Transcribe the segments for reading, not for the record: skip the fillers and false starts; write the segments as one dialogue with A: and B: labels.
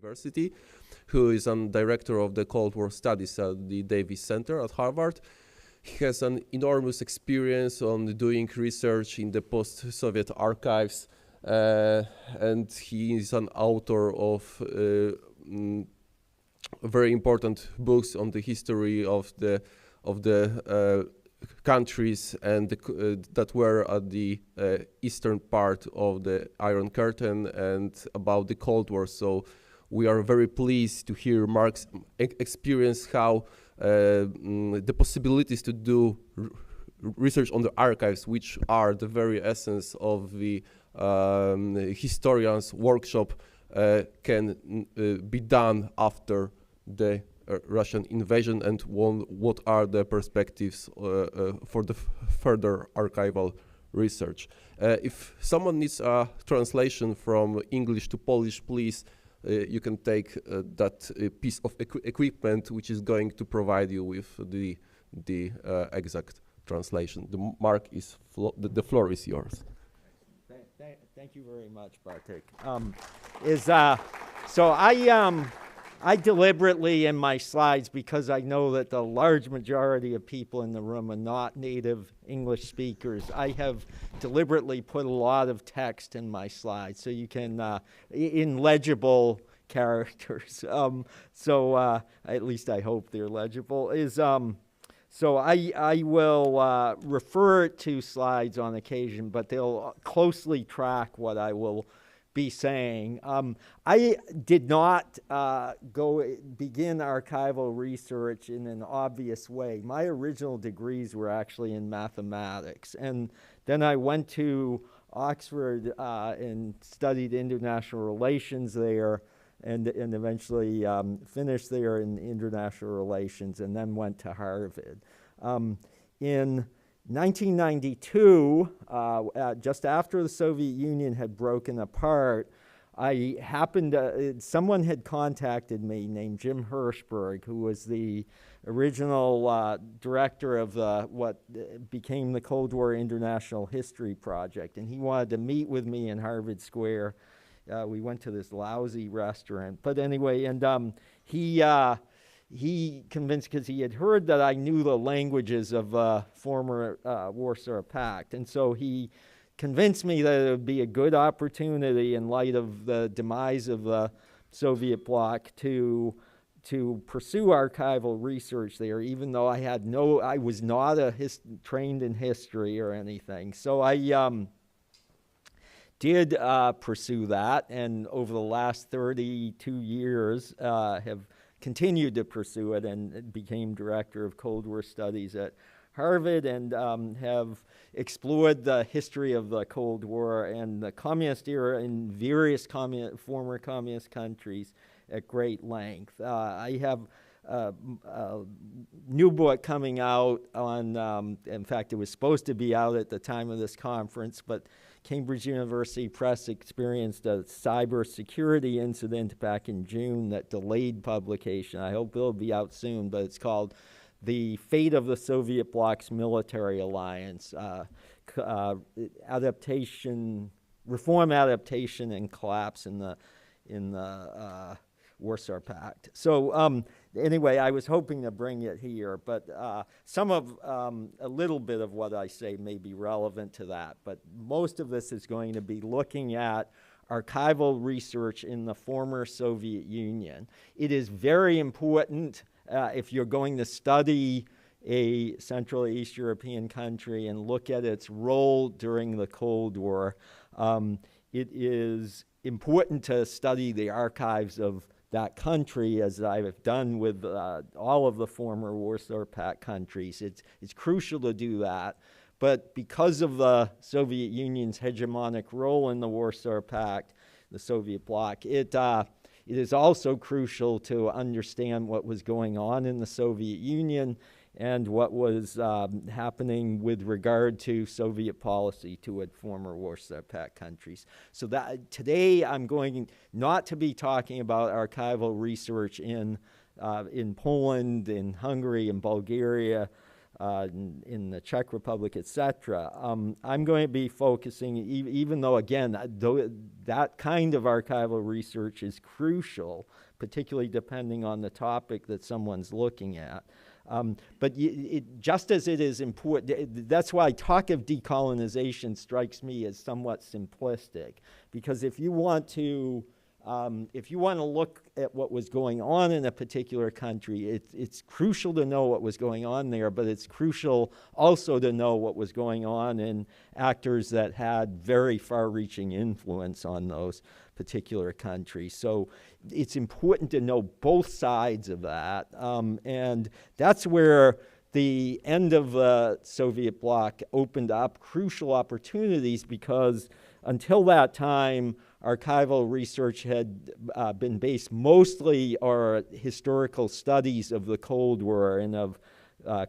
A: University, who is a director of the Cold War Studies at the Davis Center at Harvard. He has an enormous experience on doing research in the post-Soviet archives, and he is an author of very important books on the history of the countries and that were at the eastern part of the Iron Curtain and about the Cold War. So we are very pleased to hear Mark's experience how the possibilities to do research on the archives, which are the very essence of the historian's workshop, can be done after the Russian invasion, and what are the perspectives for the further archival research. If someone needs a translation from English to Polish, please, you can take that piece of equipment which is going to provide you with the exact translation. Mark, the floor is yours.
B: Thank you very much, Bartek. So I deliberately in my slides, because I know that the large majority of people in the room are not native English speakers, I have deliberately put a lot of text in my slides so you can, in legible characters. So at least I hope they're legible. So I will refer to slides on occasion, but they'll closely track what I will be saying. I did not begin archival research in an obvious way. My original degrees were actually in mathematics, and then I went to Oxford and studied international relations there, and eventually finished there in international relations, and then went to Harvard. In 1992, just after the Soviet Union had broken apart, someone had contacted me named Jim Hirschberg, who was the original director of what became the Cold War International History Project, and he wanted to meet with me in Harvard Square. We went to this lousy restaurant, but anyway, and he convinced, because he had heard that I knew the languages of former Warsaw Pact, and so he convinced me that it would be a good opportunity in light of the demise of the Soviet bloc to pursue archival research there, even though I was not trained in history or anything. So I did pursue that, and over the last 32 years have continued to pursue it, and became director of Cold War Studies at Harvard, and have explored the history of the Cold War and the communist era in various former communist countries at great length. I have a new book coming out on, in fact, it was supposed to be out at the time of this conference, but Cambridge University Press experienced a cybersecurity incident back in June that delayed publication. I hope it'll be out soon, but it's called The Fate of the Soviet Bloc's Military Alliance, Reform, Adaptation, and Collapse in the Warsaw Pact. So anyway, I was hoping to bring it here, but a little bit of what I say may be relevant to that, but most of this is going to be looking at archival research in the former Soviet Union. It is very important if you're going to study a Central East European country and look at its role during the Cold War. It is important to study the archives of that country, as I've done with all of the former Warsaw Pact countries. It's crucial to do that, but because of the Soviet Union's hegemonic role in the Warsaw Pact, the Soviet bloc, it is also crucial to understand what was going on in the Soviet Union and what was happening with regard to Soviet policy toward former Warsaw Pact countries. So that today I'm going not to be talking about archival research in Poland, in Hungary, in Bulgaria, in the Czech Republic, etc. I'm going to be focusing, even though, again, that kind of archival research is crucial, particularly depending on the topic that someone's looking at. But just as it is important, that's why talk of decolonization strikes me as somewhat simplistic, because if you want to look at what was going on in a particular country, it's crucial to know what was going on there, but it's crucial also to know what was going on in actors that had very far-reaching influence on those particular countries. So it's important to know both sides of that, and that's where the end of the Soviet bloc opened up crucial opportunities, because until that time, archival research had been based mostly on historical studies of the Cold War and of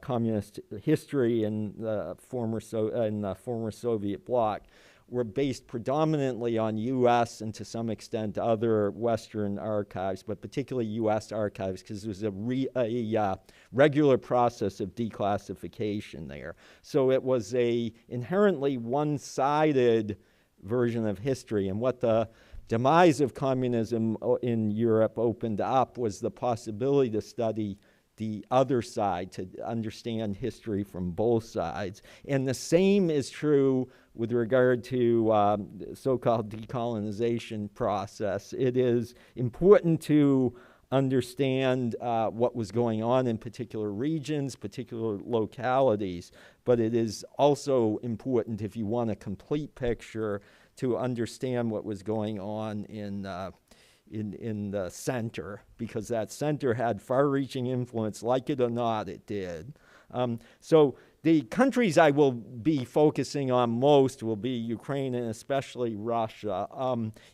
B: communist history in the former Soviet bloc, were based predominantly on U.S. and to some extent other Western archives, but particularly U.S. archives, because there was a regular process of declassification there. So it was a inherently one-sided version of history, and what the demise of communism in Europe opened up was the possibility to study the other side, to understand history from both sides. And the same is true with regard to the so-called decolonization process. It is important to understand what was going on in particular regions, particular localities, but it is also important, if you want a complete picture, to understand what was going on in the center, because that center had far-reaching influence, like it or not, it did. So the countries I will be focusing on most will be Ukraine and especially Russia,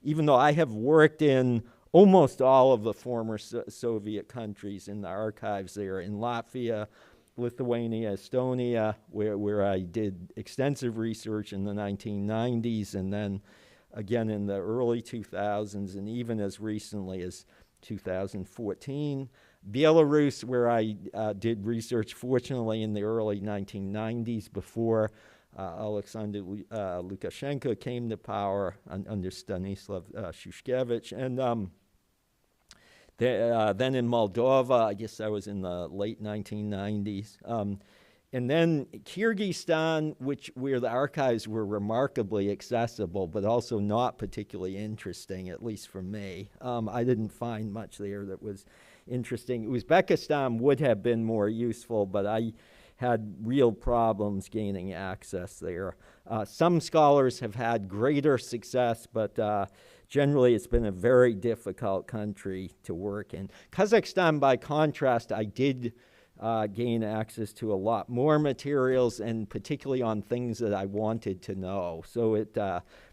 B: even though I have worked in almost all of the former Soviet countries in the archives there, in Latvia, Lithuania, Estonia, where I did extensive research in the 1990s, and then again in the early 2000s, and even as recently as 2014. Belarus, where I did research, fortunately, in the early 1990s before Alexander Lukashenko came to power under Stanislav Shushkevich. And then in Moldova, I guess I was in the late 1990s. And then Kyrgyzstan, where the archives were remarkably accessible, but also not particularly interesting, at least for me. I didn't find much there that was interesting. Uzbekistan would have been more useful, but I had real problems gaining access there. Some scholars have had greater success, but generally it's been a very difficult country to work in. Kazakhstan, by contrast, I did gain access to a lot more materials, and particularly on things that I wanted to know. So it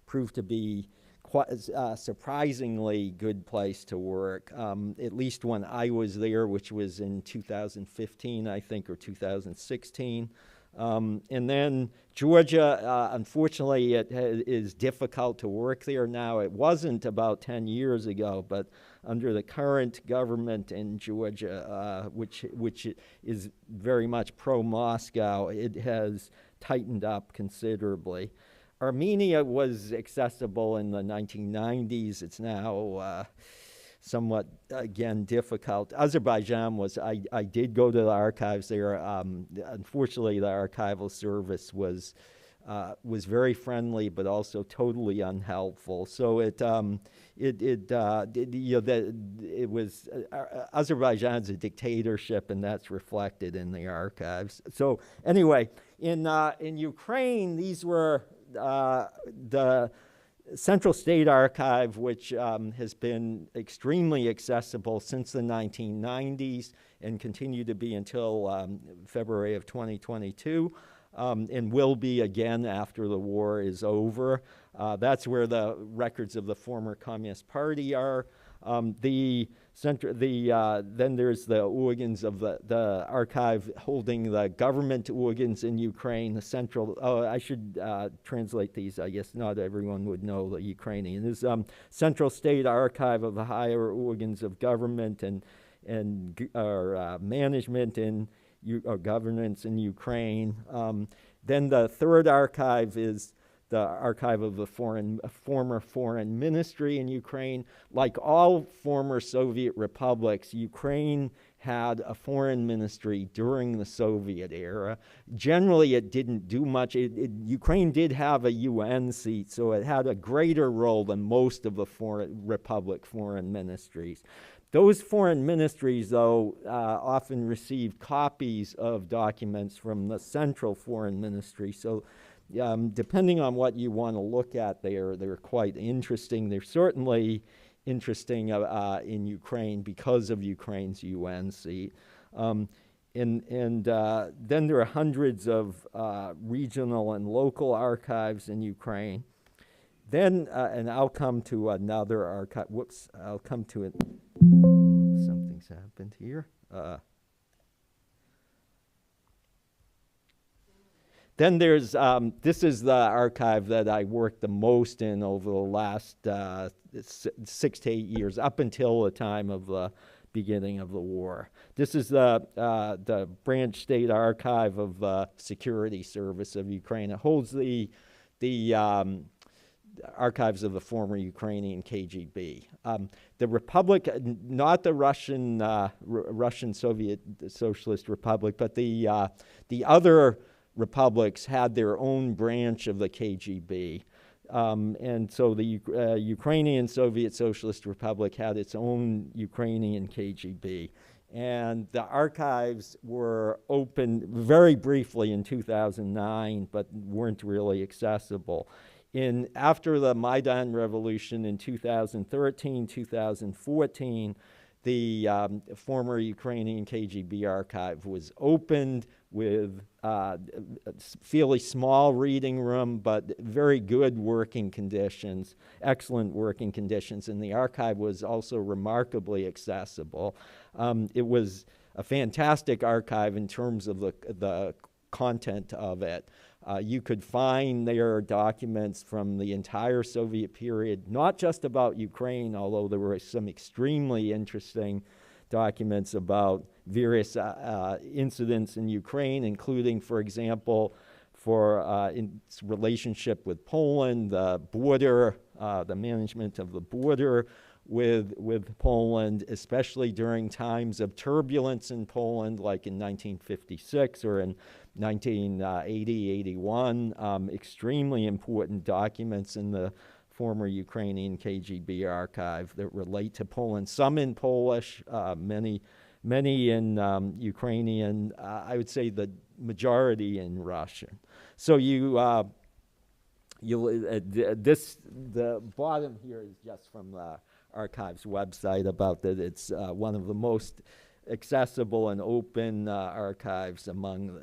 B: proved to be quite a surprisingly good place to work, at least when I was there, which was in 2015, I think, or 2016. And then Georgia, unfortunately, it is difficult to work there now. It wasn't about 10 years ago, but under the current government in Georgia, which is very much pro-Moscow, it has tightened up considerably. Armenia was accessible in the 1990s. It's now somewhat, again, difficult. Azerbaijan was, I did go to the archives there. Unfortunately, the archival service was very friendly, but also totally unhelpful. So Azerbaijan's a dictatorship, and that's reflected in the archives. So anyway, in Ukraine, these were the Central State Archive, which has been extremely accessible since the 1990s and continued to be until February of 2022, and will be again after the war is over. That's where the records of the former Communist Party are. Then there's the organs of the archive holding the government organs in Ukraine, the central, I should translate these, I guess not everyone would know the Ukrainian. There's Central State Archive of the higher organs of government and management in governance in Ukraine. Then the third archive is the archive of the former foreign ministry in Ukraine. Like all former Soviet republics, Ukraine had a foreign ministry during the Soviet era. Generally, it didn't do much. Ukraine did have a UN seat, so it had a greater role than most of the republic foreign ministries. Those foreign ministries, though, often received copies of documents from the central foreign ministry. So depending on what you want to look at, they're quite interesting. They're certainly interesting in Ukraine because of Ukraine's UN seat. Then there are hundreds of regional and local archives in Ukraine. Then, and I'll come to another archive. Whoops, I'll come to it. Something's happened here. Then there's, this is the archive that I worked the most in over the last 6 to 8 years, up until the time of the beginning of the war. This is the Branch State Archive of the Security Service of Ukraine. It holds the archives of the former Ukrainian KGB. The Republic, not the Russian Soviet Socialist Republic, but the other republics had their own branch of the KGB. And so the Ukrainian Soviet Socialist Republic had its own Ukrainian KGB. And the archives were opened very briefly in 2009, but weren't really accessible. After the Maidan Revolution in 2013, 2014, the former Ukrainian KGB archive was opened with a fairly small reading room, but very good working conditions, excellent working conditions, and the archive was also remarkably accessible. It was a fantastic archive in terms of the content of it. You could find there documents from the entire Soviet period, not just about Ukraine, although there were some extremely interesting documents about various incidents in Ukraine, including, for example, in its relationship with Poland, the border, the management of the border with Poland, especially during times of turbulence in Poland, like in 1956 or in 1980, 81. Extremely important documents in the former Ukrainian KGB archive that relate to Poland, some in Polish, many in Ukrainian, I would say the majority in Russian. So the bottom here is just from the archive's website about that it's one of the most accessible and open archives among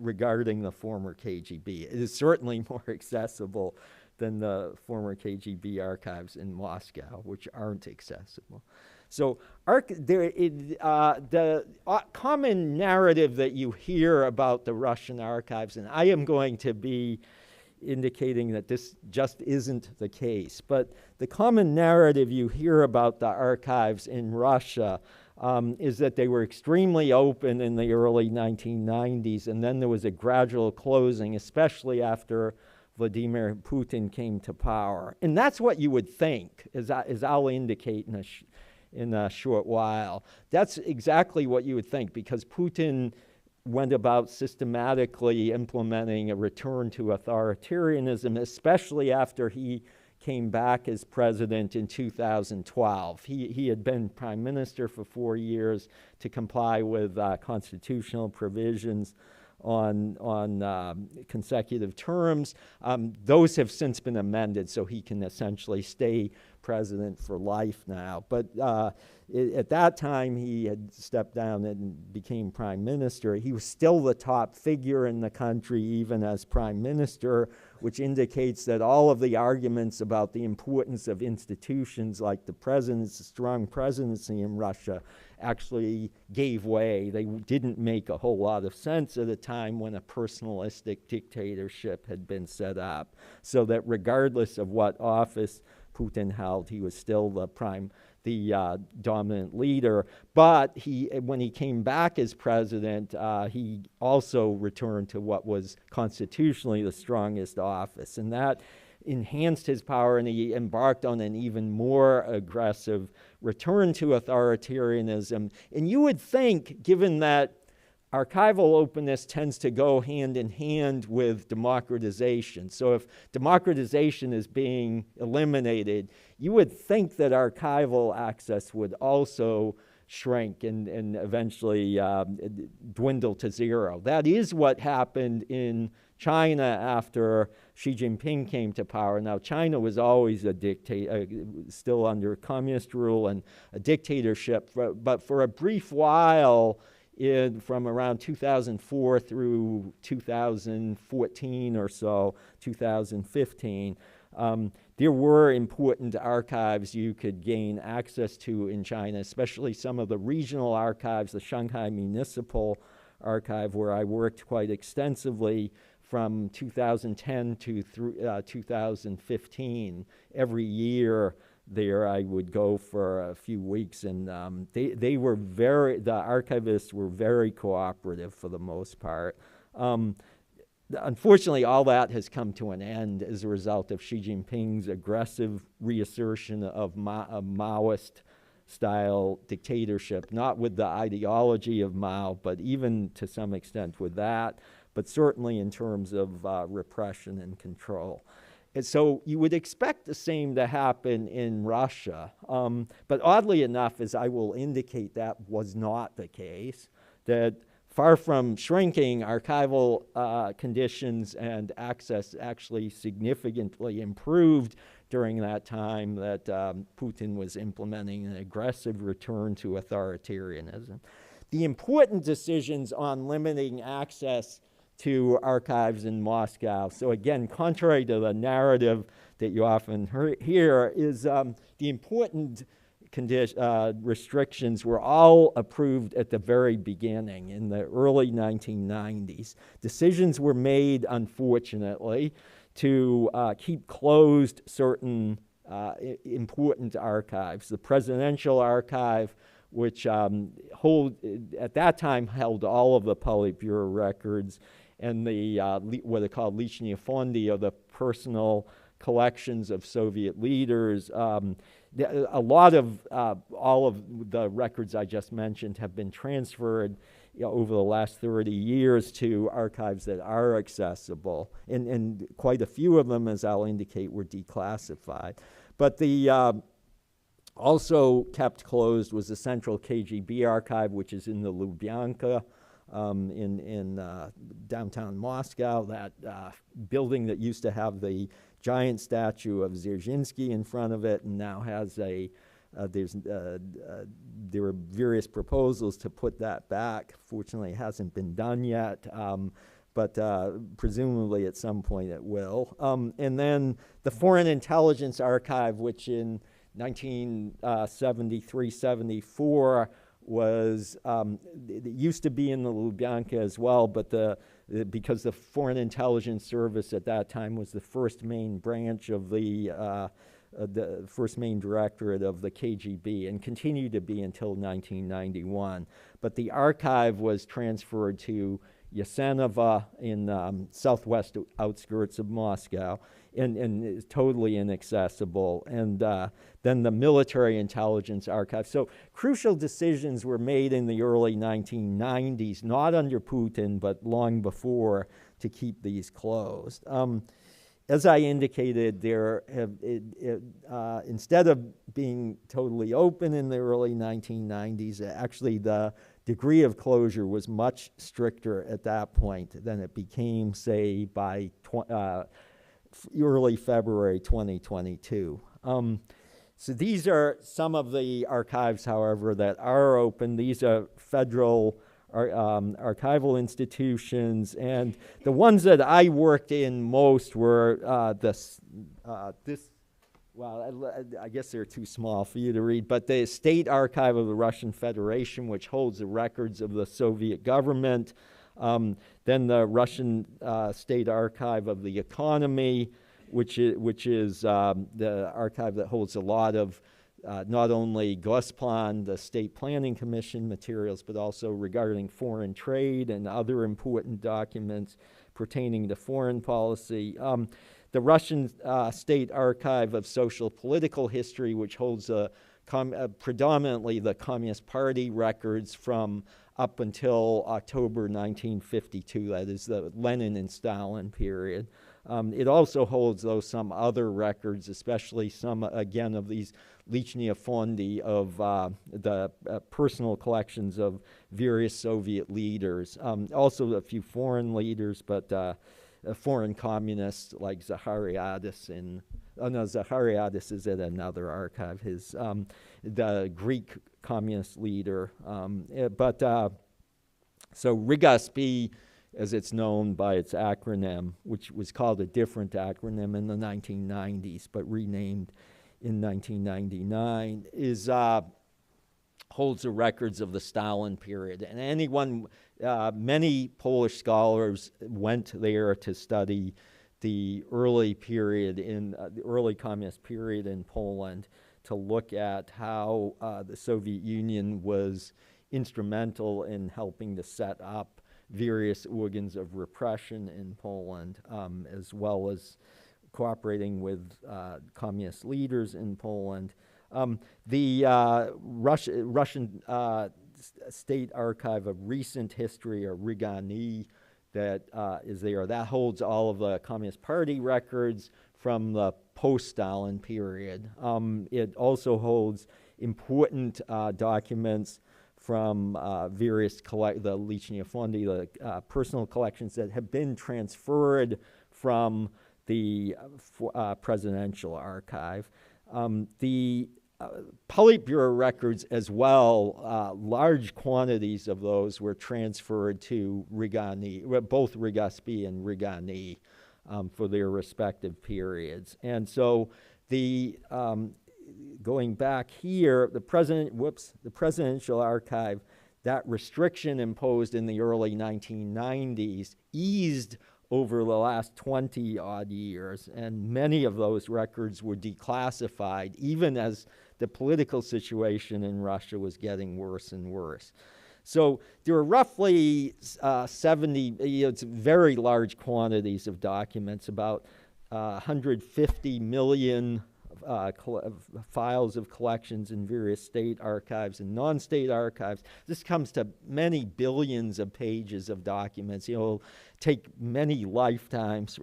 B: regarding the former KGB. It is certainly more accessible than the former KGB archives in Moscow, which aren't accessible. So the common narrative that you hear about the Russian archives, and I am going to be indicating that this just isn't the case, but the common narrative you hear about the archives in Russia is that they were extremely open in the early 1990s, and then there was a gradual closing, especially after Vladimir Putin came to power. And that's what you would think, as I'll indicate in a short while. That's exactly what you would think, because Putin went about systematically implementing a return to authoritarianism, especially after he came back as president in 2012. He had been prime minister for 4 years to comply with constitutional provisions on consecutive terms. Those have since been amended, so he can essentially stay president for life now. But at that time, he had stepped down and became prime minister. He was still the top figure in the country, even as prime minister, which indicates that all of the arguments about the importance of institutions like the presidency, strong presidency in Russia, actually gave way. They didn't make a whole lot of sense at a time when a personalistic dictatorship had been set up. So that regardless of what office Putin held. He was still the dominant leader. But when he came back as president, he also returned to what was constitutionally the strongest office. And that enhanced his power, and he embarked on an even more aggressive return to authoritarianism. And you would think, given that archival openness tends to go hand in hand with democratization. So if democratization is being eliminated, you would think that archival access would also shrink and eventually dwindle to zero. That is what happened in China after Xi Jinping came to power. Now, China was always a dictator, still under communist rule and a dictatorship, but for a brief while, from around 2004 through 2014 or so, 2015, there were important archives you could gain access to in China, especially some of the regional archives, the Shanghai Municipal Archive, where I worked quite extensively from 2010 to 2015. Every year there I would go for a few weeks, and the archivists were very cooperative for the most part. Unfortunately, all that has come to an end as a result of Xi Jinping's aggressive reassertion of Maoist-style dictatorship, not with the ideology of Mao, but even to some extent with that, but certainly in terms of repression and control. And so you would expect the same to happen in Russia. But oddly enough, as I will indicate, that was not the case. That far from shrinking, archival conditions and access actually significantly improved during that time that Putin was implementing an aggressive return to authoritarianism. The important decisions on limiting access to archives in Moscow. So again, contrary to the narrative that you often hear, is the important restrictions were all approved at the very beginning in the early 1990s. Decisions were made, unfortunately, to keep closed certain important archives. The Presidential Archive, which at that time held all of the Politburo records, and the what are called Lichnie Fondi, or the personal collections of Soviet leaders. A lot of all of the records I just mentioned have been transferred over the last 30 years to archives that are accessible, and quite a few of them, as I'll indicate, were declassified. But the also kept closed was the Central KGB Archive, which is in the Lubyanka, in downtown Moscow, that building that used to have the giant statue of Dzerzhinsky in front of it, and now has there were various proposals to put that back. Fortunately, it hasn't been done yet, but presumably at some point it will. And then the Foreign Intelligence Archive, which in 1973-74 was, it used to be in the Lubyanka as well, but because the Foreign Intelligence Service at that time was the first main branch of the first main directorate of the KGB, and continued to be until 1991. But the archive was transferred to Yasenova in southwest outskirts of Moscow, and is totally inaccessible. And then the Military Intelligence Archive. So crucial decisions were made in the early 1990s, not under Putin, but long before, to keep these closed. As I indicated, instead of being totally open in the early 1990s, actually the degree of closure was much stricter at that point than it became, say, by early February 2022. So these are some of the archives, however, that are open. These are federal archival institutions, and the ones that I worked in most were well, I guess they're too small for you to read, but the State Archive of the Russian Federation, which holds the records of the Soviet government, then the Russian State Archive of the Economy, which is the archive that holds a lot of not only Gosplan, the State Planning Commission materials, but also regarding foreign trade and other important documents pertaining to foreign policy. The Russian State Archive of Social Political History, which holds predominantly the Communist Party records from up until October 1952, that is the Lenin and Stalin period. It also holds, though, some other records, especially some, again, of these Lichnia Fondi of the personal collections of various Soviet leaders. Also a few foreign leaders, but foreign communists like Zachariadis Zachariadis is at another archive, the Greek communist leader. So Riga-SP, as it's known by its acronym, which was called a different acronym in the 1990s, but renamed in 1999, holds the records of the Stalin period. And many Polish scholars went there to study the early period the early communist period in Poland, to look at how the Soviet Union was instrumental in helping to set up various organs of repression in Poland, as well as cooperating with communist leaders in Poland. The Russian State Archive of Recent History, or Rigani, that is there, that holds all of the Communist Party records from the post-Stalin period. It also holds important documents from various the Lichnia Fondi, the personal collections that have been transferred from the presidential archive. The Politburo records as well, large quantities of those were transferred to Rigani, both Riga-SP and Rigani, for their respective periods. And so going back here, the presidential archive, that restriction imposed in the early 1990s eased over the last 20-odd years, and many of those records were declassified, even as the political situation in Russia was getting worse and worse. So there are roughly 70, it's very large quantities of documents, about 150 million files of collections in various state archives and non-state archives. This comes to many billions of pages of documents. It'll take many lifetimes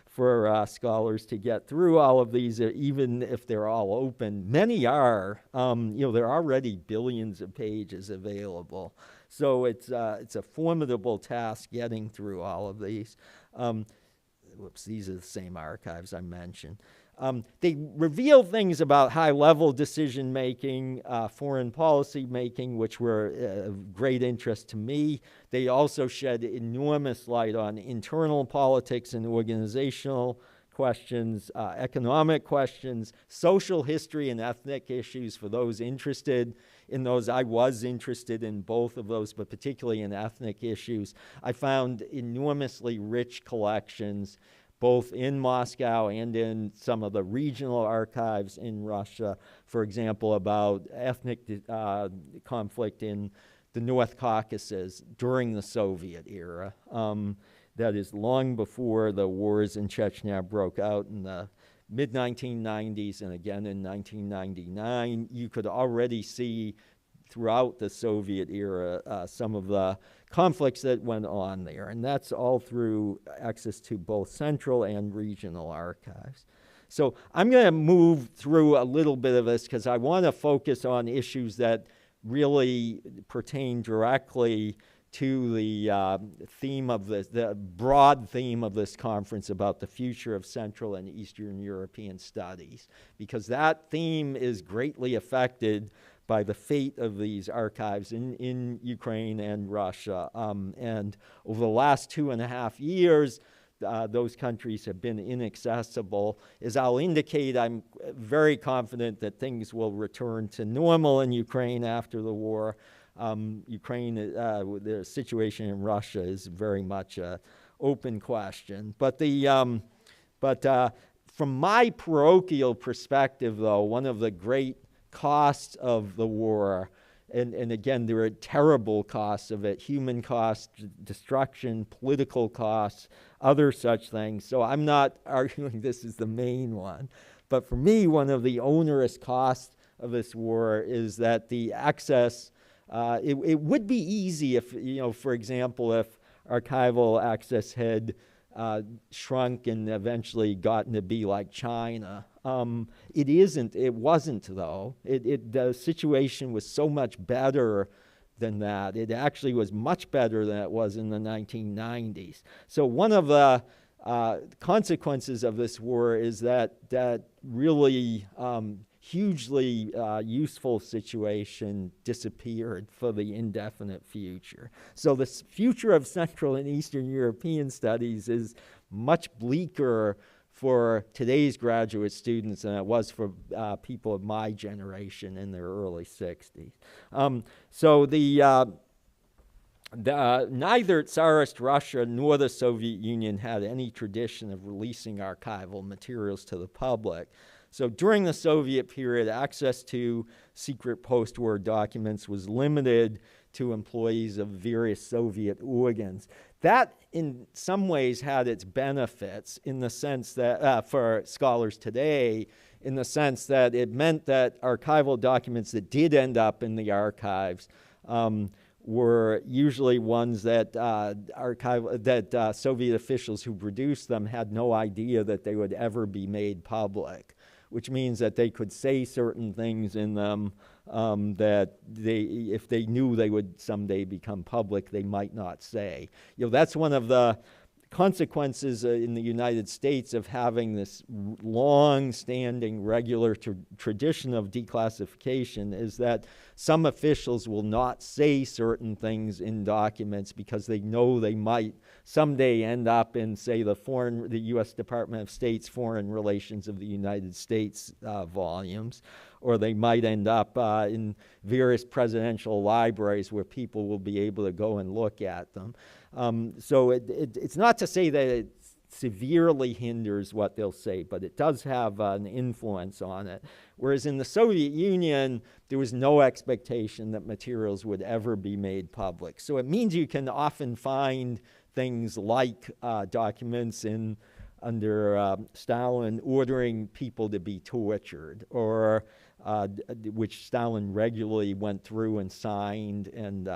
B: for scholars to get through all of these, even if they're all open. Many are. There are already billions of pages available. So it's a formidable task getting through all of these. These are the same archives I mentioned. They reveal things about high-level decision-making, foreign policy making, which were of great interest to me. They also shed enormous light on internal politics and organizational questions, economic questions, social history and ethnic issues for those interested in those. I was interested in both of those, but particularly in ethnic issues. I found enormously rich collections, both in Moscow and in some of the regional archives in Russia, for example, about ethnic conflict in the North Caucasus during the Soviet era. That is long before the wars in Chechnya broke out in the mid-1990s and again in 1999. You could already see throughout the Soviet era some of the conflicts that went on there, and that's all through access to both central and regional archives. So I'm going to move through a little bit of this because I want to focus on issues that really pertain directly to the theme of the broad theme of this conference about the future of Central and Eastern European studies, because that theme is greatly affected by the fate of these archives in Ukraine and Russia. And over the last 2.5 years, those countries have been inaccessible. As I'll indicate, I'm very confident that things will return to normal in Ukraine after the war. The situation in Russia is very much an open question. But From my parochial perspective, though, one of the great costs of the war, and again, there are terrible costs of it, human costs, destruction, political costs, other such things. So I'm not arguing this is the main one. But for me, one of the onerous costs of this war is that the access, it would be easy if, for example, if archival access had shrunk and eventually gotten to be like China. It wasn't though. The situation was so much better than that. It actually was much better than it was in the 1990s. So one of the consequences of this war is that really hugely useful situation disappeared for the indefinite future. So the future of Central and Eastern European studies is much bleaker for today's graduate students than it was for people of my generation in their early 60s. So neither Tsarist Russia nor the Soviet Union had any tradition of releasing archival materials to the public. So during the Soviet period, access to secret post-war documents was limited to employees of various Soviet organs. That, in some ways, had its benefits in the sense that, for scholars today, in the sense that it meant that archival documents that did end up in the archives were usually ones that Soviet officials who produced them had no idea that they would ever be made public, which means that they could say certain things in them that if they knew they would someday become public, they might not say. That's one of the consequences in the United States of having this long-standing regular tradition of declassification is that some officials will not say certain things in documents because they know they might someday end up in, say, the U.S. Department of State's Foreign Relations of the United States volumes, or they might end up in various presidential libraries where people will be able to go and look at them. So it's not to say that it severely hinders what they'll say, but it does have an influence on it. Whereas in the Soviet Union, there was no expectation that materials would ever be made public. So it means you can often find things like documents under Stalin ordering people to be tortured, or which Stalin regularly went through and signed and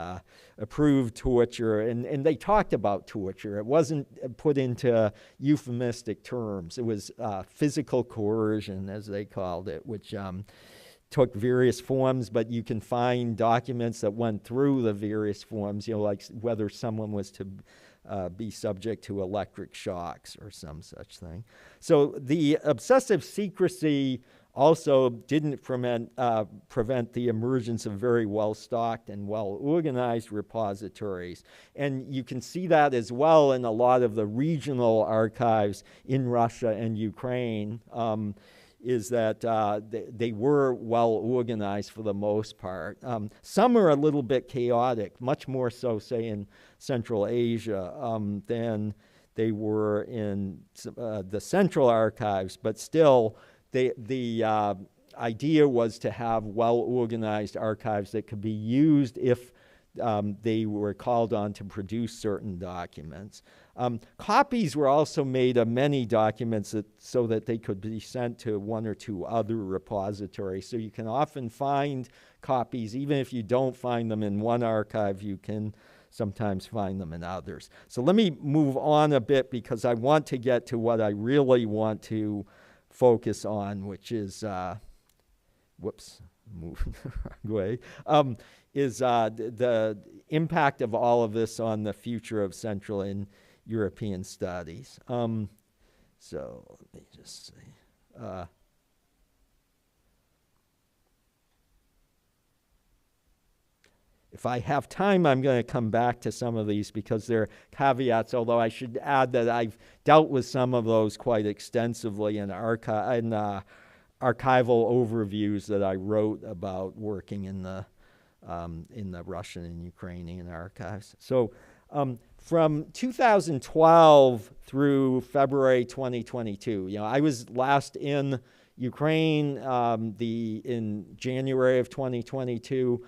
B: approved torture. And they talked about torture. It wasn't put into euphemistic terms. It was physical coercion, as they called it, which took various forms, but you can find documents that went through the various forms, like whether someone was to be subject to electric shocks or some such thing. So the obsessive secrecy also didn't prevent the emergence of very well-stocked and well-organized repositories. And you can see that as well in a lot of the regional archives in Russia and Ukraine, is that they were well-organized for the most part. Some are a little bit chaotic, much more so, say, in Central Asia than they were in the Central Archives, but still, the idea was to have well-organized archives that could be used if they were called on to produce certain documents. Copies were also made of many documents so that they could be sent to one or two other repositories. So you can often find copies, even if you don't find them in one archive, you can sometimes find them in others. So let me move on a bit because I want to get to what I really want to focus on, which is, moving the wrong way, is the impact of all of this on the future of Central and European studies. So let me just see. If I have time, I'm going to come back to some of these because they're caveats, although I should add that I've dealt with some of those quite extensively in archival overviews that I wrote about working in the Russian and Ukrainian archives. So From 2012 through February 2022, I was last in Ukraine in January of 2022,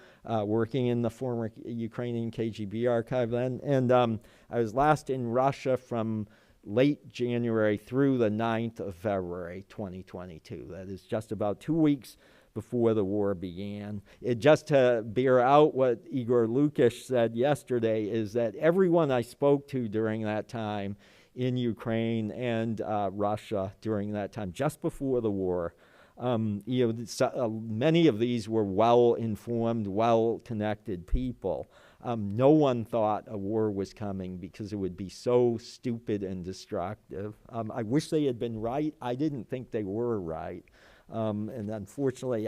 B: working in the former Ukrainian KGB archive then, and I was last in Russia from late January through the 9th of February 2022. That is just about 2 weeks before the war began. Just to bear out what Igor Lukash said yesterday is that everyone I spoke to during that time in Ukraine and Russia during that time, just before the war, many of these were well-informed, well-connected people. No one thought a war was coming because it would be so stupid and destructive. I wish they had been right. I didn't think they were right. And unfortunately,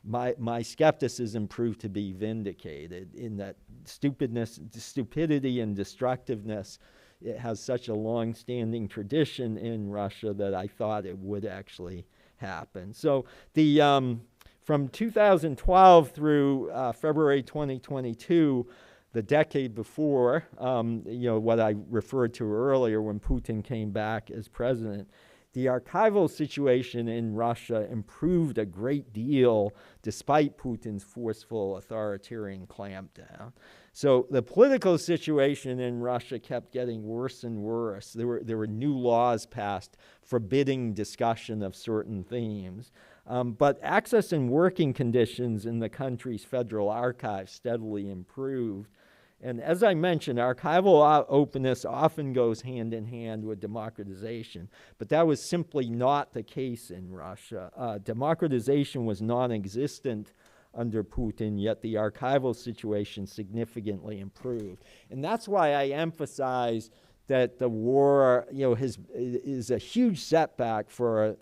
B: my skepticism proved to be vindicated in that stupidity and destructiveness. It has such a long-standing tradition in Russia that I thought it would actually happen. So from 2012 through February 2022, the decade before, what I referred to earlier when Putin came back as president, the archival situation in Russia improved a great deal despite Putin's forceful authoritarian clampdown. So the political situation in Russia kept getting worse and worse. There were new laws passed forbidding discussion of certain themes. But access and working conditions in the country's federal archives steadily improved. And as I mentioned, archival openness often goes hand in hand with democratization, but that was simply not the case in Russia. Democratization was non-existent under Putin, yet the archival situation significantly improved. And that's why I emphasize that the war, is a huge setback for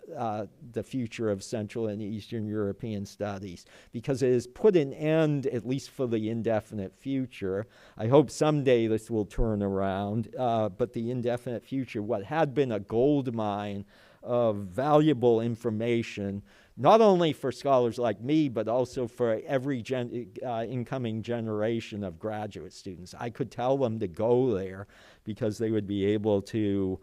B: the future of Central and Eastern European studies, because it has put an end, at least for the indefinite future. I hope someday this will turn around, but the indefinite future, what had been a gold mine of valuable information, not only for scholars like me, but also for every incoming generation of graduate students. I could tell them to go there because they would be able to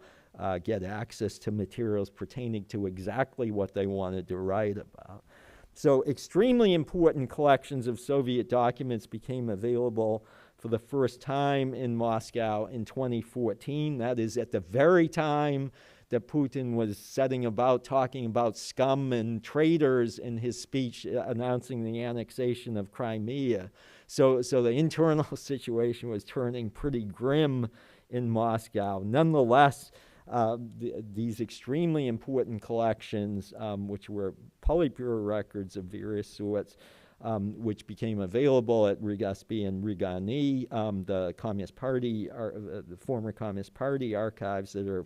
B: get access to materials pertaining to exactly what they wanted to write about. So extremely important collections of Soviet documents became available for the first time in Moscow in 2014. That is at the very time that Putin was setting about talking about scum and traitors in his speech announcing the annexation of Crimea. So the internal situation was turning pretty grim in Moscow. Nonetheless, these extremely important collections, which were polypure records of various sorts, which became available at Rigaspi and Rigani, the Communist Party, the former Communist Party archives that are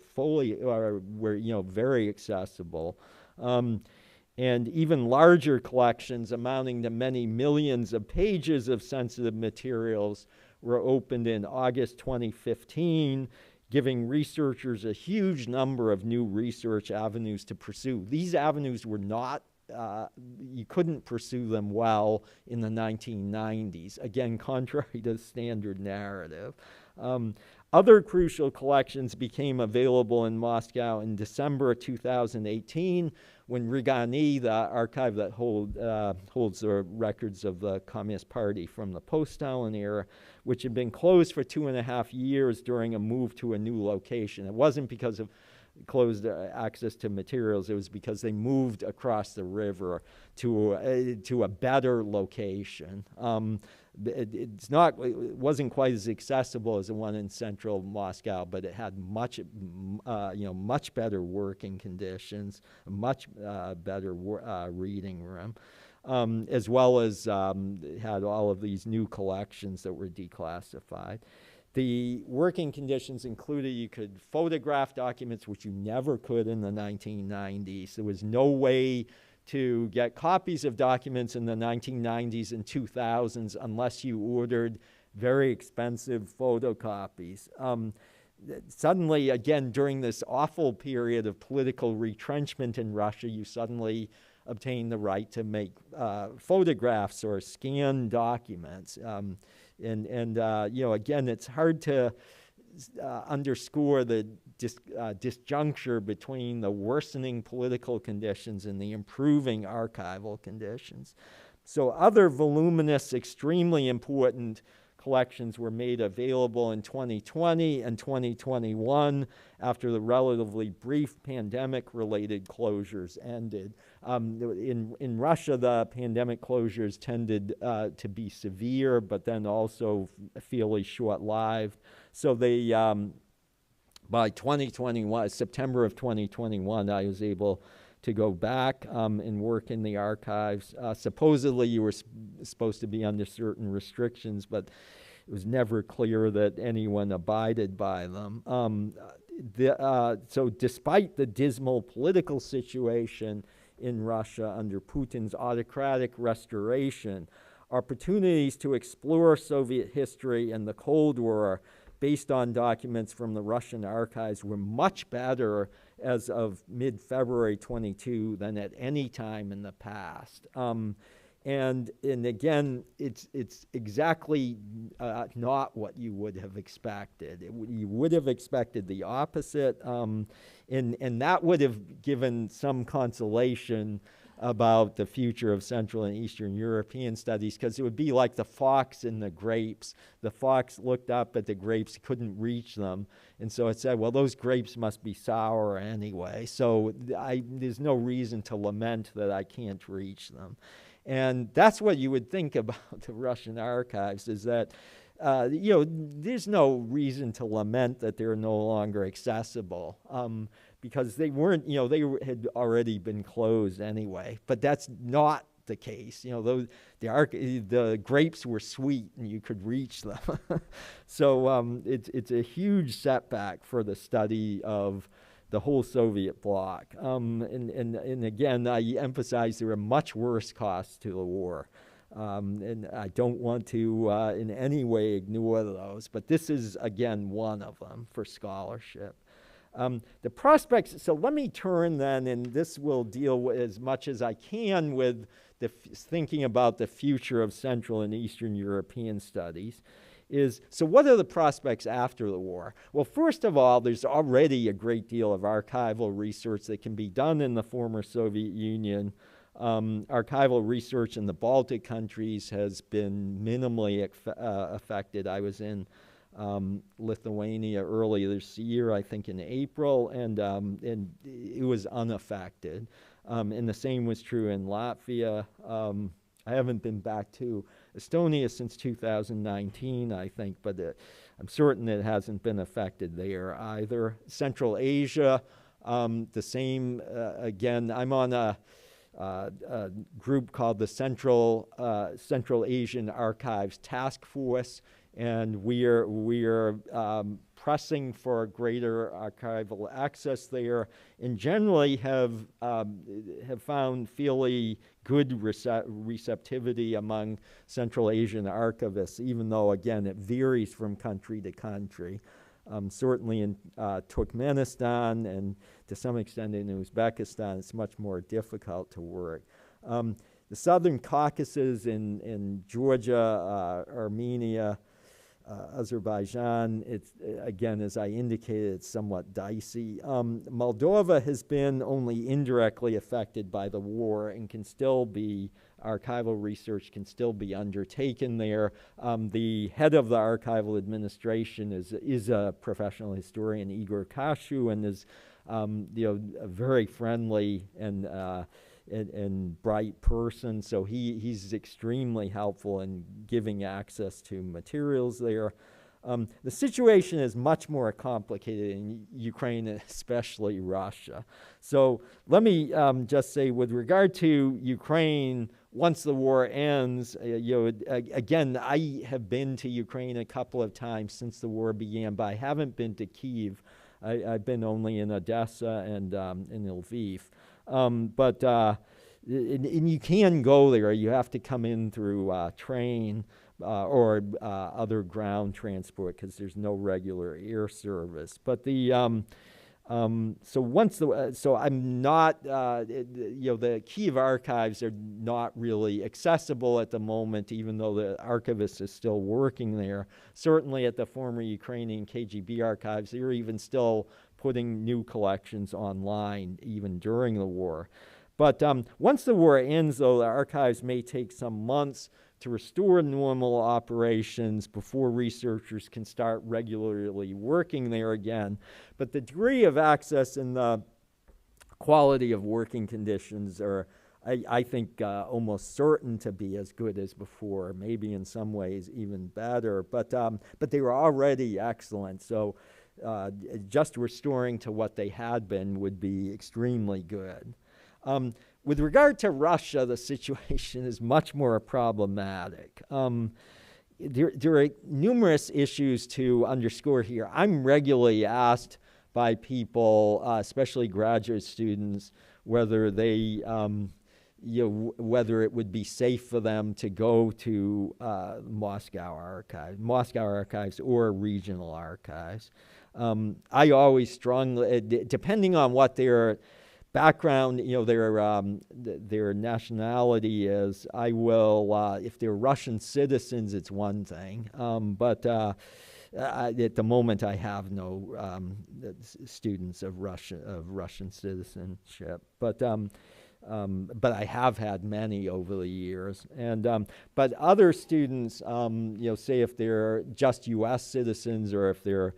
B: were very accessible, and even larger collections amounting to many millions of pages of sensitive materials were opened in August 2015, giving researchers a huge number of new research avenues to pursue. These avenues were not you couldn't pursue them well in the 1990s, again, contrary to the standard narrative. Other crucial collections became available in Moscow in December 2018 when Rigani, the archive that holds the records of the Communist Party from the post-Stalin era, which had been closed for 2.5 years during a move to a new location. It wasn't because of closed access to materials, it was because they moved across the river to a better location. It wasn't quite as accessible as the one in central Moscow, but it had much better working conditions, much better reading room, as well as had all of these new collections that were declassified. The working conditions included you could photograph documents, which you never could in the 1990s. There was no way to get copies of documents in the 1990s and 2000s unless you ordered very expensive photocopies. Suddenly, again, during this awful period of political retrenchment in Russia, you suddenly obtained the right to make photographs or scan documents. You know, again, it's hard to underscore the disjuncture between the worsening political conditions and the improving archival conditions. So other voluminous, extremely important collections were made available in 2020 and 2021 after the relatively brief pandemic-related closures ended. In Russia, the pandemic closures tended to be severe, but then also fairly short-lived. So they, by 2021, September of 2021, I was able to go back and work in the archives. Supposedly you were supposed to be under certain restrictions, but it was never clear that anyone abided by them. So despite the dismal political situation in Russia under Putin's autocratic restoration, opportunities to explore Soviet history and the Cold War based on documents from the Russian archives were much better as of mid-February 22 than at any time in the past. And again, it's exactly not what you would have expected. You would have expected the opposite, and that would have given some consolation about the future of Central and Eastern European studies, because it would be like the fox and the grapes. The fox looked up at the grapes, couldn't reach them, and so it said, well, those grapes must be sour anyway, so there's no reason to lament that I can't reach them. And that's what you would think about the Russian archives, is that you know, there's no reason to lament that they're no longer accessible, because they weren't, you know, they had already been closed anyway. But that's not the case. You know, the grapes were sweet and you could reach them. So it's a huge setback for the study of the whole Soviet bloc. And again, I emphasize there are much worse costs to the war. And I don't want to in any way ignore those, but this is, again, one of them for scholarship. The prospects, so let me turn then, and this will deal with, as much as I can, with the thinking about the future of Central and Eastern European studies. So what are the prospects after the war? Well, first of all, there's already a great deal of archival research that can be done in the former Soviet Union. Archival research in the Baltic countries has been minimally affected. I was in Lithuania earlier this year, I think in April, and it was unaffected. And the same was true in Latvia. I haven't been back to Estonia since 2019, I think, but I'm certain it hasn't been affected there either. Central Asia, the same. Again, I'm on a group called the Central Asian Archives Task Force, and we're pressing for greater archival access there, and generally have found fairly good receptivity among Central Asian archivists, even though, again, it varies from country to country. Certainly in Turkmenistan and to some extent in Uzbekistan, it's much more difficult to work. The Southern Caucasus in Georgia, Armenia, Azerbaijan, it's, again, as I indicated, it's somewhat dicey. Moldova has been only indirectly affected by the war and can still be, archival research can still be undertaken there. The head of the archival administration is a professional historian, Igor Kashu, and is you know, a very friendly and bright person, so he's extremely helpful in giving access to materials there. The situation is much more complicated in Ukraine, and especially Russia. So let me just say, with regard to Ukraine, once the war ends, you know, again, I have been to Ukraine a couple of times since the war began, but I haven't been to Kyiv. I've been only in Odessa and in Lviv. And you can go there. You have to come in through train or other ground transport because there's no regular air service. But the So once so I'm not, the Kiev archives are not really accessible at the moment, even though the archivist is still working there. Certainly at the former Ukrainian KGB archives, they're even still putting new collections online, even during the war. But once the war ends, though, the archives may take some months to restore normal operations before researchers can start regularly working there again. But the degree of access and the quality of working conditions are, I think, almost certain to be as good as before, maybe in some ways even better. But they were already excellent, so just restoring to what they had been would be extremely good. With regard to Russia, the situation is much more problematic. There are numerous issues to underscore here. I'm regularly asked by people, especially graduate students, whether they, whether it would be safe for them to go to Moscow archives or regional archives. I always strongly, depending on what their background, their nationality is, I will, if they're Russian citizens, it's one thing. But at the moment, I have no students of Russian citizenship. But I have had many over the years. And but other students, say if they're just U.S. citizens or if they're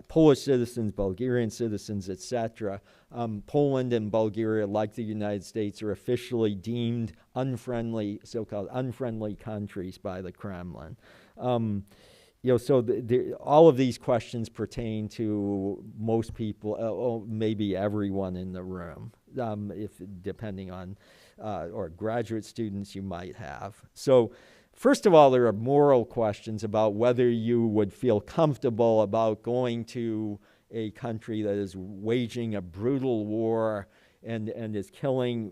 B: Polish citizens, Bulgarian citizens, etc. Poland and Bulgaria, like the United States, are officially deemed unfriendly, so-called unfriendly countries by the Kremlin. So all of these questions pertain to most people, maybe everyone in the room, depending on, or graduate students you might have. So first of all, there are moral questions about whether you would feel comfortable about going to a country that is waging a brutal war and is killing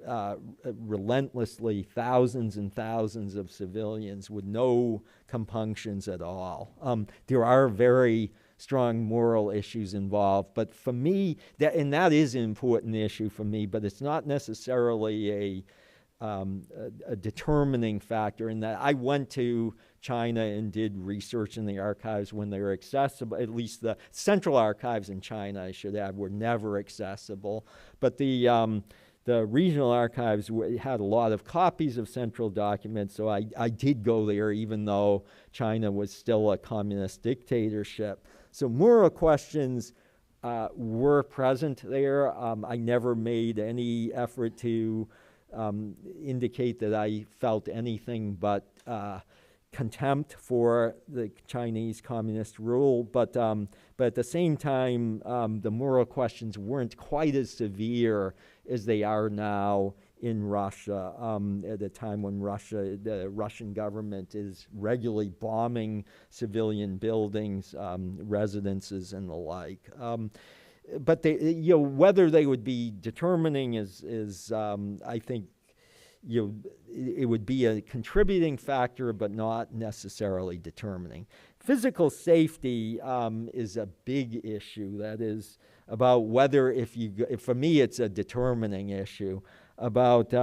B: relentlessly thousands and thousands of civilians with no compunctions at all. There are very strong moral issues involved, but for me, that is an important issue for me, but it's not necessarily a determining factor in that I went to China and did research in the archives when they were accessible. At least the central archives in China, I should add, were never accessible. But the regional archives had a lot of copies of central documents, so I did go there even though China was still a communist dictatorship. So moral questions were present there. I never made any effort to indicate that I felt anything but contempt for the Chinese communist rule, but at the same time, the moral questions weren't quite as severe as they are now in Russia, at a time when the Russian government is regularly bombing civilian buildings, residences, and the like. But they, whether they would be determining is I think, it would be a contributing factor, but not necessarily determining. Physical safety is a big issue. That is about whether for me, it's a determining issue about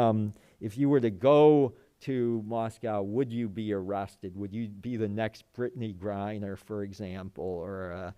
B: if you were to go to Moscow, would you be arrested? Would you be the next Brittany Griner, for example, or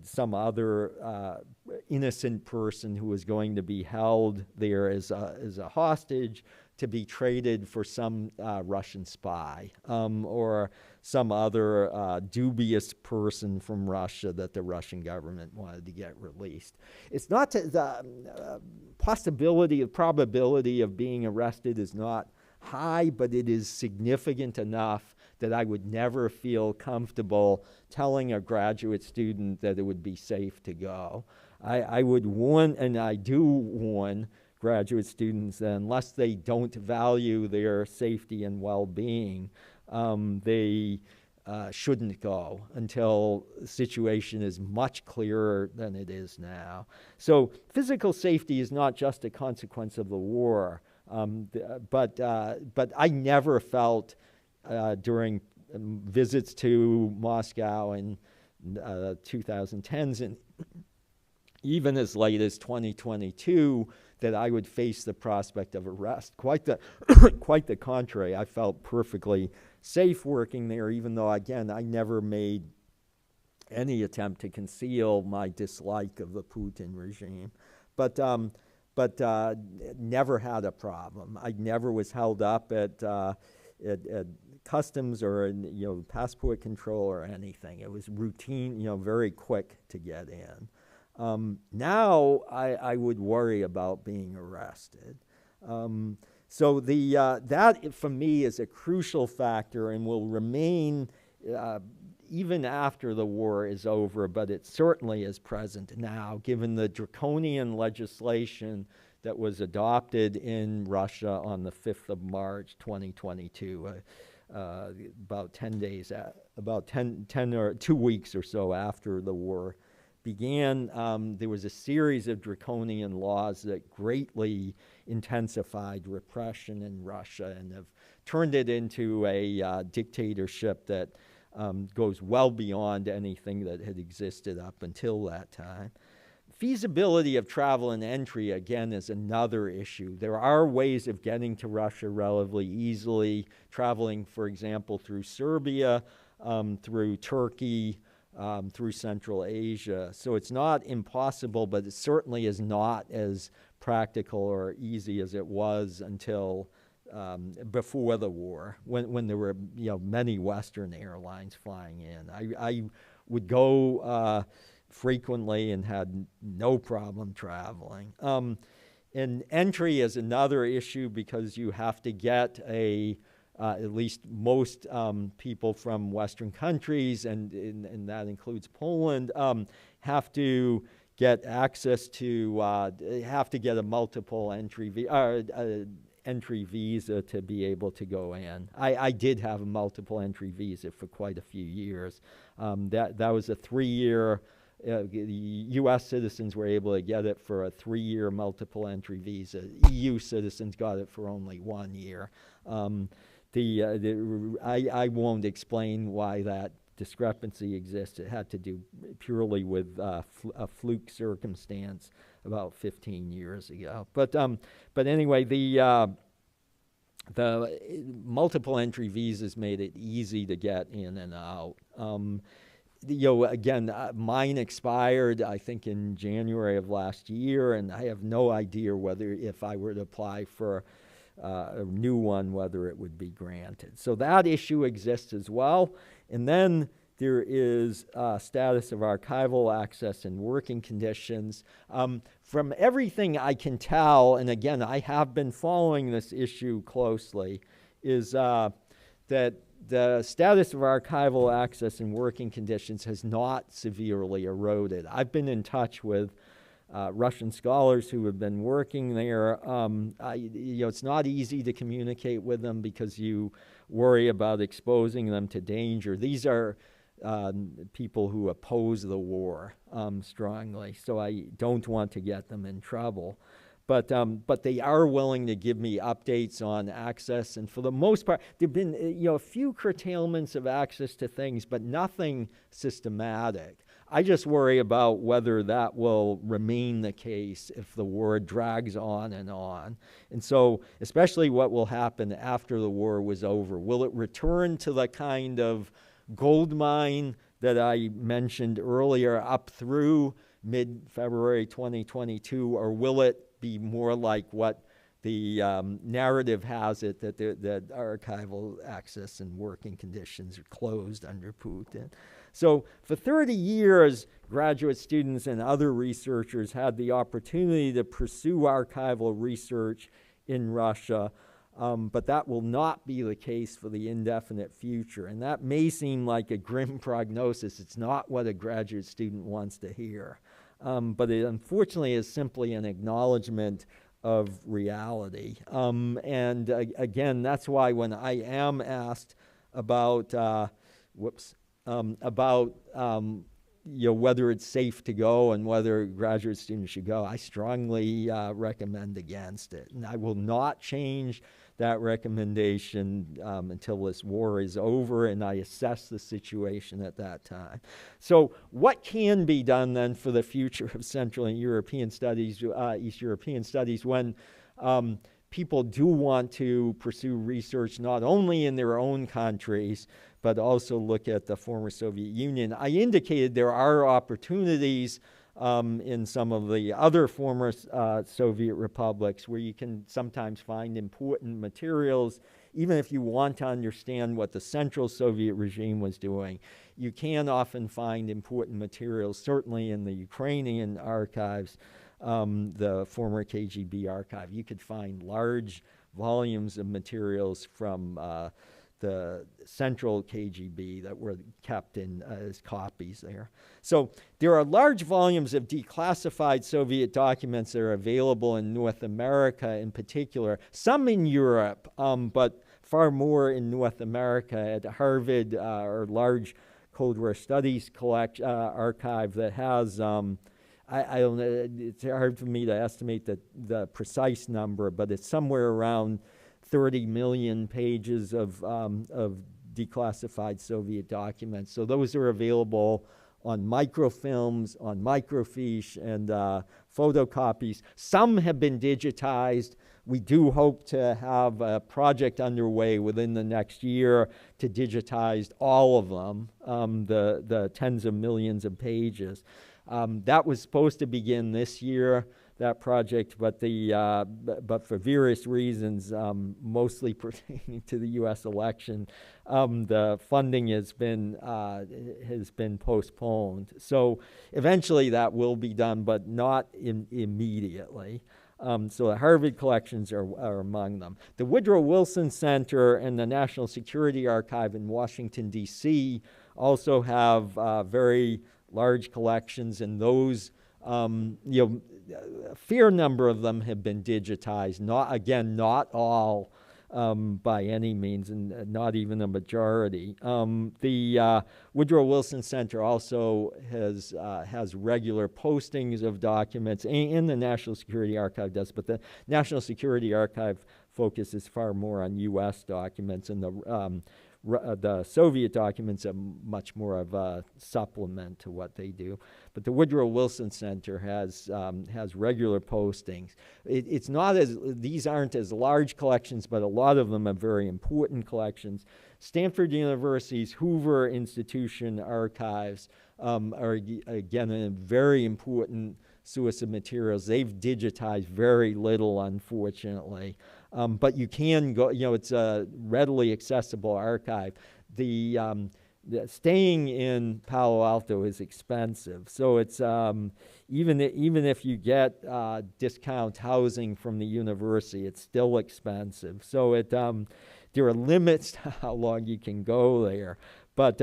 B: some other innocent person who was going to be held there as a hostage to be traded for some Russian spy or some other dubious person from Russia that the Russian government wanted to get released. It's not the probability of being arrested is not high, but it is significant enough that I would never feel comfortable telling a graduate student that it would be safe to go. I would warn, and I do warn, graduate students that unless they don't value their safety and well-being, they shouldn't go until the situation is much clearer than it is now. So physical safety is not just a consequence of the war, but I never felt during visits to Moscow in 2010s even as late as 2022, that I would face the prospect of arrest. Quite the, quite the contrary. I felt perfectly safe working there, even though, again, I never made any attempt to conceal my dislike of the Putin regime. But never had a problem. I never was held up at customs or passport control or anything. It was routine, very quick to get in. Now I would worry about being arrested. So that for me is a crucial factor and will remain even after the war is over, but it certainly is present now, given the draconian legislation that was adopted in Russia on the 5th of March, 2022, about 10 days, about 10 or 2 weeks or so after the war began. There was a series of draconian laws that greatly intensified repression in Russia and have turned it into a dictatorship that goes well beyond anything that had existed up until that time. Feasibility of travel and entry, again, is another issue. There are ways of getting to Russia relatively easily, traveling, for example, through Serbia, through Turkey, through Central Asia. So it's not impossible, but it certainly is not as practical or easy as it was until before the war, when there were many Western airlines flying in. I would go frequently and had no problem traveling. And entry is another issue because you have to get at least most people from Western countries, and that includes Poland, have to get access to, have to get a multiple entry visa to be able to go in. I did have a multiple entry visa for quite a few years. That was a 3-year, U.S. citizens were able to get it for a 3-year multiple entry visa. EU citizens got it for only 1 year. I won't explain why that discrepancy exists. It had to do purely with a fluke circumstance about 15 years ago. But anyway, the multiple entry visas made it easy to get in and out. Again, mine expired, I think, in January of last year, and I have no idea whether, if I were to apply for a new one, whether it would be granted. So that issue exists as well. And then there is status of archival access and working conditions. From everything I can tell, and again, I have been following this issue closely, is that the status of archival access and working conditions has not severely eroded. I've been in touch with Russian scholars who have been working there. It's not easy to communicate with them because you worry about exposing them to danger. These are people who oppose the war strongly, so I don't want to get them in trouble. But they are willing to give me updates on access, and for the most part, there've been a few curtailments of access to things, but nothing systematic. I just worry about whether that will remain the case if the war drags on. And so, especially what will happen after the war was over. Will it return to the kind of gold mine that I mentioned earlier up through mid-February 2022, or will it be more like what the narrative has it, that archival access and working conditions are closed under Putin? So for 30 years, graduate students and other researchers had the opportunity to pursue archival research in Russia, but that will not be the case for the indefinite future. And that may seem like a grim prognosis. It's not what a graduate student wants to hear. But it unfortunately is simply an acknowledgement of reality. And again, that's why when I am asked about, whether it's safe to go and whether graduate students should go, I strongly recommend against it. And I will not change that recommendation until this war is over, and I assess the situation at that time. So what can be done then for the future of Central and European studies, East European studies, when people do want to pursue research not only in their own countries, but also look at the former Soviet Union? I indicated there are opportunities in some of the other former Soviet republics where you can sometimes find important materials. Even if you want to understand what the Central Soviet regime was doing, you can often find important materials, certainly in the Ukrainian archives, the former KGB archive. You could find large volumes of materials from the central KGB that were kept in as copies there. So there are large volumes of declassified Soviet documents that are available in North America in particular, some in Europe, but far more in North America at Harvard, or large Cold War Studies archive that has, I don't know, it's hard for me to estimate the precise number, but it's somewhere around 30 million pages of declassified Soviet documents. So those are available on microfilms, on microfiche, and photocopies. Some have been digitized. We do hope to have a project underway within the next year to digitize all of them, the tens of millions of pages. That was supposed to begin this year, that project, but for various reasons, mostly pertaining to the U.S. election, the funding has been postponed. So eventually that will be done, but not immediately. So the Harvard collections are among them. The Woodrow Wilson Center and the National Security Archive in Washington, D.C. also have very large collections, and those, a fair number of them have been digitized. Not all by any means, and not even a majority. The Woodrow Wilson Center also has regular postings of documents, and the National Security Archive does, but the National Security Archive focuses far more on U.S. documents, and the Soviet documents are much more of a supplement to what they do. But the Woodrow Wilson Center has regular postings. These aren't as large collections, but a lot of them are very important collections. Stanford University's Hoover Institution archives are, again, a very important source of materials. They've digitized very little, unfortunately. But you can go, it's a readily accessible archive. The staying in Palo Alto is expensive. So it's, even if you get discount housing from the university, it's still expensive. So there are limits to how long you can go there. But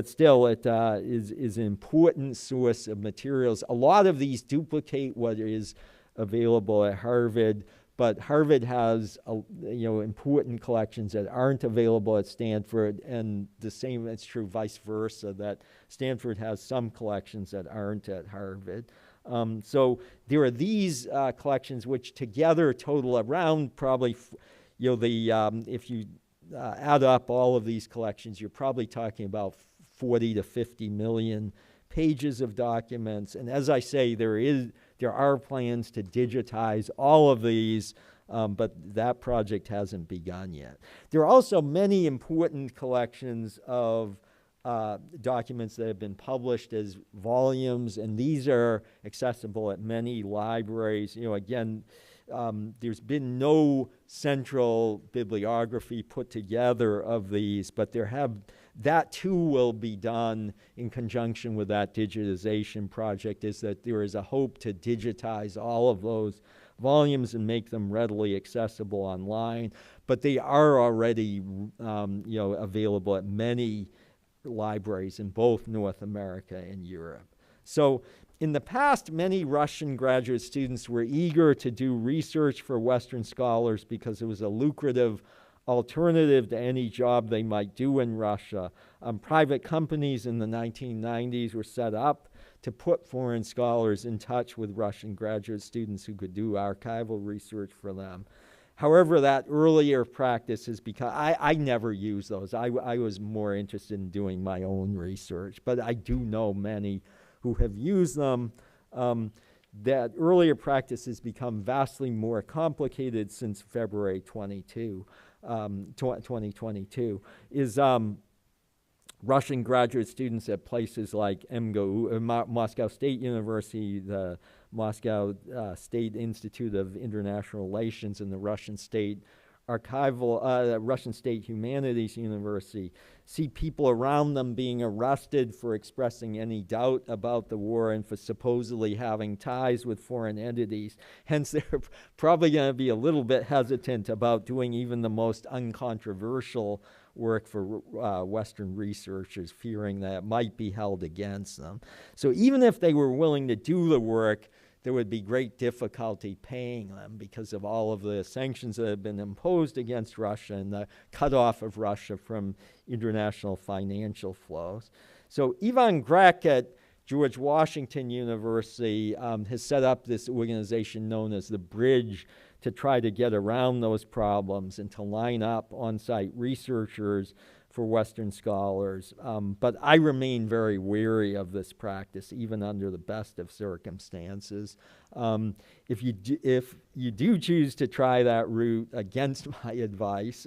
B: still, it is an important source of materials. A lot of these duplicate what is available at Harvard, but Harvard has important collections that aren't available at Stanford, and the same is true vice versa, that Stanford has some collections that aren't at Harvard. So there are these collections which together total around probably, if you add up all of these collections, you're probably talking about 40 to 50 million pages of documents. And as I say, there are plans to digitize all of these, but that project hasn't begun yet. There are also many important collections of documents that have been published as volumes, and these are accessible at many libraries. Again, there's been no central bibliography put together of these, but that too will be done in conjunction with that digitization project, is that there is a hope to digitize all of those volumes and make them readily accessible online. But they are already available at many libraries in both North America and Europe. So in the past, many Russian graduate students were eager to do research for Western scholars because it was a lucrative alternative to any job they might do in Russia. Private companies in the 1990s were set up to put foreign scholars in touch with Russian graduate students who could do archival research for them. However, that earlier practice has become, I never use those. I was more interested in doing my own research, but I do know many who have used them. That earlier practice has become vastly more complicated since February 2022, is Russian graduate students at places like MGU, Moscow State University, the Moscow State Institute of International Relations, and the Russian State Russian State Humanities University, see people around them being arrested for expressing any doubt about the war and for supposedly having ties with foreign entities. Hence, they're probably going to be a little bit hesitant about doing even the most uncontroversial work for Western researchers, fearing that it might be held against them. So even if they were willing to do the work, there would be great difficulty paying them because of all of the sanctions that have been imposed against Russia and the cutoff of Russia from international financial flows. So Ivan Grek at George Washington University has set up this organization known as the Bridge to try to get around those problems and to line up on-site researchers for Western scholars. But I remain very wary of this practice, even under the best of circumstances. If you do choose to try that route against my advice,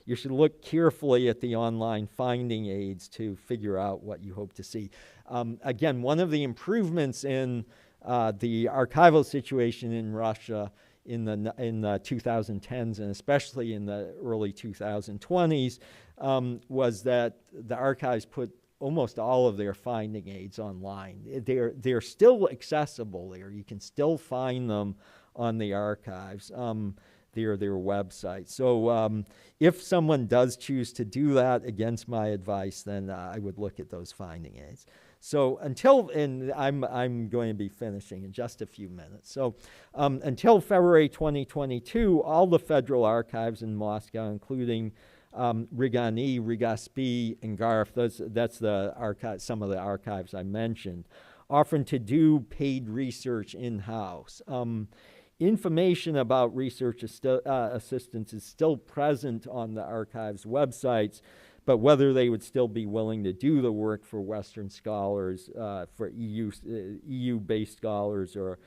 B: you should look carefully at the online finding aids to figure out what you hope to see. Again, one of the improvements in the archival situation in Russia in the 2010s and especially in the early 2020s was that the archives put almost all of their finding aids online. They're still accessible there. You can still find them on the archives, their website. So if someone does choose to do that against my advice, then I would look at those finding aids. So and I'm going to be finishing in just a few minutes. So until February 2022, all the federal archives in Moscow, including Rigani, Rigaspi, and Garf, that's the some of the archives I mentioned, offered to do paid research in-house. Information about research assistance is still present on the archives' websites, but whether they would still be willing to do the work for Western scholars, for EU-based scholars or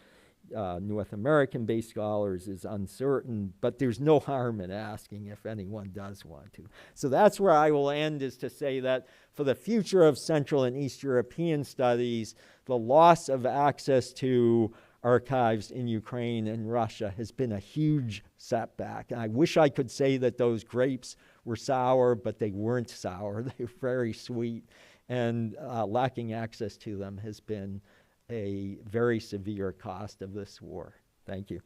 B: North American-based scholars is uncertain, but there's no harm in asking if anyone does want to. So that's where I will end, is to say that for the future of Central and East European studies, the loss of access to archives in Ukraine and Russia has been a huge setback. And I wish I could say that those grapes were sour, but they weren't sour. They were very sweet, and lacking access to them has been a very severe cost of this war. Thank you.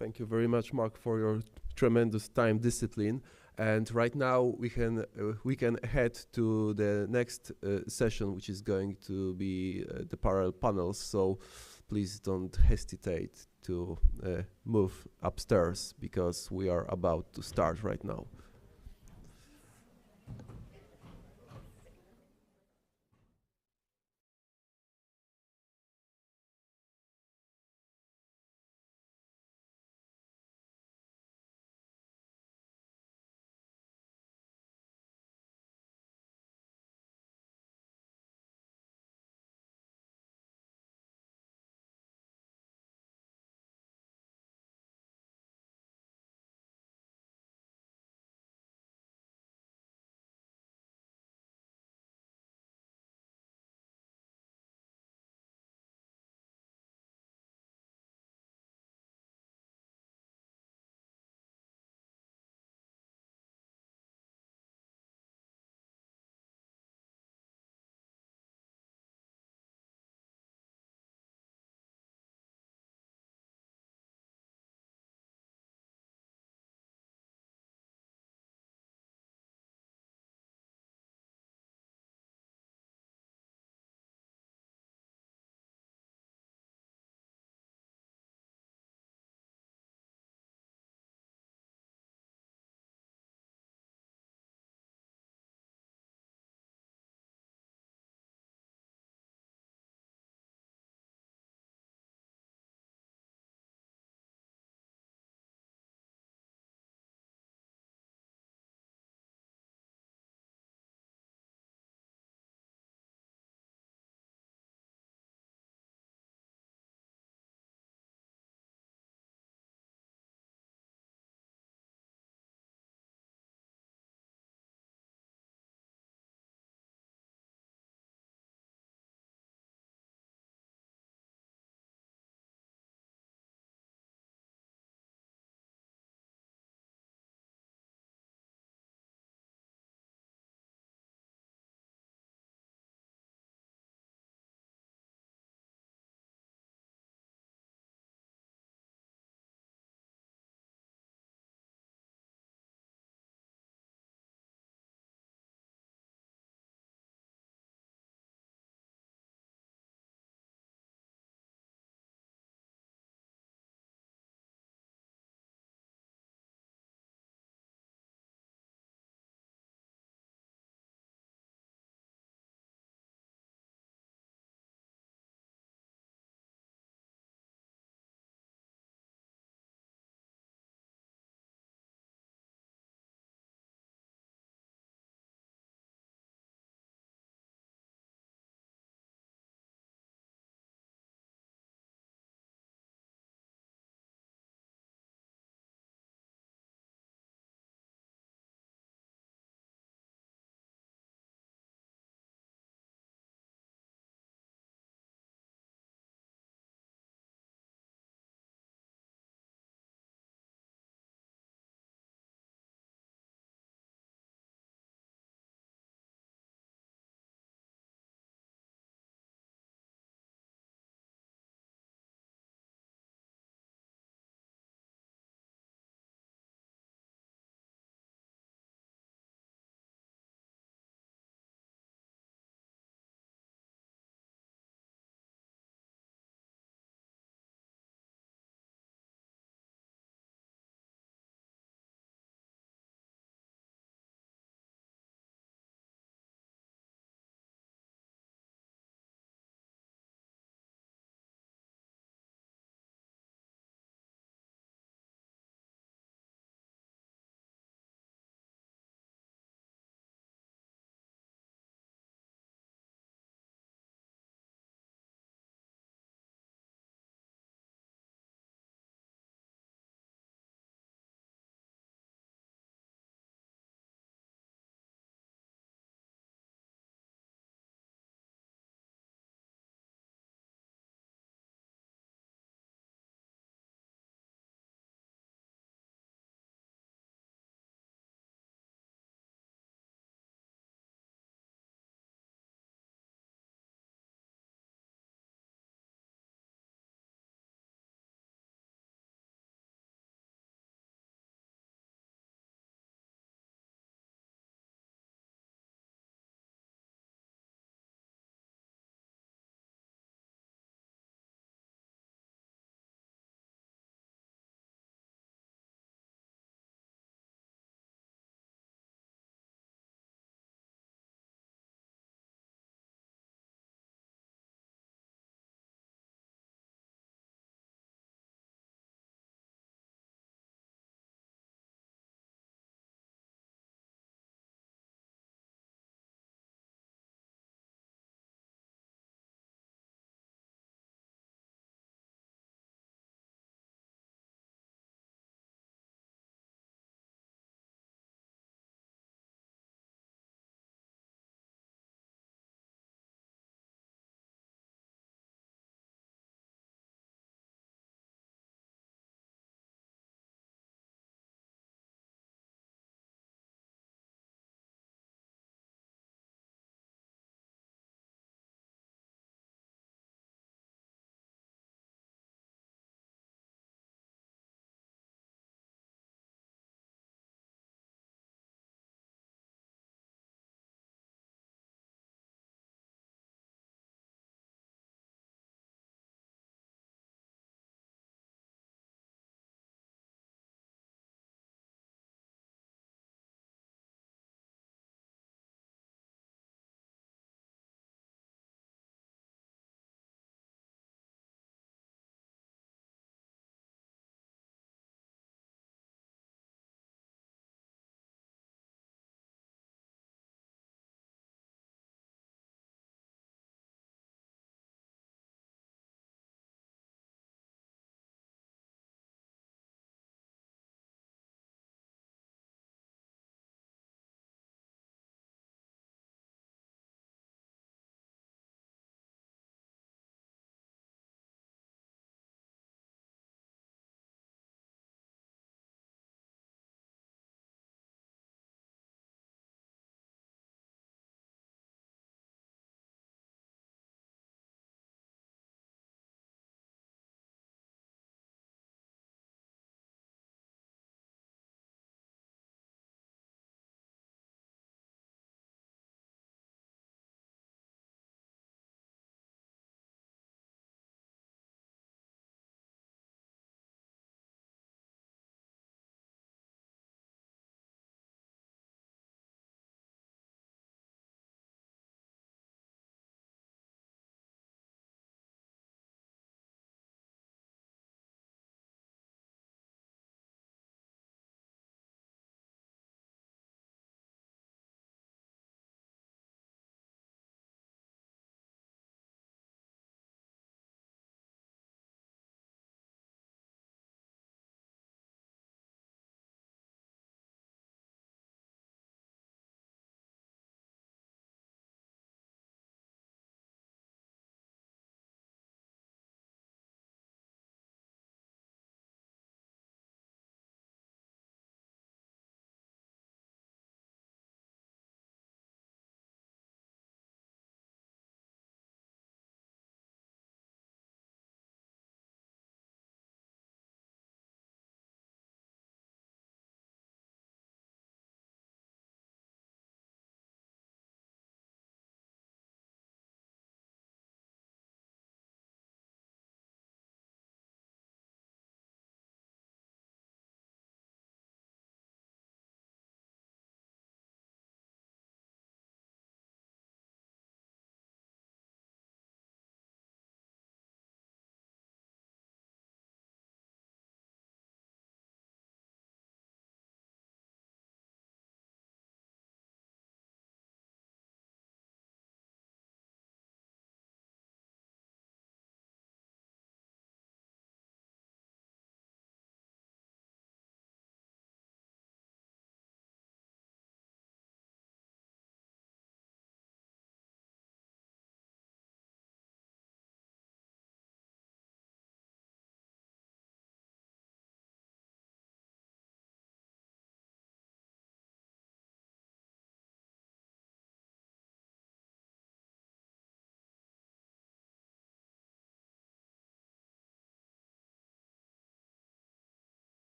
A: Thank you very much, Mark, for your tremendous time discipline. And right now we can head to the next session, which is going to be the parallel panels. So please don't hesitate to move upstairs, because we are about to start right now.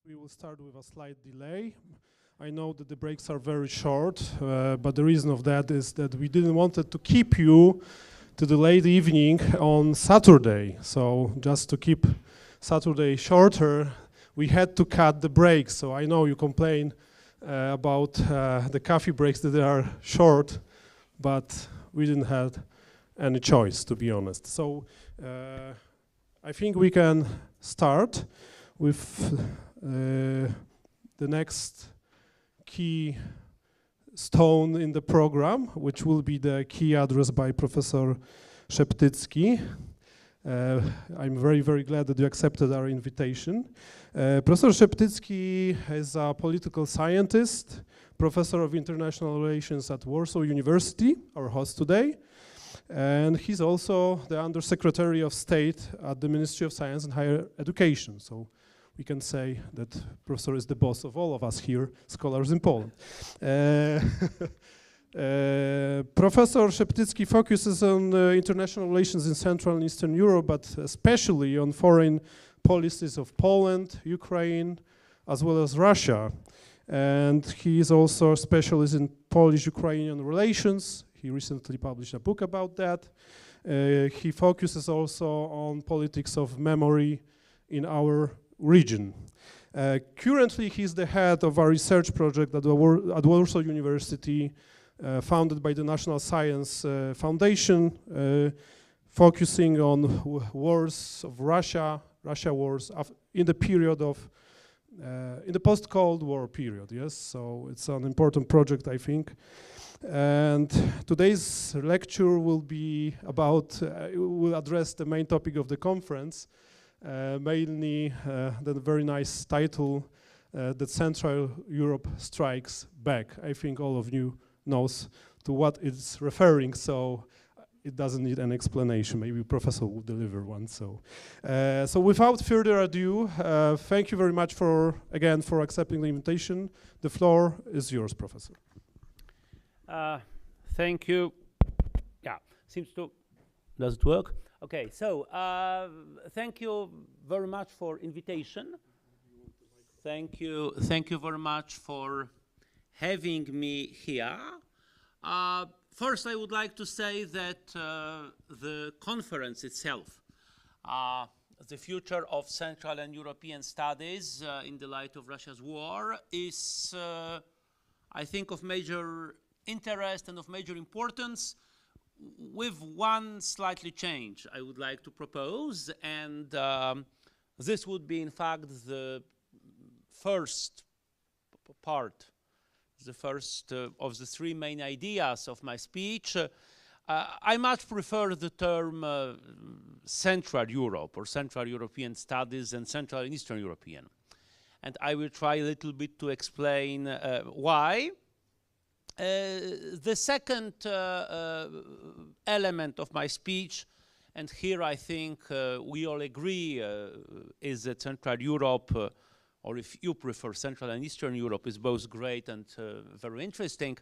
C: We will start with a slight delay. I know that the breaks are very short, but the reason of that is that we didn't want to keep you to the late evening on Saturday. So just to keep Saturday shorter, we had to cut the breaks. So I know you complain about the coffee breaks that they are short, but we didn't have any choice, to be honest. So I think we can start with the next key stone in the program, which will be the key address by Professor Szeptycki. I'm very, very glad that you accepted our invitation. Professor Szeptycki is a political scientist, professor of international relations at Warsaw University, our host today. And he's also the Undersecretary of State at the Ministry of Science and Higher Education. So we can say that Professor is the boss of all of us here, scholars in Poland. Professor Szeptycki focuses on international relations in Central and Eastern Europe, but especially on foreign policies of Poland, Ukraine, as well as Russia. And he is also a specialist in Polish-Ukrainian relations. He recently published a book about that. He focuses also on politics of memory in our region. Currently, he's the head of a research project at Warsaw University, founded by the National Science Foundation, focusing on wars of Russia wars in the period of, in the post-Cold War period, yes? So it's an important project, I think. And today's lecture will be about, will address the main topic of the conference, mainly the very nice title that Central Europe Strikes Back. I think all of you knows to what it's referring, so it doesn't need an explanation. Maybe Professor will deliver one. So without further ado, thank you very much again for accepting the invitation. The floor is yours, Professor.
D: Thank you. Yeah, does it work? Okay, so thank you very much for invitation. Thank you very much for having me here. First, I would like to say that the conference itself, the future of Central and European studies in the light of Russia's war, is, I think, of major interest and of major importance, with one slightly change I would like to propose, and this would be in fact the first part, the first of the three main ideas of my speech. I much prefer the term Central Europe or Central European Studies and Central and Eastern European, and I will try a little bit to explain why. The second element of my speech, and here I think we all agree, is that Central Europe, or if you prefer Central and Eastern Europe, is both great and very interesting.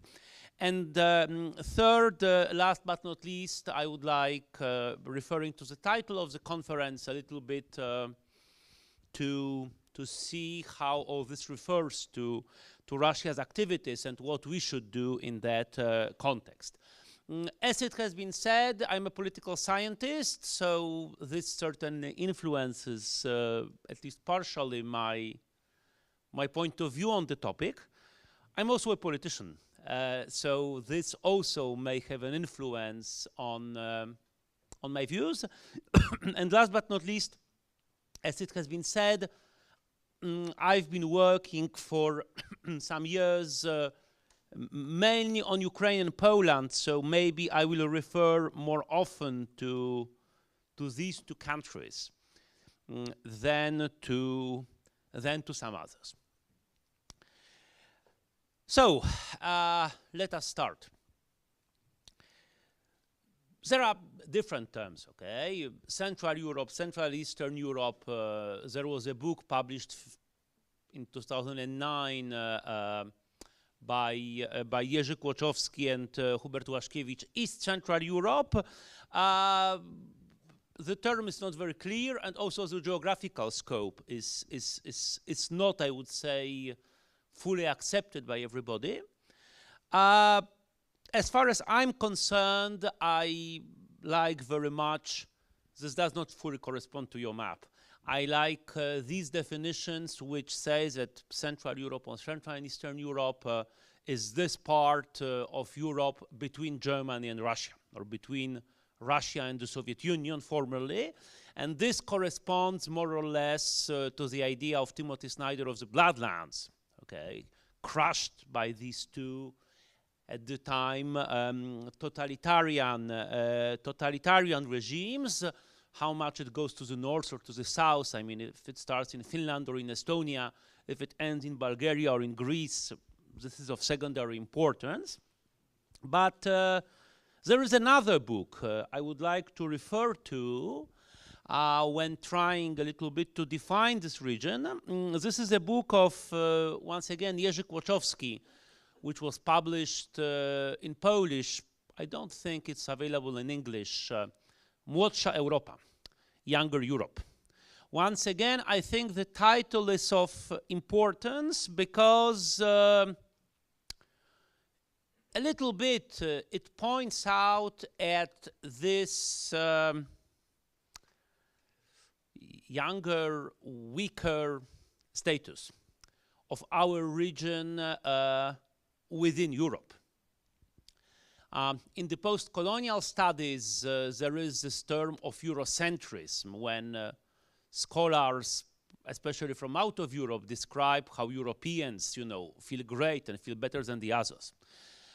D: And third, last but not least, I would like, referring to the title of the conference, a little bit to see how all this refers to Russia's activities and what we should do in that context. As it has been said, I'm a political scientist, so this certainly influences, at least partially, my point of view on the topic. I'm also a politician, so this also may have an influence on my views. And last but not least, as it has been said, I've been working for some years mainly on Ukraine and Poland, so maybe I will refer more often to these two countries than to some others. So let us start. There are different terms, okay? Central Europe, Central Eastern Europe. There was a book published in 2009 by Jerzy Kłoczowski and Hubert Łaszkiewicz, East Central Europe. the term is not very clear, and also the geographical scope is not, I would say, fully accepted by everybody. As far as I'm concerned, I like very much, this does not fully correspond to your map. I like these definitions which say that Central Europe or Central and Eastern Europe is this part of Europe between Germany and Russia, or between Russia and the Soviet Union formerly. And this corresponds more or less to the idea of Timothy Snyder of the Bloodlands, okay, crushed by these two, at the time, totalitarian regimes. How much it goes to the north or to the south, I mean, if it starts in Finland or in Estonia, if it ends in Bulgaria or in Greece, this is of secondary importance. But there is another book I would like to refer to when trying a little bit to define this region. This is a book of, once again, Jerzy Kłoczowski, which was published in Polish. I don't think it's available in English. Młodsza Europa, Younger Europe. Once again, I think the title is of importance because a little bit it points out at this younger, weaker status of our region within Europe. In the post-colonial studies, there is this term of Eurocentrism, when scholars, especially from out of Europe, describe how Europeans, you know, feel great and feel better than the others.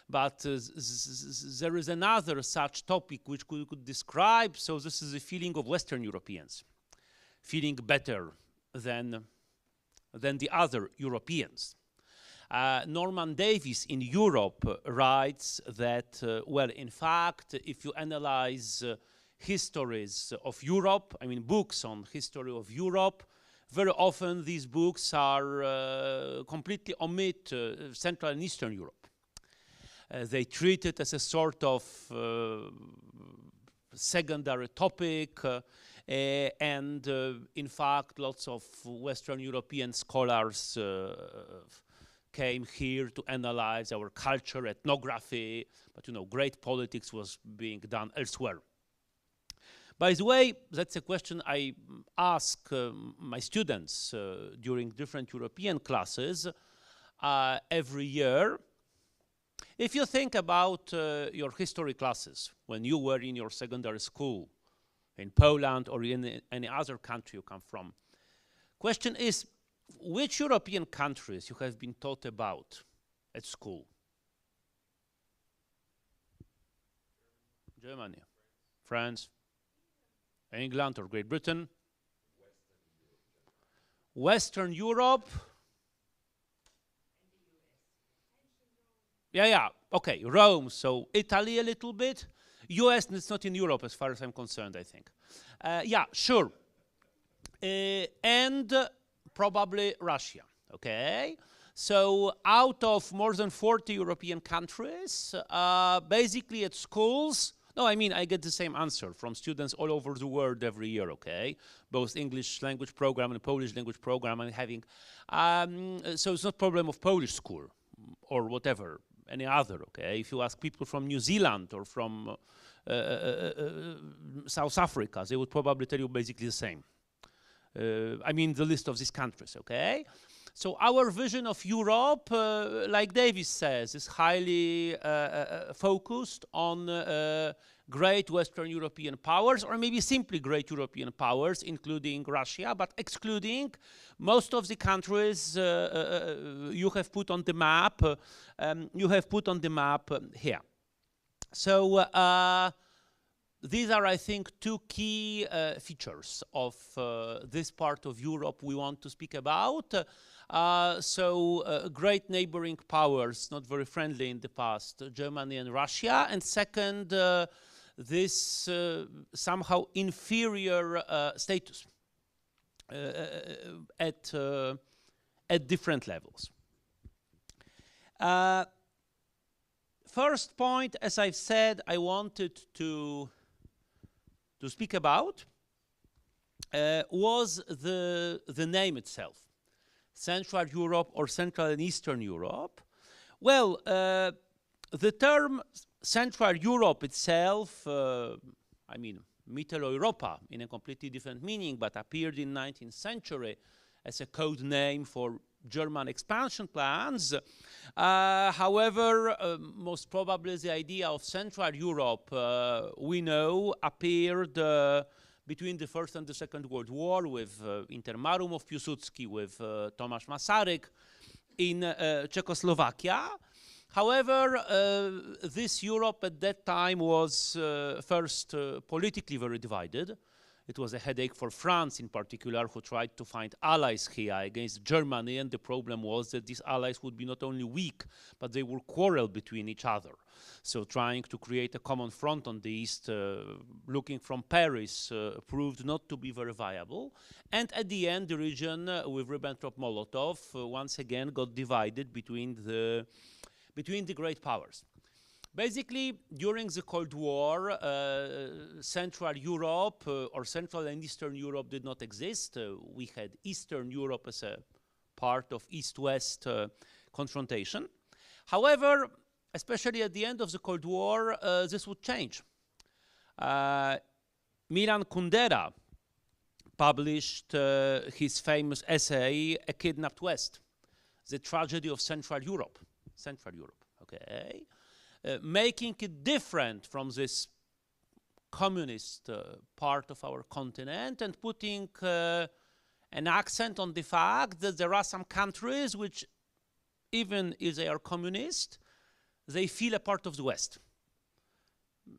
D: But there is another such topic which could describe, so this is a feeling of Western Europeans, feeling better than the other Europeans. Norman Davies in Europe writes that, well, in fact, if you analyze histories of Europe, I mean books on history of Europe, very often these books are completely omit Central and Eastern Europe. They treat it as a sort of secondary topic, and in fact, lots of Western European scholars came here to analyze our culture, ethnography, but you know, great politics was being done elsewhere. By the way, that's a question I ask my students during different European classes every year. If you think about your history classes when you were in your secondary school in Poland or in any other country you come from, question is, which European countries you have been taught about at school? Germany, France, England or Great Britain? Western Europe? Yeah, okay, Rome, so Italy a little bit. US, it's not in Europe as far as I'm concerned, I think. Yeah, sure. And probably Russia, okay? So out of more than 40 European countries, basically at schools, no, I mean, I get the same answer from students all over the world every year, okay? Both English language program and Polish language program I'm having. So it's not problem of Polish school or whatever, any other, okay? If you ask people from New Zealand or from South Africa, they would probably tell you basically the same. I mean, the list of these countries, okay? So our vision of Europe, like Davies says, is highly focused on great Western European powers, or maybe simply great European powers, including Russia, but excluding most of the countries you have put on the map. Here. So these are, I think, two key features of this part of Europe we want to speak about. Great neighboring powers, not very friendly in the past, Germany and Russia. And second, this somehow inferior status at different levels. First point, as I've said, I wanted to speak about was the name itself. Central Europe or Central and Eastern Europe. Well, the term Central Europe itself, I mean, Mitteleuropa in a completely different meaning, but appeared in 19th century as a code name for German expansion plans. However, most probably the idea of Central Europe, we know, appeared between the First and the Second World War with Intermarum of Piłsudski, with Tomasz Masaryk in Czechoslovakia. However, this Europe at that time was first politically very divided. It was a headache for France in particular, who tried to find allies here against Germany, and the problem was that these allies would be not only weak, but they would quarrel between each other. So trying to create a common front on the east, looking from Paris, proved not to be very viable. And at the end, the region with Ribbentrop-Molotov once again got divided between the great powers. Basically, during the Cold War, Central Europe or Central and Eastern Europe did not exist. We had Eastern Europe as a part of East-West confrontation. However, especially at the end of the Cold War, this would change. Milan Kundera published his famous essay, A Kidnapped West, the tragedy of Central Europe. Central Europe, okay? Making it different from this communist part of our continent and putting an accent on the fact that there are some countries which, even if they are communist, they feel a part of the West.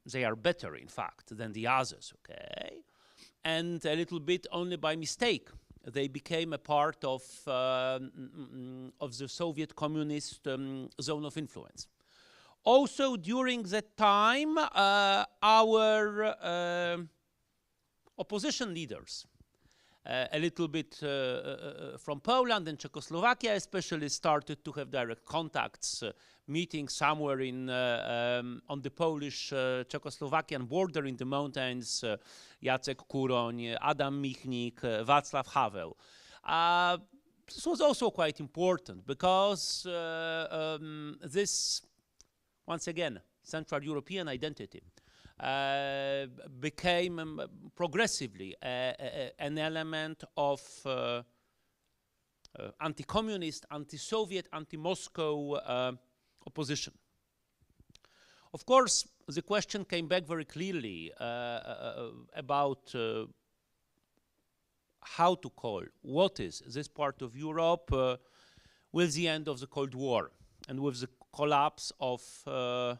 D: They are better, in fact, than the others, okay? And a little bit only by mistake, they became a part of the Soviet communist zone of influence. Also, during that time, our opposition leaders, a little bit from Poland and Czechoslovakia especially, started to have direct contacts, meeting somewhere on the Polish-Czechoslovakian border in the mountains, Jacek Kuroń, Adam Michnik, Václav Havel. This was also quite important because this, once again, Central European identity became progressively an element of anti-communist, anti-Soviet, anti-Moscow opposition. Of course, the question came back very clearly about how to call, what is this part of Europe with the end of the Cold War and with the collapse of the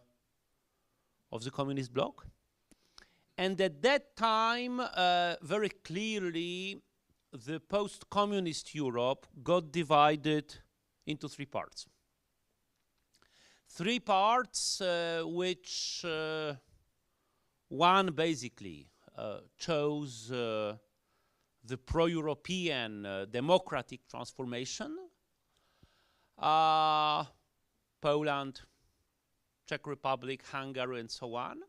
D: communist bloc. And at that time, very clearly, the post-communist Europe got divided into three parts. Three parts which one basically chose the pro-European democratic transformation. Poland, Czech Republic, Hungary, and so on.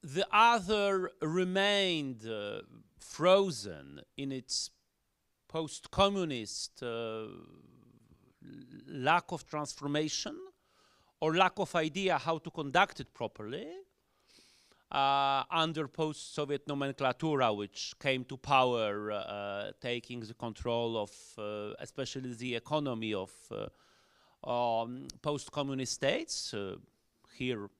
D: The other remained frozen in its post-communist lack of transformation or lack of idea how to conduct it properly under post-Soviet nomenclatura, which came to power, taking the control of especially the economy of post-communist states. Here,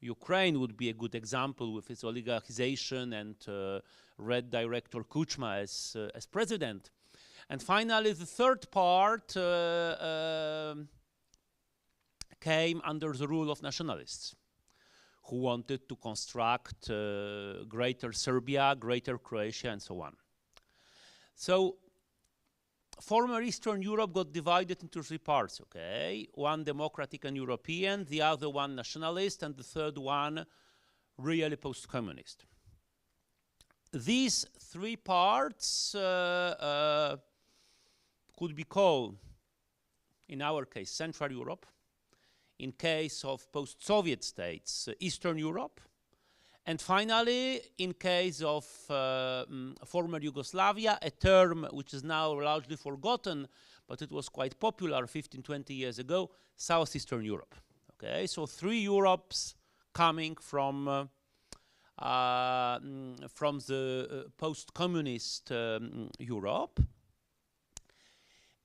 D: Ukraine would be a good example with its oligarchization and Red Director Kuchma as president. And finally, the third part came under the rule of nationalists who wanted to construct greater Serbia, greater Croatia, and so on. So former Eastern Europe got divided into three parts, okay? One democratic and European, the other one nationalist, and the third one really post-communist. These three parts could be called, in our case, Central Europe, in case of post-Soviet states, Eastern Europe, And finally, in case of former Yugoslavia, a term which is now largely forgotten, but it was quite popular 15, 20 years ago, Southeastern Europe. Okay, so 3 Europes coming from the post-communist Europe.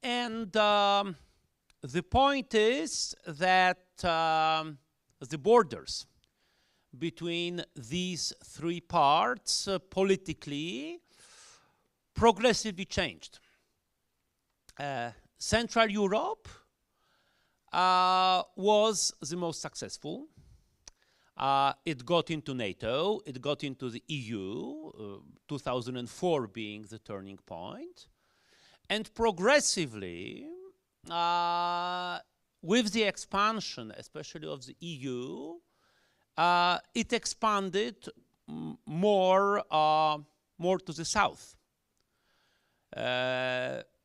D: And the point is that the borders between these 3 parts politically progressively changed. Central Europe was the most successful. It got into NATO, it got into the EU, 2004 being the turning point. And progressively, with the expansion, especially of the EU, it expanded more to the south.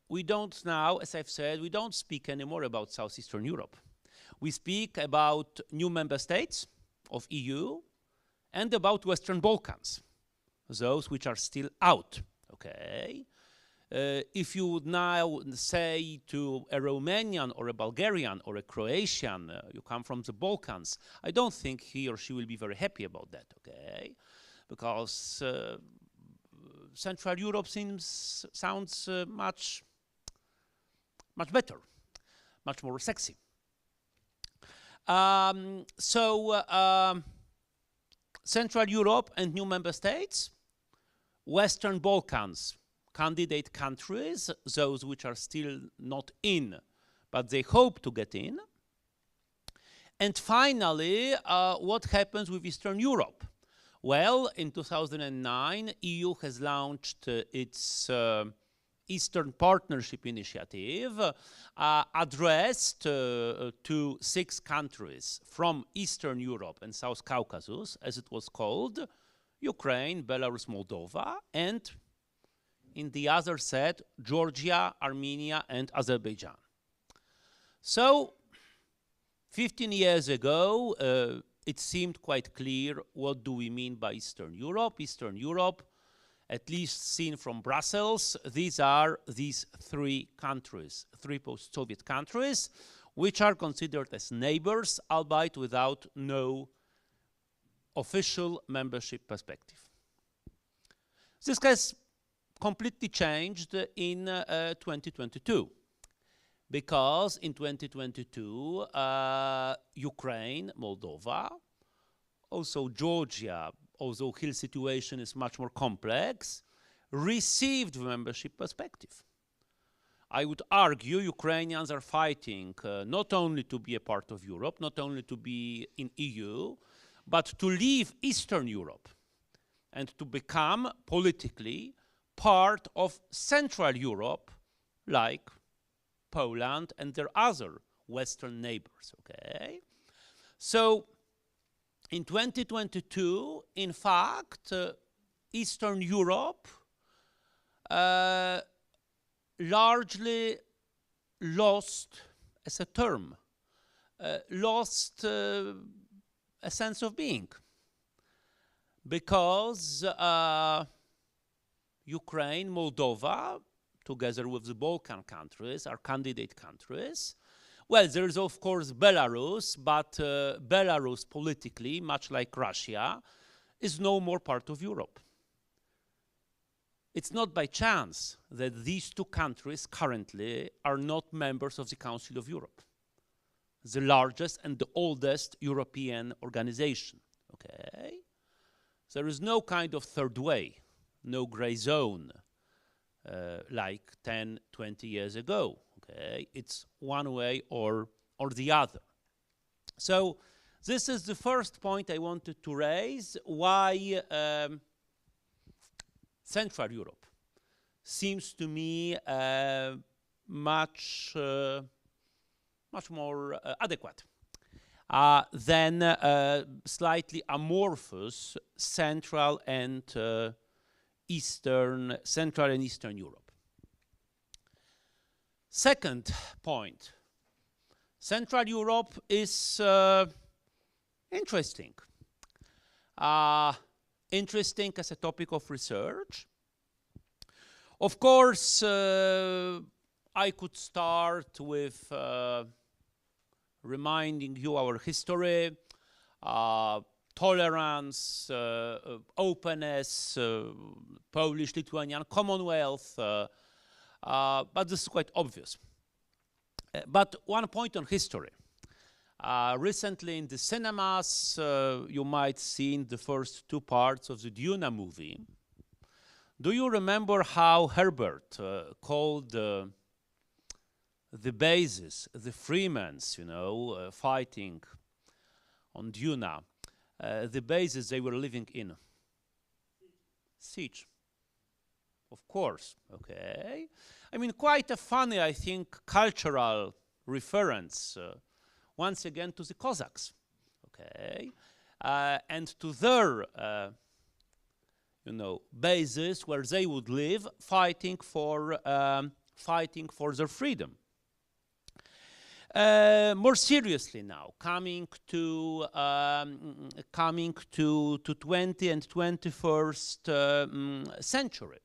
D: We don't now, as I've said, we don't speak anymore about Southeastern Europe. We speak about new member states of EU and about Western Balkans, those which are still out, okay? If you would now say to a Romanian or a Bulgarian or a Croatian, you come from the Balkans, I don't think he or she will be very happy about that, okay? Because Central Europe sounds much better, much more sexy. Central Europe and new member states, Western Balkans, candidate countries, those which are still not in, but they hope to get in. And finally, what happens with Eastern Europe? Well, in 2009, EU has launched its Eastern Partnership Initiative, addressed to 6 countries from Eastern Europe and South Caucasus, as it was called, Ukraine, Belarus, Moldova, and in the other set, Georgia, Armenia, and Azerbaijan. So, 15 years ago, it seemed quite clear what do we mean by Eastern Europe. Eastern Europe, at least seen from Brussels, these are these 3 countries, 3 post-Soviet countries, which are considered as neighbors, albeit without no official membership perspective. This has completely changed in 2022, because in 2022, Ukraine, Moldova, also Georgia, although Hill situation is much more complex, received membership perspective. I would argue Ukrainians are fighting not only to be a part of Europe, not only to be in EU, but to leave Eastern Europe and to become politically part of Central Europe, like Poland and their other Western neighbors, okay? So, in 2022, in fact, Eastern Europe largely lost, as a term, lost a sense of being, because Ukraine, Moldova, together with the Balkan countries, are candidate countries. Well, there is of course Belarus, but Belarus politically, much like Russia, is no more part of Europe. It's not by chance that these 2 countries currently are not members of the Council of Europe, the largest and the oldest European organization, okay? There is no kind of third way, no gray zone, like 10, 20 years ago, okay? It's one way or the other. So this is the first point I wanted to raise, why Central Europe seems to me much more adequate than slightly amorphous Central and Central and Eastern Europe. Second point, Central Europe is interesting. interesting as a topic of research. Of course, I could start with reminding you our history, tolerance, openness, Polish-Lithuanian Commonwealth, but this is quite obvious. But one point on history. Recently in the cinemas, you might see the first two parts of the Duna movie. Do you remember how Herbert called the bases, the Freemans, you know, fighting on Duna, the bases they were living in? Siege. Of course, okay. I mean, quite a funny, I think, cultural reference, once again, to the Cossacks, okay, and to their, you know, bases where they would live, fighting for their freedom. More seriously now, coming to 20th and 21st century.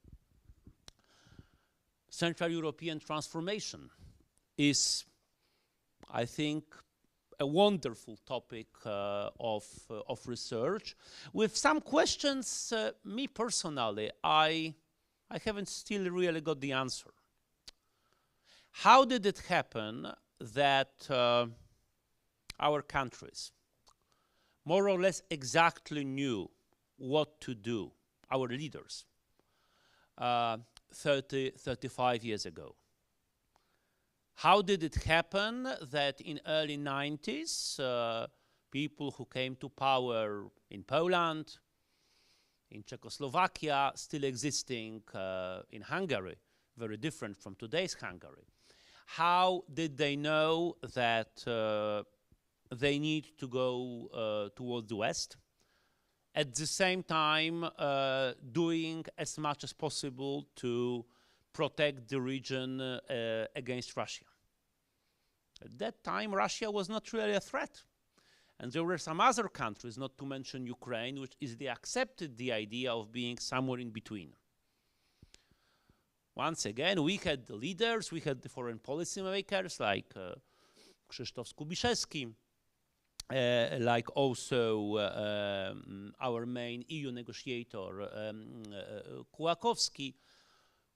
D: Central European transformation is, I think, a wonderful topic of research. With some questions, me personally, I haven't still really got the answer. How did it happen that our countries more or less exactly knew what to do, our leaders, 35 years ago? How did it happen that in early 90s, people who came to power in Poland, in Czechoslovakia, still existing in Hungary, very different from today's Hungary, how did they know that they need to go towards the West, at the same time doing as much as possible to protect the region against Russia? At that time, Russia was not really a threat. And there were some other countries, not to mention Ukraine, which easily accepted the idea of being somewhere in between. Once again, we had the leaders, we had the foreign policy makers like Krzysztof Skubiszewski, like also our main EU negotiator, Kułakowski,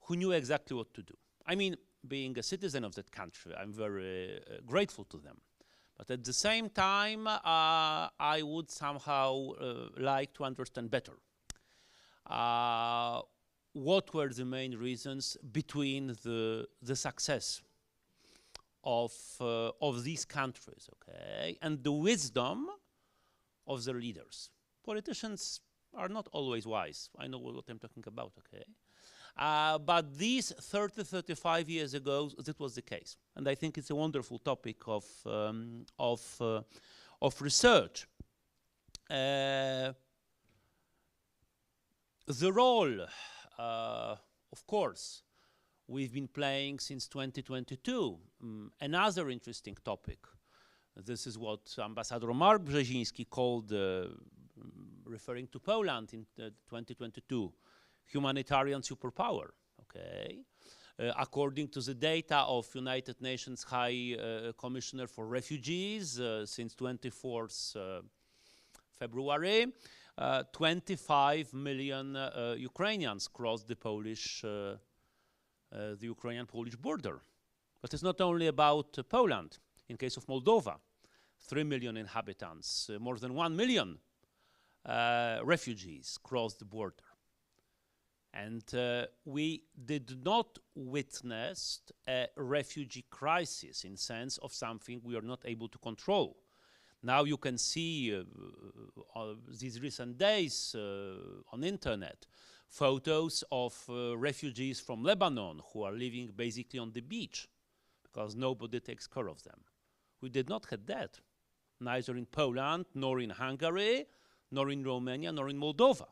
D: who knew exactly what to do. I mean, being a citizen of that country, I'm very grateful to them. But at the same time, I would somehow like to understand better what were the main reasons between the success of these countries, okay, and the wisdom of their leaders. Politicians are not always wise. I know what I'm talking about, okay? But these 30, 35 years ago, that was the case. And I think it's a wonderful topic of research. The role, of course, we've been playing since 2022. Another interesting topic. This is what Ambassador Mark Brzeziński called, referring to Poland in 2022, humanitarian superpower, okay? According to the data of United Nations High Commissioner for Refugees, since 24th February, 25 million Ukrainians crossed the Ukrainian-Polish border. But it's not only about Poland. In case of Moldova, 3 million inhabitants, more than 1 million refugees crossed the border. And we did not witness a refugee crisis in sense of something we are not able to control. Now you can see these recent days on internet photos of refugees from Lebanon who are living basically on the beach because nobody takes care of them. We did not have that, neither in Poland, nor in Hungary, nor in Romania, nor in Moldova.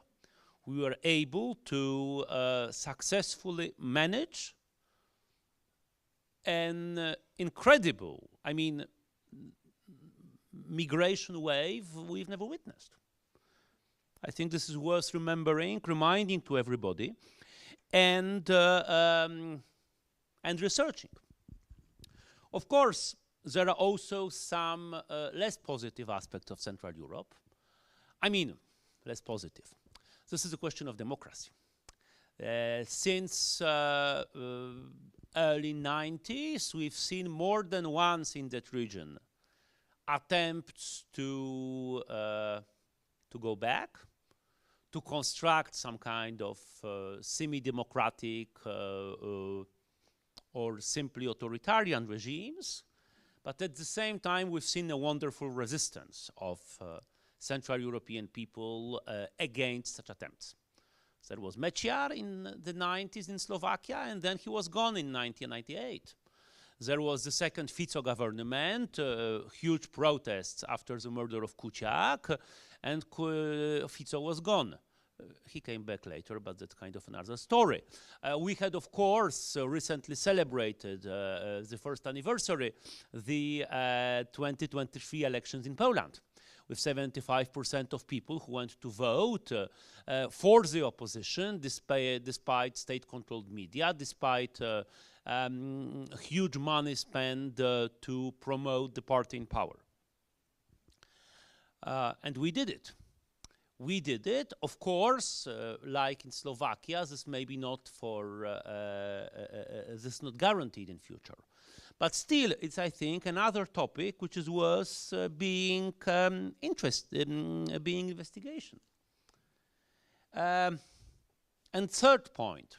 D: We were able to successfully manage an incredible, I mean, migration wave we've never witnessed. I think this is worth remembering, reminding to everybody, and researching. Of course, there are also some less positive aspects of Central Europe. I mean, less positive. This is a question of democracy. Since early 90s, we've seen more than once in that region attempts to go back, to construct some kind of semi-democratic or simply authoritarian regimes. But at the same time, we've seen a wonderful resistance of Central European people against such attempts. There was Mečiar in the 90s in Slovakia, and then he was gone in 1998. There was the second Fico government, huge protests after the murder of Kuciak, and Fico was gone. He came back later, but that's kind of another story. We had, of course, recently celebrated the first anniversary, the 2023 elections in Poland, with 75% of people who went to vote for the opposition, despite state-controlled media, despite huge money spent to promote the party in power. And we did it. We did it, of course, like in Slovakia, this may be not for, this is not guaranteed in future. But still, it's, I think, another topic which is worth being being investigation. And third point,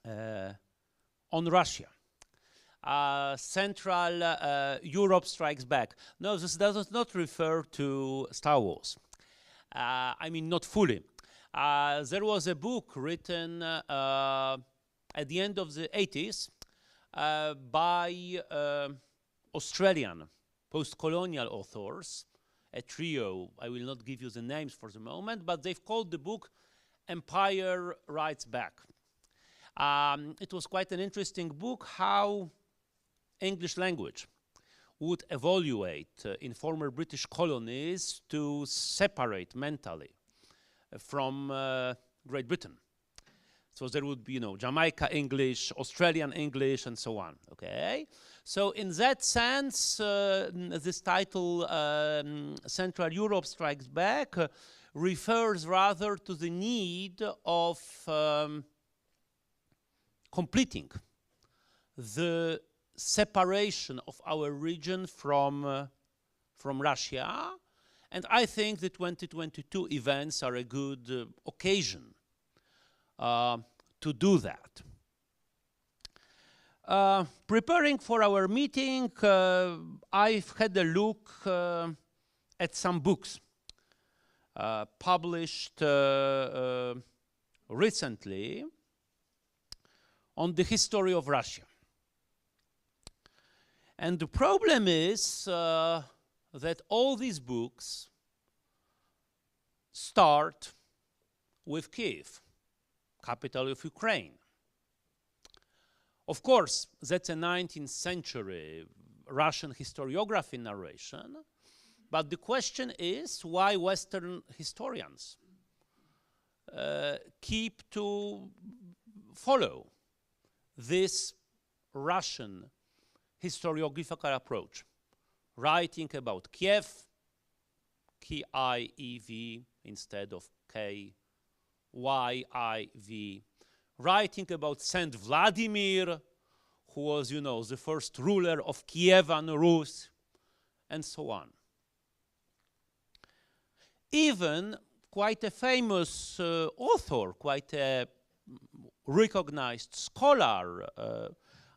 D: on Russia. Central Europe strikes back. No, this does not refer to Star Wars. I mean, not fully. There was a book written at the end of the 80s by Australian post-colonial authors, a trio. I will not give you the names for the moment, but they've called the book Empire Writes Back. It was quite an interesting book, how English language would evaluate in former British colonies to separate mentally from Great Britain. So there would be, Jamaica English, Australian English, and so on, okay? So in that sense, this title, Central Europe Strikes Back, refers rather to the need of completing the separation of our region from Russia. And I think the 2022 events are a good occasion to do that. Preparing for our meeting, I've had a look at some books published recently on the history of Russia. And the problem is that all these books start with Kiev, capital of Ukraine. Of course, that's a 19th century Russian historiography narration, but the question is why Western historians keep to follow this Russian historiographical approach, writing about Kiev, K-I-E-V instead of K-Y-I-V, writing about Saint Vladimir, who was, the first ruler of Kievan Rus, and so on. Even quite a famous author, quite a recognized scholar,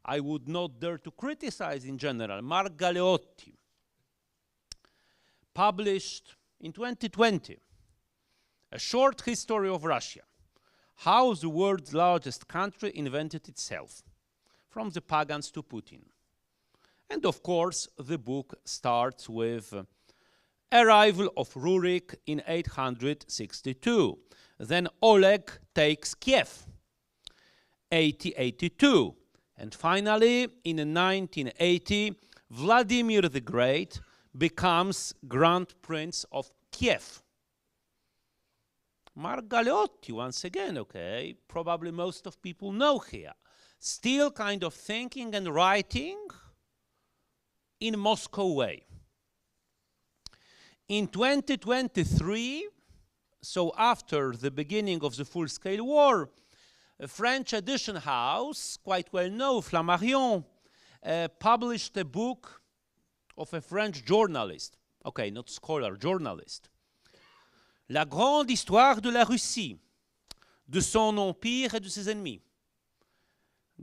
D: I would not dare to criticize in general, Mark Galeotti, published in 2020 a short history of Russia, how the world's largest country invented itself, from the pagans to Putin. And of course, the book starts with arrival of Rurik in 862. Then Oleg takes Kiev, 882. And finally, in 1980, Vladimir the Great becomes Grand Prince of Kiev. Mark Galeotti, once again, okay, probably most of people know here, still kind of thinking and writing in Moscow way. In 2023, so after the beginning of the full-scale war, a French edition house, quite well known, Flammarion, published a book of a French journalist, okay, not scholar, journalist, La grande histoire de la Russie, de son empire et de ses ennemis.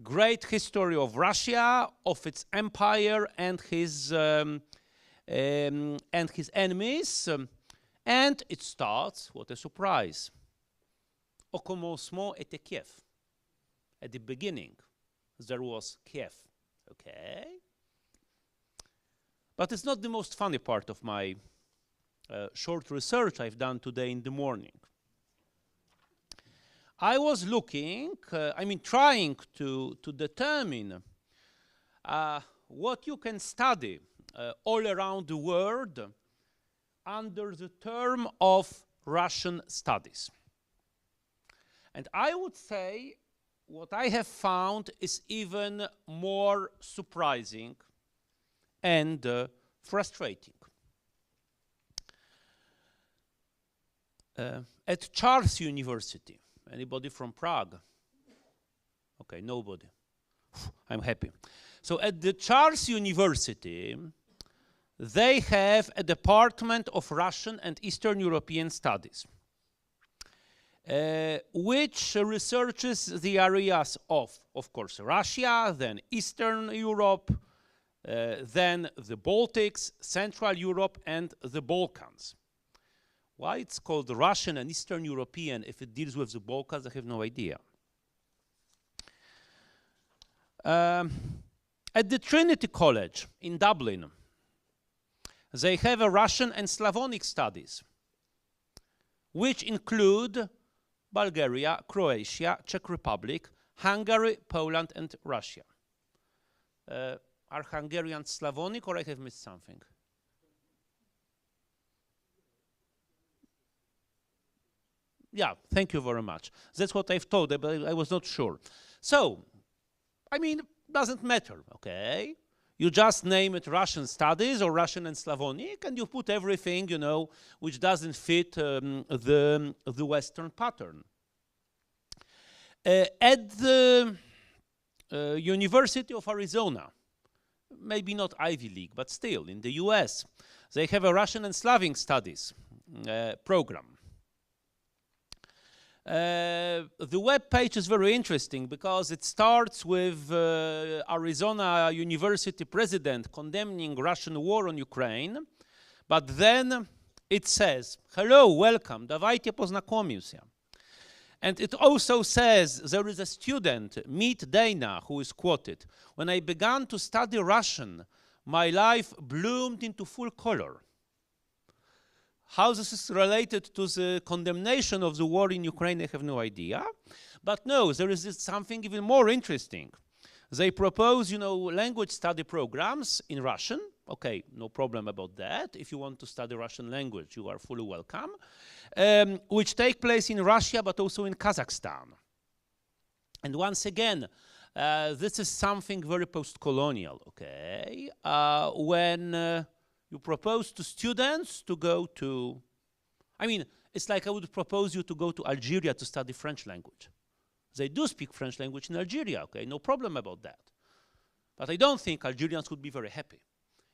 D: Great history of Russia, of its empire and his enemies. And it starts, what a surprise. Au commencement était Kiev. At the beginning, there was Kiev. Okay? But it's not the most funny part of my short research I've done today in the morning. I was looking, trying to determine what you can study all around the world under the term of Russian studies. And I would say what I have found is even more surprising and frustrating. At Charles University, anybody from Prague? Okay, nobody. I'm happy. So at the Charles University, they have a department of Russian and Eastern European studies, which researches the areas of course, Russia, then Eastern Europe, then the Baltics, Central Europe, and the Balkans. Why it's called Russian and Eastern European if it deals with the Balkans, I have no idea. At the Trinity College in Dublin, they have a Russian and Slavonic studies, which include Bulgaria, Croatia, Czech Republic, Hungary, Poland, and Russia. Are Hungarians Slavonic, or I have missed something? Yeah, thank you very much. That's what I've told, but I was not sure. So, doesn't matter, okay? You just name it Russian studies or Russian and Slavonic, and you put everything, which doesn't fit the Western pattern. At the University of Arizona, maybe not Ivy League, but still in the US, they have a Russian and Slavic studies program. The web page is very interesting because it starts with Arizona University president condemning Russian war on Ukraine, but then it says, hello, welcome, давайте познакомимся. And it also says, there is a student, meet Dana, who is quoted, when I began to study Russian, my life bloomed into full color. How this is related to the condemnation of the war in Ukraine, I have no idea. But no, there is something even more interesting. They propose, language study programs in Russian. Okay, no problem about that. If you want to study Russian language, you are fully welcome. Which take place in Russia, but also in Kazakhstan. And once again, this is something very post-colonial, okay? When you propose to students to go to, it's like I would propose you to go to Algeria to study French language. They do speak French language in Algeria, okay, no problem about that. But I don't think Algerians would be very happy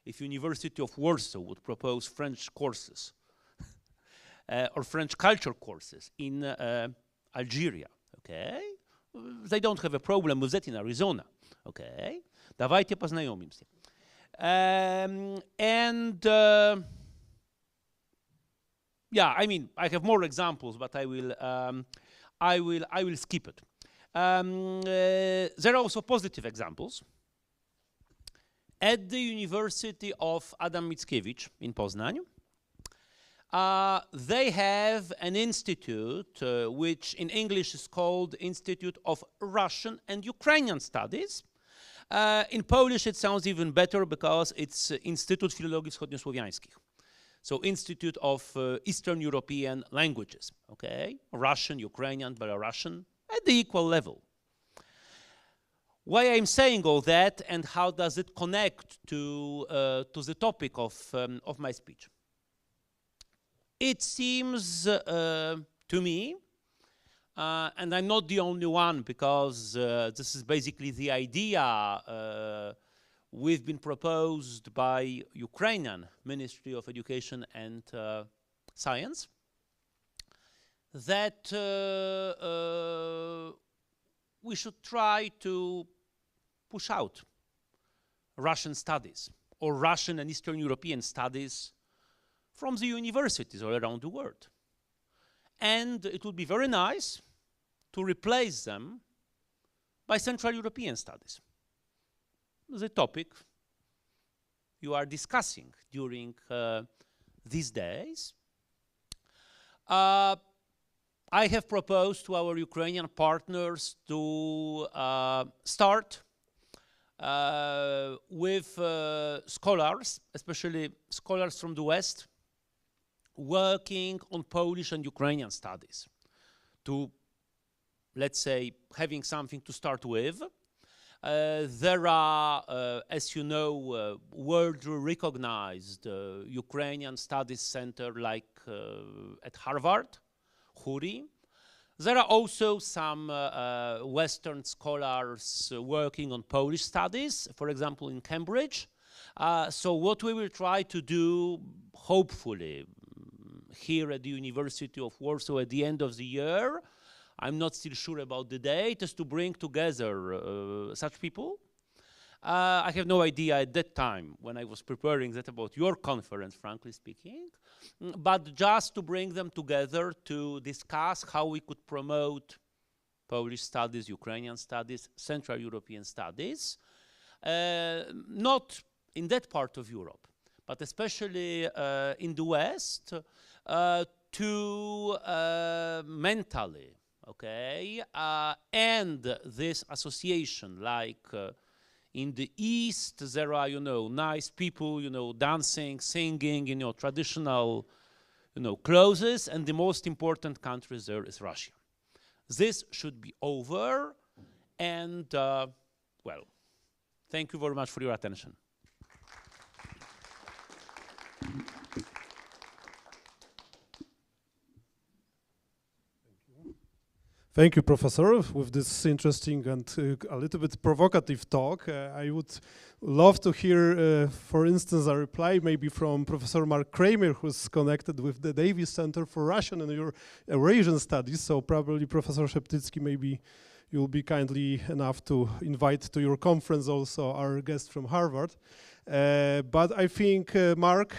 D: if University of Warsaw would propose French courses or French culture courses in Algeria, okay? They don't have a problem with that in Arizona, okay? Давайте познакомимся. Yeah, I have more examples, but I will skip it. There are also positive examples. At the University of Adam Mickiewicz in Poznań, they have an institute which in English is called Institute of Russian and Ukrainian Studies. In Polish it sounds even better because it's Instytut Filologii Wschodniosłowiańskich. So Institute of Eastern European Languages, okay? Russian, Ukrainian, Belarusian, at the equal level. Why I'm saying all that, and how does it connect to the topic of my speech? It seems to me, and I'm not the only one, because this is basically the idea we've been proposed by Ukrainian Ministry of Education and Science, that we should try to push out Russian studies or Russian and Eastern European studies from the universities all around the world. And it would be very nice to replace them by Central European studies, the topic you are discussing during these days. I have proposed to our Ukrainian partners to start with scholars, especially scholars from the West, working on Polish and Ukrainian studies, to, let's say, having something to start with. There are, as you know, worldly recognized Ukrainian studies center like at Harvard, Huri. There are also some Western scholars working on Polish studies, for example, in Cambridge. So what we will try to do, hopefully, here at the University of Warsaw at the end of the year, I'm not still sure about the date, is to bring together such people. I have no idea at that time, when I was preparing that, about your conference, frankly speaking, but just to bring them together to discuss how we could promote Polish studies, Ukrainian studies, Central European studies, not in that part of Europe, but especially in the West, to mentally, okay, and this association, like in the East, there are, you know, nice people, you know, dancing, singing, you know, traditional, you know, clothes, and the most important country there is Russia. This should be over, and, well, thank you very much for your attention.
C: Thank you, Professor, with this interesting and a little bit provocative talk. I would love to hear, for instance, a reply maybe from Professor Mark Kramer, who's connected with the Davis Center for Russian and Eurasian Studies. So probably Professor Szeptycki, maybe you'll be kindly enough to invite to your conference also our guest from Harvard. But I think, Mark,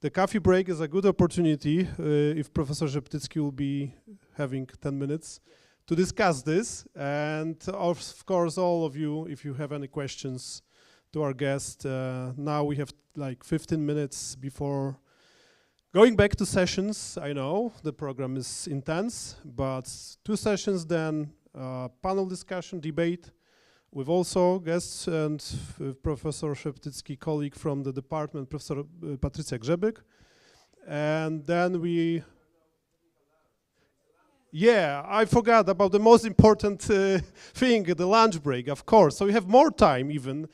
C: the coffee break is a good opportunity if Professor Szeptycki will be having 10 minutes to discuss this. And of course, all of you, if you have any questions to our guest, now we have like 15 minutes before going back to sessions. I know the program is intense, but 2 sessions, then panel discussion, debate, with also guests and Professor Szeptycki, colleague from the department, Professor Patrycja Grzebyk. And then we, yeah, I forgot about the most important thing, the lunch break, of course. So you have more time even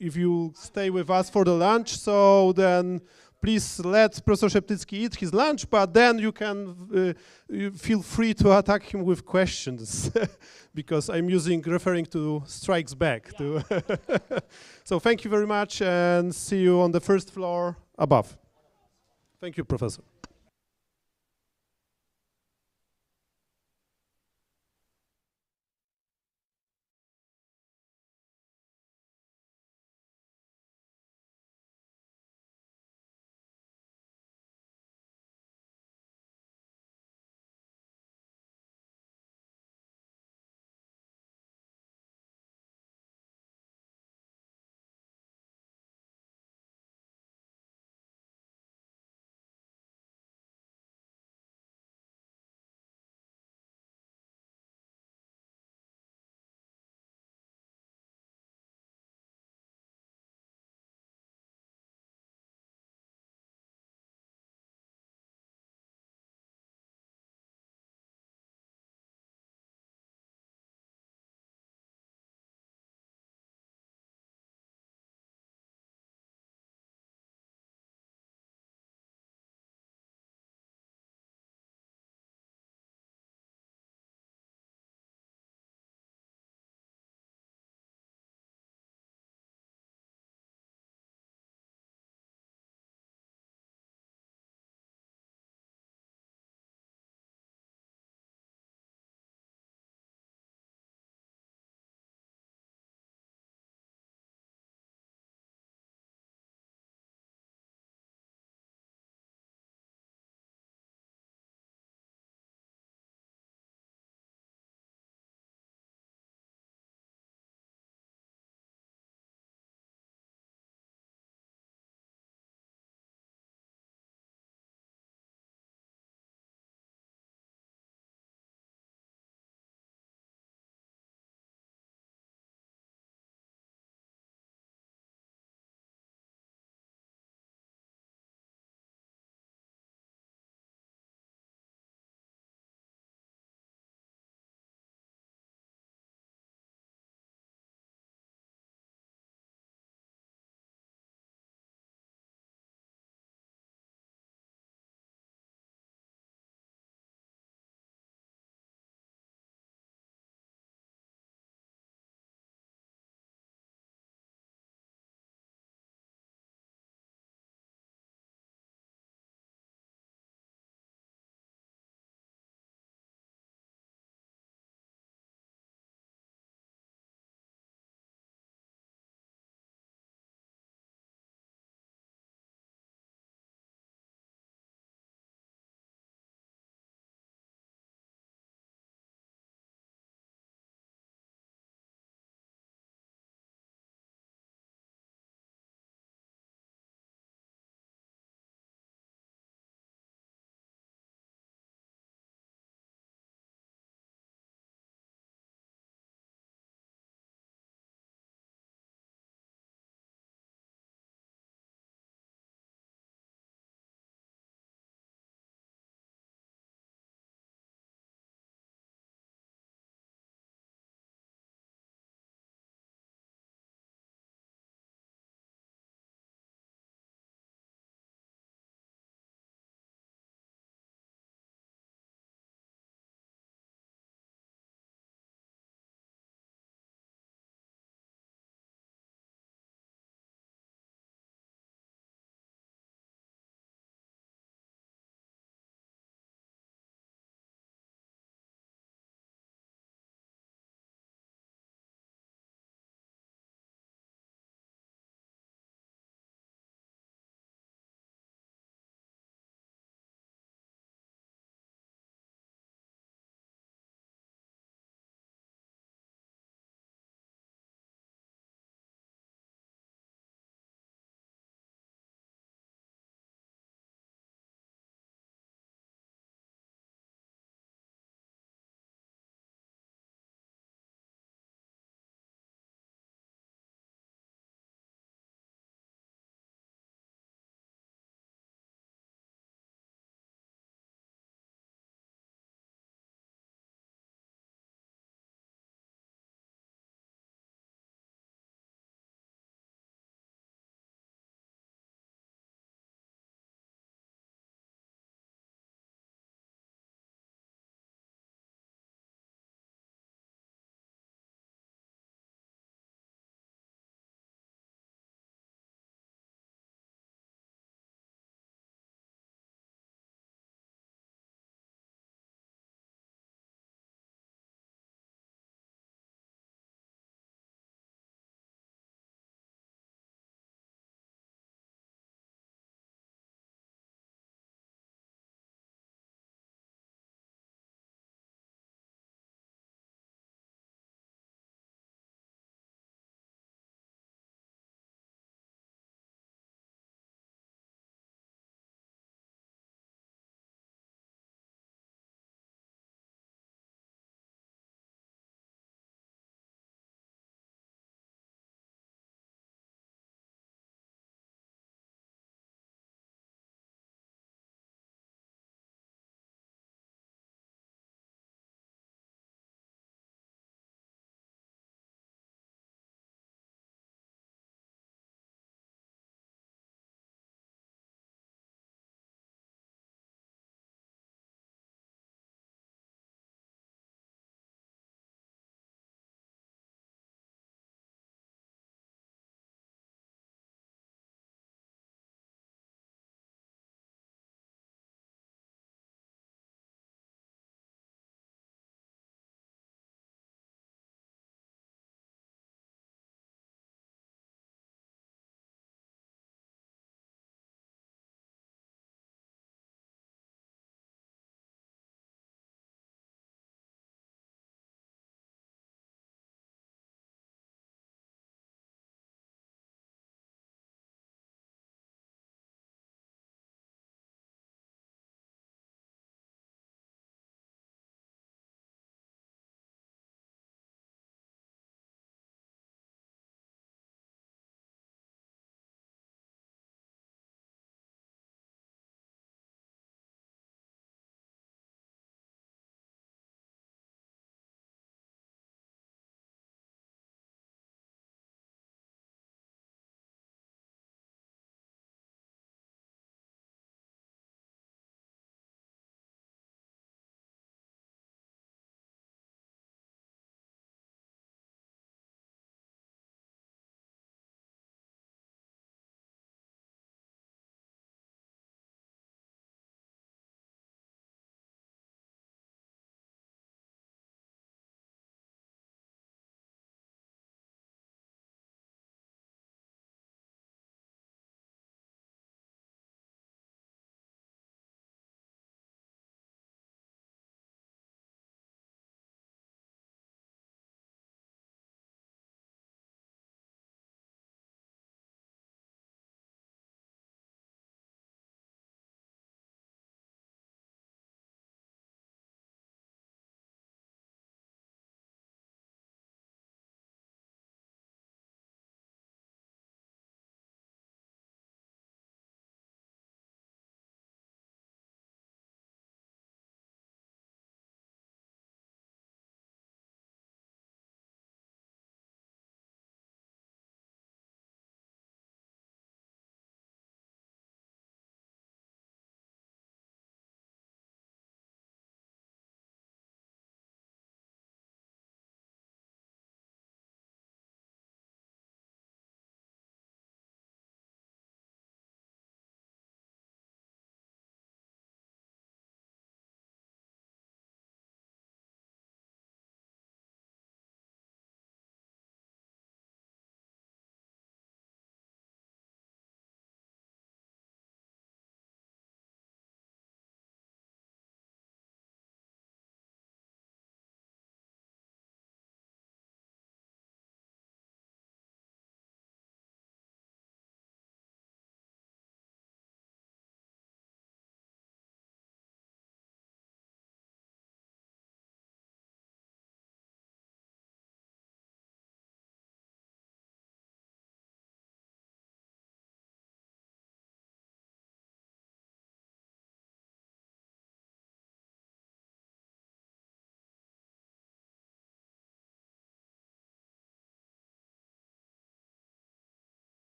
C: if you stay with us for the lunch. So then please let Professor Szeptycki eat his lunch, but then you can you feel free to attack him with questions because I'm referring to strikes back. Yeah. So thank you very much and see you on the first floor above. Thank you, Professor.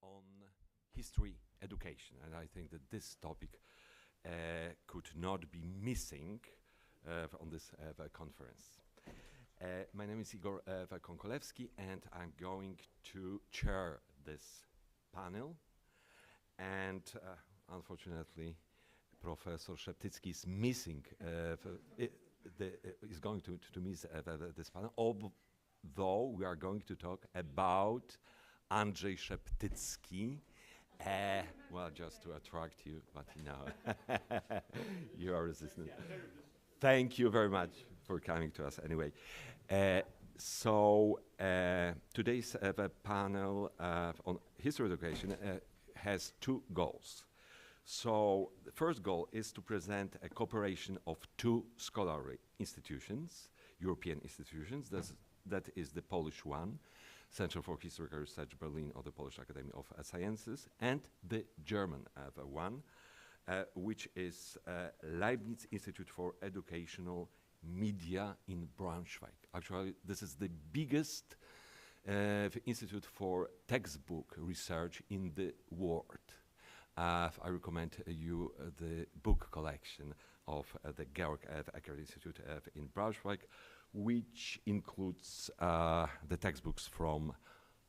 E: on history education, and I think that this topic could not be missing on this conference. My name is Igor Konkolewski, and I'm going to chair this panel. And unfortunately, Professor Szeptycki is missing, is going to miss this panel, although we are going to talk about Andrzej Szeptycki. Well, just to attract you, but no, you are resistant. Thank you very much for coming to us anyway. Today's panel on history education has two goals. So the first goal is to present a cooperation of two scholarly institutions, European institutions. That is the Polish one, Center for Historical Research Berlin, or the Polish Academy of Sciences, and the German one, which is Leibniz Institute for Educational Media in Braunschweig. Actually, this is the biggest institute for textbook research in the world. I recommend you the book collection of the Georg Eckert Institute in Braunschweig, which includes the textbooks from,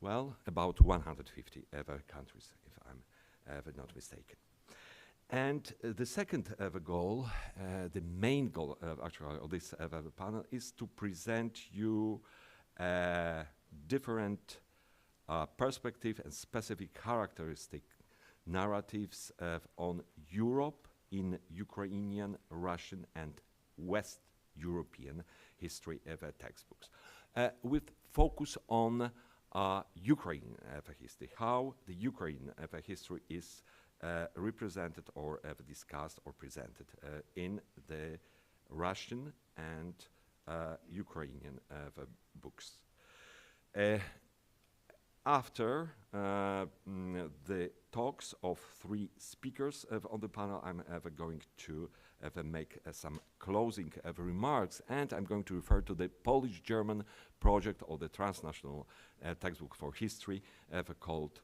E: well, about 150 countries, if I'm not mistaken. And the second goal, the main goal actually of this panel, is to present you different perspective and specific characteristic narratives on Europe in Ukrainian, Russian, and West European history textbooks, with focus on Ukrainian history, how the Ukrainian history is represented or discussed or presented in the Russian and Ukrainian books. After the talks of three speakers on the panel, I'm going to make some closing remarks, and I'm going to refer to the Polish-German project or the transnational textbook for history called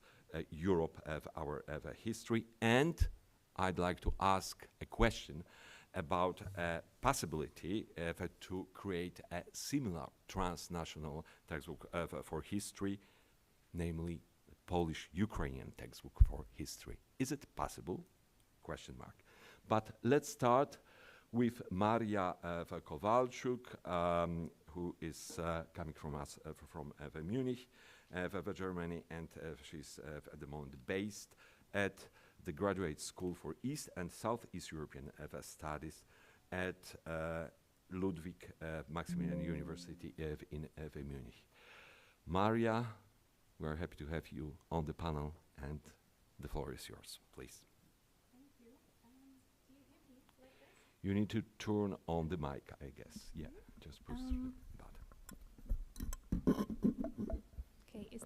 E: Europe, Our History. And I'd like to ask a question about a possibility to create a similar transnational textbook for history, namely the Polish-Ukrainian textbook for history. Is it possible? Question mark. But let's start with Maria Kowalczuk, who is coming from us from Munich, Germany, and she's at the moment based at the Graduate School for East and Southeast European Studies at Ludwig Maximilian University in Munich. Maria, we're happy to have you on the panel, and the floor is yours, please.
F: Thank you. Do you hear me like this?
E: You need to turn on the mic, I guess. Yeah, just push the button.
F: Okay, is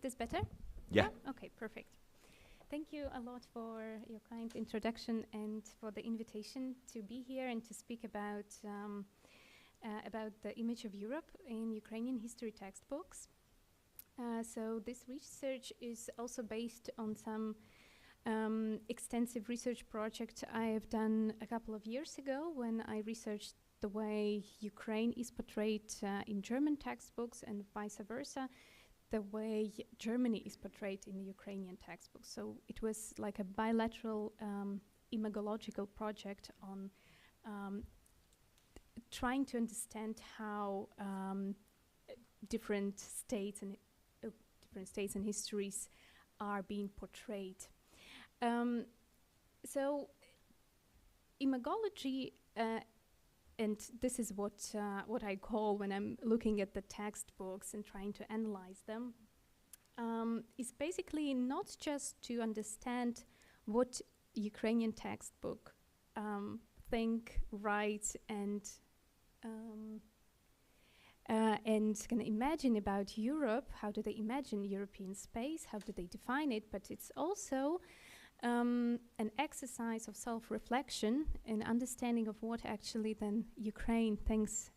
F: this better?
E: Yeah.
F: Okay, perfect. Thank you a lot for your kind introduction and for the invitation to be here and to speak about the image of Europe in Ukrainian history textbooks. So this research is also based on some extensive research project I have done a couple of years ago when I researched the way Ukraine is portrayed in German textbooks and vice versa, the way Germany is portrayed in the Ukrainian textbooks. So it was like a bilateral imagological project on trying to understand how different states and histories are being portrayed. So imagology, and this is what I call when I'm looking at the textbooks and trying to analyze them, is basically not just to understand what Ukrainian textbook think, write, and can imagine about Europe. How do they imagine European space? How do they define it? But it's also an exercise of self-reflection and understanding of what actually then Ukraine thinks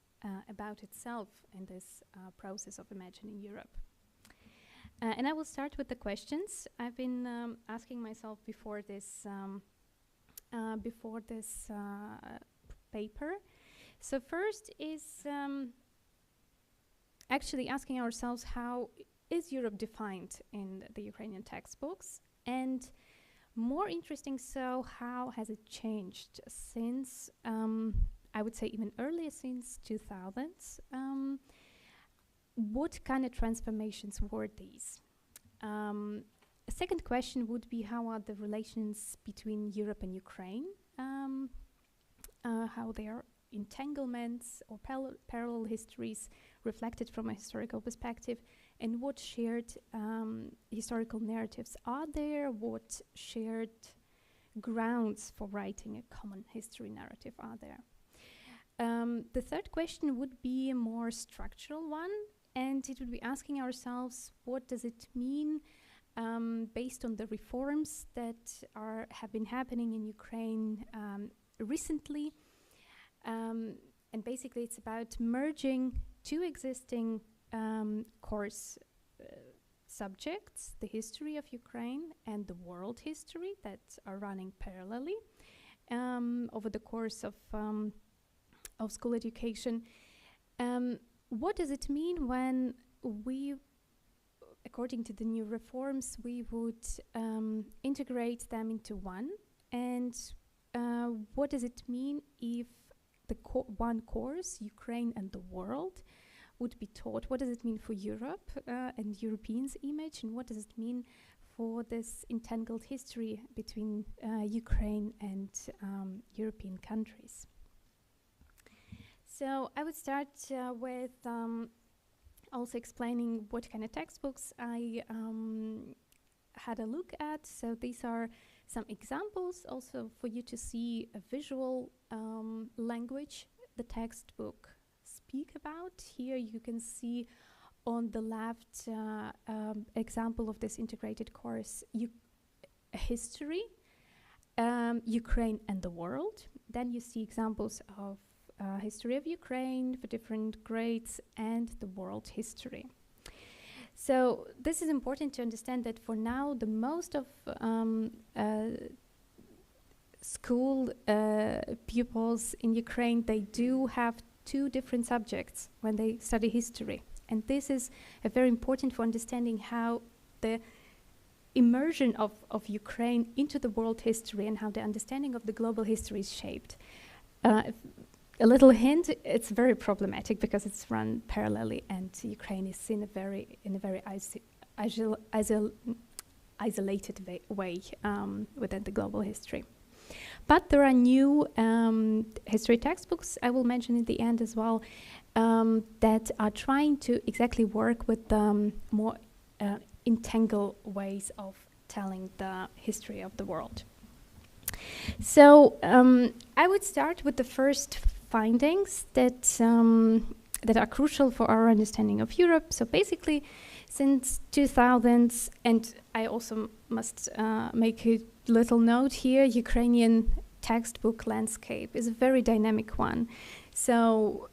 F: about itself in this process of imagining Europe. And I will start with the questions I've been asking myself before this paper. So first is actually asking ourselves, how is Europe defined in the Ukrainian textbooks? And more interesting, so how has it changed since, I would say even earlier, since 2000s? What kind of transformations were these? A second question would be, how are the relations between Europe and Ukraine? How their entanglements or parallel histories reflected from a historical perspective, and what shared historical narratives are there? What shared grounds for writing a common history narrative are there? The third question would be a more structural one, and it would be asking ourselves, what does it mean based on the reforms that have been happening in Ukraine recently? And basically it's about merging two existing course subjects, the history of Ukraine and the world history, that are running parallelly over the course of school education. What does it mean when we, according to the new reforms, we would integrate them into one? And what does it mean if the one course, Ukraine and the world, would be taught? What does it mean for Europe and Europeans' image? And what does it mean for this entangled history between Ukraine and European countries? So I would start with also explaining what kind of textbooks I had a look at. So these are some examples also for you to see a visual language the textbook speak about. Here you can see on the left example of this integrated course, history, Ukraine and the world. Then you see examples of history of Ukraine for different grades and the world history. So this is important to understand that for now, the most of school pupils in Ukraine, they do have two different subjects when they study history. And this is very important for understanding how the immersion of Ukraine into the world history and how the understanding of the global history is shaped. A little hint, it's very problematic because it's run parallelly, and Ukraine is in a very isolated way within the global history. But there are new history textbooks, I will mention in the end as well, that are trying to exactly work with more entangled ways of telling the history of the world. So I would start with the first findings that that are crucial for our understanding of Europe. So basically, since 2000s, and I also must make a little note here, Ukrainian textbook landscape is a very dynamic one. So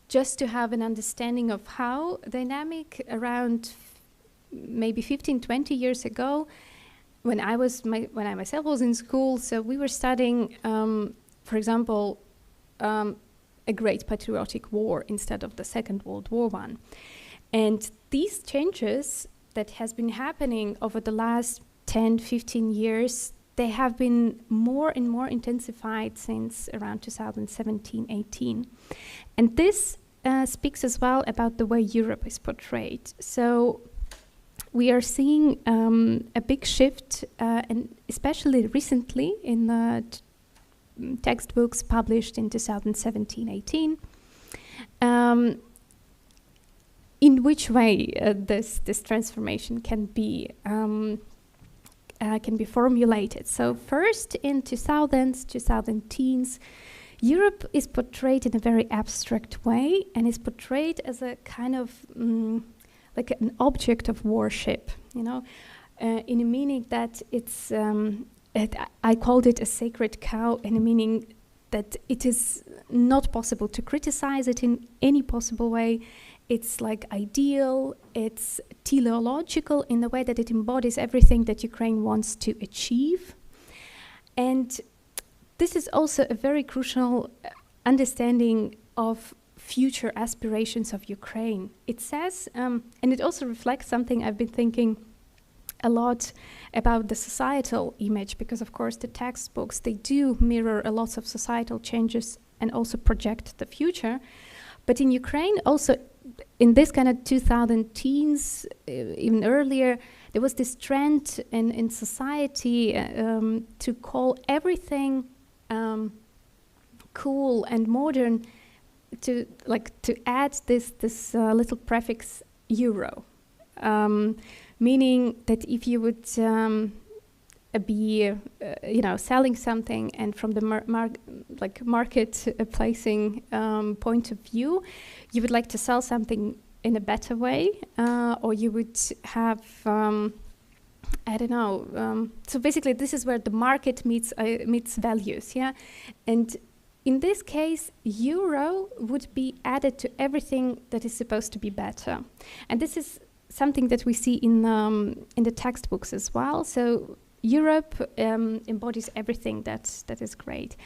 F: just to have an understanding of how dynamic, around maybe 15, 20 years ago, when I myself was in school, so we were studying, for example, a great patriotic war instead of the Second World War one. And these changes that has been happening over the last 10, 15 years, they have been more and more intensified since around 2017, 18. And this speaks as well about the way Europe is portrayed. So we are seeing a big shift, and especially recently in the textbooks published in 2017-18. In which way this transformation can be formulated? So first, in 2000s, 2010s, Europe is portrayed in a very abstract way, and is portrayed as a kind of like an object of worship, you know, in a meaning that it's, I called it a sacred cow, in a meaning that it is not possible to criticize it in any possible way, It's like ideal, it's teleological in the way that it embodies everything that Ukraine wants to achieve. And this is also a very crucial understanding of future aspirations of Ukraine. It says, and it also reflects something I've been thinking a lot about the societal image, because of course the textbooks, they do mirror a lot of societal changes and also project the future. But in Ukraine, also in this kind of 2010s, even earlier, there was this trend in society to call everything cool and modern, to add this little prefix Euro, meaning that if you would be selling something, and from the market placing point of view, you would like to sell something in a better way, or you would have I don't know. So basically, this is where the market meets values, yeah. And in this case, Euro would be added to everything that is supposed to be better, and this is something that we see in the textbooks as well. So Europe embodies everything that is great,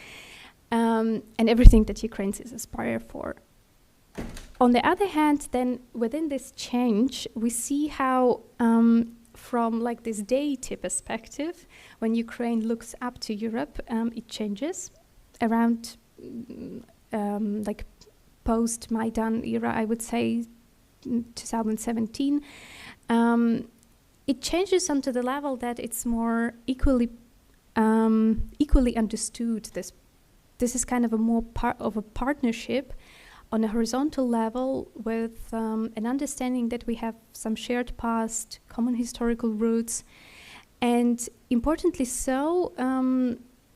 F: and everything that Ukrainians aspire for. On the other hand, then within this change, we see how from like this deity perspective, when Ukraine looks up to Europe, it changes around like post-Maidan era, I would say 2017. It changes onto the level that it's more equally understood. This is kind of a more part of a partnership on a horizontal level, with an understanding that we have some shared past, common historical roots, and importantly so,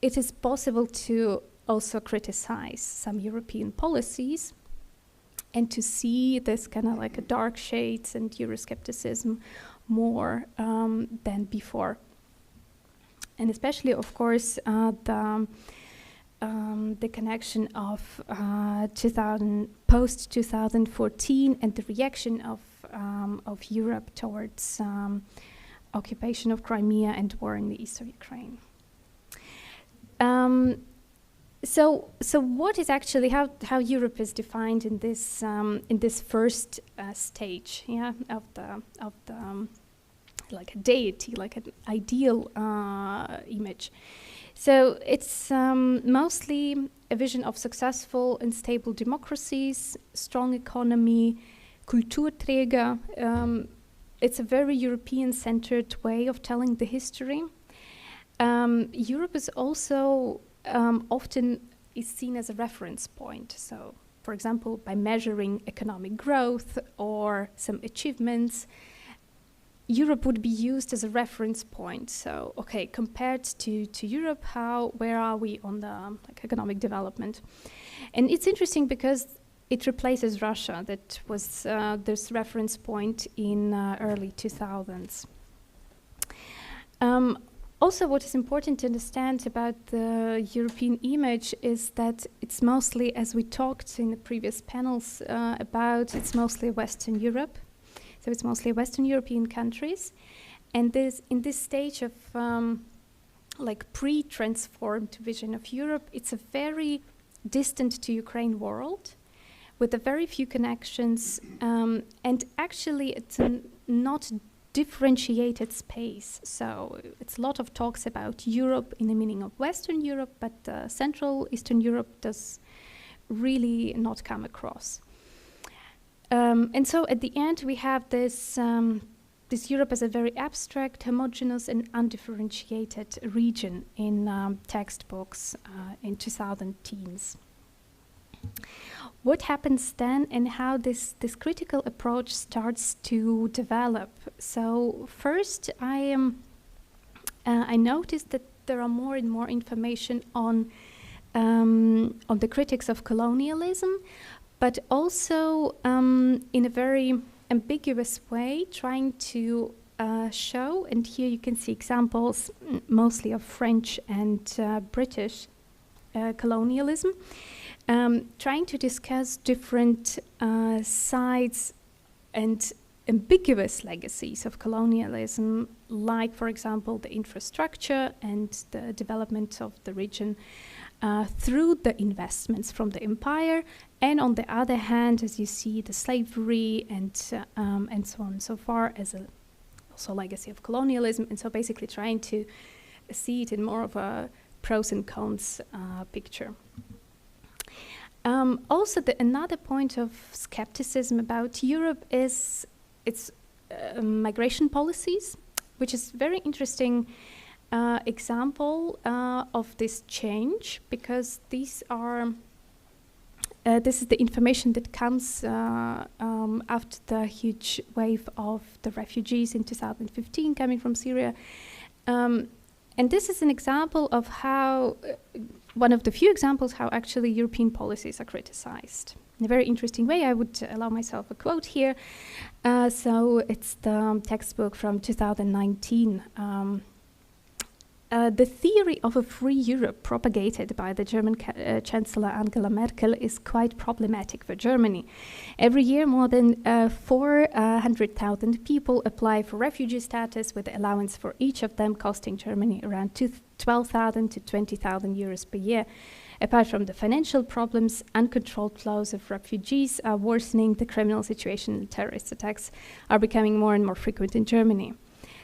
F: it is possible to also criticize some European policies and to see this kind of like a dark shades and Euroscepticism more than before. And especially, of course, the connection of post-2014 and the reaction of Europe towards occupation of Crimea and war in the east of Ukraine. So what is actually how Europe is defined in this first stage, yeah, of the like a deity, like an ideal image. So it's mostly a vision of successful and stable democracies, strong economy, Kulturträger. It's a very European-centered way of telling the history. Europe is also often is seen as a reference point. So, for example, by measuring economic growth or some achievements, Europe would be used as a reference point. So, okay, compared to Europe, where are we on the economic development? And it's interesting because it replaces Russia, that was this reference point in early 2000s. Also, what is important to understand about the European image is that it's mostly, as we talked in the previous panels about, it's mostly Western Europe. So it's mostly Western European countries. And in this stage of like pre-transformed vision of Europe, it's a very distant to Ukraine world with a very few connections. And actually, it's a not differentiated space. So it's a lot of talks about Europe in the meaning of Western Europe, but Central Eastern Europe does really not come across. And so at the end, we have this Europe as a very abstract, homogeneous, and undifferentiated region in textbooks in 2010s. What happens then, and how this critical approach starts to develop? So first, I noticed that there are more and more information on the critics of colonialism, but also in a very ambiguous way, trying to show, and here you can see examples mostly of French and British colonialism, trying to discuss different sides and ambiguous legacies of colonialism, like, for example, the infrastructure and the development of the region through the investments from the empire, and on the other hand, as you see, the slavery and so on and so far as a also legacy of colonialism, and so basically trying to see it in more of a pros and cons picture. Also, another point of skepticism about Europe is its migration policies, which is very interesting example of this change, because these are this is the information that comes after the huge wave of the refugees in 2015 coming from Syria. And this is an example of how, one of the few examples how actually European policies are criticized. In a very interesting way, I would allow myself a quote here. So it's the textbook from 2019. The theory of a free Europe propagated by the German Chancellor Angela Merkel is quite problematic for Germany. Every year, more than 400,000 people apply for refugee status, with the allowance for each of them costing Germany around 12,000 to 20,000 euros per year. Apart from the financial problems, uncontrolled flows of refugees are worsening. The criminal situation and terrorist attacks are becoming more and more frequent in Germany.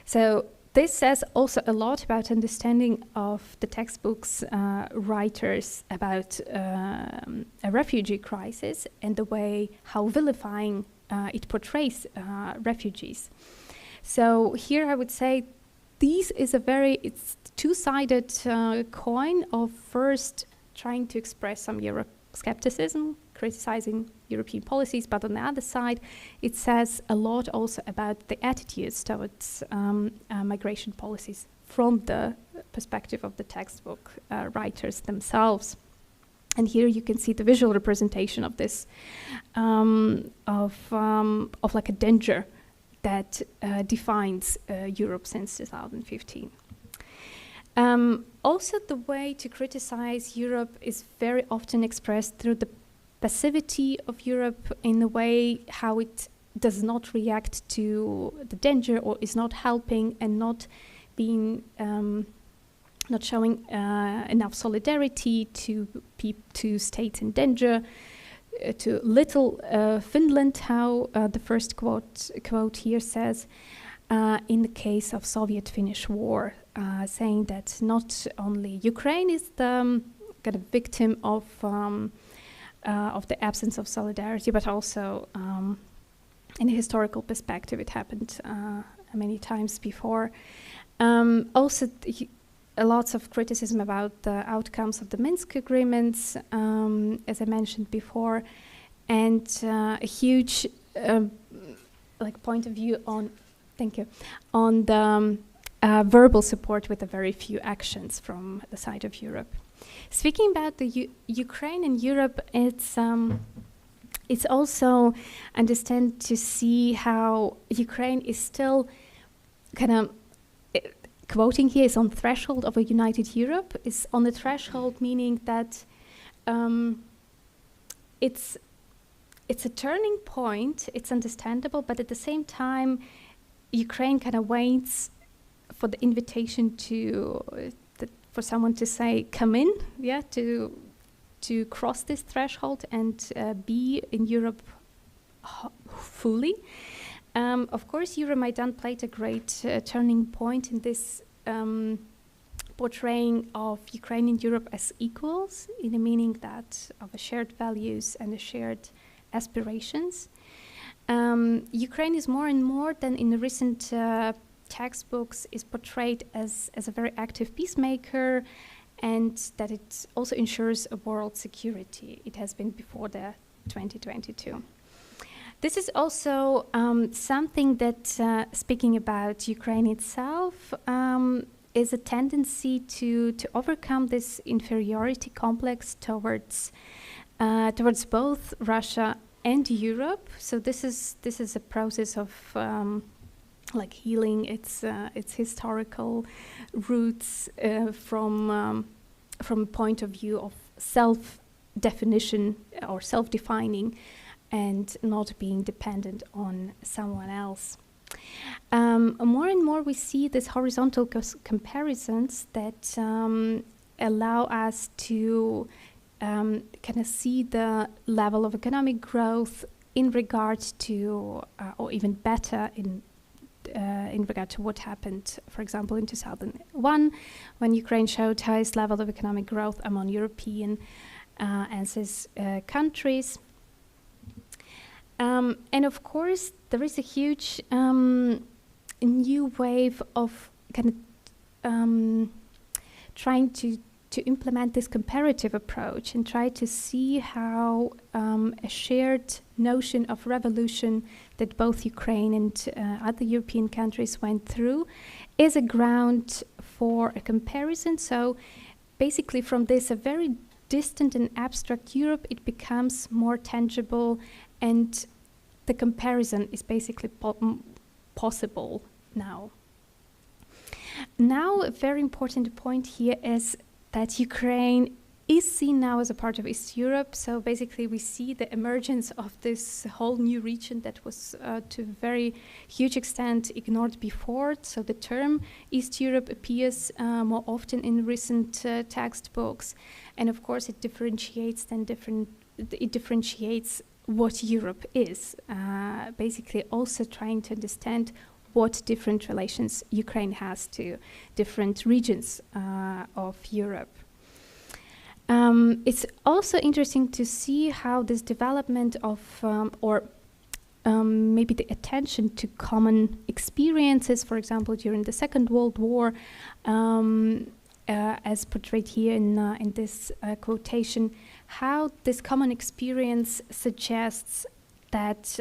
F: So this says also a lot about understanding of the textbook's writers about a refugee crisis and the way how vilifying it portrays refugees. So here I would say it's two-sided coin of first trying to express some Euroscepticism, criticizing European policies, but on the other side, it says a lot also about the attitudes towards migration policies from the perspective of the textbook writers themselves. And here you can see the visual representation of this, of like a danger that defines Europe since 2015. Also, the way to criticize Europe is very often expressed through the passivity of Europe in the way how it does not react to the danger or is not helping and not being, not showing enough solidarity to states in danger, to little Finland, how the first quote here says, in the case of Soviet-Finnish war, saying that not only Ukraine is the kind of victim of the absence of solidarity, but also in a historical perspective, it happened many times before. Also, lots of criticism about the outcomes of the Minsk agreements, as I mentioned before, and a huge point of view on, on the verbal support with a very few actions from the side of Europe. Speaking about the Ukraine and Europe, it's also understand to see how Ukraine is still kind of quoting here is on the threshold of a united Europe. Is on the threshold, meaning that it's a turning point. It's understandable, but at the same time, Ukraine kind of waits for the invitation for someone to say, come in, to cross this threshold and be in Europe fully. Of course, Euromaidan played a great turning point in this portraying of Ukraine and Europe as equals, in the meaning that of a shared values and a shared aspirations. Ukraine is more and more than in the recent textbooks is portrayed as a very active peacemaker, and that it also ensures a world security. It has been before the 2022. This is also something that, speaking about Ukraine itself, is a tendency to overcome this inferiority complex towards both Russia and Europe. So this is a process of healing its historical roots from a point of view of definition or self-defining and not being dependent on someone else. More and more we see these horizontal comparisons that allow us to kind of see the level of economic growth in regard to, or even better in regard to what happened, for example, in 2001, when Ukraine showed highest level of economic growth among European and CIS countries. And of course, there is a huge new wave of kind of trying to implement this comparative approach and try to see how a shared notion of revolution that both Ukraine and other European countries went through is a ground for a comparison. So basically from this, a very distant and abstract Europe, it becomes more tangible, and the comparison is basically possible now. Now, a very important point here is that Ukraine is seen now as a part of East Europe. So basically we see the emergence of this whole new region that was to a very huge extent ignored before. So the term East Europe appears more often in recent textbooks. And of course it differentiates what Europe is. Basically also trying to understand what different relations Ukraine has to different regions of Europe. It's also interesting to see how this development of, maybe the attention to common experiences, for example, during the Second World War, as portrayed here in this quotation, how this common experience suggests that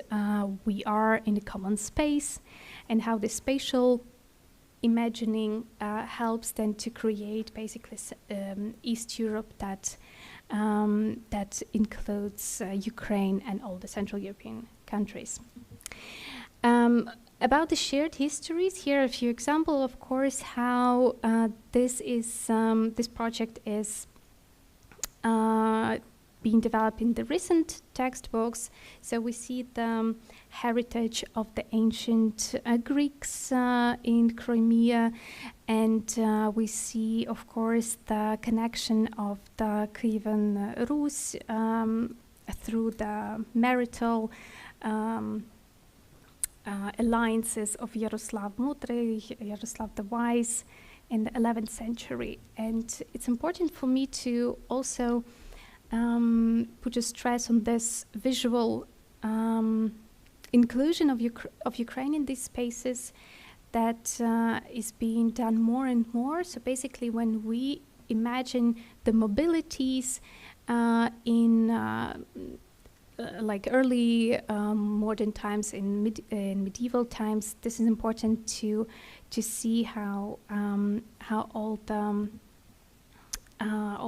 F: we are in a common space, and how the spatial imagining helps then to create basically East Europe that that includes Ukraine and all the Central European countries. About the shared histories, here are a few examples, of course, how this project is being developed in the recent textbooks. So we see the heritage of the ancient Greeks in Crimea, and we see, of course, the connection of the Kievan Rus through the marital alliances of Yaroslav Mudry, Yaroslav the Wise in the 11th century. And it's important for me to also put a stress on this visual inclusion of Ukraine in these spaces that is being done more and more. So basically when we imagine the mobilities in like early modern times, in medieval times, this is important to see how all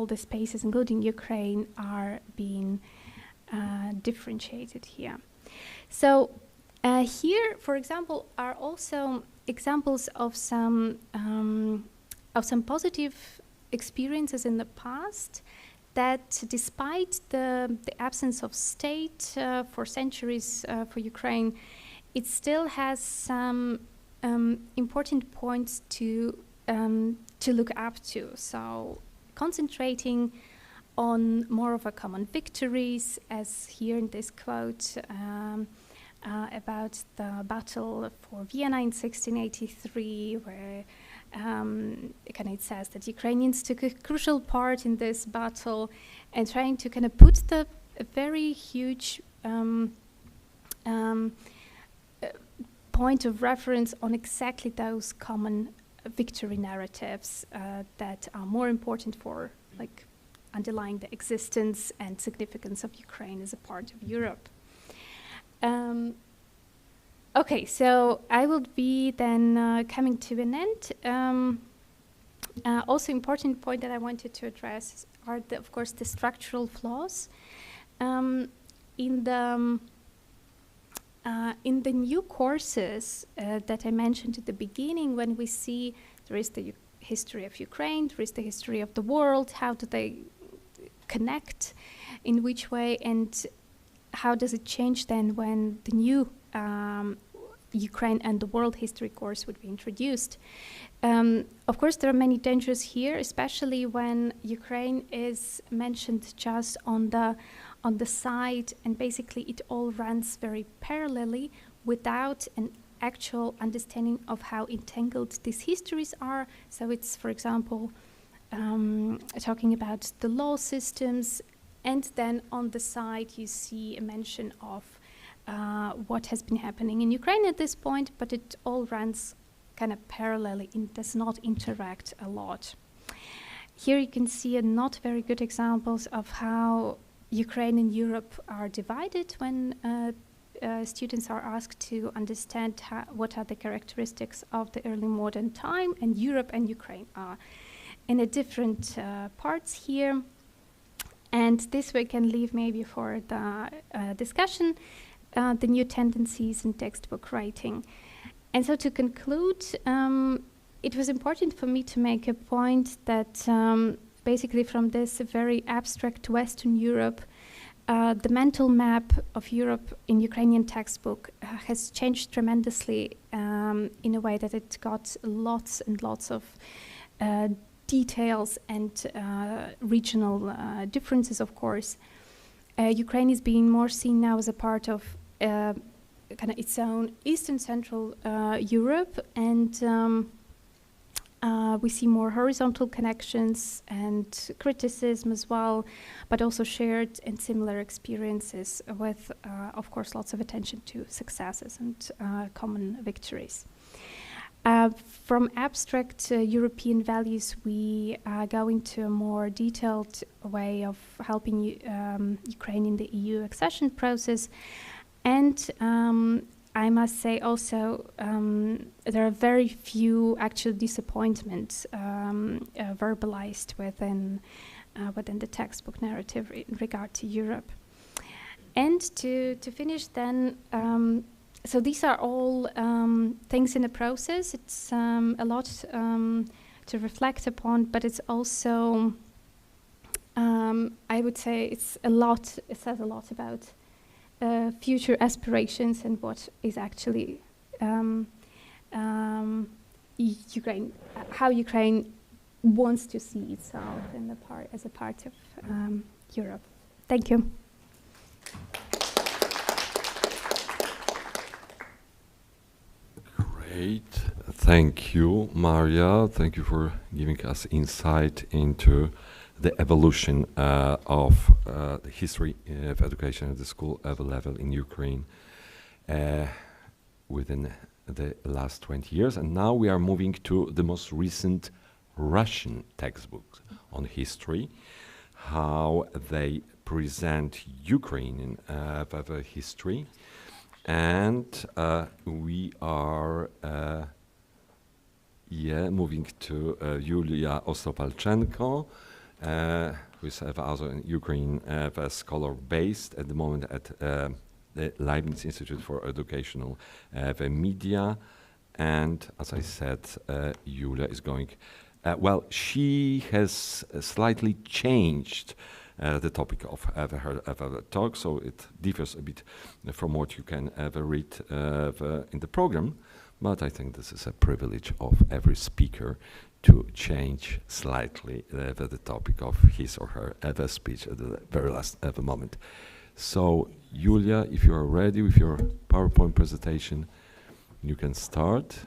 F: the spaces, including Ukraine, are being differentiated here. So here, for example, are also examples of some positive experiences in the past, that despite the absence of state for centuries for Ukraine, it still has some important points to look up to. So concentrating on more of a common victories, as here in this quote about the battle for Vienna in 1683, where it says that Ukrainians took a crucial part in this battle, and trying to kind of put a very huge point of reference on exactly those common victory narratives that are more important for underlying the existence and significance of Ukraine as a part of Europe. Okay, so I will be then coming to an end. Also important point that I wanted to address are, of course, the structural flaws. In the new courses that I mentioned at the beginning, when we see there is the history of Ukraine, there is the history of the world, how do they connect, in which way, and how does it change then when the new Ukraine and the world history course would be introduced. Of course, there are many dangers here, especially when Ukraine is mentioned just on the side, and basically it all runs very parallelly without an actual understanding of how entangled these histories are. So it's, for example, talking about the law systems, and then on the side you see a mention of what has been happening in Ukraine at this point, but it all runs kind of parallelly and does not interact a lot. Here you can see not very good examples of how Ukraine and Europe are divided when students are asked to understand what are the characteristics of the early modern time, and Europe and Ukraine are in a different parts here. And this we can leave maybe for the discussion, the new tendencies in textbook writing. And so to conclude, it was important for me to make a point that basically from this very abstract Western Europe, the mental map of Europe in Ukrainian textbook has changed tremendously in a way that it got lots and lots of details and regional differences, of course. Ukraine is being more seen now as a part of kind of its own Eastern Central Europe, and we see more horizontal connections and criticism as well, but also shared and similar experiences with, of course, lots of attention to successes and common victories. From abstract European values, we go into a more detailed way of helping Ukraine in the EU accession process. And I must say also there are very few actual disappointments verbalized within the textbook narrative in regard to Europe. And to finish then, so these are all things in the process. It's a lot to reflect upon, but it's also, I would say it says a lot about future aspirations and what is actually Ukraine, how Ukraine wants to see itself in as a part of Europe. Thank you.
E: Great. Thank you, Maria. Thank you for giving us insight into the evolution of the history of education at the school level in Ukraine within the last 20 years. And now we are moving to the most recent Russian textbooks on history, how they present Ukrainian history. And we are moving to Yulia Ostropalchenko, who is also in Ukraine a scholar based at the moment at the Leibniz Institute for Educational Media. And as I said, Yulia is going, she has slightly changed the topic of her talk, so it differs a bit from what you can ever read in the program. But I think this is a privilege of every speaker to change slightly the topic of his or her speech at the very last moment. So, Yulia, if you are ready with your PowerPoint presentation, you can start.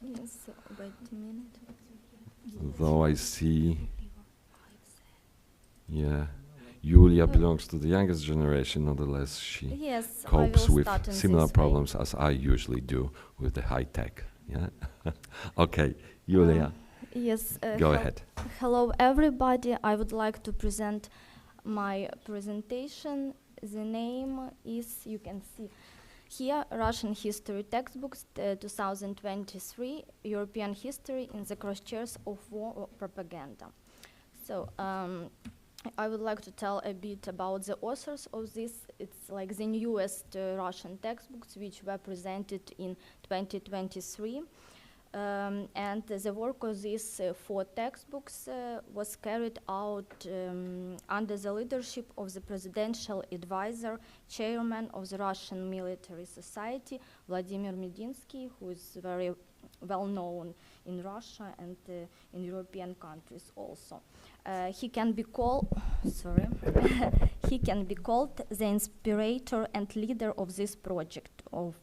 G: Yes, wait a minute.
E: Though I see, Yulia belongs to the youngest generation, nonetheless she copes with similar problems as I usually do with the high tech. Yeah. Okay, Yulia.
G: Yes.
E: Go ahead.
G: Hello, everybody. I would like to present my presentation. The name is, you can see here, Russian History Textbooks 2023, European History in the Crosshairs of War or Propaganda. So I would like to tell a bit about the authors of this. It's like the newest Russian textbooks which were presented in 2023. And the work of these 4 textbooks was carried out under the leadership of the presidential advisor, chairman of the Russian Military Society, Vladimir Medinsky, who is very well known in Russia and in European countries also. He can be called, he can be called the inspirator and leader of this project of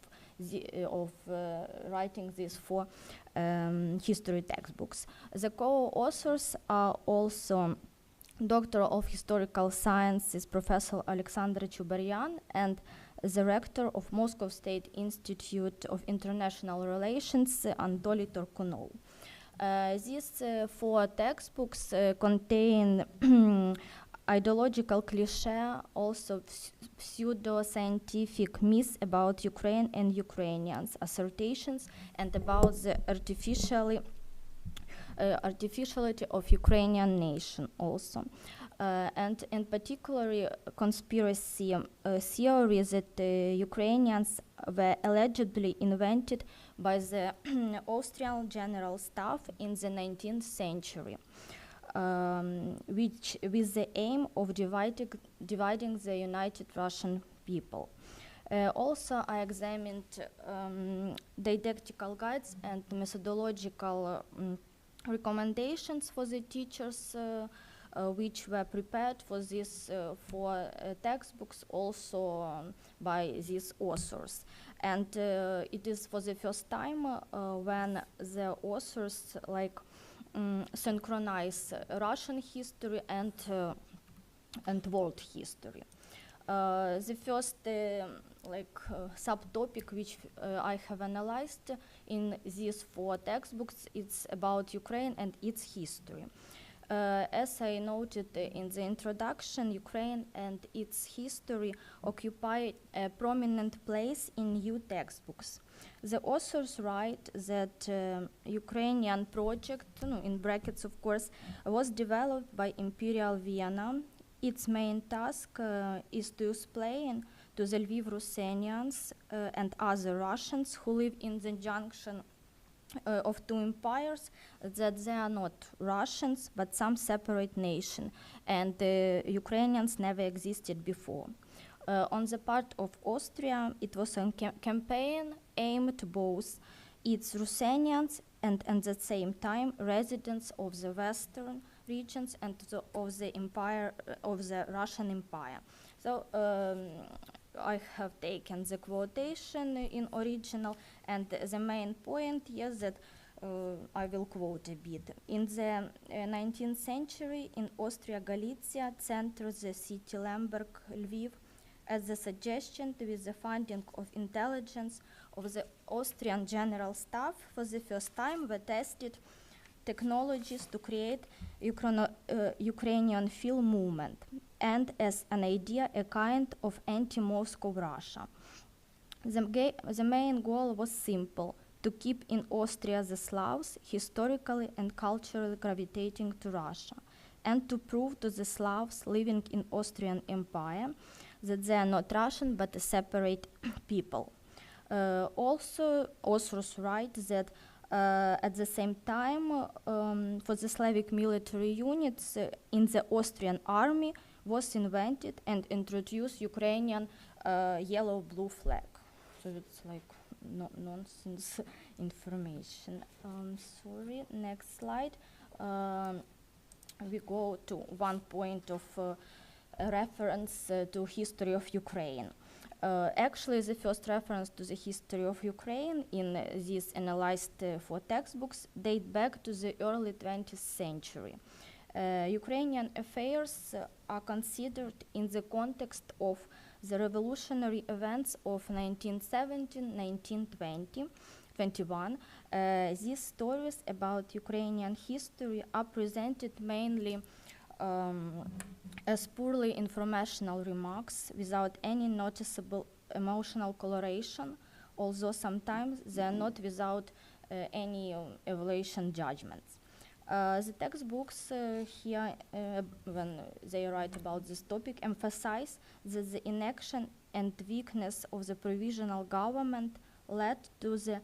G: writing these 4 history textbooks. The co-authors are also Doctor of Historical Sciences Professor Alexander Chubaryan and the rector of Moscow State Institute of International Relations, Anatoly Torkunov. These 4 textbooks contain ideological cliché, also pseudo-scientific myths about Ukraine and Ukrainians, assertions, and about the artificiality of Ukrainian nation also. And in particular, conspiracy theory that Ukrainians were allegedly invented by the Austrian General Staff in the 19th century. Which with the aim of dividing the united Russian people. Also, I examined didactical guides and methodological recommendations for the teachers which were prepared for these 4 textbooks also by these authors. And it is for the first time when the authors synchronize Russian history and world history. The first subtopic which I have analyzed in these 4 textbooks is about Ukraine and its history. As I noted in the introduction, Ukraine and its history occupy a prominent place in new textbooks. The authors write that Ukrainian project, in brackets of course, was developed by Imperial Vienna. Its main task is to explain to the Lviv Ruthenians and other Russians who live in the junction of 2 empires that they are not Russians but some separate nation, and Ukrainians never existed before. On the part of Austria, it was a campaign aimed both its Ruthenians and at the same time residents of the western regions and of the empire of the Russian Empire. So I have taken the quotation in original, and the main point is that I will quote a bit. In the 19th century, in Austria-Galicia, center the city Lemberg, Lviv, at the suggestion with the funding of intelligence of the Austrian General Staff, for the first time were tested technologies to create Ukrainian film movement, and as an idea, a kind of anti-Moscow Russia. The main goal was simple: to keep in Austria the Slavs historically and culturally gravitating to Russia, and to prove to the Slavs living in Austrian Empire that they are not Russian but a separate people. Also, authors write that at the same time, for the Slavic military units in the Austrian army was invented and introduced Ukrainian yellow-blue flag. So it's like nonsense information. Sorry, next slide. We go to one point of reference to history of Ukraine. Actually, the first reference to the history of Ukraine in these analyzed 4 textbooks date back to the early 20th century. Ukrainian affairs are considered in the context of the revolutionary events of 1917-1921. These stories about Ukrainian history are presented mainly as purely informational remarks without any noticeable emotional coloration, although sometimes they are not without any evaluation judgments. The textbooks here, when they write about this topic, emphasize that the inaction and weakness of the provisional government led to the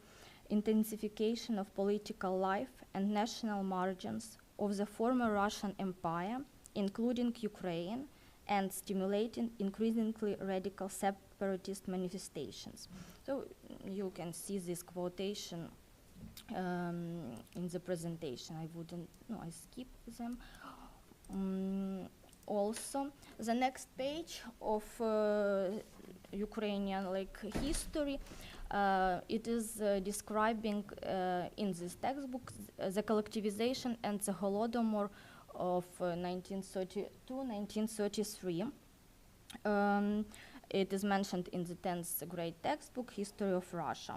G: intensification of political life and national margins of the former Russian Empire, including Ukraine, and stimulating increasingly radical separatist manifestations. So you can see this quotation in the presentation. I wouldn't, no, I skip them. Also, the next page of Ukrainian history, it is describing in this textbook the collectivization and the Holodomor of 1932-1933. It is mentioned in the 10th grade textbook, History of Russia.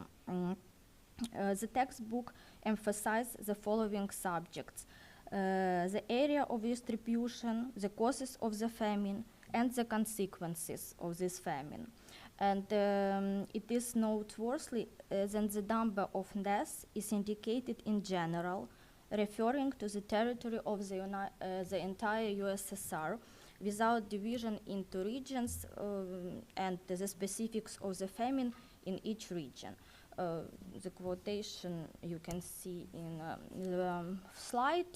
G: The textbook emphasizes the following subjects: the area of distribution, the causes of the famine, and the consequences of this famine. And it is noteworthy that the number of deaths is indicated in general, referring to the territory of the entire USSR, without division into regions and the specifics of the famine in each region. The quotation you can see in the slide,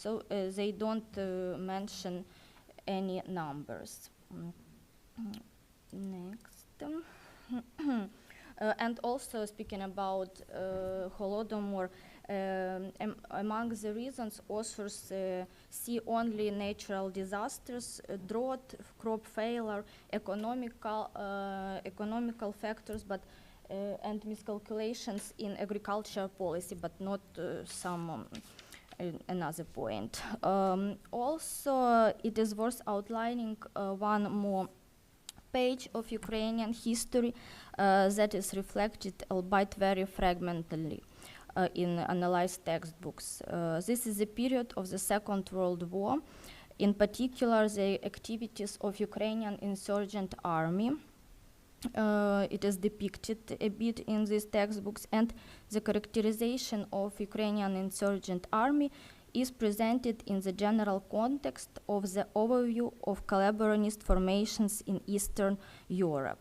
G: so they don't mention any numbers. Next. And also speaking about Holodomor, among the reasons authors see only natural disasters, drought, crop failure, economical factors, but and miscalculations in agriculture policy, but not some another point. Also, it is worth outlining one more page of Ukrainian history that is reflected, albeit very fragmentedly, in analyzed textbooks. This is the period of the Second World War, in particular the activities of Ukrainian insurgent army. It is depicted a bit in these textbooks, and the characterization of Ukrainian insurgent army is presented in the general context of the overview of collaborationist formations in Eastern Europe.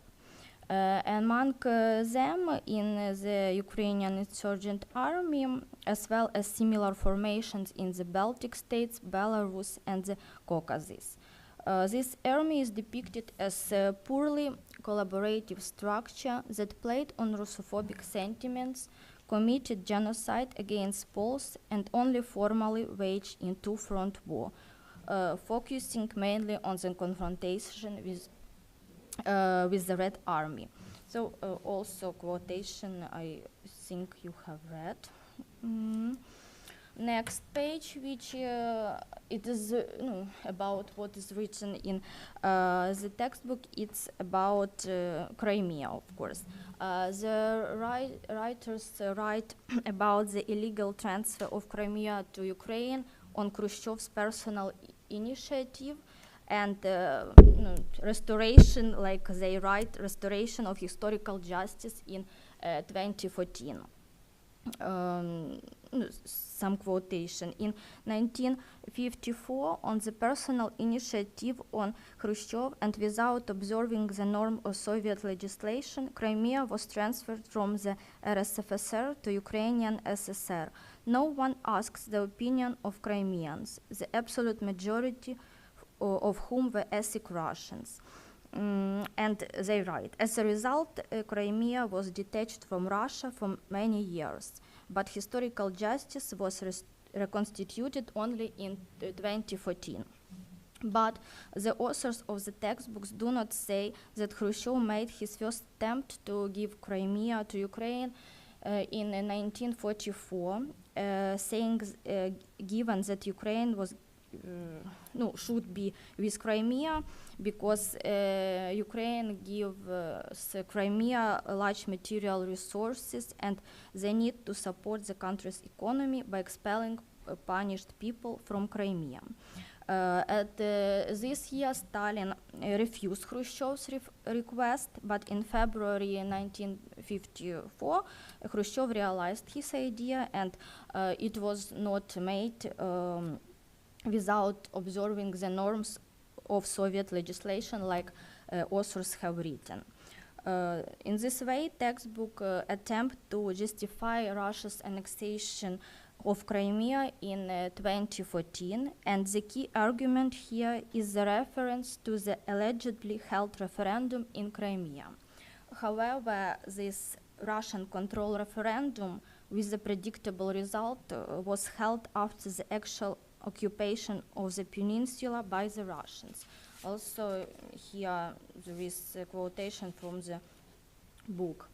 G: Among them, in the Ukrainian insurgent army, as well as similar formations in the Baltic states, Belarus, and the Caucasus. This army is depicted as a poorly collaborative structure that played on Russophobic sentiments, committed genocide against Poles, and only formally waged in two-front war, focusing mainly on the confrontation with the Red Army. So also quotation I think you have read. Next page, which it is about what is written in the textbook. It's about Crimea, of course. The writers write about the illegal transfer of Crimea to Ukraine on Khrushchev's personal initiative, and restoration, like they write, restoration of historical justice in 2014. Some quotation. In 1954, on the personal initiative on Khrushchev and without observing the norm of Soviet legislation, Crimea was transferred from the RSFSR to Ukrainian SSR. No one asks the opinion of Crimeans, the absolute majority of whom were ethnic Russians. And they write, as a result, Crimea was detached from Russia for many years, but historical justice was reconstituted only in 2014. But the authors of the textbooks do not say that Khrushchev made his first attempt to give Crimea to Ukraine in 1944, saying given that Ukraine was should be with Crimea, because Ukraine gives Crimea large material resources and they need to support the country's economy by expelling punished people from Crimea. This year, Stalin refused Khrushchev's request, but in February 1954, Khrushchev realized his idea, and it was not made without observing the norms of Soviet legislation, like authors have written. In this way, textbook attempt to justify Russia's annexation of Crimea in 2014, and the key argument here is the reference to the allegedly held referendum in Crimea. However, this Russian control referendum with the predictable result was held after the actual occupation of the peninsula by the Russians. Also, here there is a quotation from the book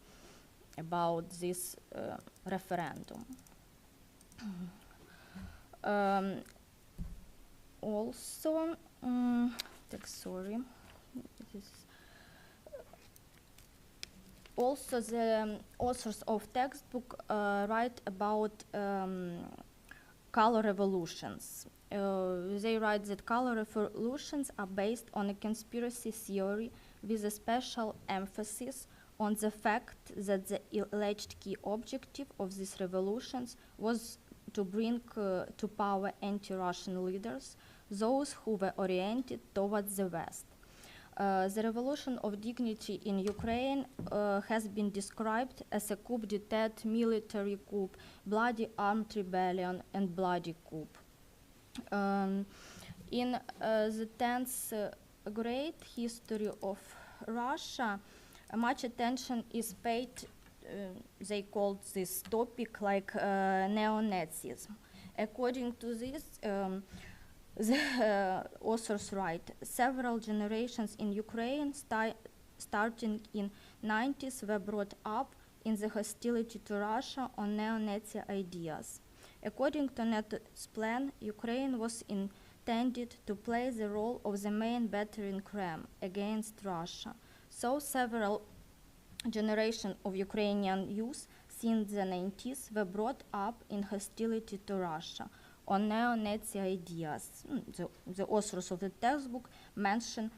G: about this referendum. Also, sorry. Also, the authors of textbook write about color revolutions. They write that color revolutions are based on a conspiracy theory with a special emphasis on the fact that the alleged key objective of these revolutions was to bring to power anti-Russian leaders, those who were oriented towards the West. The revolution of dignity in Ukraine has been described as a coup d'etat, military coup, bloody armed rebellion, and bloody coup. In the 10th grade history of Russia, much attention is paid, they called this topic like neo-Nazism. According to this, the authors write, several generations in Ukraine starting in 90s were brought up in the hostility to Russia on neo-Nazi ideas. According to NATO's plan, Ukraine was intended to play the role of the main battering ram against Russia. So several generations of Ukrainian youth since the 90s were brought up in hostility to Russia on neo-Nazi ideas. The authors of the textbook mention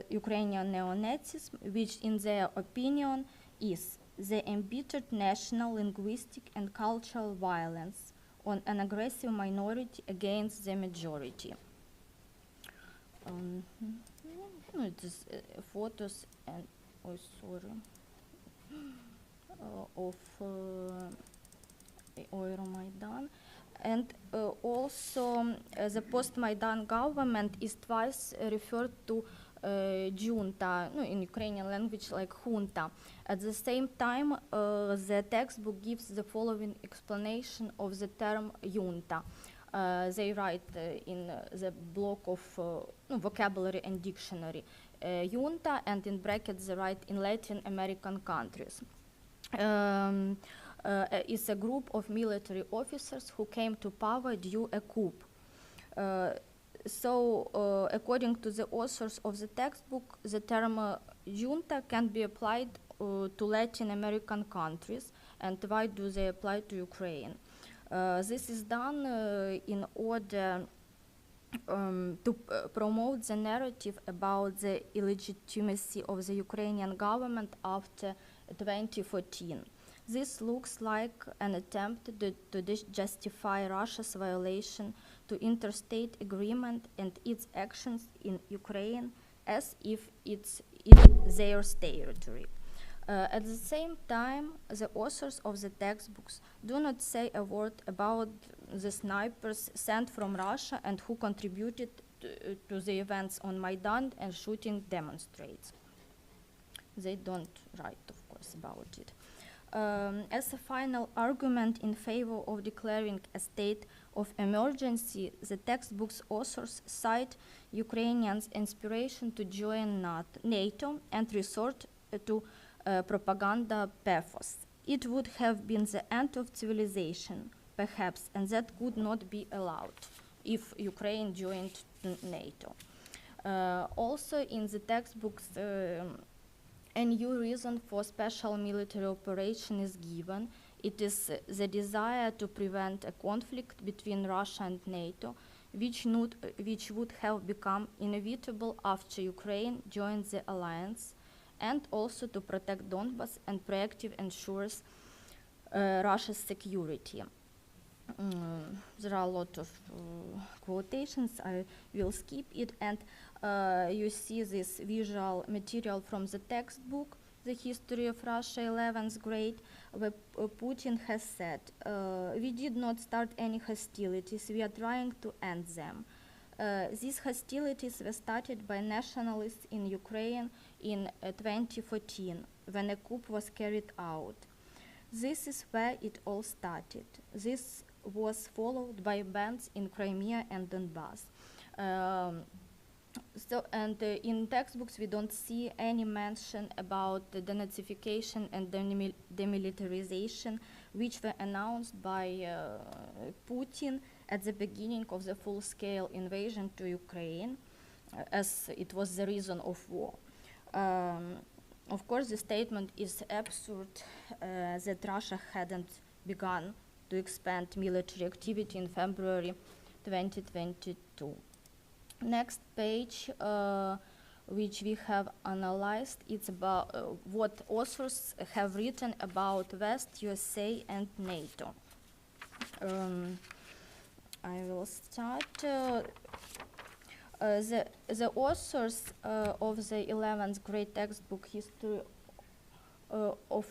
G: Ukrainian neo-Nazism, which in their opinion is the embittered national, linguistic, and cultural violence on an aggressive minority against the majority. It is photos and of Euromaidan. And also the post-Maidan government is twice referred to junta, in Ukrainian language like junta. At the same time, the textbook gives the following explanation of the term junta. They write in the block of vocabulary and dictionary, junta, and in brackets they write in Latin American countries. Is a group of military officers who came to power due a coup. So, according to the authors of the textbook, the term junta can be applied to Latin American countries, and why do they apply to Ukraine? This is done in order to promote the narrative about the illegitimacy of the Ukrainian government after 2014. This looks like an attempt to justify Russia's violation to interstate agreement and its actions in Ukraine as if it's their territory. At the same time, the authors of the textbooks do not say a word about the snipers sent from Russia and who contributed to the events on Maidan and shooting demonstrates. They don't write, of course, about it. As a final argument in favor of declaring a state of emergency, the textbook's authors cite Ukrainians' inspiration to join NATO and resort to propaganda pathos. It would have been the end of civilization, perhaps, and that could not be allowed if Ukraine joined NATO. Also, in the textbooks, a new reason for special military operation is given. It is the desire to prevent a conflict between Russia and NATO, which would have become inevitable after Ukraine joined the alliance, and also to protect Donbas and proactively ensures Russia's security. There are a lot of quotations. I will skip it, and you see this visual material from the textbook the history of Russia 11th grade, where Putin has said, we did not start any hostilities, we are trying to end them. These hostilities were started by nationalists in Ukraine in 2014, when a coup was carried out. This is where it all started. This was followed by bans in Crimea and Donbass. In textbooks we don't see any mention about the denazification and demilitarization, which were announced by Putin at the beginning of the full-scale invasion to Ukraine, as it was the reason of war. Of course, the statement is absurd that Russia hadn't begun to expand military activity in February 2022. Next page, which we have analyzed, it's about what authors have written about West, USA, and NATO. I will start. The authors of the 11th grade textbook History of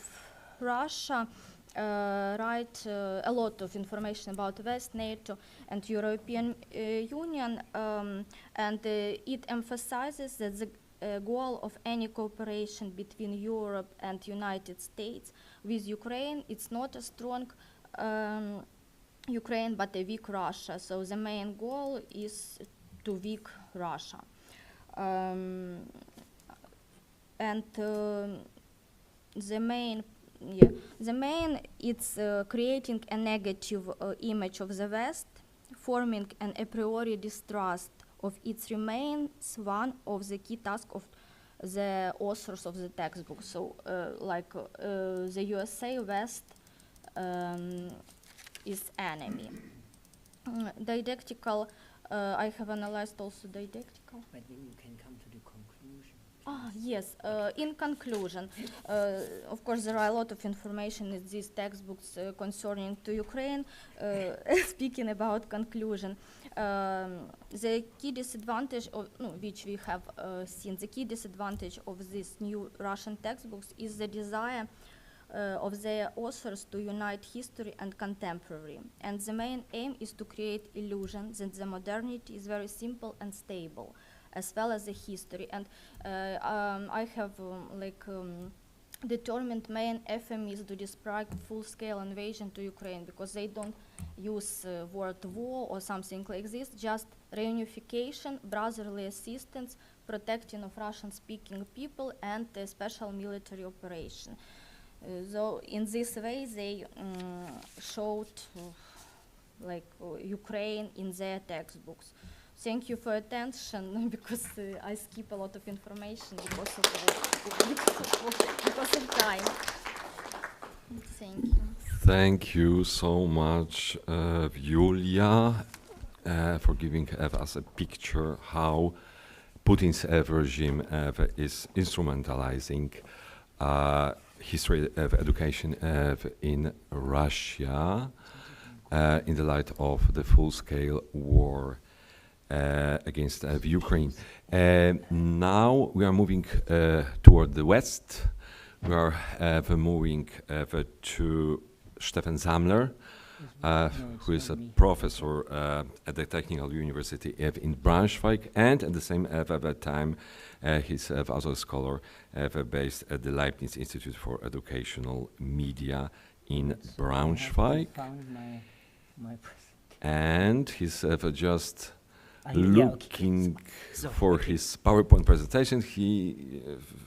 G: Russia write a lot of information about West, NATO, and European Union, and it emphasizes that the goal of any cooperation between Europe and United States with Ukraine, it's not a strong Ukraine but a weak Russia. So the main goal is to weak Russia. The main it's creating a negative image of the West, forming an a priori distrust of its remains one of the key tasks of the authors of the textbook. So the USA West is enemy. Didactical, I have analyzed also didactical.
H: But then you can come to the conclusion.
G: Yes, in conclusion, of course there are a lot of information in these textbooks concerning to Ukraine. Speaking about conclusion, the key disadvantage of, which we have seen, the key disadvantage of these new Russian textbooks is the desire of their authors to unite history and contemporary. And the main aim is to create illusion that the modernity is very simple and stable, as well as the history. And I have determined main euphemism to describe full-scale invasion to Ukraine, because they don't use word war or something like this, just reunification, brotherly assistance, protecting of Russian-speaking people, and a special military operation. So in this way they showed Ukraine in their textbooks. Thank you for attention, because I skip a lot of information because of time. Thank you.
E: Thank you so much, Julia, for giving us a picture how Putin's regime is instrumentalizing history of education in Russia in the light of the full-scale war against Ukraine. Now we are moving toward the west. We are moving to Stefan Samler, who is a professor at the Technical University in Braunschweig, and at the same time he's also a scholar based at the Leibniz Institute for Educational Media in Braunschweig. And he's just looking for his PowerPoint presentation. He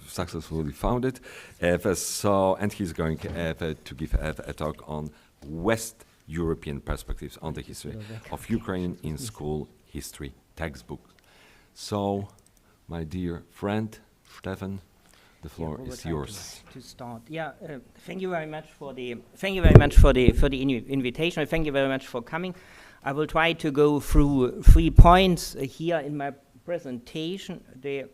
E: successfully found it. And he's going to give a talk on West European perspectives on the history of Ukraine in school history textbook. So, my dear friend, Stefan, the floor is yours.
H: To start, thank you very much for the invitation. Thank you very much for coming. I will try to go through 3 points here in my presentation. The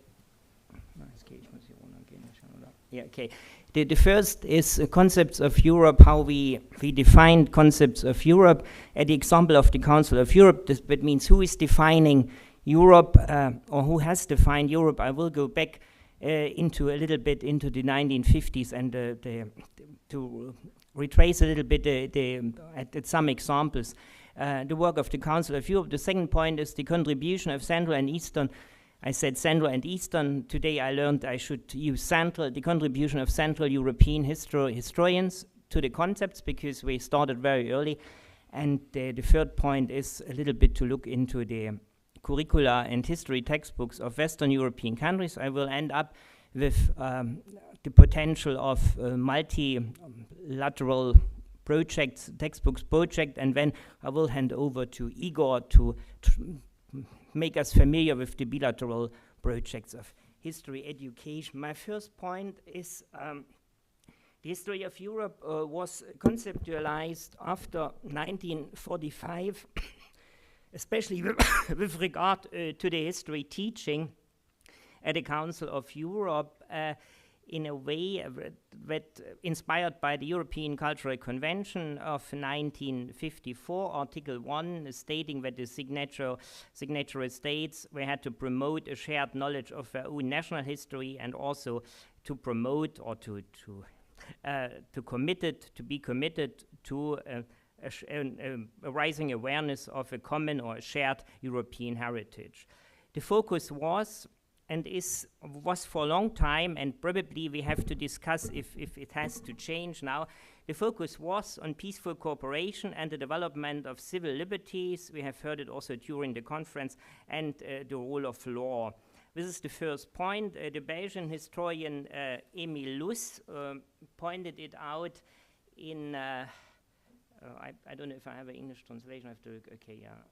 H: first is concepts of Europe, how we define concepts of Europe. At the example of the Council of Europe, that means who is defining Europe or who has defined Europe. I will go back into a little bit into the 1950s and to retrace a little bit at some examples. The work of the Council of Europe. The second point is the contribution of Central and Eastern. I said Central and Eastern. Today I learned I should use Central, the contribution of Central European historians to the concepts, because we started very early. And the third point is a little bit to look into the curricula and history textbooks of Western European countries. I will end up with the potential of multilateral projects, textbooks project, and then I will hand over to Igor to make us familiar with the bilateral projects of history education. My first point is the history of Europe was conceptualized after 1945, especially with regard to the history teaching at the Council of Europe in a way that inspired by the European Cultural Convention of 1954, Article 1, stating that the signatory states we had to promote a shared knowledge of their own national history, and also to promote or to be committed to a rising awareness of a common or a shared European heritage. The focus was for a long time, and probably we have to discuss if it has to change now. The focus was on peaceful cooperation and the development of civil liberties. We have heard it also during the conference, and the rule of law. This is the first point. The Belgian historian Emile Luss pointed it out in, I don't know if I have an English translation. I have to, okay, yeah.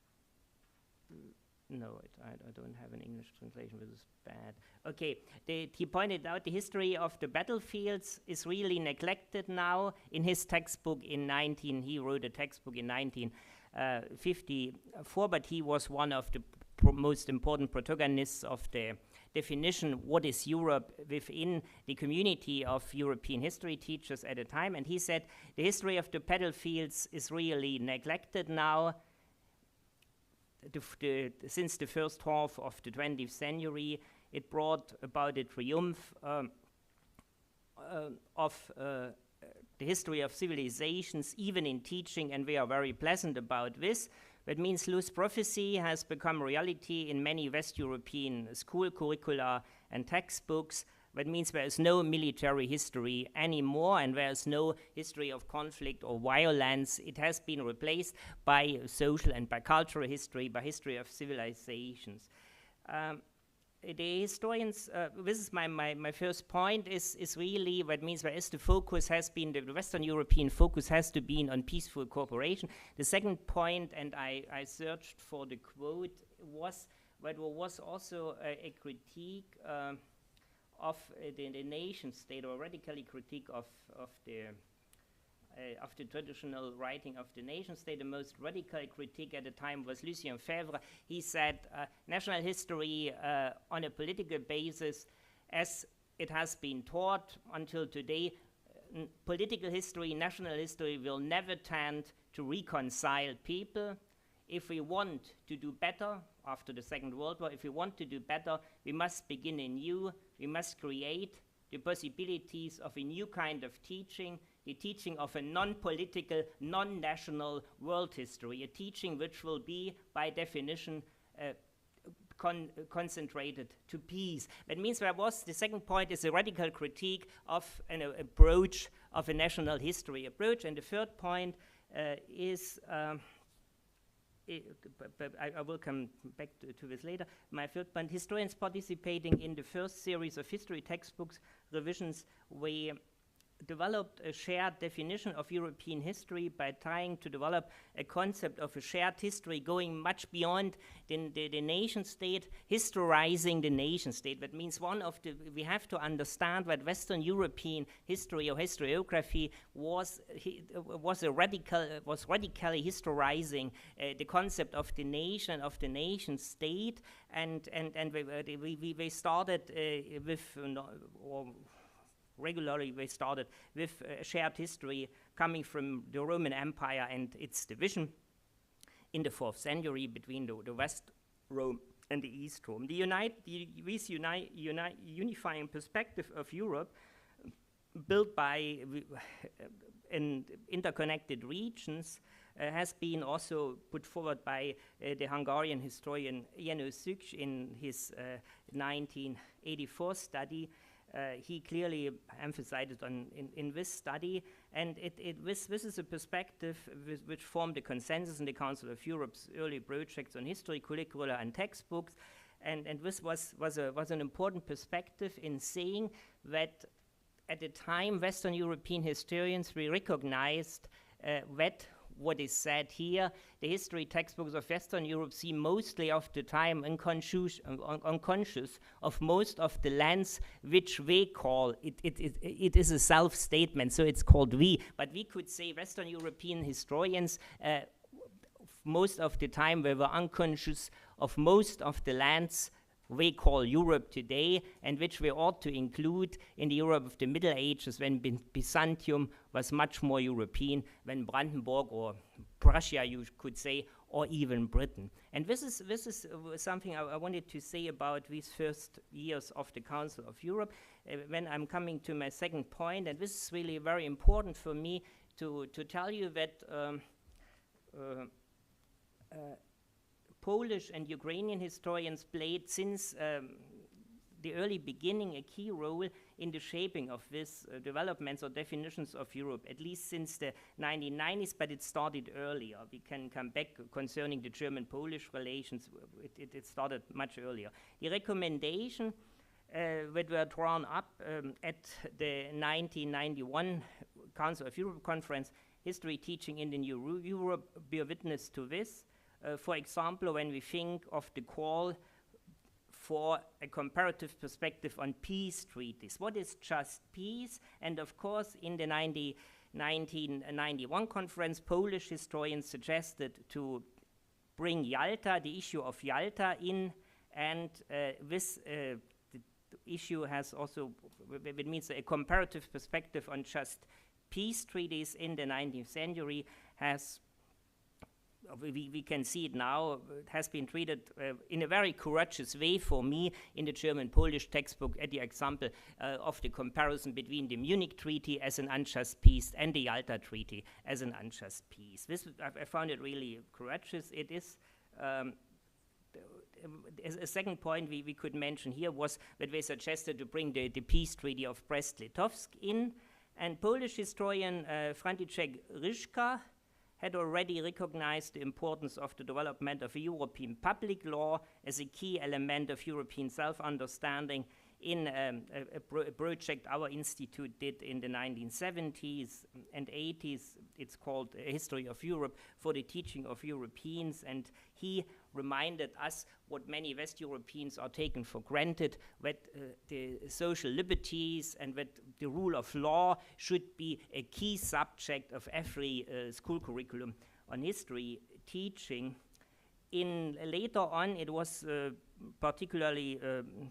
H: No, I don't have an English translation, which is bad. Okay, he pointed out the history of the battlefields is really neglected now. In his textbook he wrote a textbook in 1954, but he was one of the most important protagonists of the definition what is Europe within the community of European history teachers at the time. And he said the history of the battlefields is really neglected now. Since the first half of the 20th century, it brought about a triumph of the history of civilizations, even in teaching, and we are very pleasant about this. That means Luss' prophecy has become reality in many West European school curricula and textbooks. That means there is no military history anymore, and there is no history of conflict or violence. It has been replaced by social and by cultural history, by history of civilizations. The historians, this is my first point, is really what means there is the focus has been, the Western European focus has to be on peaceful cooperation. The second point, and I searched for the quote, was that there was also a critique of the nation state, or radically critique of the traditional writing of the nation state. The most radical critique at the time was Lucien Febvre. He said national history on a political basis, as it has been taught until today, political history, national history will never tend to reconcile people. If we want to do better after the Second World War, if we want to do better, we must begin anew. We must create the possibilities of a new kind of teaching, the teaching of a non-political, non-national world history, a teaching which will be, by definition, concentrated to peace. That means the second point is a radical critique of an approach of a national history approach, and the third point is I will come back to this later. My third point, historians participating in the first series of history textbooks revisions, we developed a shared definition of European history by trying to develop a concept of a shared history going much beyond the nation state, historizing the nation state. That means we have to understand that Western European history or historiography was radically historizing the concept of the nation state, and we started regularly we started with a shared history coming from the Roman Empire and its division in the 4th century between the West Rome and the East Rome. This unifying perspective of Europe, built by interconnected regions, has been also put forward by the Hungarian historian János Szűcs in his 1984 study. He clearly emphasized in this study, and this is a perspective which formed a consensus in the Council of Europe's early projects on history, curricula, and textbooks, and this was an important perspective in saying that at the time Western European historians recognized that what is said here, the history textbooks of Western Europe seem mostly of the time unconscious of most of the lands which they call, it is a self-statement, so it's called we, but we could say Western European historians most of the time they were unconscious of most of the lands we call Europe today, and which we ought to include in the Europe of the Middle Ages, when Byzantium was much more European than Brandenburg or Prussia, you could say, or even Britain. And this is something I wanted to say about these first years of the Council of Europe. When I'm coming to my second point, and this is really very important for me to tell you that Polish and Ukrainian historians played since the early beginning a key role in the shaping of these developments or definitions of Europe, at least since the 1990s, but it started earlier. We can come back concerning the German-Polish relations. It started much earlier. The recommendation that were drawn up at the 1991 Council of Europe conference, History Teaching in the New Europe, bear witness to this. For example, when we think of the call for a comparative perspective on peace treaties. What is just peace? And of course, in the 1991 conference, Polish historians suggested to bring Yalta, the issue of Yalta, in, and this the issue has also, it means a comparative perspective on just peace treaties in the 19th century has, we can see it now, it has been treated in a very courageous way for me in the German-Polish textbook at the example of the comparison between the Munich Treaty as an unjust peace and the Yalta Treaty as an unjust peace. This, I found it really courageous. It is a second point we could mention here was that they suggested to bring the peace treaty of Brest-Litovsk in, and Polish historian Franciszek Ryszka had already recognized the importance of the development of a European public law as a key element of European self-understanding in a project our institute did in the 1970s and 80s. It's called A History of Europe for the Teaching of Europeans, and he reminded us what many West Europeans are taken for granted, that the social liberties and that the rule of law should be a key subject of every school curriculum on history teaching. Later on, it was particularly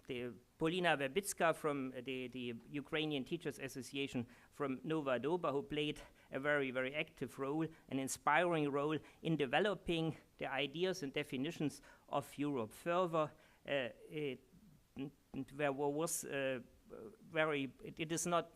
H: the Polina Verbicka from the Ukrainian Teachers Association from Nova Doba, who played a very, very active role, an inspiring role in developing the ideas and definitions of Europe further. It is not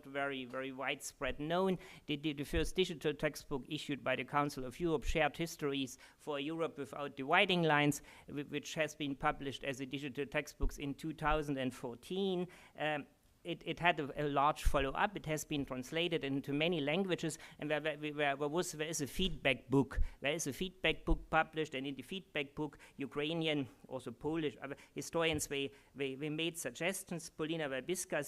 H: very, very widespread known. The first digital textbook issued by the Council of Europe, Shared Histories for Europe Without Dividing Lines, which has been published as a digital textbook in 2014. It had a large follow-up. It has been translated into many languages, and there is a feedback book. There is a feedback book published, and in the feedback book, Ukrainian, also Polish historians, they made suggestions. Polina Verbicka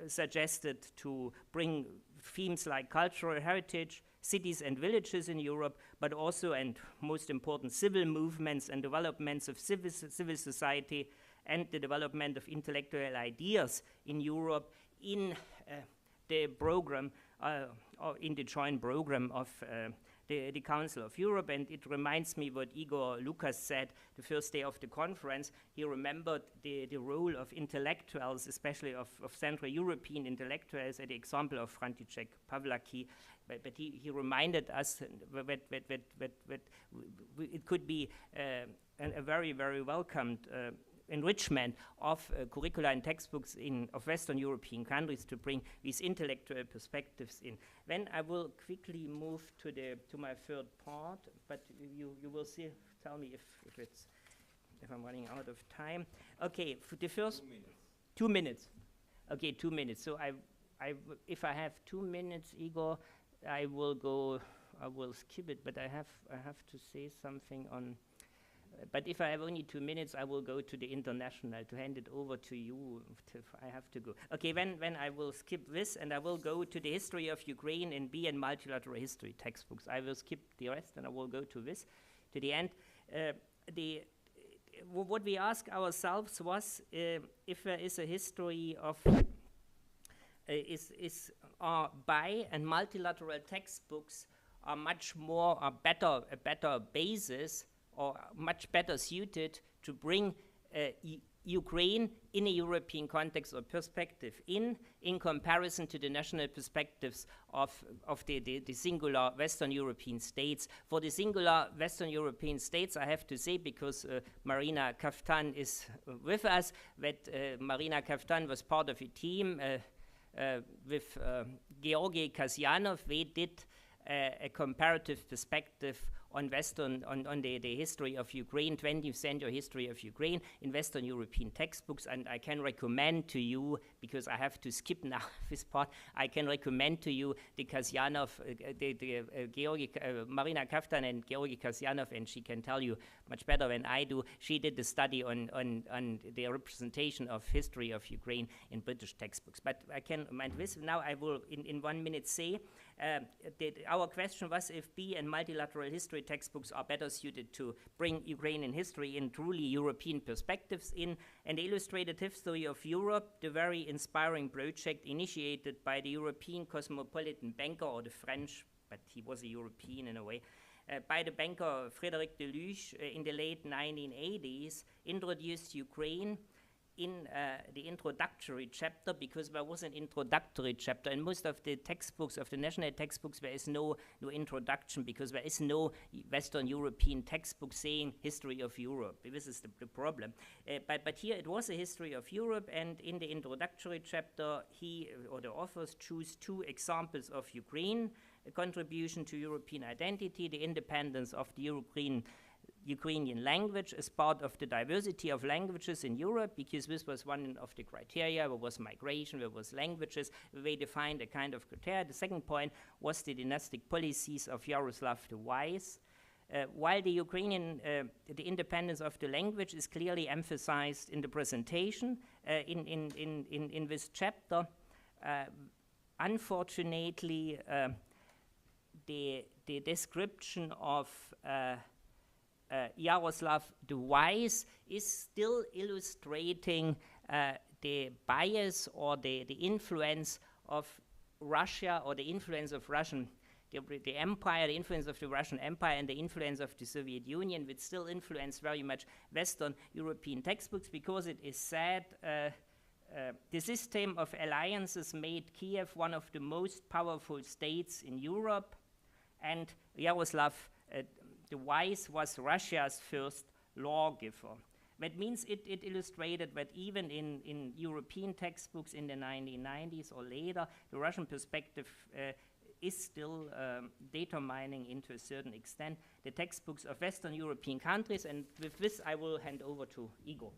H: suggested to bring themes like cultural heritage, cities and villages in Europe, but also, and most important, civil movements and developments of civil society, and the development of intellectual ideas in Europe in the program, or in the joint program of the Council of Europe, and it reminds me what Igor Lukas said the first day of the conference. He remembered the role of intellectuals, especially of Central European intellectuals, at the example of František Pavlaki, but he reminded us that it could be a very, very welcomed enrichment of curricula and textbooks of Western European countries to bring these intellectual perspectives in. Then I will quickly move to my third part, but you will tell me if I'm running out of time. Okay, for the first 2 minutes. Okay, 2 minutes. So if I have 2 minutes, Igor, I will skip it, but I have to say something on. But if I have only 2 minutes, I will go to the international to hand it over to you. I have to go. Okay, then I will skip this, and I will go to the history of Ukraine in B and multilateral history textbooks. I will skip the rest, and I will go to this, to the end. What we asked ourselves was if there is a history of bi and multilateral textbooks are much more a better basis, or much better suited to bring Ukraine in a European context or perspective in comparison to the national perspectives of the singular Western European states. For the singular Western European states, I have to say, because Marina Kaftan is with us, that Marina Kaftan was part of a team with Georgi Kasyanov. They did a comparative perspective on the history of Ukraine, 20th century history of Ukraine in Western European textbooks, and I can recommend to you, because I have to skip now this part, I can recommend to you the Kasyanov, Marina Kaftan and Georgi Kasyanov, and she can tell you much better than I do. She did the study on the representation of history of Ukraine in British textbooks. But I can mind this. Now I will, in 1 minute, say our question was if B and multilateral history textbooks are better suited to bring Ukrainian history in truly European perspectives in an illustrated history of Europe, the very inspiring project initiated by the European cosmopolitan banker, or the French, but he was a European in a way, by the banker Frédéric Deluche in the late 1980s, introduced Ukraine in the introductory chapter, because there was an introductory chapter. In most of the textbooks, of the national textbooks, there is no introduction, because there is no Western European textbook saying history of Europe. This is the problem. But here it was a history of Europe, and in the introductory chapter, he or the authors choose 2 examples of Ukraine, a contribution to European identity, the independence of the Ukrainian language as part of the diversity of languages in Europe, because this was one of the criteria. There was migration, there was languages. They defined a kind of criteria. The second point was the dynastic policies of Yaroslav the Wise. While the the independence of the language is clearly emphasized in the presentation in this chapter, unfortunately, the description of Yaroslav the Wise is still illustrating the bias or the influence of Russia, or the influence of the empire, the influence of the Russian Empire, and the influence of the Soviet Union, which still influence very much Western European textbooks, because it is said the system of alliances made Kiev one of the most powerful states in Europe, and Yaroslav the Wise was Russia's first lawgiver. That means it illustrated that even in European textbooks in the 1990s or later, the Russian perspective is still determining, into a certain extent, the textbooks of Western European countries. And with this, I will hand over to Igor.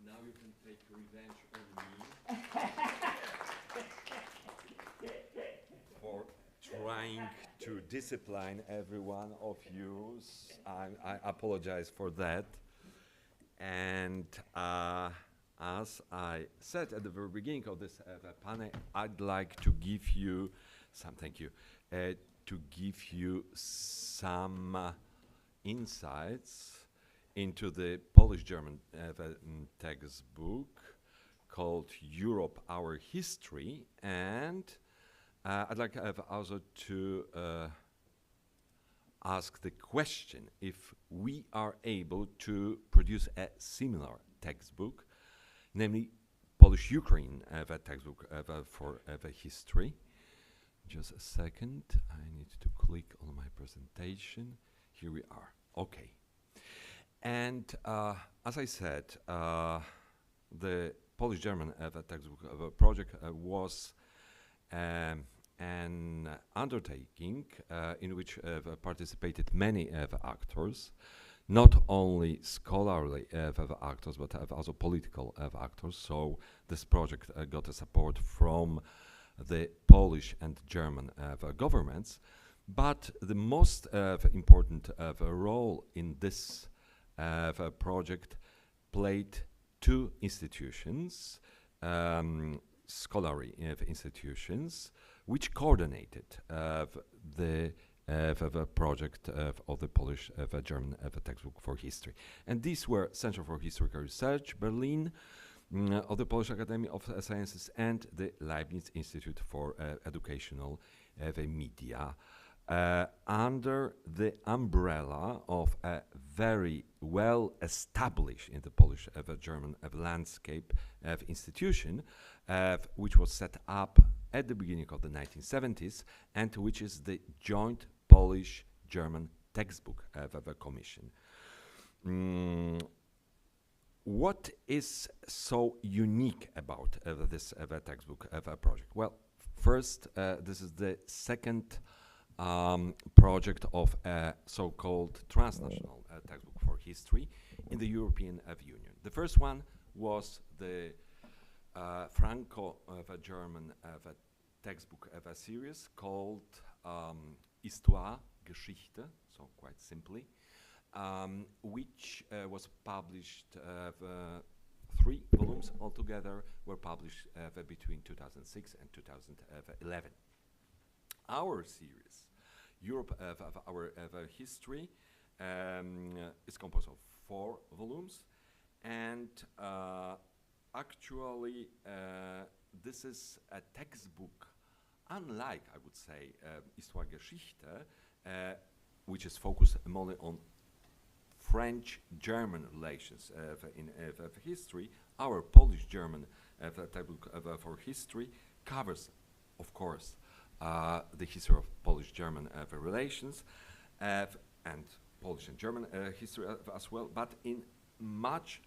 E: Now you can take revenge on me for trying to discipline every one of you. I apologize for that. And as I said at the very beginning of this panel, I'd like to give you some, some insights into the Polish-German textbook called Europe, Our History, and I'd like also to ask the question if we are able to produce a similar textbook, namely Polish-Ukraine textbook for history. Just a second, I need to click on my presentation. Here we are, okay. And as I said, the Polish-German textbook project was an undertaking in which participated many actors, not only scholarly actors, but also political actors. So this project got a support from the Polish and German governments. But the most important role in this project played two institutions, scholarly institutions, which coordinated the project of the Polish-German textbook for history. And these were Center for Historical Research, Berlin, of the Polish Academy of Sciences, and the Leibniz Institute for Educational Media, under the umbrella of a very well established in the Polish-German landscape institution, which was set up at the beginning of the 1970s, and which is the joint Polish-German textbook commission. What is so unique about this textbook project? Well, first, this is the second project of a so-called transnational textbook for history in the European Union. The first one was the Franco-German textbook series called Histoire, Geschichte, so quite simply, which was published, 3 volumes altogether were published between 2006 and 2011. Our series, Europe our history, is composed of 4 volumes, and actually this is a textbook unlike, I would say, Histoire Geschichte, which is focused mainly on French-German relations in history. Our Polish-German textbook for history covers, of course, the history of Polish-German relations and Polish and German history as well, but in much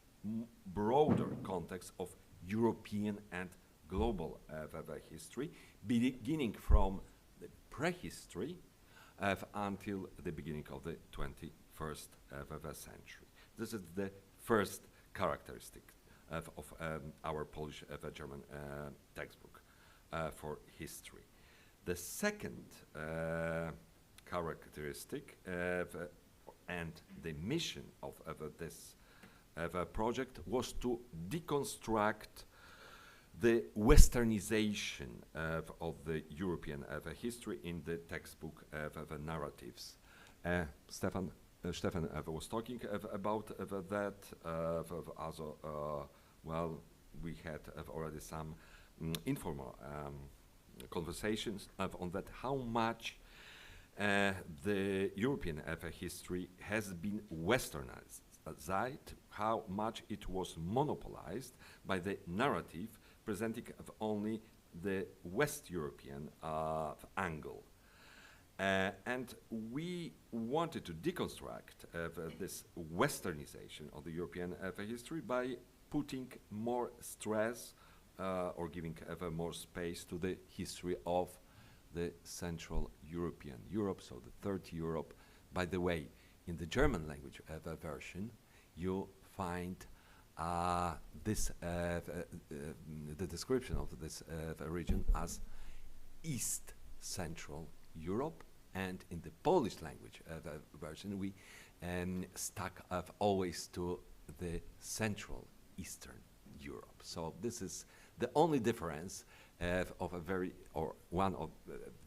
E: broader context of European and global history, beginning from the prehistory until the beginning of the 21st century. This is the first characteristic of our Polish-German textbook for history. The second characteristic and the mission of this project was to deconstruct the westernization of the European history in the textbook narratives. Stefan was talking about that. Also, well, we had already some informal conversations on that, how much the European history has been westernized, how much it was monopolized by the narrative presenting of only the West European angle. And we wanted to deconstruct this westernization of the European history by putting more stress or giving more space to the history of the Central European Europe, so the Third Europe. By the way, in the German language version, you find this the description of this region as East Central Europe, and in the Polish language version, we stuck always to the Central Eastern Europe. So this is the only difference of a one of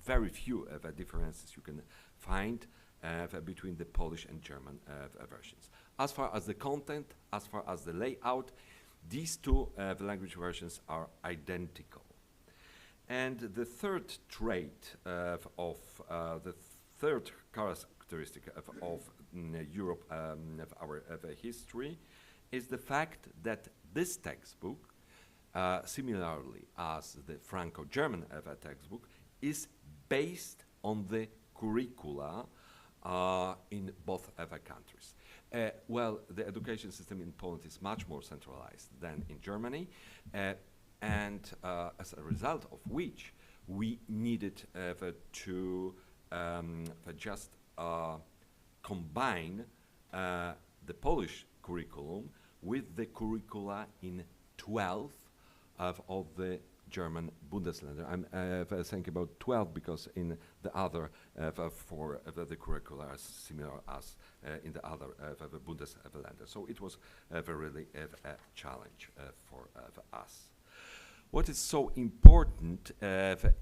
E: very few differences you can find between the Polish and German versions. As far as the content, as far as the layout, these two language versions are identical. And the third trait the third characteristic of Europe, of our history, is the fact that this textbook, similarly as the Franco-German textbook, is based on the curricula in both countries. Well, the education system in Poland is much more centralized than in Germany, and as a result of which we needed to just combine the Polish curriculum with the curricula in 12 of the German Bundesländer. I'm thinking about 12 because in the other four the curricula are similar as in the other Bundesländer. So it was really a challenge for us. What is so important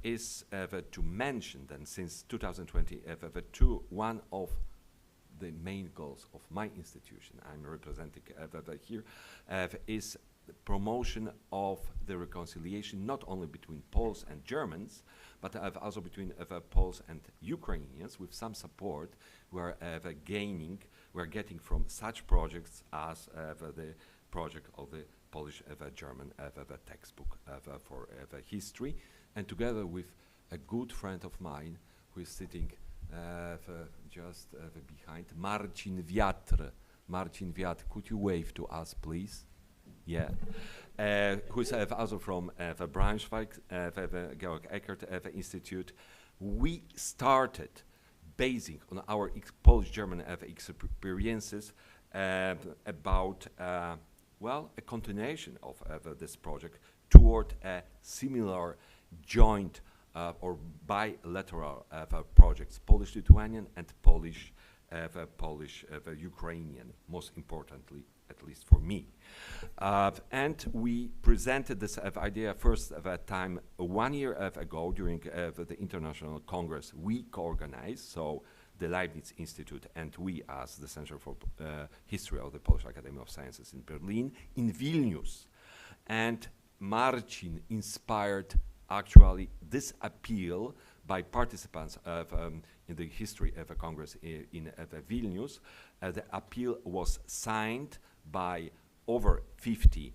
E: is to mention that since 2020, one of the main goals of my institution, I'm representing here, is the promotion of the reconciliation not only between Poles and Germans, but also between Poles and Ukrainians, with some support we are getting from such projects as the project of the Polish-German textbook for history, and together with a good friend of mine who is sitting just behind, Marcin Wiatr. Marcin Wiatr, could you wave to us, please? Yeah, who is also from Braunschweig, the Georg Eckert Institute. We started basing on our Polish-German experiences about well, a continuation of this project toward a similar joint or bilateral projects, Polish-Lithuanian and Polish-Ukrainian, most importantly, at least for me. And we presented this idea first time 1 year ago during the International Congress we co-organized, so the Leibniz Institute and we as the Center for History of the Polish Academy of Sciences in Berlin, in Vilnius. And Marcin inspired actually this appeal by participants in the history of a Congress in Vilnius. The appeal was signed by over 50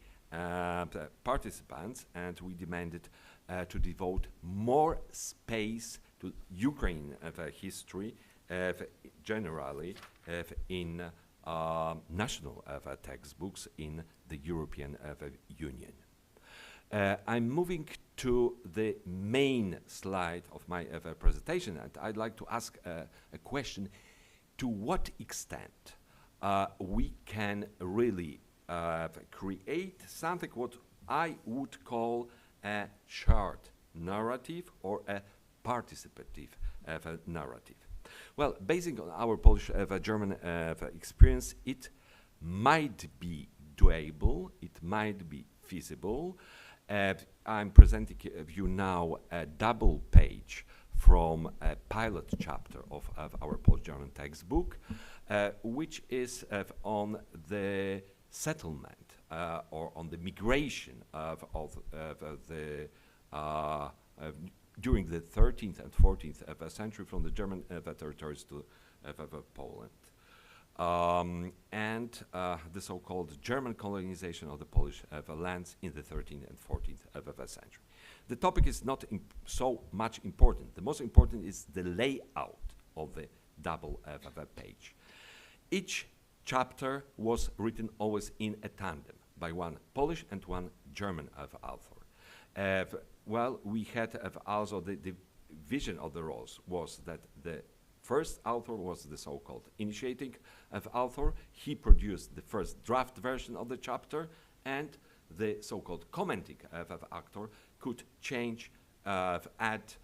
E: participants, and we demanded to devote more space to Ukraine history generally in national textbooks in the European Union. I'm moving to the main slide of my presentation, and I'd like to ask a question: to what extent we can really create something what I would call a shared narrative or a participative narrative? Well, basing on our Polish-German experience, it might be doable, it might be feasible. I'm presenting you now a double page from a pilot chapter of our Polish-German textbook, which is on the settlement or on the migration of the during the 13th and 14th century from the German territories to Poland. And the so-called German colonization of the Polish lands in the 13th and 14th century. The topic is not so much important. The most important is the layout of the double page. Each chapter was written always in a tandem by one Polish and one German author. Well, we had also the vision of the roles was that the first author was the so-called initiating author. He produced the first draft version of the chapter, and the so-called commenting author could change, add,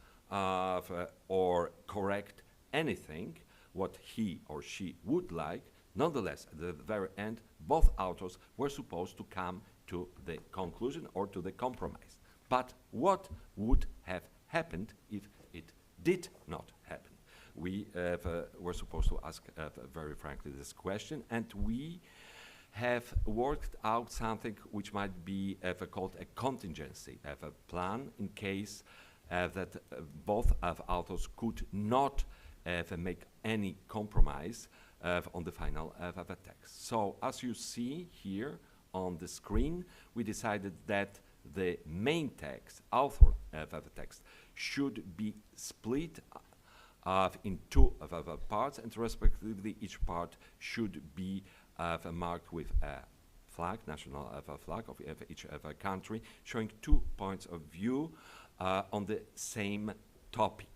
E: or correct anything what he or she would like. Nonetheless, at the very end, both authors were supposed to come to the conclusion or to the compromise. But what would have happened if it did not happen? We were supposed to ask very frankly this question, and we have worked out something which might be called a contingency plan in case that both authors could not make any compromise on the final text. So as you see here on the screen, we decided that the main text, author of the text, should be split in two parts, and respectively each part should be marked with a flag, national flag of each country, showing 2 points of view on the same topic.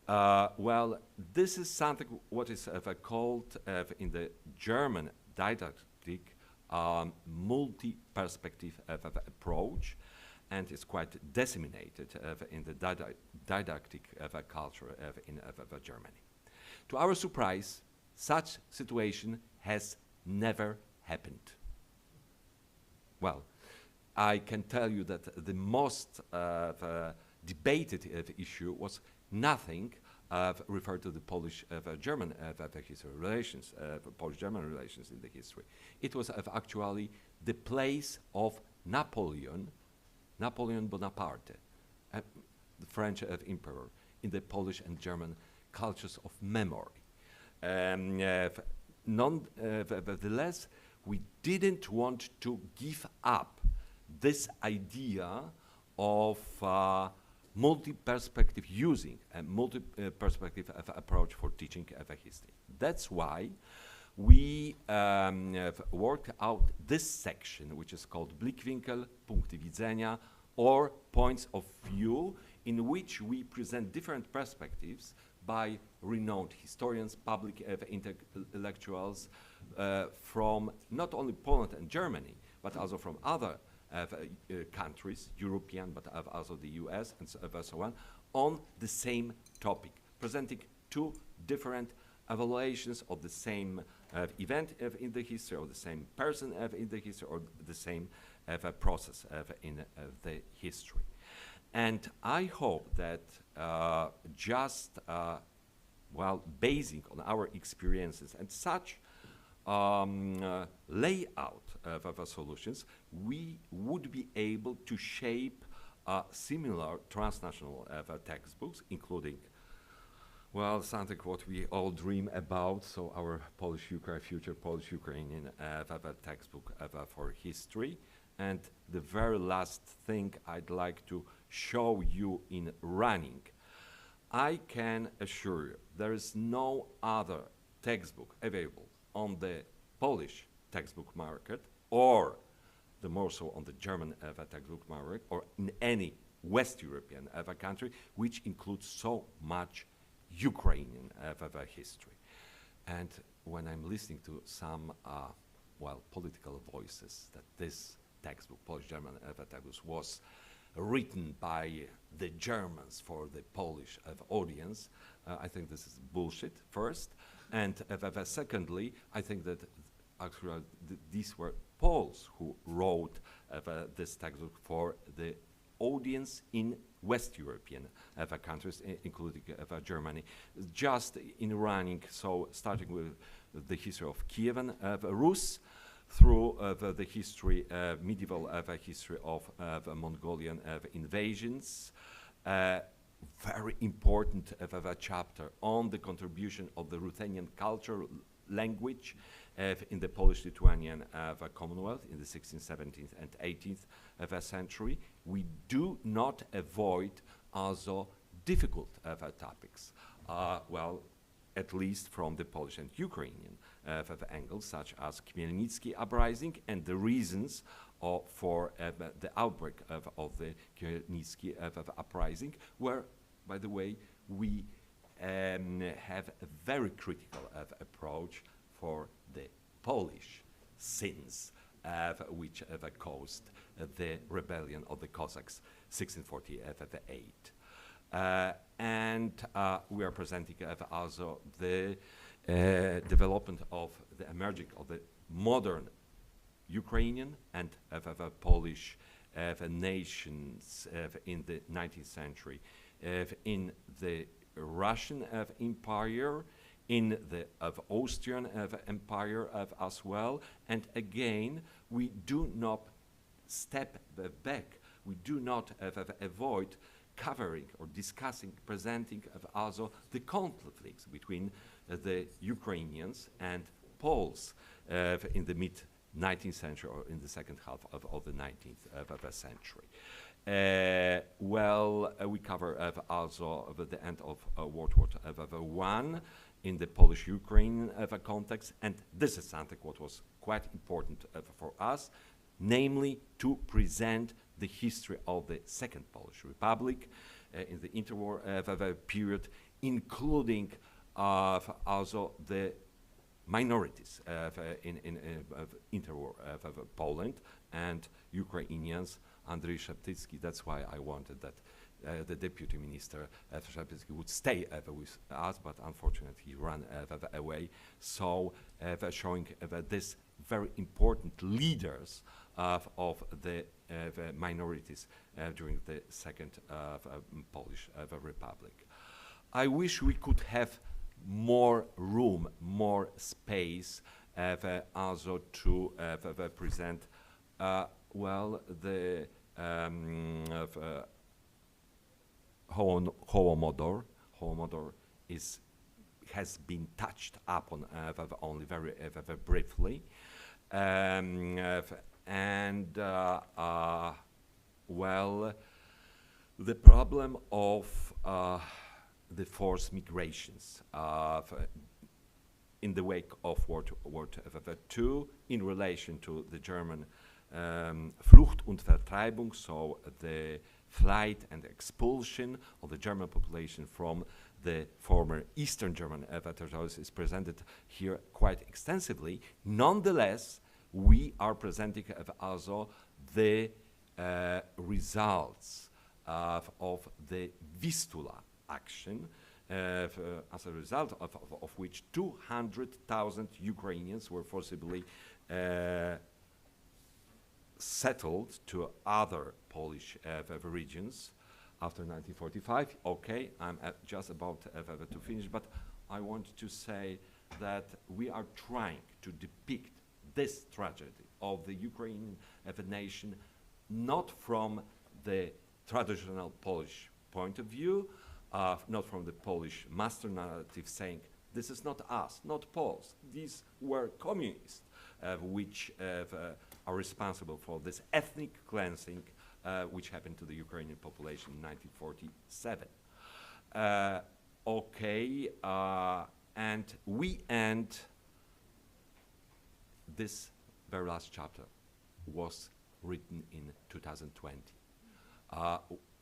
E: Well, this is something what is called in the German didactic multi-perspective approach, and it's quite disseminated in the didactic culture in Germany. To our surprise, such situation has never happened. Well, I can tell you that the most debated issue was nothing referred to the Polish-German history relations, Polish-German relations in the history. It was actually the place of Napoleon Bonaparte, the French emperor, in the Polish and German cultures of memory. Nonetheless, we didn't want to give up this idea of multi-perspective, using a multi-perspective approach for teaching history. That's why we worked out this section, which is called Blickwinkel, Punkty widzenia, or points of view, in which we present different perspectives by renowned historians, public intellectuals from not only Poland and Germany, but also from other countries, European, but also the US, and so on the same topic, presenting two different evaluations of the same event in the history, or the same person in the history, or the same process in the history. And I hope that while basing on our experiences and such layout of solutions, we would be able to shape similar transnational textbooks, including, well, something what we all dream about, so our future Polish-Ukrainian textbook for history. And the very last thing I'd like to show you in running, I can assure you there is no other textbook available on the Polish textbook market, or the more so on the German textbook market, or in any West European country, which includes so much Ukrainian history. And when I'm listening to some political voices that this textbook, Polish-German textbook, was written by the Germans for the Polish audience, I think this is bullshit, first. And secondly, I think that actually these were Poles who wrote this textbook for the audience in West European countries, including Germany. Just in running, so starting with the history of Kievan Rus, through the history, medieval history of Mongolian invasions. Very important chapter on the contribution of the Ruthenian culture, language in the Polish-Lithuanian Commonwealth in the 16th, 17th, and 18th century. We do not avoid also difficult topics. Well, at least from the Polish and Ukrainian angles, such as Khmelnytsky uprising and the reasons for the outbreak of the Khmelnytsky uprising, where, by the way, we have a very critical approach for the Polish sins which caused the rebellion of the Cossacks 1648. And we are presenting also the development of the emerging of the modern Ukrainian and Polish nations in the 19th century, in the Russian Empire, in the Austrian Empire as well. And again, we do not step back. We do not avoid covering or discussing, presenting also the conflicts between the Ukrainians and Poles in the mid-19th century or in the second half of the 19th century. We cover also the end of World War I in the Polish-Ukraine context, and this is something what was quite important for us, namely to present the history of the Second Polish Republic in the interwar period, including also the minorities in interwar Poland and Ukrainians. Andrzej Szeptycki, that's why I wanted that the Deputy Minister Szeptycki would stay with us, but unfortunately he ran away. So showing this very important leaders of the minorities during the Second Polish Republic. I wish we could have more room, more space also to present the Hołomodor. Hołomodor has been touched upon only very briefly, the problem of the forced migrations in the wake of World War II in relation to the German Flucht und Vertreibung, so the flight and expulsion of the German population from the former Eastern German territories is presented here quite extensively. Nonetheless, we are presenting also the results of the Vistula action, as a result of which 200,000 Ukrainians were forcibly settled to other Polish regions after 1945. Okay, I'm just about to finish, but I want to say that we are trying to depict this tragedy of the Ukrainian nation not from the traditional Polish point of view, not from the Polish master narrative saying, this is not us, not Poles, these were communists, which are responsible for this ethnic cleansing which happened to the Ukrainian population in 1947. And we end, this very last chapter was written in 2020.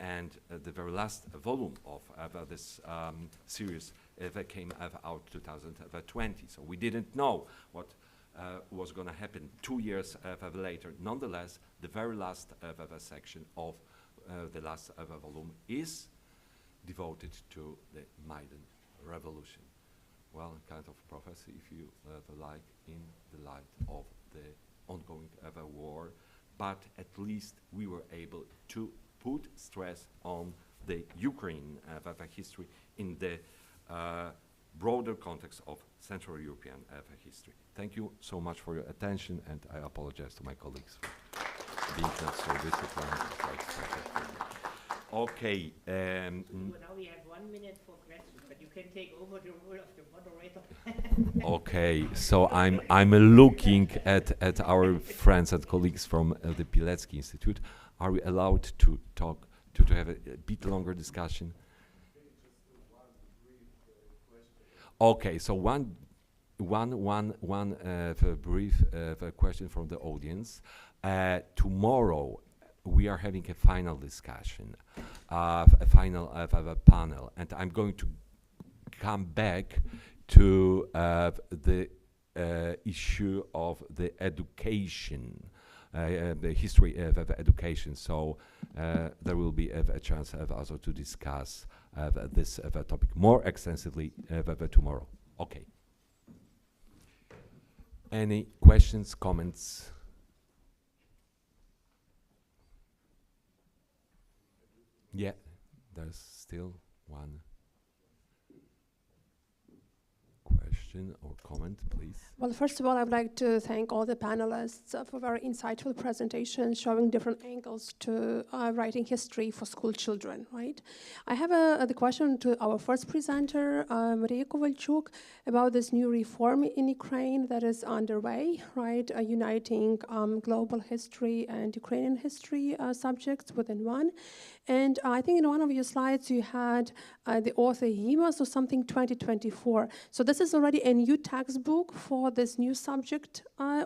E: And the very last volume of this series came out 2020. So we didn't know what was going to happen 2 years later. Nonetheless, the very last section of the last volume is devoted to the Maidan Revolution. Well, kind of prophecy, if you like, in the light of the ongoing war. But at least we were able to put stress on the Ukrainian history in the broader context of Central European history. Thank you so much for your attention, and I apologize to my colleagues for being not so disciplined. Okay.
H: Now we have 1 minute for questions, but you can take over the role of the moderator.
E: Okay, so I'm looking at our friends and colleagues from the Pilecki Institute. Are we allowed to talk, to have a bit longer discussion? Okay, so one brief question from the audience. Tomorrow we are having a final discussion, a final panel, and I'm going to come back to the issue of the education, the history of education. So there will be a chance also to discuss this topic more extensively tomorrow. Okay. Any questions, comments? Yeah, there's still one question. question or comment, please.
I: Well, first of all, I'd like to thank all the panelists for very insightful presentations showing different angles to writing history for school children, right? I have the question to our first presenter, Maria Kovalchuk, about this new reform in Ukraine that is underway, right? Uniting global history and Ukrainian history subjects within one. And I think in one of your slides you had the author HEMAS or something 2024. So this is already a new textbook for this new subject,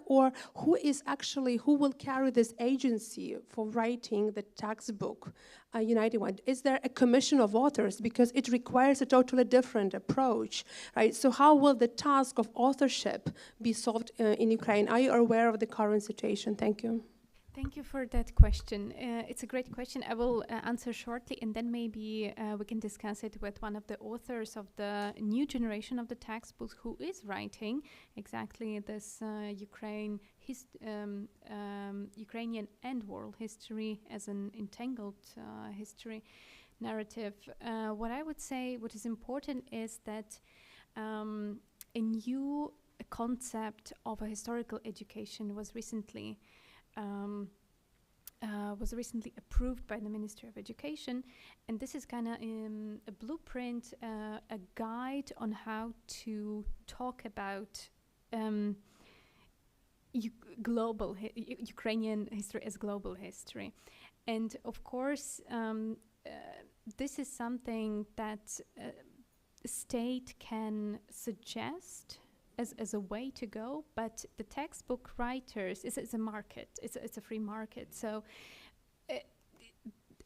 I: or who will carry this agency for writing the textbook, United One? Is there a commission of authors? Because it requires a totally different approach, right? So how will the task of authorship be solved in Ukraine? Are you aware of the current situation? Thank you.
F: Thank you for that question. It's a great question. I will answer shortly, and then maybe we can discuss it with one of the authors of the new generation of the textbook who is writing exactly this Ukrainian and world history as an entangled history narrative. What I would say, what is important is that a new concept of a historical education was recently approved by the Ministry of Education, and this is kind of a blueprint, a guide on how to talk about Ukrainian history as global history. And of course, this is something that the state can suggest as a way to go, but the textbook writers, it's a market, it's a free market. So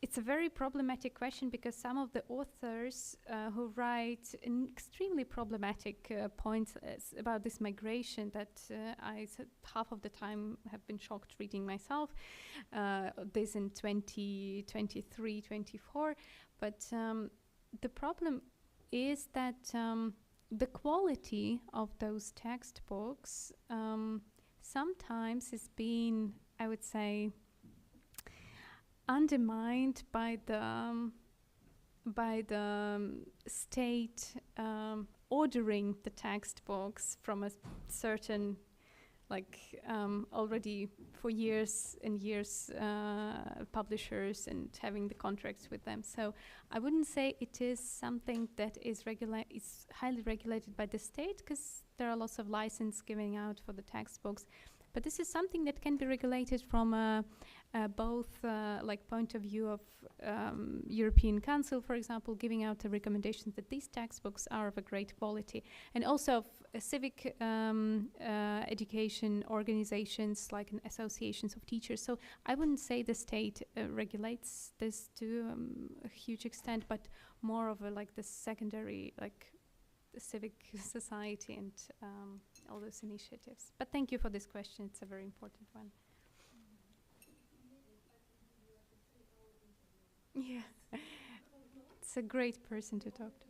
F: it's a very problematic question, because some of the authors who write extremely problematic points about this migration that I half of the time have been shocked reading myself, this in 2023, 24. But the problem is that the quality of those textbooks sometimes is being, I would say, undermined by the state ordering the textbooks from a certain, already for years and years, publishers, and having the contracts with them. So I wouldn't say it is something that is highly regulated by the state, because there are lots of license giving out for the textbooks. But this is something that can be regulated from both point of view of European Council, for example, giving out the recommendations that these textbooks are of a great quality, and also of civic education organizations like associations of teachers. So I wouldn't say the state regulates this to a huge extent, but more of the secondary, the civic society and all those initiatives. But thank you for this question. It's a very important one. Yeah, it's a great person to talk to.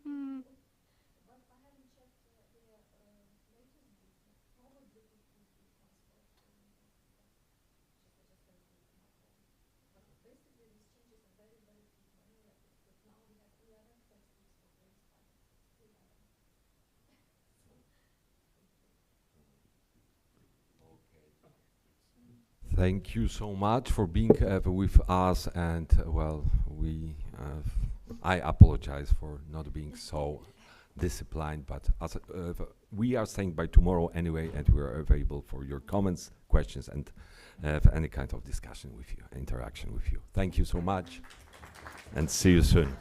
F: Mm.
E: Thank you so much for being with us, and I apologize for not being so disciplined, but as we are staying by tomorrow anyway, and we are available for your comments, questions, and any kind of discussion with you, interaction with you. Thank you so much, and see you soon.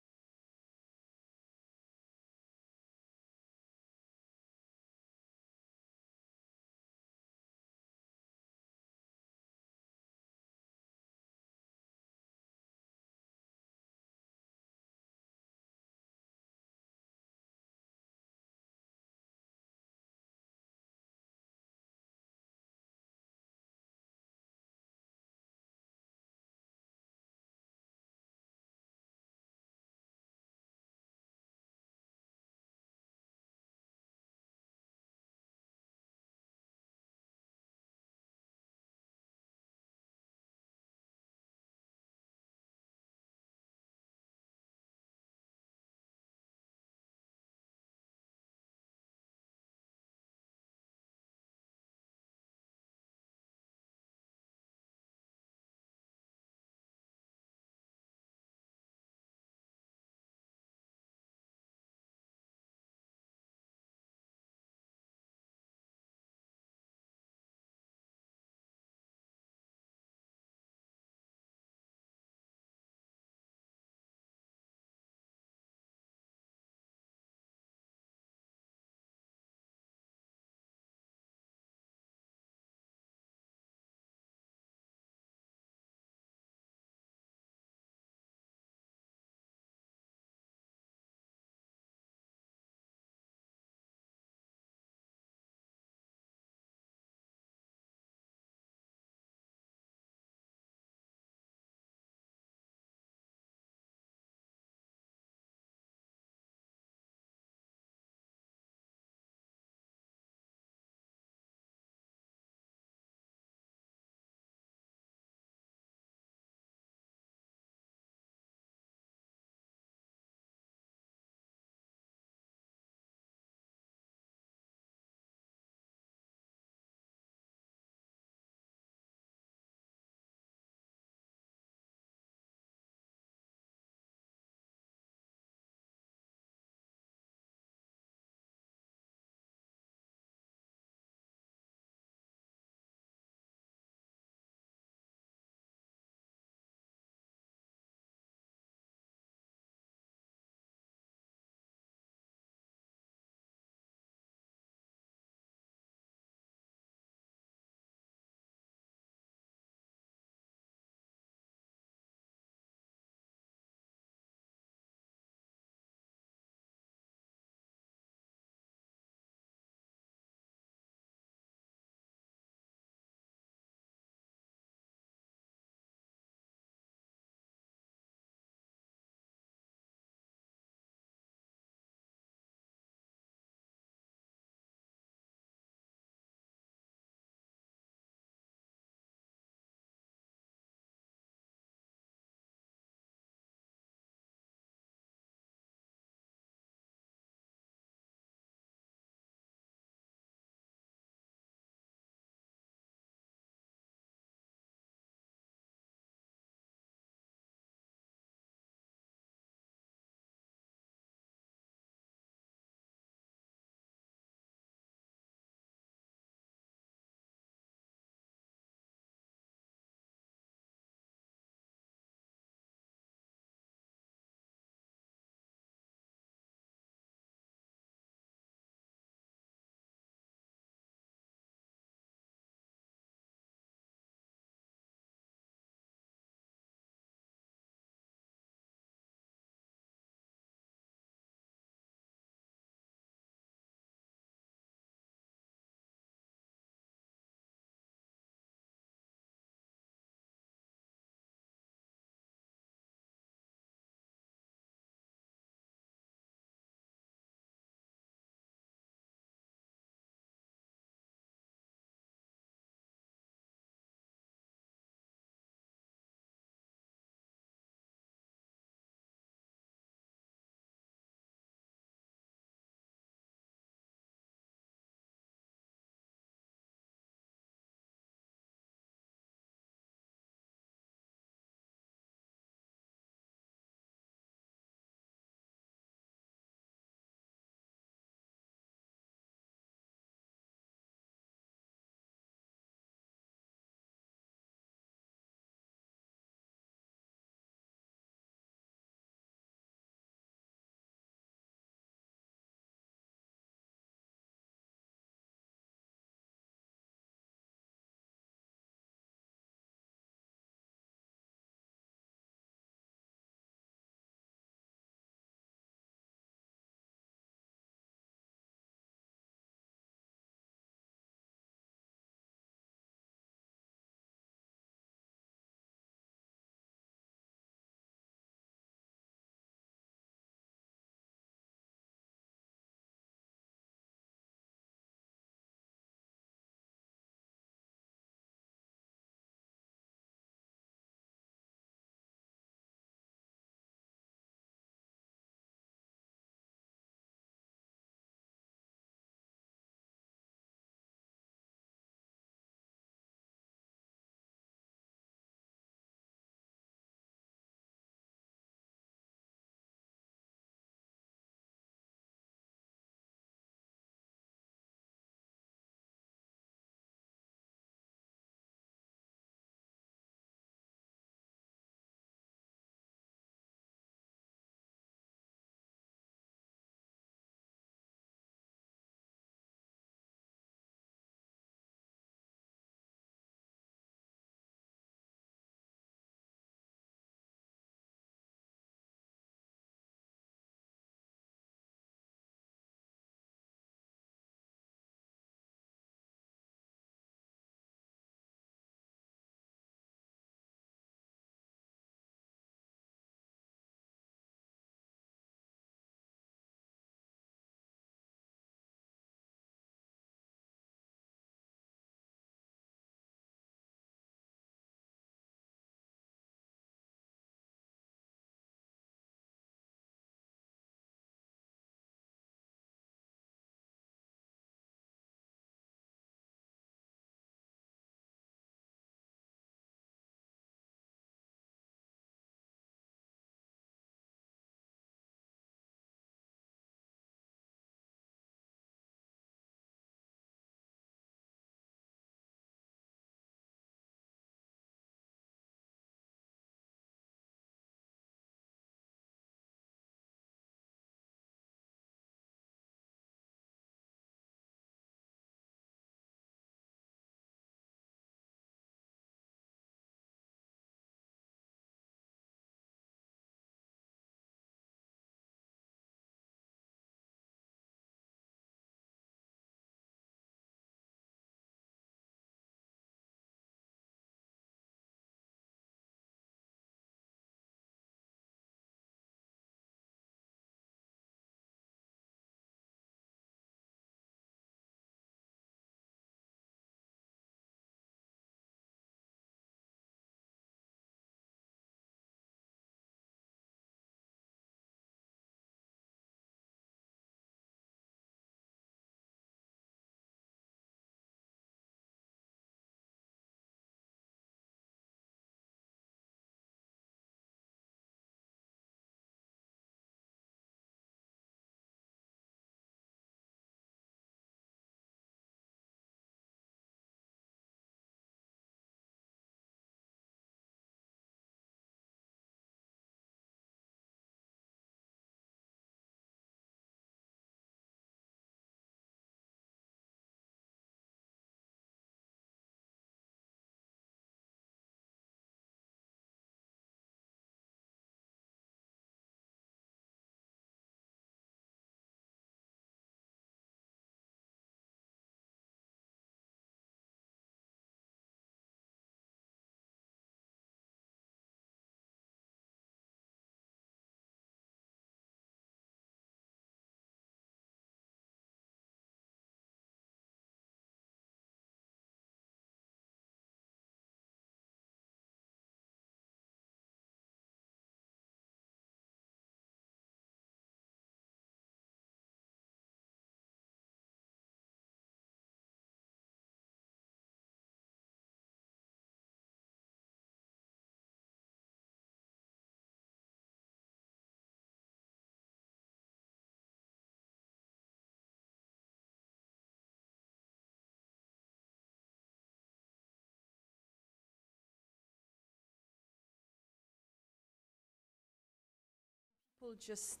J: People just,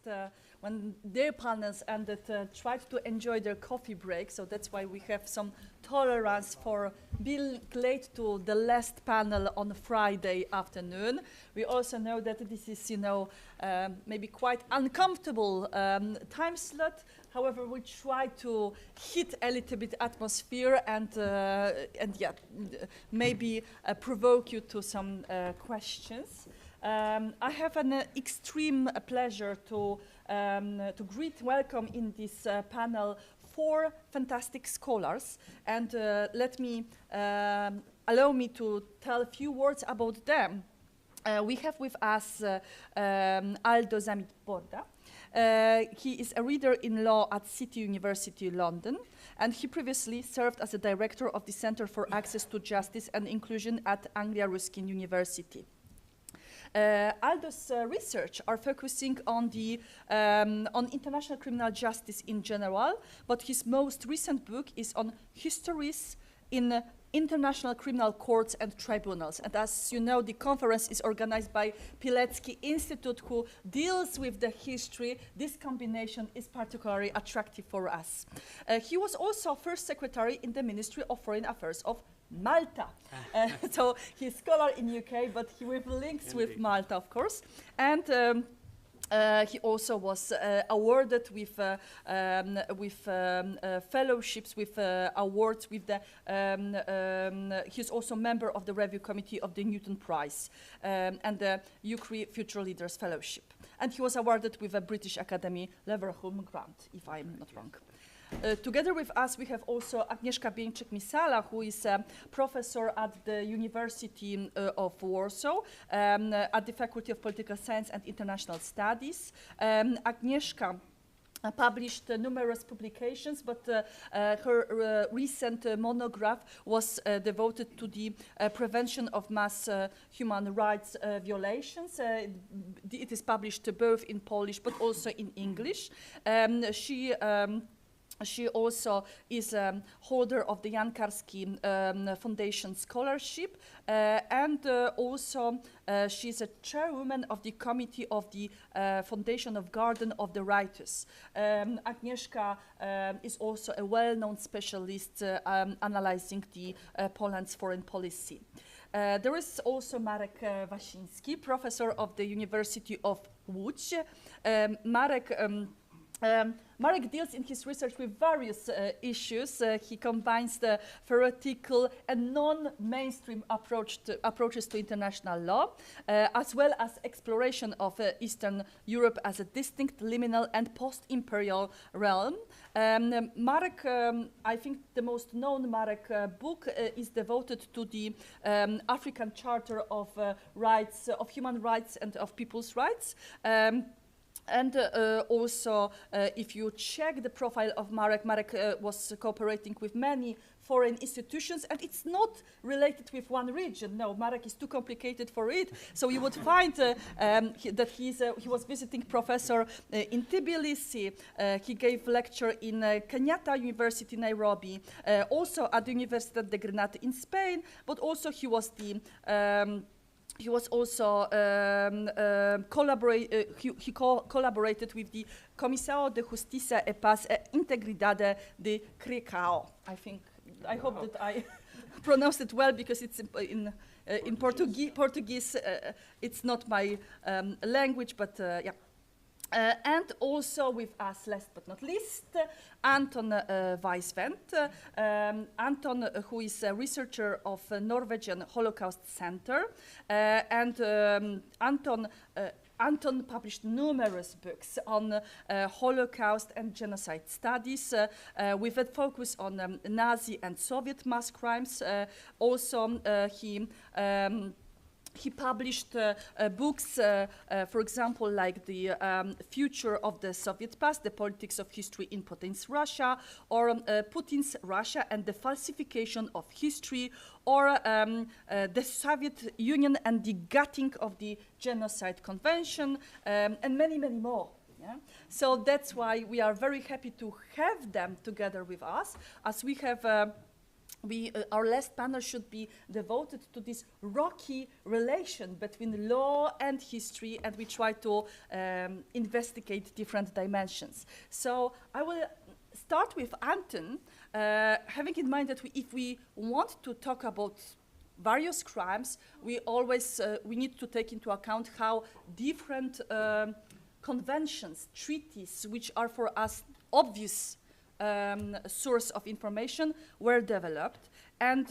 J: when their panels ended, tried to enjoy their coffee break, so that's why we have some tolerance for being late to the last panel on Friday afternoon. We also know that this is, maybe quite uncomfortable time slot. However, we try to hit a little bit atmosphere and maybe provoke you to some questions. I have an extreme pleasure to welcome in this panel 4 fantastic scholars, and allow me to tell a few words about them. We have with us Aldo Zamit-Borda. He is a reader in law at City University London, and he previously served as a director of the Center for Access to Justice and Inclusion at Anglia Ruskin University. Aldo's research are focusing on on international criminal justice in general, but his most recent book is on histories in international criminal courts and tribunals. And as you know, the conference is organized by Pilecki Institute, who deals with the history. This combination is particularly attractive for us. He was also first secretary in the Ministry of Foreign Affairs of Malta. So he's a scholar in UK, but he with links with Malta, of course. And he also was awarded with fellowships, with awards. With the he's also member of the review committee of the Newton Prize and the UCRI Future Leaders Fellowship. And he was awarded with a British Academy Leverhulme grant, if I'm not wrong. Together with us, we have also Agnieszka Bieńczyk-Misala, who is a professor at the University of Warsaw, at the Faculty of Political Science and International Studies. Agnieszka published numerous publications, but her recent monograph was devoted to the prevention of mass human rights violations. It is published both in Polish but also in English. She also is a holder of the Jan Karski Foundation Scholarship, and also she's a chairwoman of the committee of the Foundation of Garden of the Writers. Agnieszka is also a well-known specialist analyzing the Poland's foreign policy. There is also Marek Wasiński, professor of the University of Łódź. Marek deals in his research with various issues. He combines the theoretical and non-mainstream approaches to international law, as well as exploration of Eastern Europe as a distinct, liminal, and post-imperial realm. Marek, I think the most known Marek book is devoted to the African Charter of Rights, of Human Rights and of People's Rights. And also, if you check the profile of Marek, Marek was cooperating with many foreign institutions, and it's not related with one region. No, Marek is too complicated for it. So you would find that he was visiting professor in Tbilisi. He gave lecture in Kenyatta University, Nairobi, also at the Universidad de Granada in Spain, but also he was the he was also collaborated with the Comissário de Justiça e Paz e Integridade de Cricao. I hope that I pronounced it well, because it's in Portuguese. It's not my language, but yeah. And also with us, last but not least, Anton Weisvent. Anton, who is a researcher of Norwegian Holocaust Center. Anton published numerous books on Holocaust and genocide studies, with a focus on Nazi and Soviet mass crimes. Also, he published books, for example, like the Future of the Soviet Past, The Politics of History in Putin's Russia, or Putin's Russia and the Falsification of History, or the Soviet Union and the Gutting of the Genocide Convention, and many, many more. Yeah? So that's why we are very happy to have them together with us, as we have our last panel should be devoted to this rocky relation between law and history, and we try to investigate different dimensions. So I will start with Anton, having in mind that if we want to talk about various crimes, we always we need to take into account how different conventions, treaties, which are for us obvious source of information, were developed. And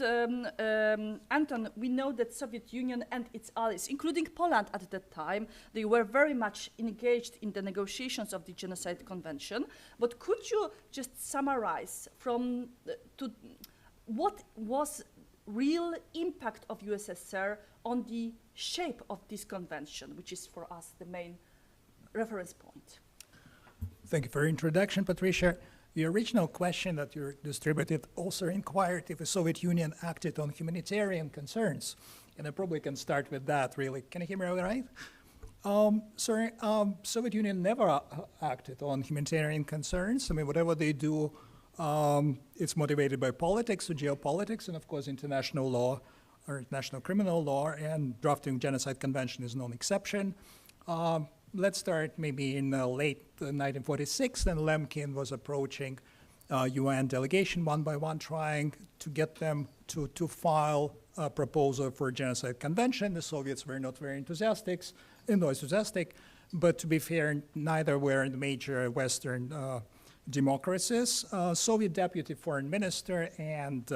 J: Anton, we know that Soviet Union and its allies, including Poland at that time, they were very much engaged in the negotiations of the Genocide Convention. But could you just summarize what was real impact of USSR on the shape of this convention, which is for us the main reference point?
K: Thank you for your introduction, Patricia. The original question that you distributed also inquired if the Soviet Union acted on humanitarian concerns. And I probably can start with that, really. Can you hear me all right? Soviet Union never acted on humanitarian concerns. I mean, whatever they do, it's motivated by politics or geopolitics, and of course international law or international criminal law, and drafting Genocide Convention is no exception. Let's start maybe in late 1946, then Lemkin was approaching UN delegation one by one, trying to get them to file a proposal for a genocide convention. The Soviets were not very enthusiastic, but to be fair, neither were in the major Western democracies. Soviet deputy foreign minister and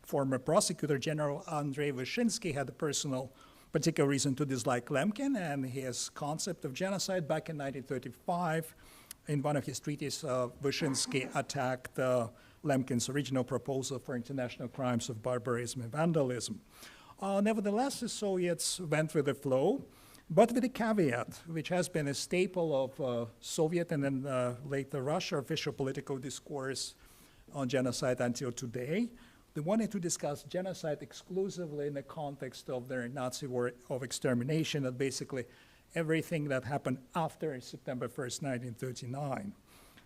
K: former prosecutor general Andrei Vyshinsky had a personal particular reason to dislike Lemkin and his concept of genocide. Back in 1935, in one of his treaties, Vyshinsky attacked Lemkin's original proposal for international crimes of barbarism and vandalism. Nevertheless, the Soviets went with the flow, but with a caveat, which has been a staple of Soviet and then later Russia official political discourse on genocide until today. They wanted to discuss genocide exclusively in the context of their Nazi war of extermination, and basically everything that happened after September 1st, 1939.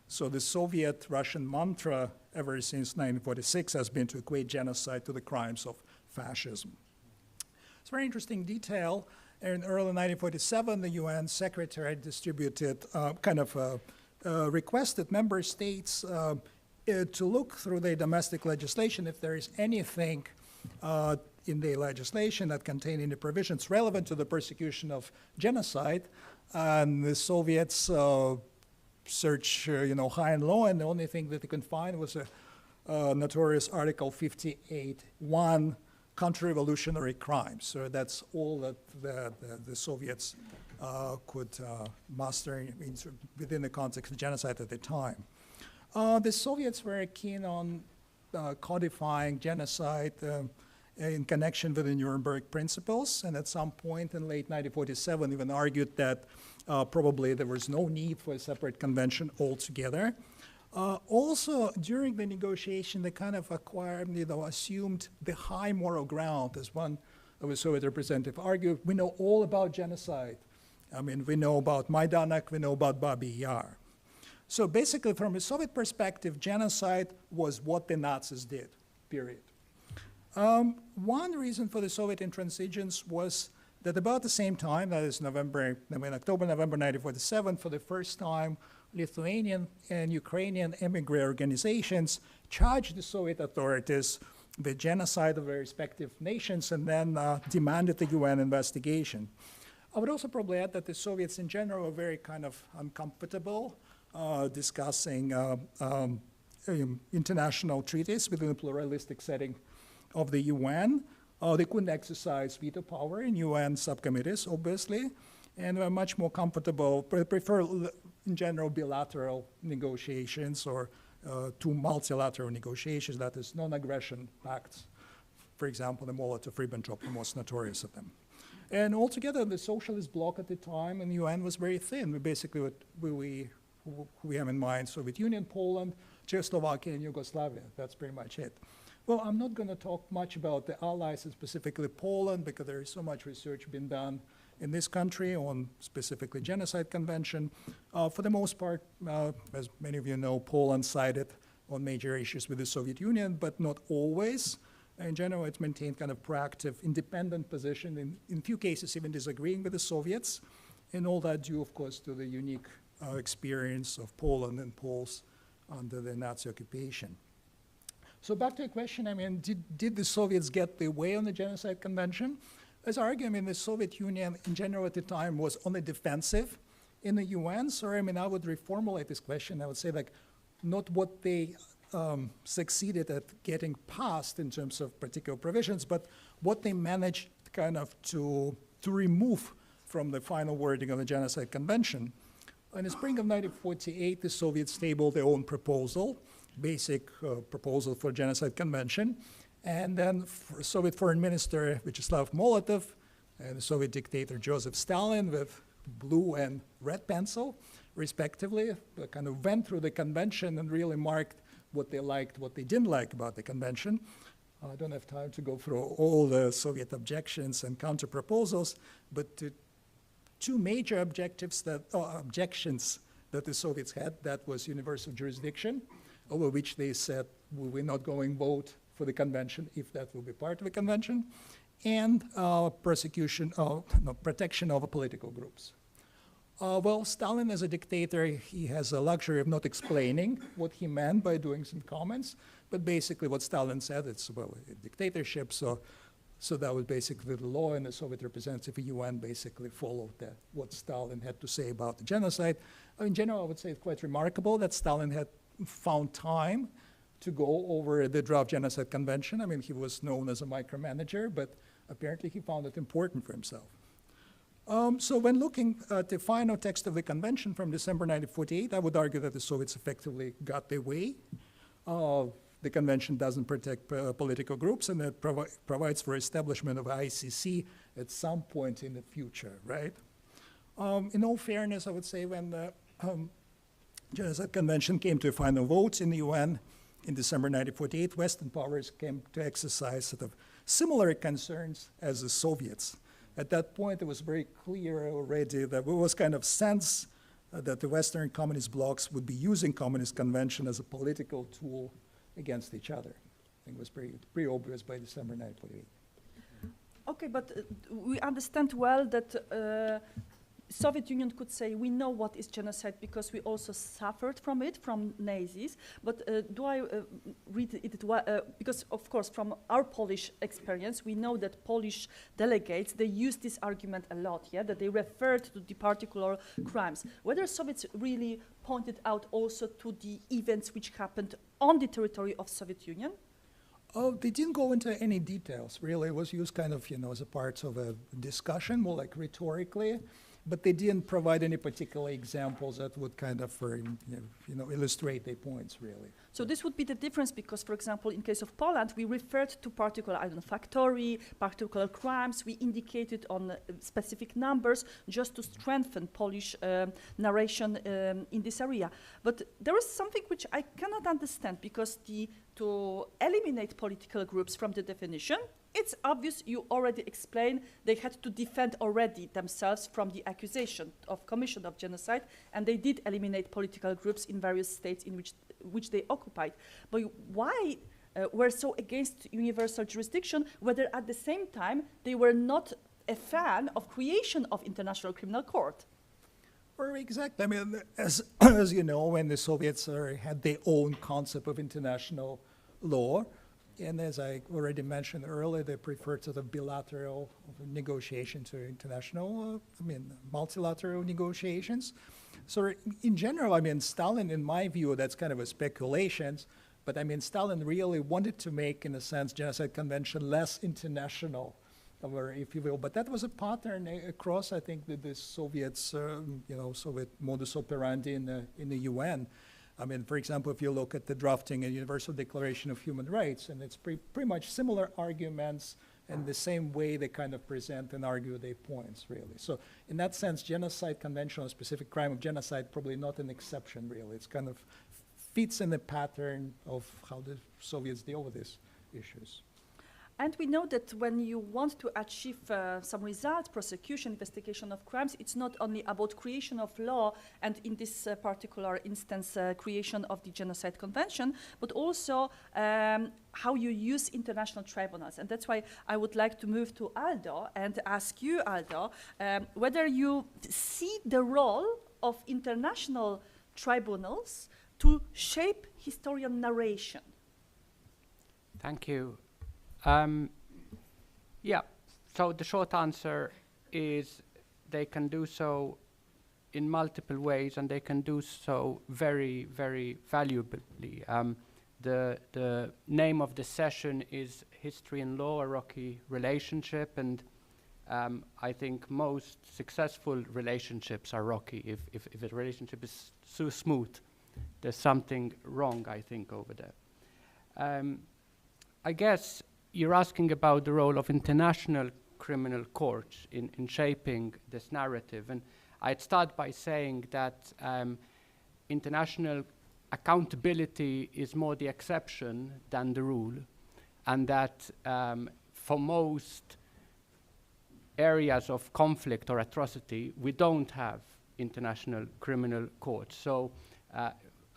K: So the Soviet-Russian mantra ever since 1946 has been to equate genocide to the crimes of fascism. It's a very interesting detail. In early 1947, the UN Secretary distributed requested member states to look through the domestic legislation if there is anything in the legislation that contain any provisions relevant to the persecution of genocide. And the Soviets search high and low, and the only thing that they could find was a notorious Article 58.1, counter-revolutionary crimes. So that's all that the Soviets could muster within the context of genocide at the time. The Soviets were keen on codifying genocide in connection with the Nuremberg principles, and at some point in late 1947 even argued that probably there was no need for a separate convention altogether. Also, during the negotiation, they kind of assumed the high moral ground, as one of the Soviet representatives argued. We know all about genocide. I mean, we know about Majdanek, we know about Babi Yar. So basically, from a Soviet perspective, genocide was what the Nazis did, period. One reason for the Soviet intransigence was that about the same time, that is October, November 1947, for the first time, Lithuanian and Ukrainian emigre organizations charged the Soviet authorities with genocide of their respective nations and then demanded the UN investigation. I would also probably add that the Soviets in general were very kind of uncomfortable discussing international treaties within the pluralistic setting of the UN. They couldn't exercise veto power in UN subcommittees, obviously, and were much more comfortable, prefer in general bilateral negotiations or to multilateral negotiations, that is non-aggression pacts. For example, the Molotov-Ribbentrop, the most notorious of them. And altogether, the socialist bloc at the time in the UN was very thin. We have in mind Soviet Union, Poland, Czechoslovakia, and Yugoslavia. That's pretty much it. Well, I'm not going to talk much about the allies, and specifically Poland, because there is so much research being done in this country on specifically Genocide Convention. For the most part, as many of you know, Poland sided on major issues with the Soviet Union, but not always. In general, it's maintained kind of proactive, independent position, in few cases even disagreeing with the Soviets, and all that due, of course, to the unique experience of Poland and Poles under the Nazi occupation. So back to the question, I mean, did the Soviets get their way on the Genocide Convention? As argument, the Soviet Union in general at the time was on the defensive in the UN. So I mean, I would reformulate this question. I would say like, not what they succeeded at getting passed in terms of particular provisions, but what they managed kind of to remove from the final wording of the Genocide Convention. In the spring of 1948, the Soviets tabled their own proposal, basic proposal for Genocide Convention. And then Soviet Foreign Minister Vyacheslav Molotov and the Soviet dictator Joseph Stalin with blue and red pencil, respectively, kind of went through the convention and really marked what they liked, what they didn't like about the convention. I don't have time to go through all the Soviet objections and counter-proposals, but two major objectives objections that the Soviets had, that was universal jurisdiction, over which they said, well, we're not going vote for the convention if that will be part of the convention, and protection of political groups. Well, Stalin as a dictator, he has a luxury of not explaining what he meant by doing some comments, but basically what Stalin said, it's, well, a dictatorship, so that was basically the law, and the Soviet representative UN basically followed what Stalin had to say about the genocide. In general, I would say it's quite remarkable that Stalin had found time to go over the draft Genocide Convention. I mean, he was known as a micromanager, but apparently he found it important for himself. So when looking at the final text of the convention from December 1948, I would argue that the Soviets effectively got their way. The convention doesn't protect political groups, and it provides for establishment of ICC at some point in the future, right? In all fairness, I would say when the Genocide Convention came to a final vote in the UN in December 1948, Western powers came to exercise sort of similar concerns as the Soviets. At that point, it was very clear already that there was kind of sense that the Western communist blocs would be using Communist Convention as a political tool against each other. I think it was pretty obvious by December 1948.
J: Okay, but we understand well that Soviet Union could say, we know what is genocide because we also suffered from it, from Nazis. But do I read it because, of course, from our Polish experience, we know that Polish delegates, they use this argument a lot, yeah, that they referred to the particular crimes. Whether Soviets really pointed out also to the events which happened on the territory of Soviet Union?
K: Oh, they didn't go into any details, really. It was used kind of, as a part of a discussion, more like rhetorically. But they didn't provide any particular examples that would kind of, illustrate their points, really.
J: So this would be the difference because, for example, in case of Poland, we referred to particular factory, particular crimes. We indicated on specific numbers just to strengthen Polish narration in this area. But there is something which I cannot understand because to eliminate political groups from the definition, it's obvious, you already explained, they had to defend already themselves from the accusation of commission of genocide, and they did eliminate political groups in various states in which they occupied. But why were so against universal jurisdiction, whether at the same time they were not a fan of creation of International Criminal Court?
K: Well, exactly. I mean, as you know, when the Soviets had their own concept of international law, and as I already mentioned earlier, they preferred sort of bilateral negotiation to international, multilateral negotiations. So in general, Stalin, in my view, that's kind of a speculation, but Stalin really wanted to make, in a sense, Genocide Convention less international, or if you will. But that was a pattern across, I think, the Soviets, Soviet modus operandi in the UN. For example, if you look at the drafting a Universal Declaration of Human Rights, and it's pretty much similar arguments and the same way they kind of present and argue their points, really. So in that sense, Genocide Convention on specific crime of genocide, probably not an exception, really. It's kind of fits in the pattern of how the Soviets deal with these issues.
J: And we know that when you want to achieve some results, prosecution, investigation of crimes, it's not only about creation of law, and in this particular instance, creation of the Genocide Convention, but also how you use international tribunals. And that's why I would like to move to Aldo and ask you, Aldo, whether you see the role of international tribunals to shape historian narration.
L: Thank you. Yeah, so the short answer is they can do so in multiple ways, and they can do so very, very valuably. The name of the session is History and Law, a Rocky Relationship, and I think most successful relationships are rocky. If a relationship is so smooth, there's something wrong, I think, over there. I guess you're asking about the role of international criminal courts in shaping this narrative. And I'd start by saying that international accountability is more the exception than the rule, and that for most areas of conflict or atrocity, we don't have international criminal courts. So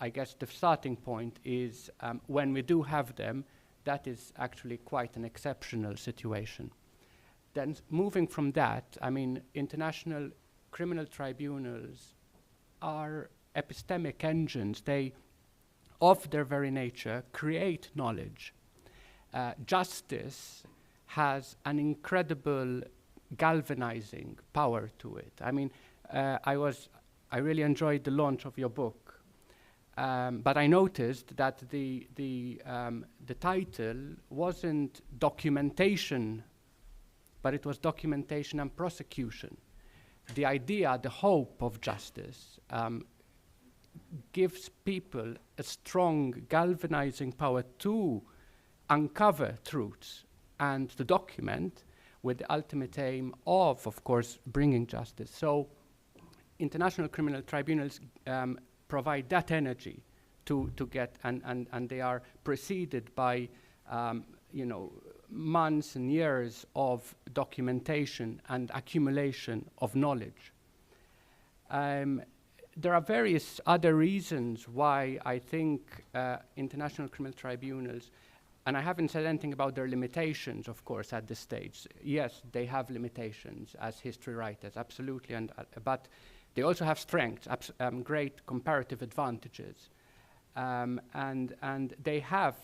L: I guess the starting point is when we do have them, that is actually quite an exceptional situation. Then moving from that, I mean, international criminal tribunals are epistemic engines. They, of their very nature, create knowledge. Justice has an incredible galvanizing power to it. I mean, I really enjoyed the launch of your book. But I noticed that the title wasn't documentation, but it was documentation and prosecution. The idea, the hope of justice gives people a strong galvanizing power to uncover truths and to document, with the ultimate aim of course, bringing justice. So international criminal tribunals provide that energy to get, and they are preceded by, months and years of documentation and accumulation of knowledge. There are various other reasons why I think international criminal tribunals, and I haven't said anything about their limitations, of course, at this stage. Yes, they have limitations as history writers, absolutely, but they also have strengths, great comparative advantages, and they have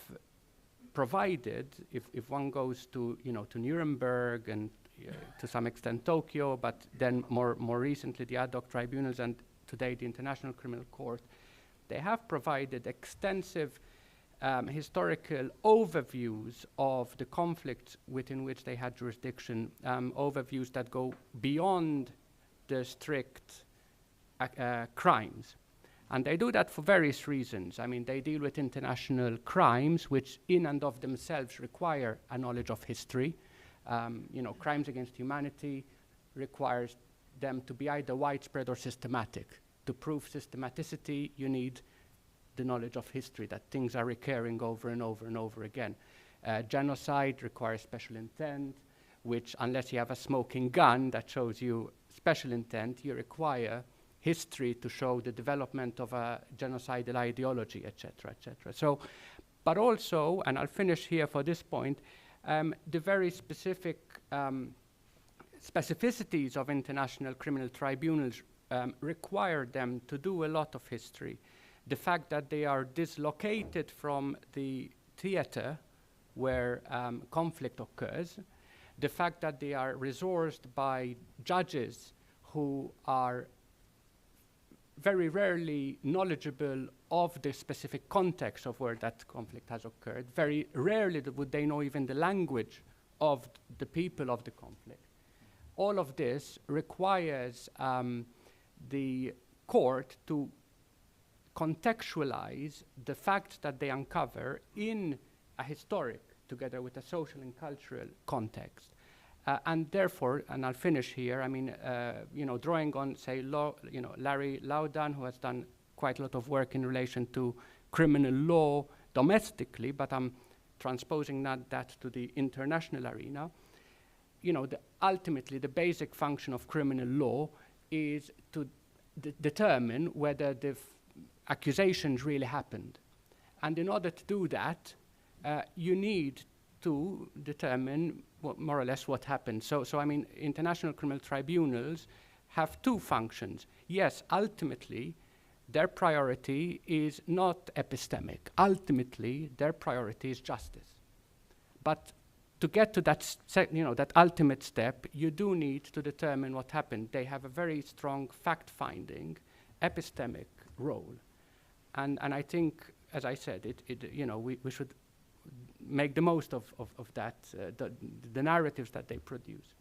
L: provided. If one goes to to Nuremberg and to some extent Tokyo, but then more recently the ad hoc tribunals and today the International Criminal Court, they have provided extensive historical overviews of the conflicts within which they had jurisdiction, overviews that go beyond the strict crimes. And they do that for various reasons. I mean, they deal with international crimes, which in and of themselves require a knowledge of history. Crimes against humanity requires them to be either widespread or systematic. To prove systematicity, you need the knowledge of history, that things are recurring over and over and over again. Genocide requires special intent, which unless you have a smoking gun that shows you special intent, you require history to show the development of a genocidal ideology, etc., etc. So, but also, and I'll finish here for this point, the very specific specificities of international criminal tribunals require them to do a lot of history. The fact that they are dislocated from the theater where conflict occurs, the fact that they are resourced by judges who are very rarely knowledgeable of the specific context of where that conflict has occurred. Very rarely would they know even the language of the people of the conflict. All of this requires the court to contextualize the facts that they uncover in a historic, together with a social and cultural context. And therefore, and I'll finish here, I mean, drawing on, say, Larry Laudan, who has done quite a lot of work in relation to criminal law domestically, but I'm transposing that to the international arena, you know, ultimately the basic function of criminal law is to determine whether the accusations really happened. And in order to do that, you need to determine more or less what happened. So I mean, international criminal tribunals have two functions. Yes, ultimately, their priority is not epistemic. Ultimately, their priority is justice. But to get to that, that ultimate step, you do need to determine what happened. They have a very strong fact-finding, epistemic role. And I think, as I said, we should make the most of that, the narratives that they produce.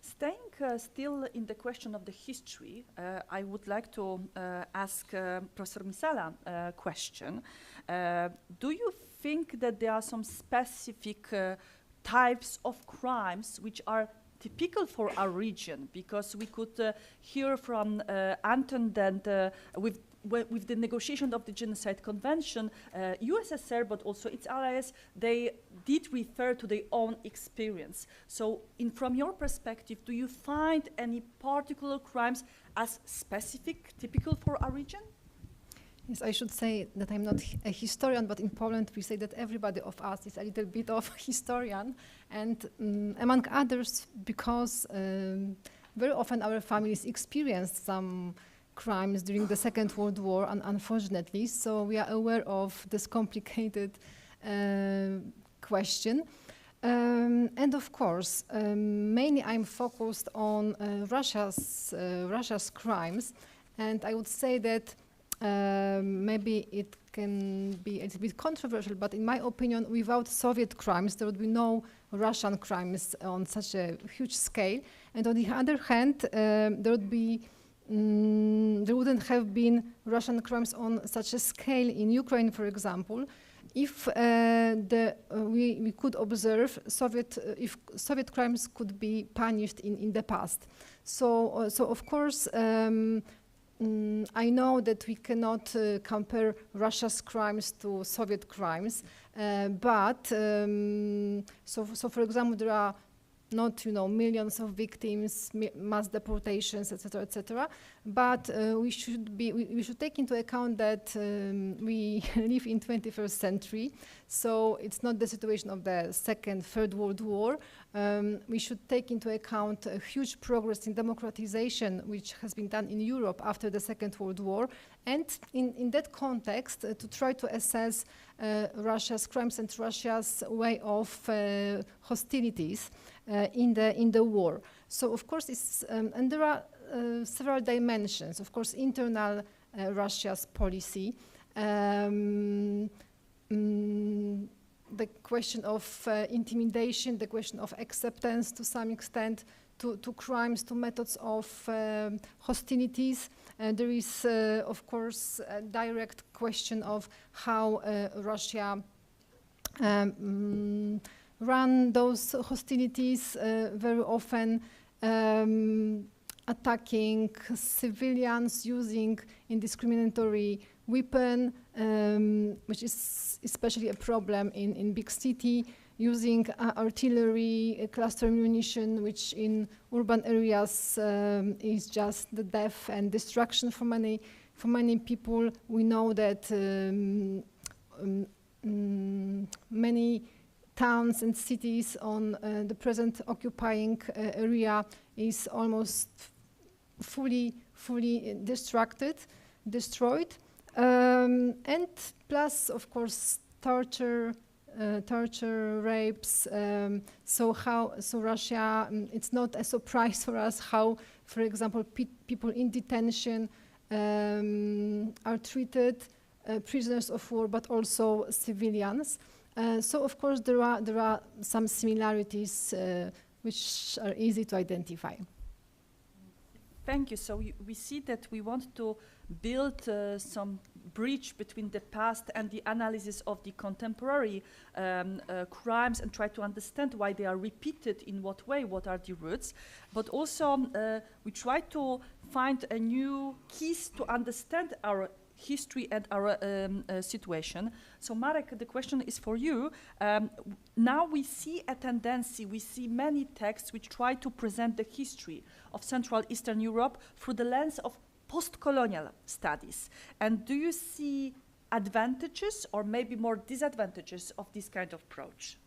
J: Staying still in the question of the history, I would like to ask Professor Misala a question. Do you think that there are some specific types of crimes which are typical for our region? Because we could hear from Anton that with the negotiation of the Genocide Convention, USSR, but also its allies, they did refer to their own experience. So from your perspective, do you find any particular crimes as specific, typical for our region?
M: Yes, I should say that I'm not a historian, but in Poland we say that everybody of us is a little bit of historian, and among others because very often our families experienced some crimes during the Second World War, unfortunately, so we are aware of this complicated question. And of course, mainly I'm focused on Russia's crimes, and I would say that maybe it can be a little bit controversial, but in my opinion, without Soviet crimes, there would be no Russian crimes on such a huge scale. And on the other hand, there wouldn't have been Russian crimes on such a scale in Ukraine, for example, if we could observe if Soviet crimes could be punished in the past. So of course, I know that we cannot compare Russia's crimes to Soviet crimes, but so for example, there are not millions of victims, mass deportations, etc., but we should take into account that we live in 21st century, so it's not the situation of the Second, Third World War. We should take into account a huge progress in democratization which has been done in Europe after the Second World War, and in that context to try to assess Russia's crimes and Russia's way of hostilities in the war. So of course and there are several dimensions. Of course, internal Russia's policy, the question of intimidation, the question of acceptance to some extent to crimes, to methods of hostilities. There is, of course, a direct question of how Russia run those hostilities, very often attacking civilians using indiscriminatory weapon, which is especially a problem in big city, using artillery, cluster munition, which in urban areas is just the death and destruction for many people. We know that many towns and cities on the present occupying area is almost fully destroyed, and plus, of course, torture, rapes. So Russia, it's not a surprise for us how, for example, people in detention are treated, prisoners of war, but also civilians. So of course there are some similarities which are easy to identify.
J: Thank you. So we see that we want to build some bridge between the past and the analysis of the contemporary crimes and try to understand why they are repeated, in what way, what are the roots. But also we try to find a new keys to understand our history and our situation. So Marek, the question is for you. Now we see a tendency, we see many texts which try to present the history of Central Eastern Europe through the lens of post-colonial studies. And do you see advantages or maybe more disadvantages of this kind of approach?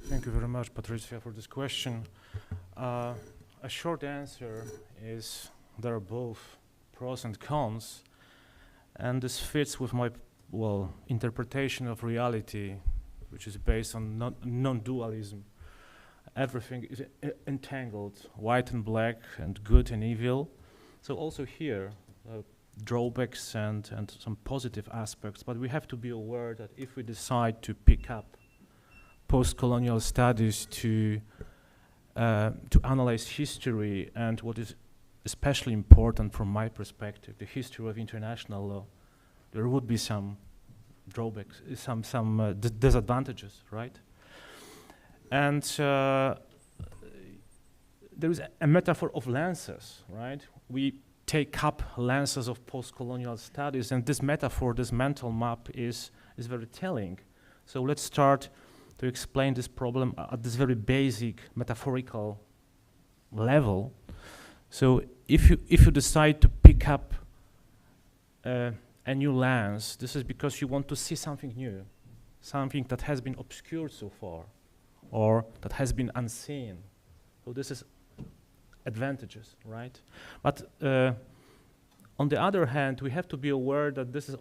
N: Thank you very much, Patricia, for this question. A short answer is there are both pros and cons, and this fits with my, well, interpretation of reality, which is based on non-dualism. Everything is entangled, white and black, and good and evil. So also here, drawbacks and some positive aspects, but we have to be aware that if we decide to pick up post-colonial studies to analyze history, and what is especially important from my perspective, the history of international law, there would be some drawbacks, some disadvantages, right? And there is a metaphor of lenses, right? We take up lenses of post-colonial studies, and this metaphor, this mental map is very telling. So let's start to explain this problem at this very basic metaphorical level. So if you decide to pick up a new lens, this is because you want to see something new, something that has been obscured so far, or that has been unseen. So this is advantages, right? But on the other hand, we have to be aware that this is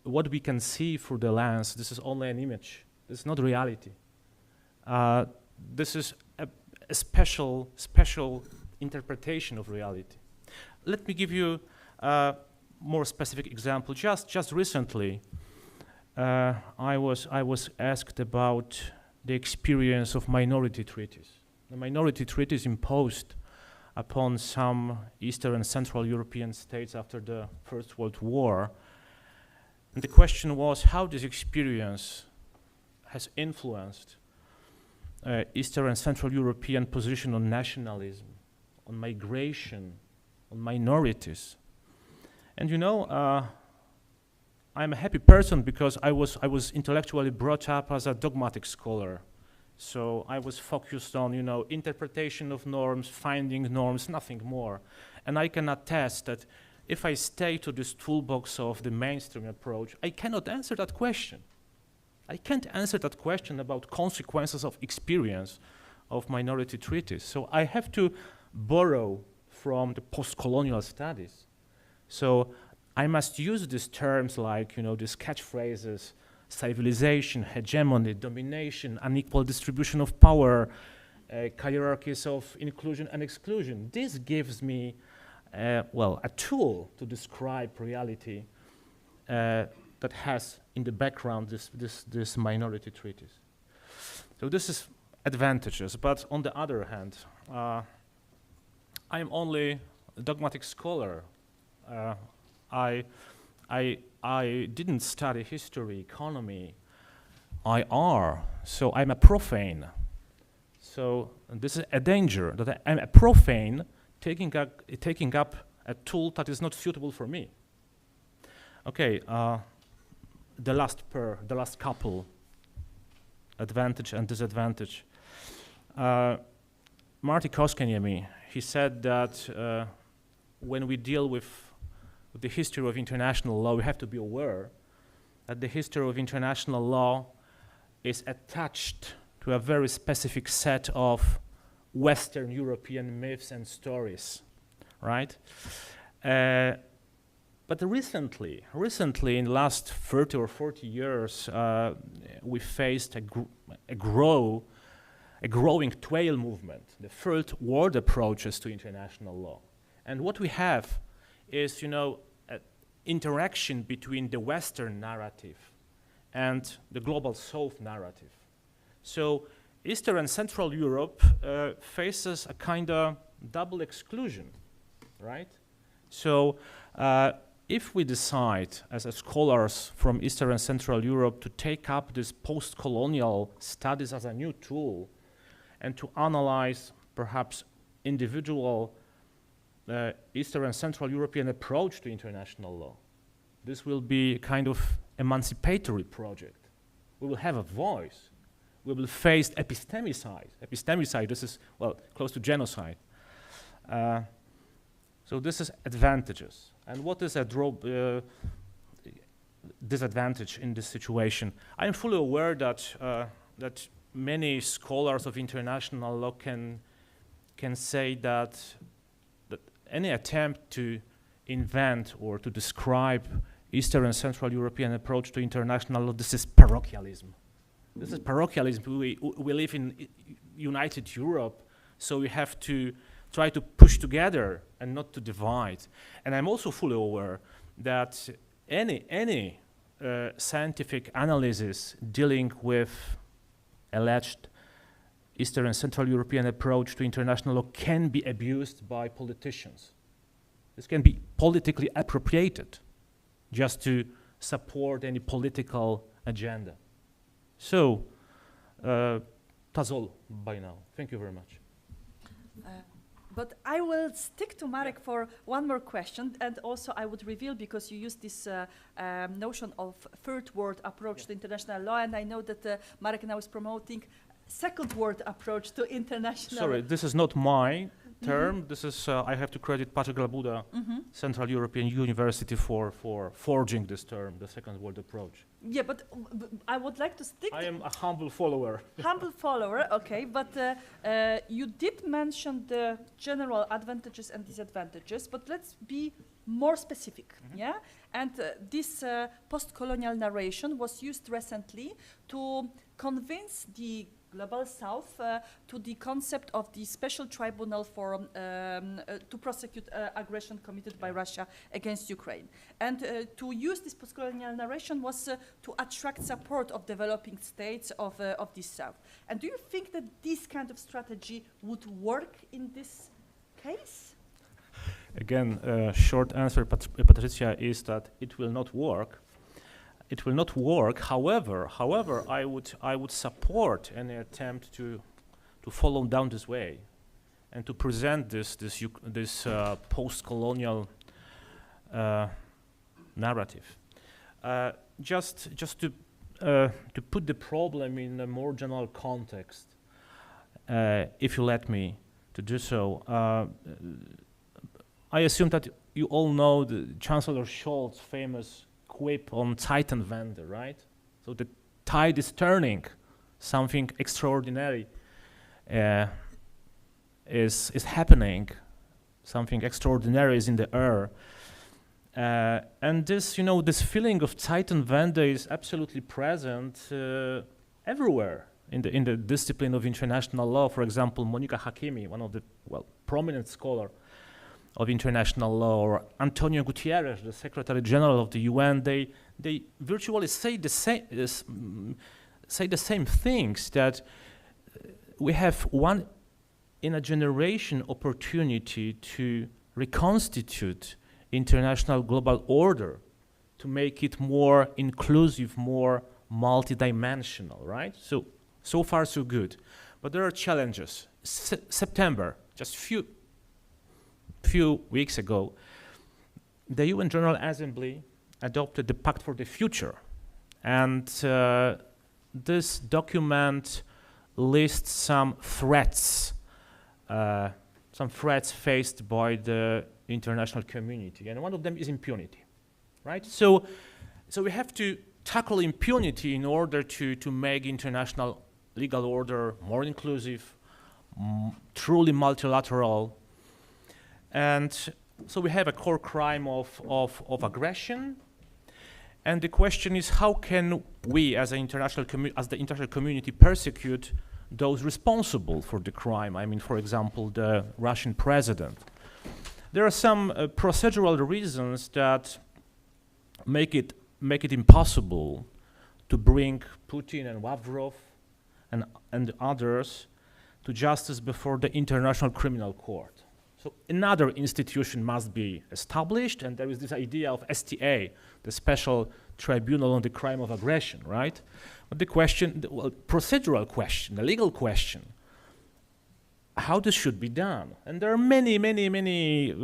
N: what we can see through the lens. This is only an image. It's not reality. This is a special interpretation of reality. Let me give you a more specific example. Just recently, I was asked about the experience of minority treaties. The minority treaties imposed upon some Eastern and Central European states after the First World War. And the question was how this experience has influenced Eastern and Central European position on nationalism, on migration, on minorities. And you know, I'm a happy person because I was intellectually brought up as a dogmatic scholar. So I was focused on, you know, interpretation of norms, finding norms, nothing more. And I can attest that if I stay to this toolbox of the mainstream approach, I cannot answer that question. I can't answer that question about consequences of experience of minority treaties. So I have to borrow from the post-colonial studies. So I must use these terms like, you know, these catchphrases, civilization, hegemony, domination, unequal distribution of power, hierarchies of inclusion and exclusion. This gives me, well, a tool to describe reality that has in the background this minority treaties. So this is advantages, but on the other hand, I am only a dogmatic scholar. I didn't study history, economy, IR, so I'm a profane. So this is a danger, that I'm a profane taking up a tool that is not suitable for me. Okay, the last couple, advantage and disadvantage. Marty Koskaniemi, he said that when we deal with the history of international law, we have to be aware that the history of international law is attached to a very specific set of Western European myths and stories, right? But recently, in the last 30 or 40 years, we faced a growing trail movement, the third world approaches to international law. And what we have is, you know, an interaction between the Western narrative and the Global South narrative. So Eastern and Central Europe faces a kind of double exclusion, right? So if we decide as scholars from Eastern and Central Europe to take up this post-colonial studies as a new tool and to analyze perhaps individual Eastern and Central European approach to international law. This will be a kind of emancipatory project. We will have a voice. We will face epistemicide. Epistemicide, this is, well, close to genocide. So this is advantages. And what is a disadvantage in this situation? I am fully aware that, that many scholars of international law can say that any attempt to invent or to describe Eastern and Central European approach to international law, this is parochialism. This is parochialism. We live in united Europe, so we have to try to push together and not to divide. And I'm also fully aware that any scientific analysis dealing with alleged Eastern and Central European approach to international law can be abused by politicians. This can be politically appropriated just to support any political agenda. So, that's all by now. Thank you very much.
J: But I will stick to Marek for one more question, and also I would reveal, because you used this notion of third world approach to international law, and I know that Marek now is promoting second world approach to international.
N: Sorry, this is not my term. This is I have to credit Patrick Labuda, Central European University, for forging this term, the second world approach.
J: Yeah, but I would like to stick.
N: I am a humble follower.
J: Humble follower, okay, but you did mention the general advantages and disadvantages, but let's be more specific, yeah? And this post-colonial narration was used recently to convince the Global South to the concept of the special tribunal for to prosecute aggression committed by Russia against Ukraine. And to use this post-colonial narration was to attract support of developing states of the South. And do you think that this kind of strategy would work in this case?
N: Again, short answer, Patricia, is that it will not work. It will not work. However, I would support any attempt to follow down this way, and to present this post-colonial narrative. Just to put the problem in a more general context, if you let me to do so. I assume that you all know the Chancellor Scholz's famous quip on Zeitenwende, right? So the tide is turning, something extraordinary is happening, something extraordinary is in the air. And this, you know, this feeling of Zeitenwende is absolutely present everywhere in the discipline of international law. For example, Monika Hakimi, one of the, well, prominent scholar of international law, or Antonio Gutierrez, the Secretary General of the UN, they virtually say the same things, that we have one in a generation opportunity to reconstitute international global order, to make it more inclusive, more multidimensional, right? So far so good. But there are challenges. September, just few weeks ago, the UN General Assembly adopted the Pact for the Future, and this document lists some threats faced by the international community, and one of them is impunity, right? So we have to tackle impunity in order to make international legal order more inclusive, truly multilateral. And so we have a core crime of aggression, and the question is, how can we, as the international community, persecute those responsible for the crime? I mean, for example, the Russian president. There are some procedural reasons that make it impossible to bring Putin and Lavrov and others to justice before the International Criminal Court. So another institution must be established, and there is this idea of STA, the Special Tribunal on the Crime of Aggression, right? But the question, the procedural question, the legal question, how this should be done. And there are many, many, many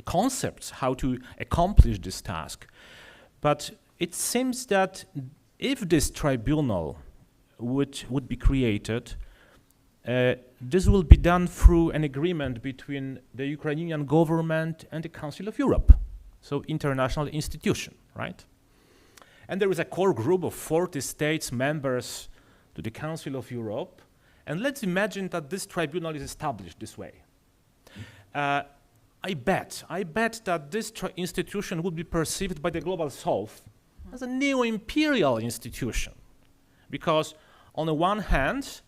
N: concepts how to accomplish this task. But it seems that if this tribunal would be created, this will be done through an agreement between the Ukrainian government and the Council of Europe, so international institution, right? And there is a core group of 40 states members to the Council of Europe, and let's imagine that this tribunal is established this way. I bet that this institution would be perceived by the Global South as a neo-imperial institution, because on the one hand,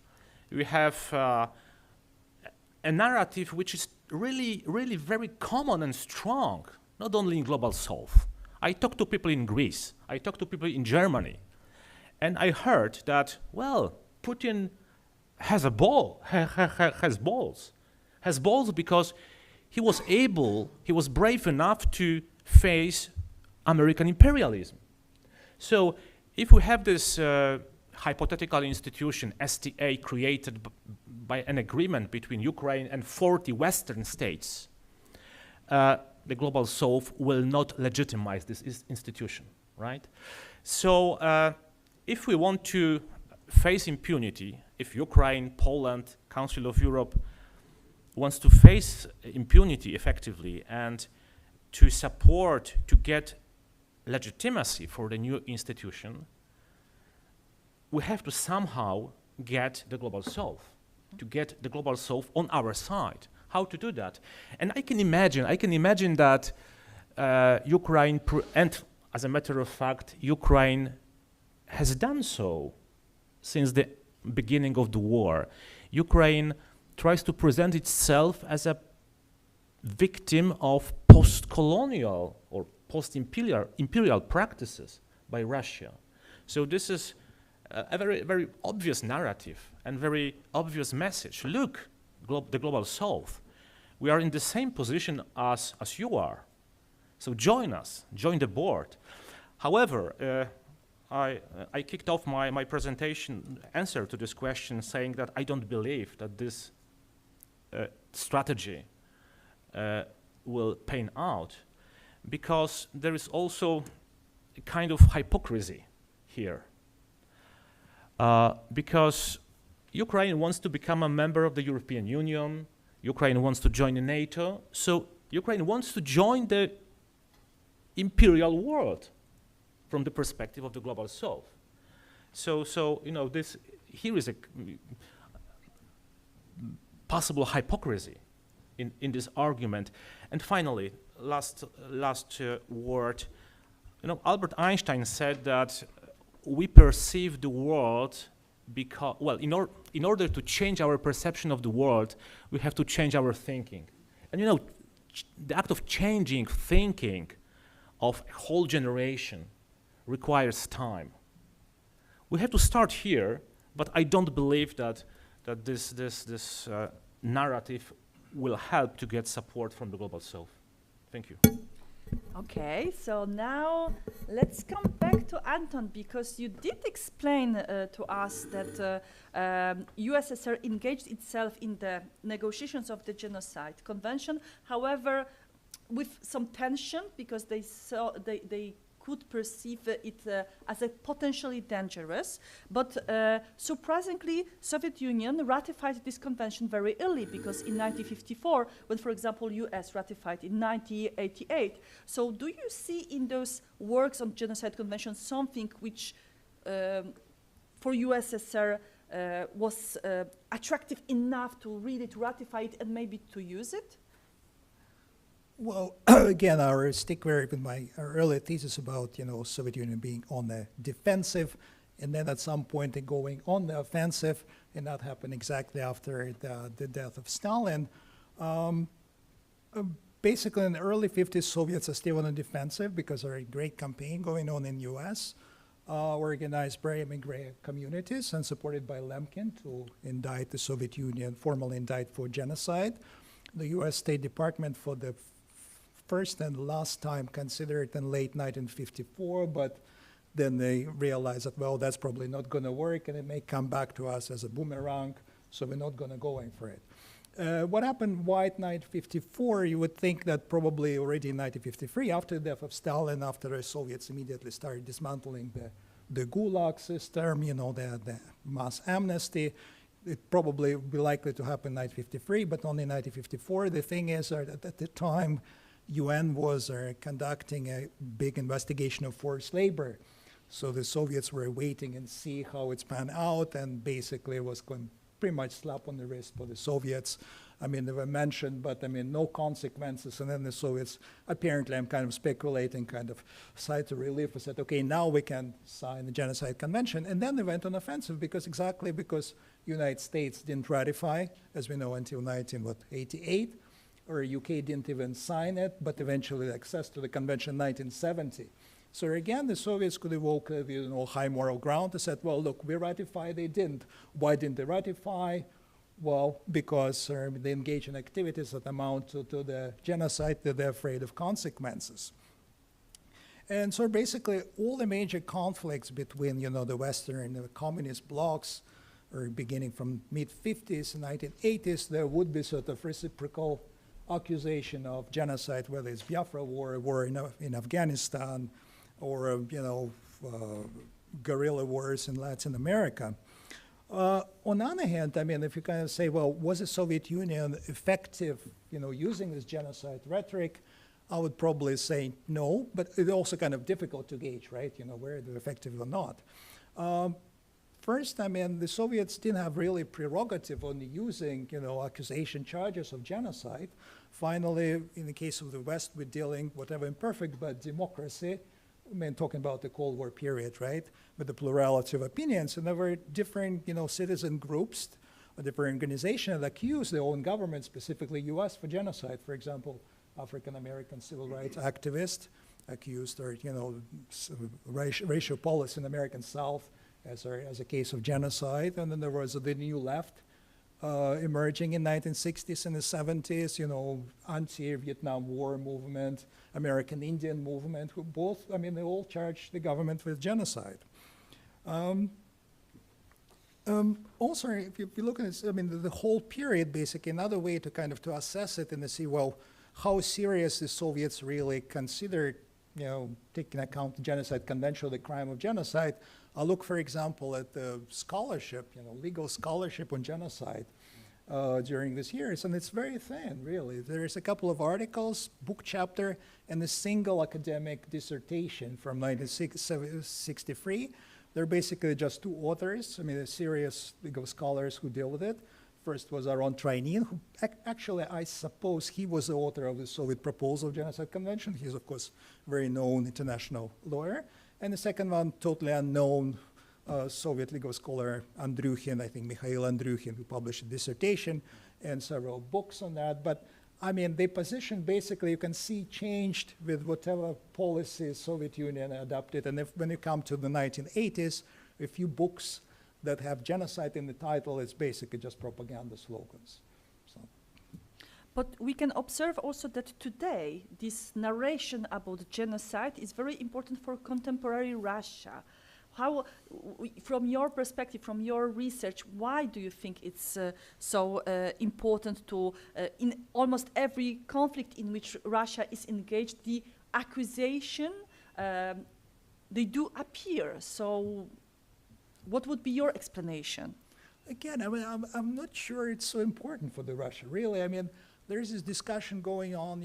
N: we have a narrative which is really, really very common and strong, not only in Global South. I talked to people in Greece, I talked to people in Germany, and I heard that, well, Putin has balls because he was brave enough to face American imperialism. So if we have this hypothetical institution, STA, created by an agreement between Ukraine and 40 Western states, the Global South will not legitimize this institution, right? So if we want to face impunity, if Ukraine, Poland, Council of Europe wants to face impunity effectively and to support, to get legitimacy for the new institution, we have to somehow get the Global South, to get the Global South on our side. How to do that? And I can imagine that Ukraine, and as a matter of fact, Ukraine has done so since the beginning of the war. Ukraine tries to present itself as a victim of post-colonial or post-imperial practices by Russia. So this is a very, very obvious narrative and very obvious message. Look, the Global South, we are in the same position as you are. So join us, join the board. However, I kicked off my presentation answer to this question saying that I don't believe that this strategy will pan out, because there is also a kind of hypocrisy here. Because Ukraine wants to become a member of the European Union, Ukraine wants to join NATO, so Ukraine wants to join the imperial world from the perspective of the Global South. So you know, here is a possible hypocrisy in this argument. And finally, last word. You know, Albert Einstein said that we perceive the world because, well, in order to change our perception of the world, we have to change our thinking. And you know, the act of changing thinking of a whole generation requires time. We have to start here, but I don't believe that this narrative will help to get support from the Global South. Thank you.
J: Okay, so now let's come back to Anton, because you did explain to us that USSR engaged itself in the negotiations of the Genocide Convention, however, with some tension, because they could perceive it as a potentially dangerous. But surprisingly, Soviet Union ratified this convention very early, because in 1954, when, for example, US ratified in 1988. So do you see in those works on Genocide Convention something which for USSR was attractive enough to really to ratify it and maybe to use it?
K: Well, again, I stick very with my earlier thesis about, you know, Soviet Union being on the defensive, and then at some point they're going on the offensive, and that happened exactly after the death of Stalin. Basically, in the early 50s, Soviets are still on the defensive because there is a great campaign going on in U.S., organized by immigrant communities and supported by Lemkin to indict the Soviet Union, formally indict for genocide. The U.S. State Department for the first and last time considered it in late 1954, but then they realized that, well, that's probably not going to work, and it may come back to us as a boomerang, so we're not going to go in for it. What happened, why 1954? You would think that probably already in 1953, after the death of Stalin, after the Soviets immediately started dismantling the Gulag system, you know, the mass amnesty, it probably would be likely to happen in 1953, but only in 1954. The thing is that at the time, UN was conducting a big investigation of forced labor. So the Soviets were waiting and see how it's panned out, and basically it was going pretty much slap on the wrist for the Soviets. I mean, they were mentioned, but I mean, no consequences. And then the Soviets, apparently, I'm kind of speculating, kind of sighed to relief and said, okay, now we can sign the Genocide Convention. And then they went on offensive because United States didn't ratify, as we know, until 1988, or UK didn't even sign it, but eventually access to the convention in 1970. So again, the Soviets could evoke high moral ground and said, well, look, we ratified, they didn't. Why didn't they ratify? Well, because they engage in activities that amount to the genocide, that they're afraid of consequences. And so basically all the major conflicts between the Western and the communist blocs, or beginning from mid-50s and 1980s, there would be sort of reciprocal accusation of genocide, whether it's Biafra war in Afghanistan, or guerrilla wars in Latin America. On the other hand, I mean, if you kind of say, well, was the Soviet Union effective, using this genocide rhetoric? I would probably say no, but it's also kind of difficult to gauge, right? Whether they're effective or not. First, I mean, the Soviets didn't have really prerogative on using, accusation charges of genocide. Finally, in the case of the West, we're dealing, whatever imperfect, but democracy. I mean, talking about the Cold War period, right? With the plurality of opinions, and there were different, citizen groups, or different organizations that accused their own government, specifically U.S., for genocide. For example, African-American civil rights activists accused, or racial policy in the American South as a case of genocide. And then there was the New Left emerging in 1960s and the 70s, anti-Vietnam War movement, American Indian movement, who both, I mean, they all charged the government with genocide. Also, if you look at this, I mean, the whole period, basically, another way to kind of to assess it and to see, well, how serious the Soviets really considered, taking account the Genocide Convention, the crime of genocide. I'll look, for example, at the scholarship, legal scholarship on genocide during these years, and it's very thin, really. There's a couple of articles, book chapter, and a single academic dissertation from 1963. They're basically just two authors, I mean, serious legal scholars who deal with it. First was Aron Trainin, who actually, I suppose, he was the author of the Soviet Proposal of Genocide Convention. He's, of course, a very known international lawyer. And the second one, totally unknown Soviet legal scholar, Andryukhin, I think Mikhail Andryukhin, who published a dissertation and several books on that. But I mean, the position basically you can see changed with whatever policies Soviet Union adopted. And when you come to the 1980s, a few books that have genocide in the title, it's basically just propaganda slogans. So.
J: But we can observe also that today, this narration about genocide is very important for contemporary Russia. How, from your perspective, from your research, why do you think it's so important to, in almost every conflict in which Russia is engaged, the accusation, they do appear. So what would be your explanation?
K: Again, I mean, I'm not sure it's so important for the Russia, really. I mean, there's this discussion going on,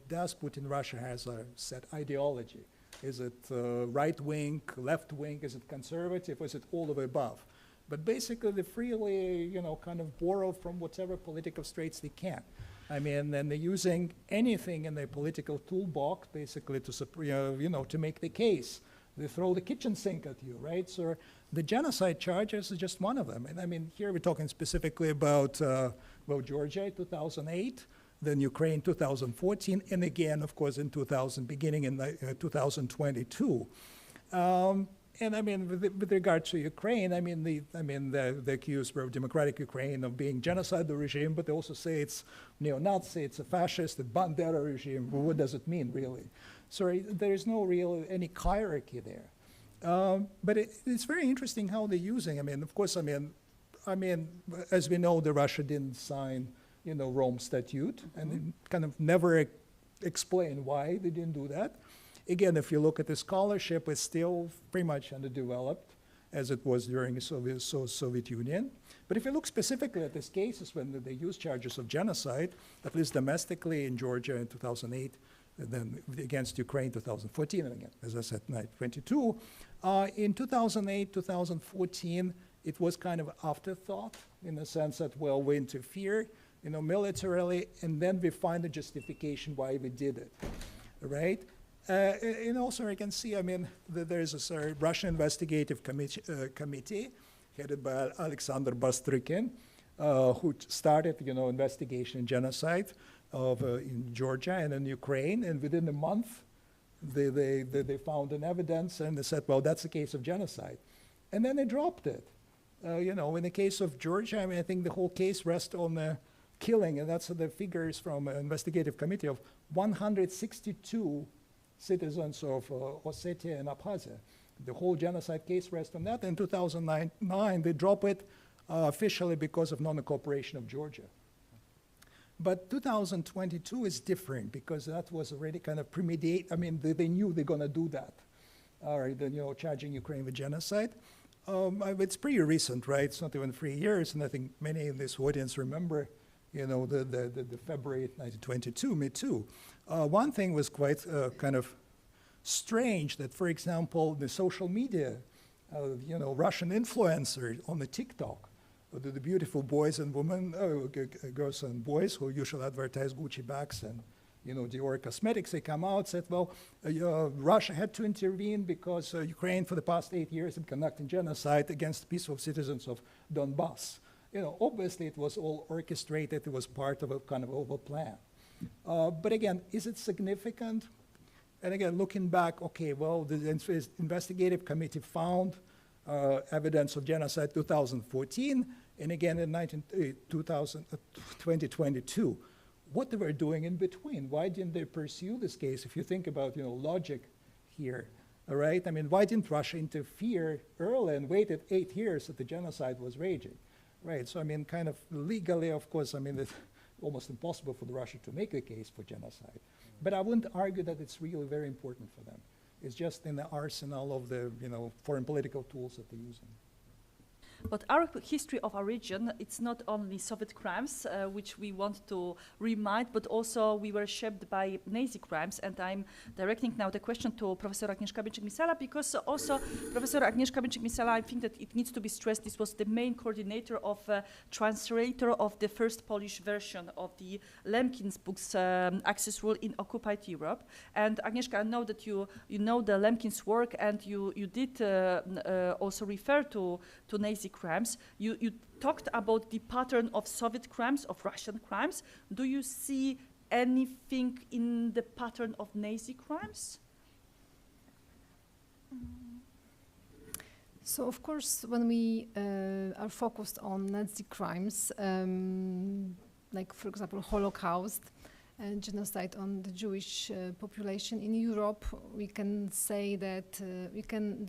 K: does Putin Russia has a set ideology? Is it right wing, left wing? Is it conservative? Or is it all the way above? But basically, they freely, kind of borrow from whatever political straits they can. I mean, and they're using anything in their political toolbox, basically, to to make the case. They throw the kitchen sink at you, right? So the genocide charges is just one of them. And I mean, here we're talking specifically about Georgia, 2008. Then Ukraine 2014, and again, of course, in beginning in 2022. And I mean, with regard to Ukraine, I mean, the accused of Democratic Ukraine of being genocidal regime, but they also say it's neo-Nazi, it's a fascist, a Bandera regime. Well, what does it mean, really? So there is no real any hierarchy there. But it's very interesting how they're using. I mean, of course, I mean, as we know, Russia didn't sign Rome Statute, and it kind of never explain why they didn't do that. Again, if you look at the scholarship, it's still pretty much underdeveloped as it was during the Soviet Union. But if you look specifically at these cases when they use charges of genocide, at least domestically in Georgia in 2008, and then against Ukraine 2014, and again, as I said, 2022, in 2008, 2014, it was kind of afterthought in the sense that, well, we interfere, militarily, and then we find a justification why we did it, right? And also I can see, there's a Russian investigative committee headed by Alexander Bastrykin, who started, investigation and genocide in Georgia and in Ukraine, and within a month, they found an evidence and they said, well, that's a case of genocide. And then they dropped it. In the case of Georgia, I think the whole case rests on the killing, and that's the figures from an investigative committee of 162 citizens of Ossetia and Abkhazia. The whole genocide case rests on that. In 2009, they drop it officially because of non-cooperation of Georgia. But 2022 is different because that was already kind of premeditated. They knew they're going to do that, charging Ukraine with genocide. It's pretty recent, right? It's not even 3 years, and I think many in this audience remember, the February 1922, me too. One thing was quite kind of strange that, for example, the social media, Russian influencers on the TikTok, the beautiful boys and women, girls and boys who usually advertise Gucci bags and Dior cosmetics, they come out and said, well, Russia had to intervene because Ukraine for the past 8 years had conducted genocide against peaceful citizens of Donbass. Obviously it was all orchestrated, it was part of a kind of over plan. But again, is it significant? And again, looking back, okay, well, the investigative committee found evidence of genocide 2014, and again in 2022. What they were doing in between? Why didn't they pursue this case? If you think about, logic here, all right? Why didn't Russia interfere early and waited 8 years that the genocide was raging, right? So, kind of legally, of course, it's almost impossible for Russia to make a case for genocide. But I wouldn't argue that it's really very important for them. It's just in the arsenal of the, foreign political tools that they're using.
J: But our history of our region, it's not only Soviet crimes, which we want to remind, but also we were shaped by Nazi crimes. And I'm directing now the question to Professor Agnieszka Bieńczyk-Misala, because also Professor Agnieszka Bieńczyk-Misala, I think that it needs to be stressed, this was the main coordinator of, translator of the first Polish version of the Lemkin's books, Access Rule in Occupied Europe. And Agnieszka, I know that you know the Lemkin's work, and you did also refer to Nazi crimes. You talked about the pattern of Soviet crimes, of Russian crimes. Do you see anything in the pattern of Nazi crimes?
M: So, of course, when we are focused on Nazi crimes, like, for example, Holocaust and genocide on the Jewish population in Europe, we can say that we can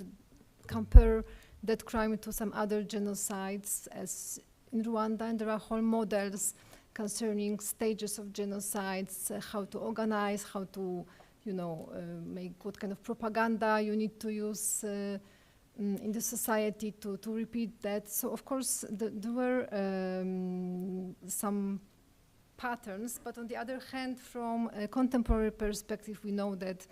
M: compare that crime to some other genocides, as in Rwanda, and there are whole models concerning stages of genocides, how to organize, how to, make what kind of propaganda you need to use in the society to repeat that. So, of course, there were some patterns, but on the other hand, from a contemporary perspective, we know that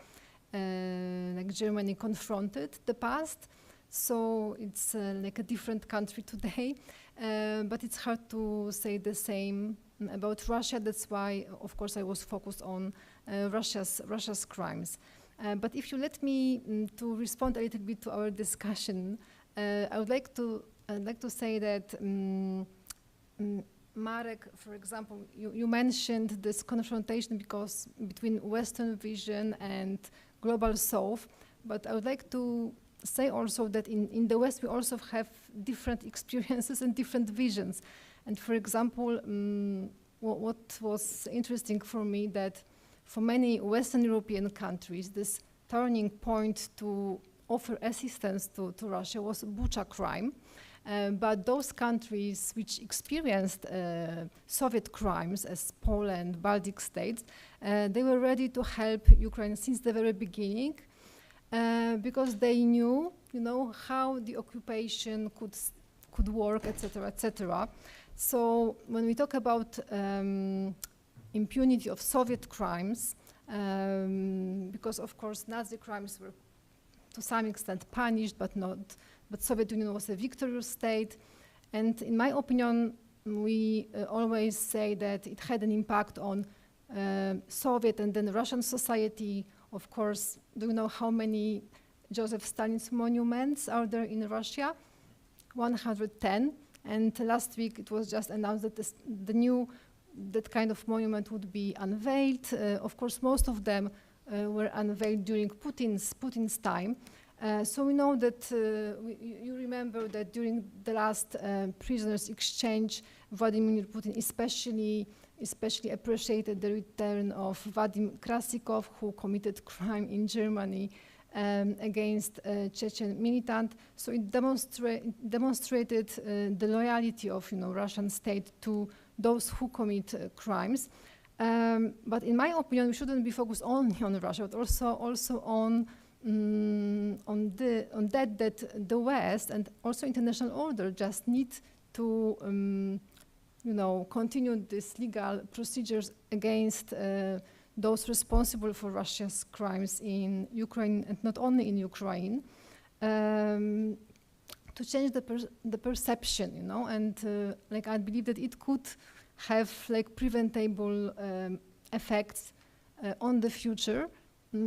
M: like Germany confronted the past. So it's like a different country today, but it's hard to say the same about Russia. That's why, of course, I was focused on Russia's crimes. But if you let me to respond a little bit to our discussion, I would like to say that Marek, for example, you mentioned this confrontation between Western vision and global South, but I would like to say also that in the West we also have different experiences and different visions. And for example, what was interesting for me that for many Western European countries, this turning point to offer assistance to Russia was Bucha crime. But those countries which experienced Soviet crimes, as Poland, Baltic states, they were ready to help Ukraine since the very beginning, because they knew, how the occupation could work, etc., etc. So when we talk about impunity of Soviet crimes, because of course Nazi crimes were to some extent punished, but Soviet Union was a victorious state, and in my opinion, we always say that it had an impact on Soviet and then Russian society. Of course, do you know how many Joseph Stalin's monuments are there in Russia? 110. And last week it was just announced that that kind of monument would be unveiled. Of course, most of them were unveiled during Putin's time. So we know that, you remember that during the last prisoners exchange, Vladimir Putin especially appreciated the return of Vadim Krasikov, who committed crime in Germany against Chechen militant. So it demonstrated the loyalty of Russian state to those who commit crimes. But in my opinion, we shouldn't be focused only on Russia, but also on that the West and also international order just need to continue these legal procedures against those responsible for Russia's crimes in Ukraine, and not only in Ukraine, to change the perception, and I believe that it could have preventable effects on the future,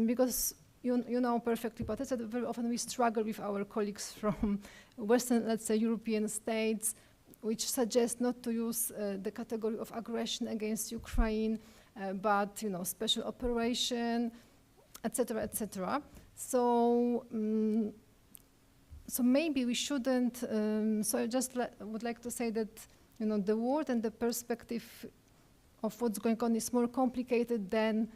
M: because you know perfectly, but that very often we struggle with our colleagues from Western, let's say, European states, which suggest not to use the category of aggression against Ukraine, but special operation, etc., etc. So, so maybe we shouldn't. So I just would like to say that the world and the perspective of what's going on is more complicated than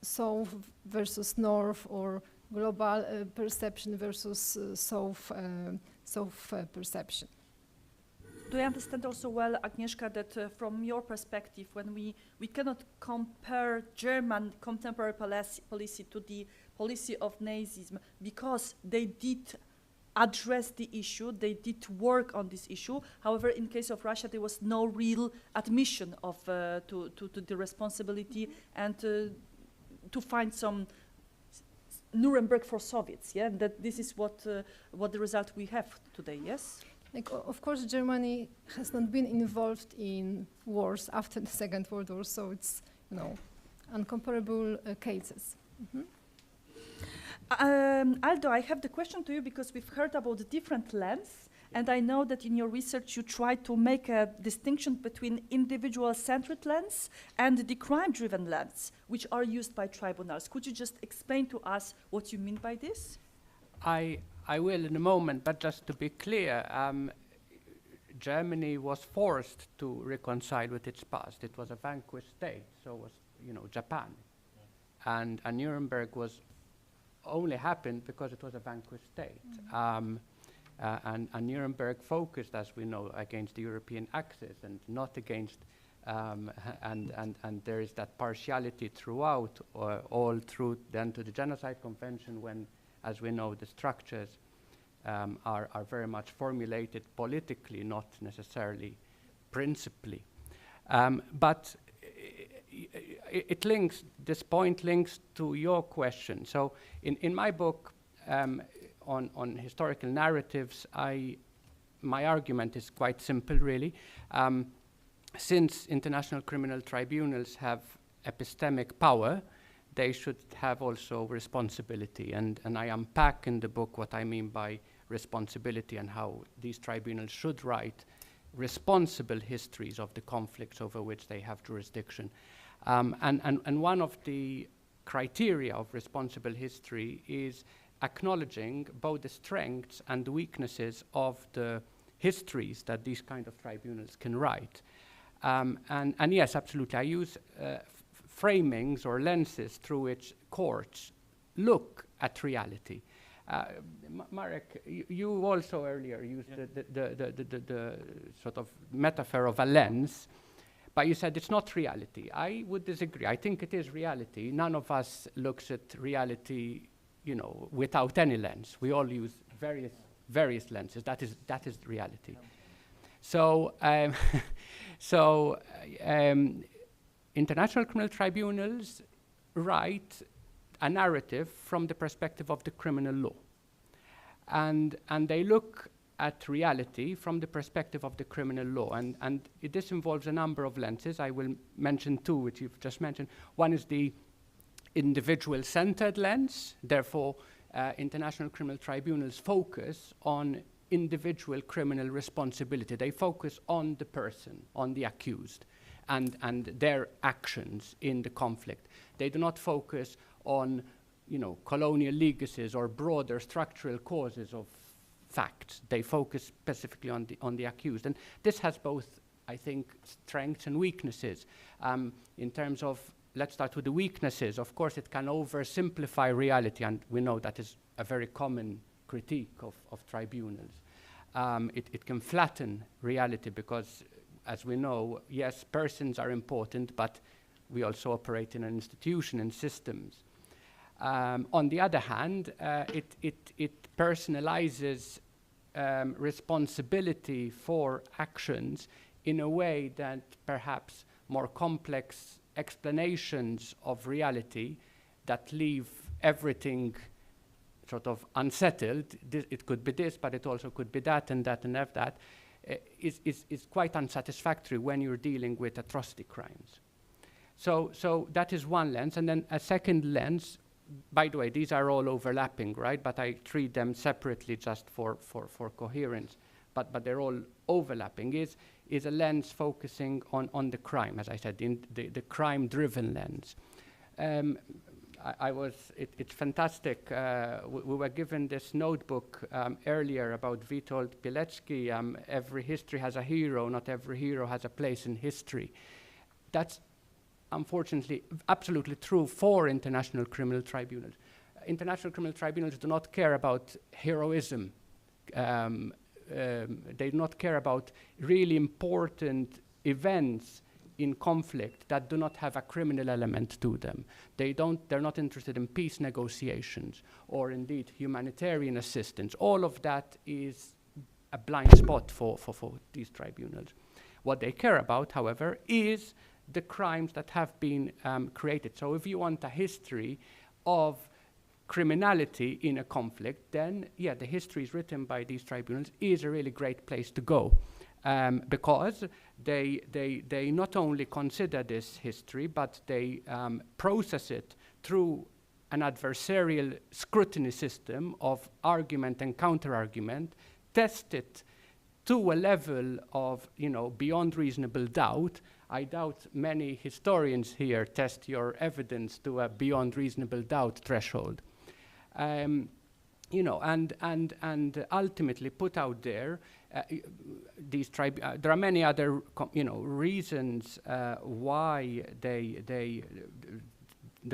M: South versus North, or global perception versus South perception.
J: Do I understand also well, Agnieszka, that from your perspective, when we cannot compare German contemporary policy to the policy of Nazism, because they did address the issue, they did work on this issue. However, in case of Russia, there was no real admission of to the responsibility and to find some Nuremberg for Soviets. Yeah, and that this is what the result we have today. Yes.
M: Of course, Germany has not been involved in wars after the Second World War, so it's uncomparable cases. Mm-hmm.
J: Aldo, I have the question to you because we've heard about the different lengths, and I know that in your research you try to make a distinction between individual-centered lengths and the crime-driven lengths, which are used by tribunals. Could you just explain to us what you mean by this?
L: I will in a moment, but just to be clear, Germany was forced to reconcile with its past. It was a vanquished state, so was Japan, and Nuremberg was only happened because it was a vanquished state, and Nuremberg focused, as we know, against the European axis and not against, and there is that partiality throughout, all through then to the Genocide Convention, when, as we know, the structures are very much formulated politically, not necessarily principally. But this point links to your question. So in my book on historical narratives, my argument is quite simple, really. Since international criminal tribunals have epistemic power, they should have also responsibility. And I unpack in the book what I mean by responsibility and how these tribunals should write responsible histories of the conflicts over which they have jurisdiction. And one of the criteria of responsible history is acknowledging both the strengths and the weaknesses of the histories that these kind of tribunals can write. And yes, absolutely, I use framings or lenses through which courts look at reality. Marek, you also earlier used the sort of metaphor of a lens, but you said it's not reality. I would disagree. I think it is reality. None of us looks at reality, you know, without any lens. We all use various lenses. That is reality. So, international criminal tribunals write a narrative from the perspective of the criminal law. And they look at reality from the perspective of the criminal law. And this involves a number of lenses. I will mention two, which you've just mentioned. One is the individual-centered lens. Therefore, international criminal tribunals focus on individual criminal responsibility. They focus on the person, on the accused, and their actions in the conflict. They do not focus on, you know, colonial legacies or broader structural causes of facts. They focus specifically on the accused. And this has both, I think, strengths and weaknesses. In terms of, let's start with the weaknesses. Of course, it can oversimplify reality, and we know that is a very common critique of tribunals. It can flatten reality because, as we know, yes, persons are important, but we also operate in an institution and systems. On the other hand, it personalizes responsibility for actions in a way that perhaps more complex explanations of reality that leave everything sort of unsettled. It could be this, but it also could be that and that and that. Is quite unsatisfactory when you're dealing with atrocity crimes. So that is one lens, and then a second lens. By the way, these are all overlapping, right? But I treat them separately just for coherence. But they're all overlapping. Is a lens focusing on the crime, as I said, the crime-driven lens. It's fantastic. We were given this notebook earlier about Instytut Pileckiego. Every history has a hero, not every hero has a place in history. That's unfortunately absolutely true for international criminal tribunals. International criminal tribunals do not care about heroism. They do not care about really important events in conflict that do not have a criminal element to them. They're not interested in peace negotiations or indeed humanitarian assistance. All of that is a blind spot for these tribunals. What they care about, however, is the crimes that have been created. So if you want a history of criminality in a conflict, then yeah, the histories written by these tribunals is a really great place to go. Because they not only consider this history, but they process it through an adversarial scrutiny system of argument and counter-argument, test it to a level of, you know, beyond reasonable doubt. I doubt many historians here test your evidence to a beyond reasonable doubt threshold. You know, and ultimately put out there these there are many other reasons why there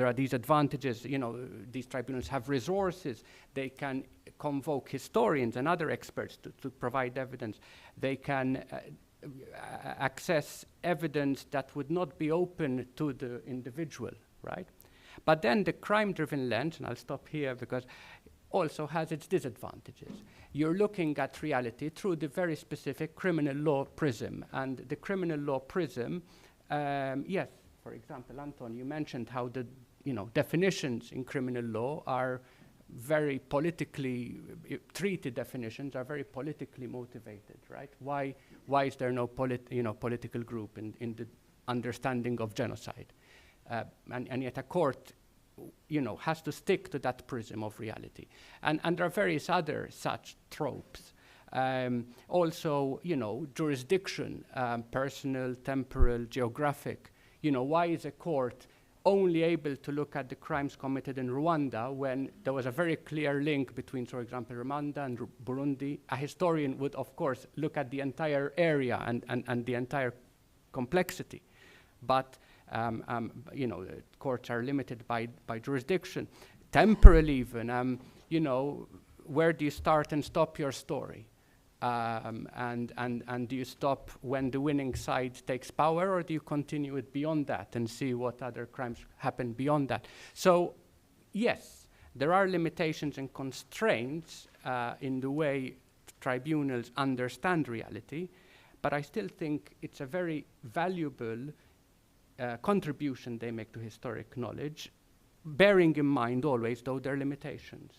L: are these advantages. You know, these tribunals have resources. They can convoke historians and other experts to provide evidence. They can access evidence that would not be open to the individual, right? But then the crime-driven lens, and I'll stop here because also has its disadvantages. You're looking at reality through the very specific criminal law prism. And the criminal law prism, yes, for example, Anton, you mentioned how the definitions in criminal law are very politically, treated definitions are very politically motivated, right? Why is there no political group in the understanding of genocide? And yet a court has to stick to that prism of reality. And there are various other such tropes. Also, jurisdiction, personal, temporal, geographic. Why is a court only able to look at the crimes committed in Rwanda when there was a very clear link between, for example, Rwanda and Burundi? A historian would, of course, look at the entire area and the entire complexity. But courts are limited by jurisdiction, temporal even. where do you start and stop your story? And do you stop when the winning side takes power, or do you continue it beyond that and see what other crimes happen beyond that? So, yes, there are limitations and constraints in the way tribunals understand reality, but I still think it's a very valuable contribution they make to historic knowledge, bearing in mind always, though, their limitations.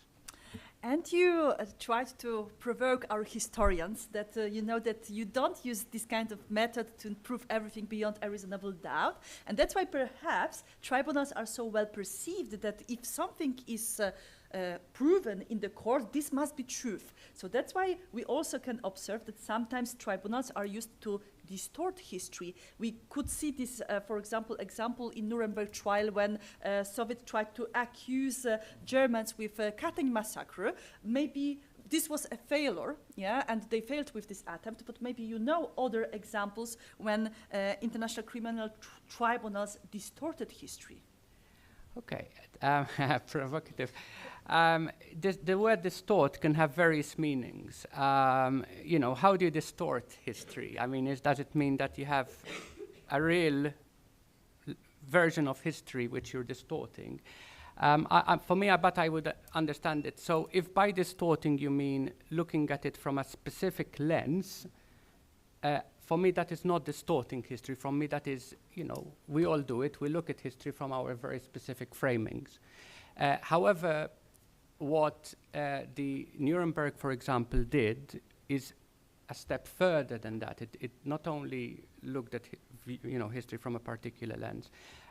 J: And you tried to provoke our historians that you know that you don't use this kind of method to prove everything beyond a reasonable doubt. And that's why perhaps tribunals are so well perceived that if something is proven in the court, this must be truth. So that's why we also can observe that sometimes tribunals are used to distort history. We could see this, for example, in Nuremberg trial when Soviets tried to accuse Germans with cutting massacre. Maybe this was a failure, yeah, and they failed with this attempt, but maybe you know other examples when international criminal tribunals distorted history.
L: Okay, provocative. The word distort can have various meanings. You know, how do you distort history? I mean, does it mean that you have a real version of history which you're distorting? For me, but I would understand it. So if by distorting you mean looking at it from a specific lens, for me that is not distorting history. For me that is, you know, we all do it. We look at history from our very specific framings. However, what the Nuremberg, for example, did is a step further than that. It not only looked at history from a particular lens.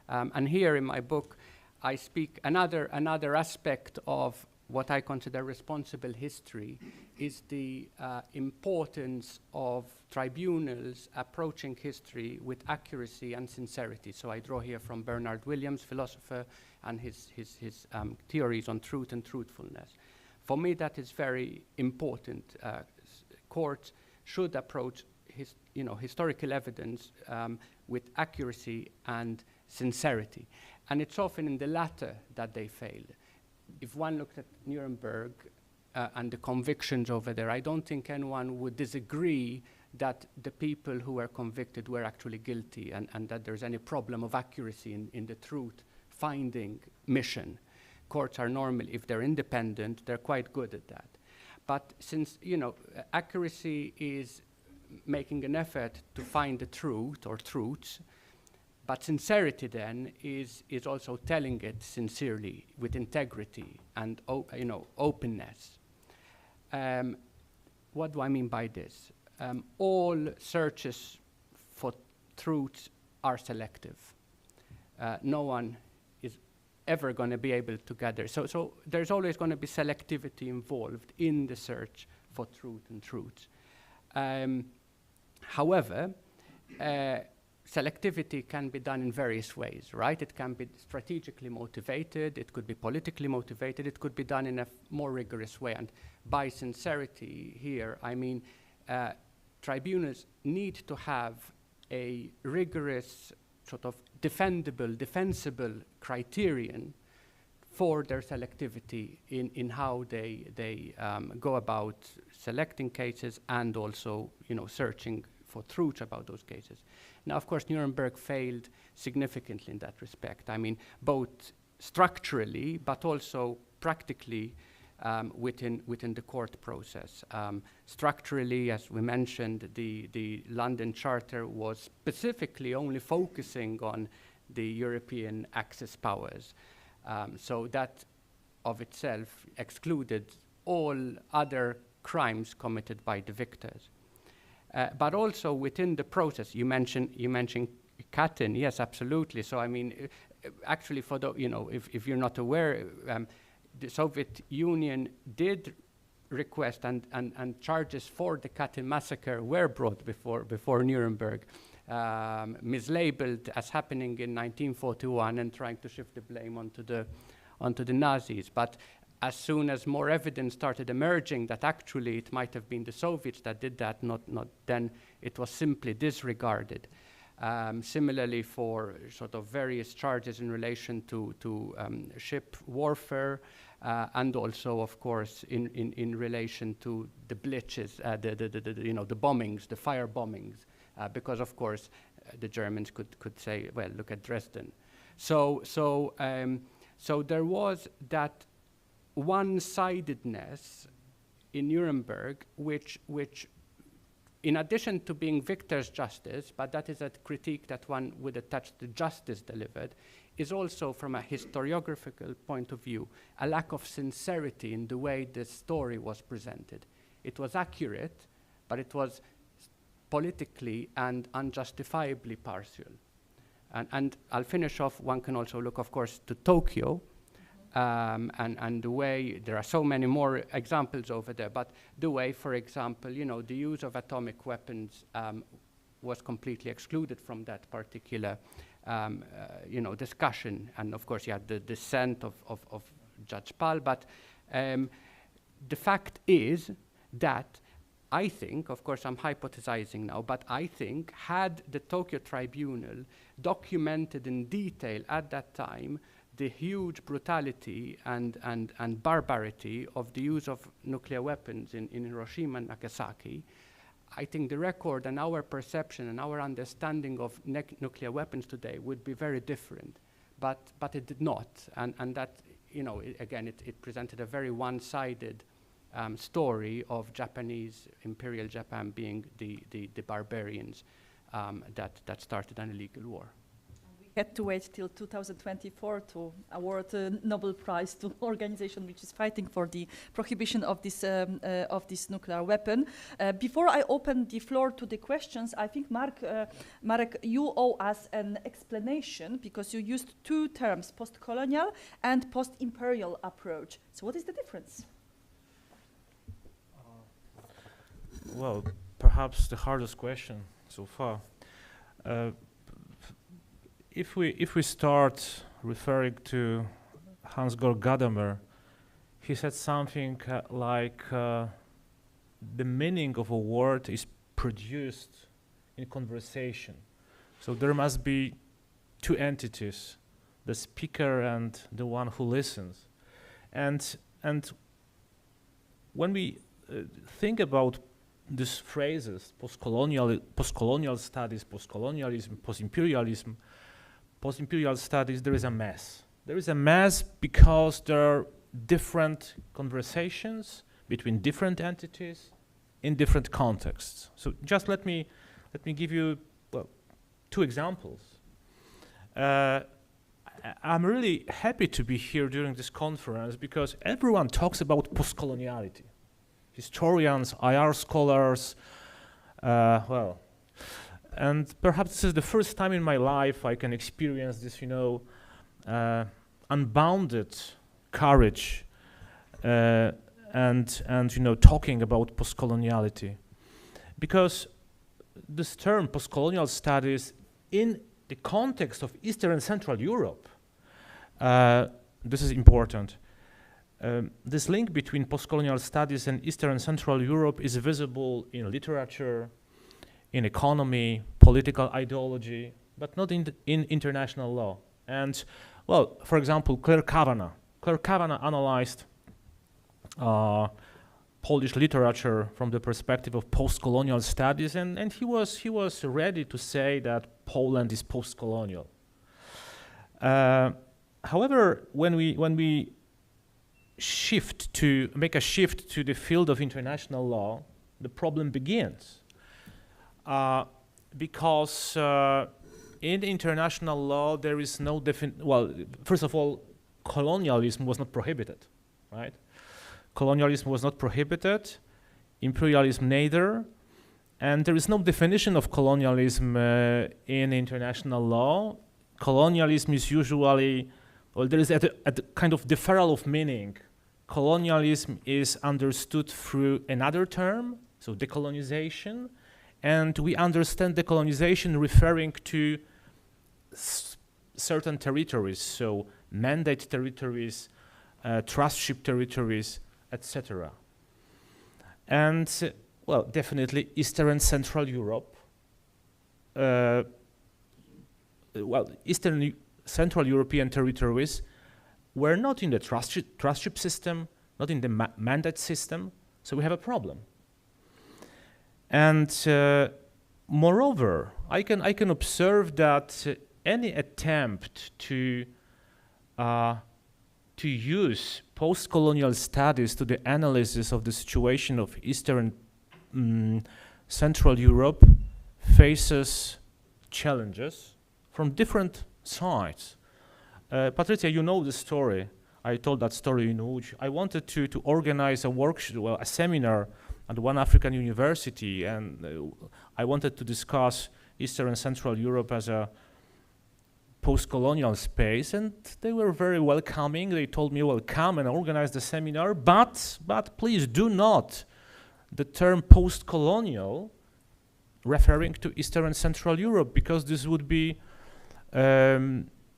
L: And here in my book, I speak another aspect of what I consider responsible history is the importance of tribunals approaching history with accuracy and sincerity. So I draw here from Bernard Williams, philosopher, and his theories on truth and truthfulness. For me, that is very important. Courts should approach historical evidence with accuracy and sincerity. And it's often in the latter that they fail. If one looks at Nuremberg and the convictions over there, I don't think anyone would disagree that the people who were convicted were actually guilty and that there's any problem of accuracy in the truth-finding mission. Courts are normally, if they're independent, they're quite good at that. But since, accuracy is making an effort to find the truth or truths, but sincerity then is also telling it sincerely with integrity and openness. What do I mean by this? All searches for truth are selective. No one is ever going to be able to gather. So there's always going to be selectivity involved in the search for truth and truths. However, selectivity can be done in various ways, right? It can be strategically motivated, it could be politically motivated, it could be done in a more rigorous way. And by sincerity here, I mean tribunals need to have a rigorous, sort of defensible criterion for their selectivity in how they go about selecting cases and also, searching for truth about those cases. Now, of course, Nuremberg failed significantly in that respect. I mean, both structurally, but also practically within the court process. Structurally, as we mentioned, the London Charter was specifically only focusing on the European Axis powers. So that of itself excluded all other crimes committed by the victors. But also within the process, you mentioned Katyn. Yes, absolutely. So I mean, actually, for the if you're not aware, the Soviet Union did request and charges for the Katyn massacre were brought before Nuremberg, mislabeled as happening in 1941 and trying to shift the blame onto the Nazis. But as soon as more evidence started emerging that actually it might have been the Soviets that did that, not then it was simply disregarded. Similarly, for sort of various charges in relation to ship warfare, and also, of course, in relation to the Blitzes, the bombings, the fire bombings, because, of course, the Germans could say, well, look at Dresden. So there was that one-sidedness in Nuremberg, which in addition to being victor's justice, but that is a critique that one would attach to justice delivered, is also, from a historiographical point of view, a lack of sincerity in the way the story was presented. It was accurate, but it was politically and unjustifiably partial. And I'll finish off, one can also look, of course, to Tokyo, and the way, there are so many more examples over there, but the way, for example, the use of atomic weapons was completely excluded from that particular discussion. And of course, you had the dissent of Judge Pal, but the fact is that I think, of course I'm hypothesizing now, but I think had the Tokyo Tribunal documented in detail at that time the huge brutality and barbarity of the use of nuclear weapons in Hiroshima and Nagasaki, I think the record and our perception and our understanding of nuclear weapons today would be very different. But it did not, and that, it presented a very one-sided story of Japanese, Imperial Japan being the barbarians that started an illegal war.
J: Had to wait till 2024 to award a Nobel Prize to an organization which is fighting for the prohibition of this nuclear weapon. Before I open the floor to the questions, I think Marek, you owe us an explanation because you used two terms, post-colonial and post-imperial approach. So what is the difference?
N: Well, perhaps the hardest question so far. If we start referring to Hans-Georg Gadamer, he said something like the meaning of a word is produced in conversation. So there must be two entities, the speaker and the one who listens. And when we think about these phrases, post-colonial studies, post-colonialism, post-imperialism, post-imperial studies, there is a mess. There is a mess because there are different conversations between different entities in different contexts. So just let me give you two examples. I'm really happy to be here during this conference because everyone talks about post-coloniality. Historians, IR scholars, and perhaps this is the first time in my life I can experience this, unbounded courage and talking about post-coloniality. Because this term, post-colonial studies, in the context of Eastern and Central Europe, this is important. This link between post-colonial studies and Eastern and Central Europe is visible in literature, in economy, political ideology, but not in international law. And, for example, Claire Kavanagh analyzed Polish literature from the perspective of post-colonial studies, and he was ready to say that Poland is post-colonial. However, when we make a shift to the field of international law, the problem begins. Because in international law there is no first of all, colonialism was not prohibited, right? Colonialism was not prohibited, imperialism neither, and there is no definition of colonialism in international law. Colonialism is usually, there is a kind of deferral of meaning. Colonialism is understood through another term, so decolonization, and we understand decolonization referring to certain territories, so mandate territories, trustship territories, etc. And, definitely Eastern and Central Europe, Eastern Central European territories we're not in the trustship system, not in the mandate system, so we have a problem. And moreover, I can observe that any attempt to use post-colonial studies to the analysis of the situation of Eastern Central Europe faces challenges from different sides. Patricia, you know the story. I told that story in which I wanted to organize a workshop, well, a seminar at one African university, and I wanted to discuss Eastern and Central Europe as a post-colonial space, and they were very welcoming. They told me, well, come and organize the seminar, but please do not the term post-colonial referring to Eastern and Central Europe, because this would be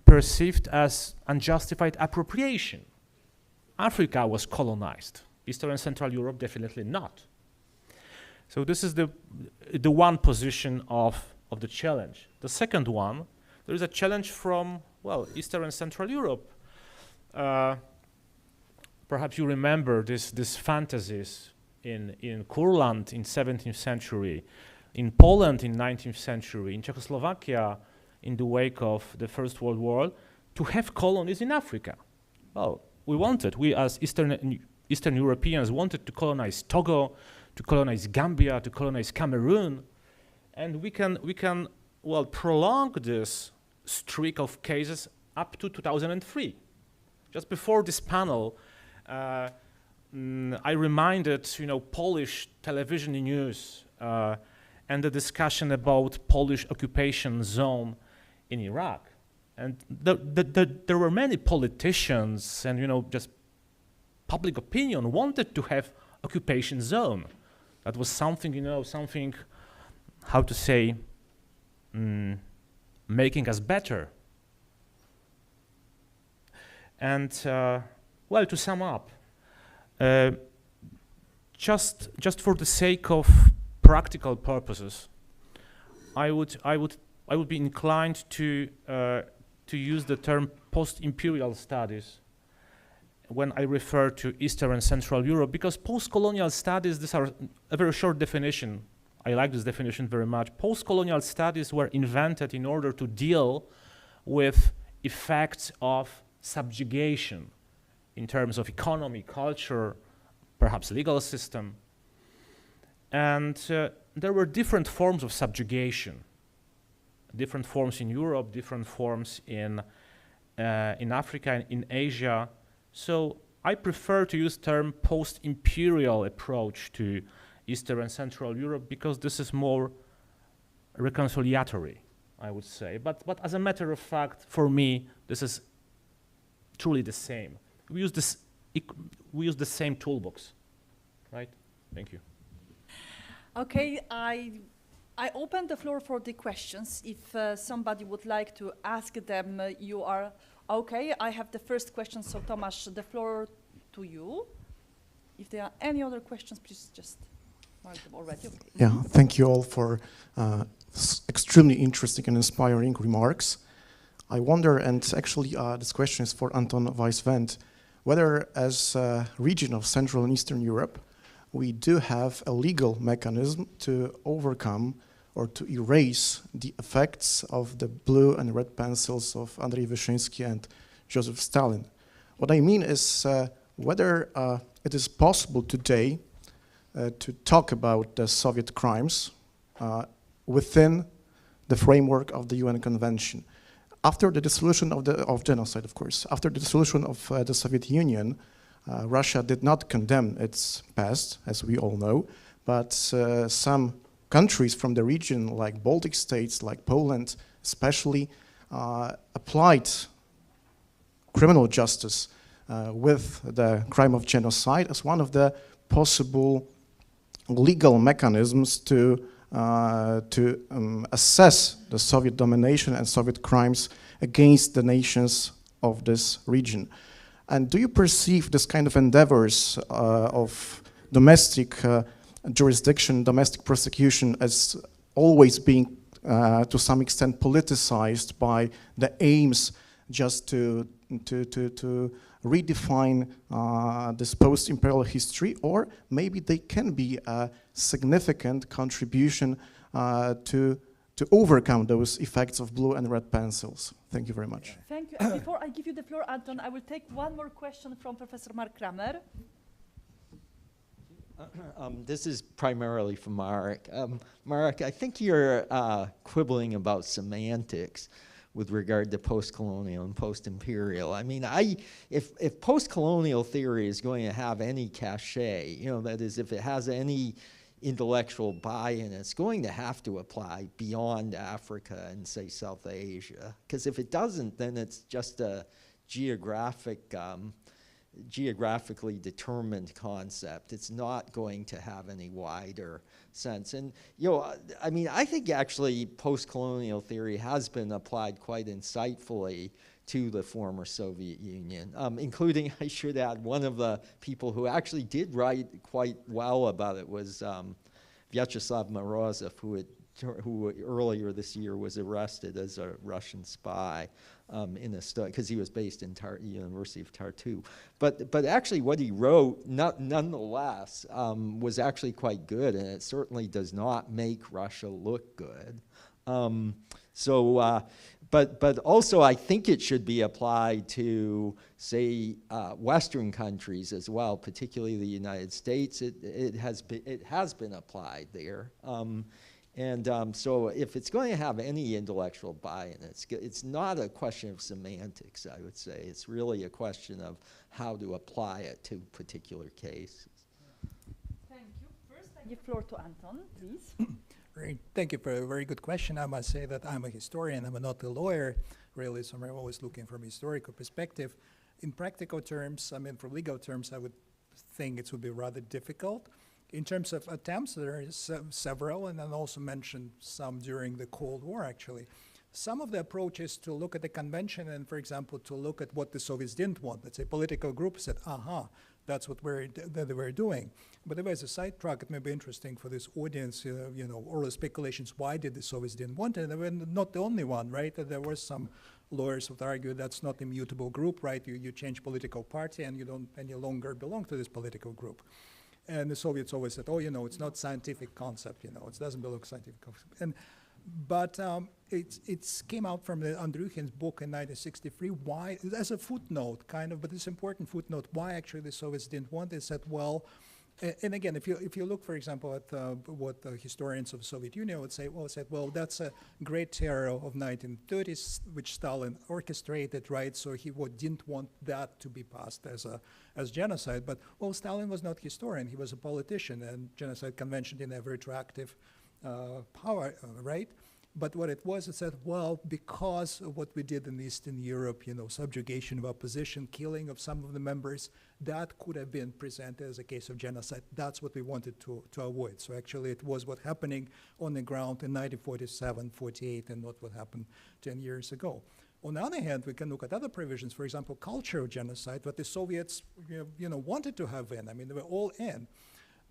N: perceived as unjustified appropriation. Africa was colonized. Eastern and Central Europe definitely not. So this is the one position of the challenge. The second one, there is a challenge from, well, Eastern and Central Europe. Perhaps you remember these fantasies in Kurland in 17th century, in Poland in 19th century, in Czechoslovakia in the wake of the First World War, to have colonies in Africa. Well, we as Eastern Europeans wanted to colonize Togo, to colonize Gambia, to colonize Cameroon, and we can well prolong this streak of cases up to 2003. Just before this panel, I reminded Polish television news and the discussion about Polish occupation zone in Iraq, and there were many politicians and just public opinion wanted to have occupation zone. That was something something, how to say, making us better. And well, to sum up, just for the sake of practical purposes, I would be inclined to use the term post-imperial studies when I refer to Eastern and Central Europe, because post-colonial studies, these are a very short definition. I like this definition very much. Post-colonial studies were invented in order to deal with effects of subjugation in terms of economy, culture, perhaps legal system. And there were different forms of subjugation, different forms in Europe, different forms in Africa and in Asia. So I prefer to use the term post-imperial approach to Eastern and Central Europe, because this is more reconciliatory, I would say. But as a matter of fact, for me, this is truly the same. We use the same toolbox, right? Thank you.
J: Okay, I open the floor for the questions. If somebody would like to ask them, you are okay. I have the first question, so Tomasz, the floor to you. If there are any other questions, please just mark them already. Okay.
O: Yeah, thank you all for extremely interesting and inspiring remarks. I wonder, and actually this question is for Anton Weiss-Wendt, whether as a region of Central and Eastern Europe, we do have a legal mechanism to overcome or to erase the effects of the blue and red pencils of Andrzej Wyszyński and Joseph Stalin. What I mean is whether it is possible today to talk about the Soviet crimes within the framework of the UN Convention. After the dissolution of genocide, of course, after the dissolution of the Soviet Union, Russia did not condemn its past, as we all know, but some countries from the region, like Baltic states, like Poland especially, applied criminal justice with the crime of genocide as one of the possible legal mechanisms to assess the Soviet domination and Soviet crimes against the nations of this region. And do you perceive this kind of endeavors of domestic jurisdiction, domestic prosecution as always being to some extent politicized by the aims just to redefine this post-imperial history, or maybe they can be a significant contribution to overcome those effects of blue and red pencils. Thank you very much.
J: Thank you. And before I give you the floor, Anton, I will take one more question from Professor Mark Kramer.
B: This is primarily for Mark. Mark, I think you're quibbling about semantics with regard to post-colonial and post-imperial. I mean, if post-colonial theory is going to have any cachet, you know, that is, if it has any intellectual buy-in, it's going to have to apply beyond Africa and, say, South Asia. Because if it doesn't, then it's just a geographically determined concept. It's not going to have any wider sense. And, you know, I mean, I think actually post-colonial theory has been applied quite insightfully to the former Soviet Union, including, I should add, one of the people who actually did write quite well about it was Vyacheslav Morozov, who earlier this year was arrested as a Russian spy in a study, because he was based in University of Tartu. But actually what he wrote, nonetheless, was actually quite good, and it certainly does not make Russia look good. But also I think it should be applied to, say, Western countries as well, particularly the United States. It has been applied there. So if it's going to have any intellectual buy-in, it's not a question of semantics, I would say. It's really a question of how to apply it to particular cases.
J: Thank you. First, I give floor to Anton, please.
K: Great. Thank you for a very good question. I must say that I'm a historian. I'm not a lawyer, really, so I'm always looking from a historical perspective. In practical terms, I mean, for legal terms, I would think it would be rather difficult. In terms of attempts, there is several, and I also mentioned some during the Cold War, actually. Some of the approaches to look at the convention and, for example, to look at what the Soviets didn't want. Let's say political groups said, aha, that's what they were doing. But there was a sidetrack. It may be interesting for this audience, you know, oral speculations, why did the Soviets didn't want it? And they were not the only one, right? There were some lawyers who would argue that's not a mutable group, right? You change political party and you don't any longer belong to this political group. And the Soviets always said, oh, you know, it's not scientific concept, you know, it doesn't belong to scientific concept. But it came out from the Andryukhin's book in 1963, why, as a footnote, kind of, but it's important footnote, why actually the Soviets didn't want it. They said, well, and again, if you look, for example, at what the historians of the Soviet Union would say, well, that's a great terror of 1930s, which Stalin orchestrated, right? So he didn't want that to be passed as genocide. But, well, Stalin was not a historian. He was a politician, and genocide convention didn't have retroactive power, right? But what it was, it said, well, because of what we did in Eastern Europe, you know, subjugation of opposition, killing of some of the members, that could have been presented as a case of genocide. That's what we wanted to avoid. So actually it was what happening on the ground in 1947, 48, and not what happened 10 years ago. On the other hand, we can look at other provisions, for example, cultural genocide, what the Soviets wanted to have in. I mean, they were all in.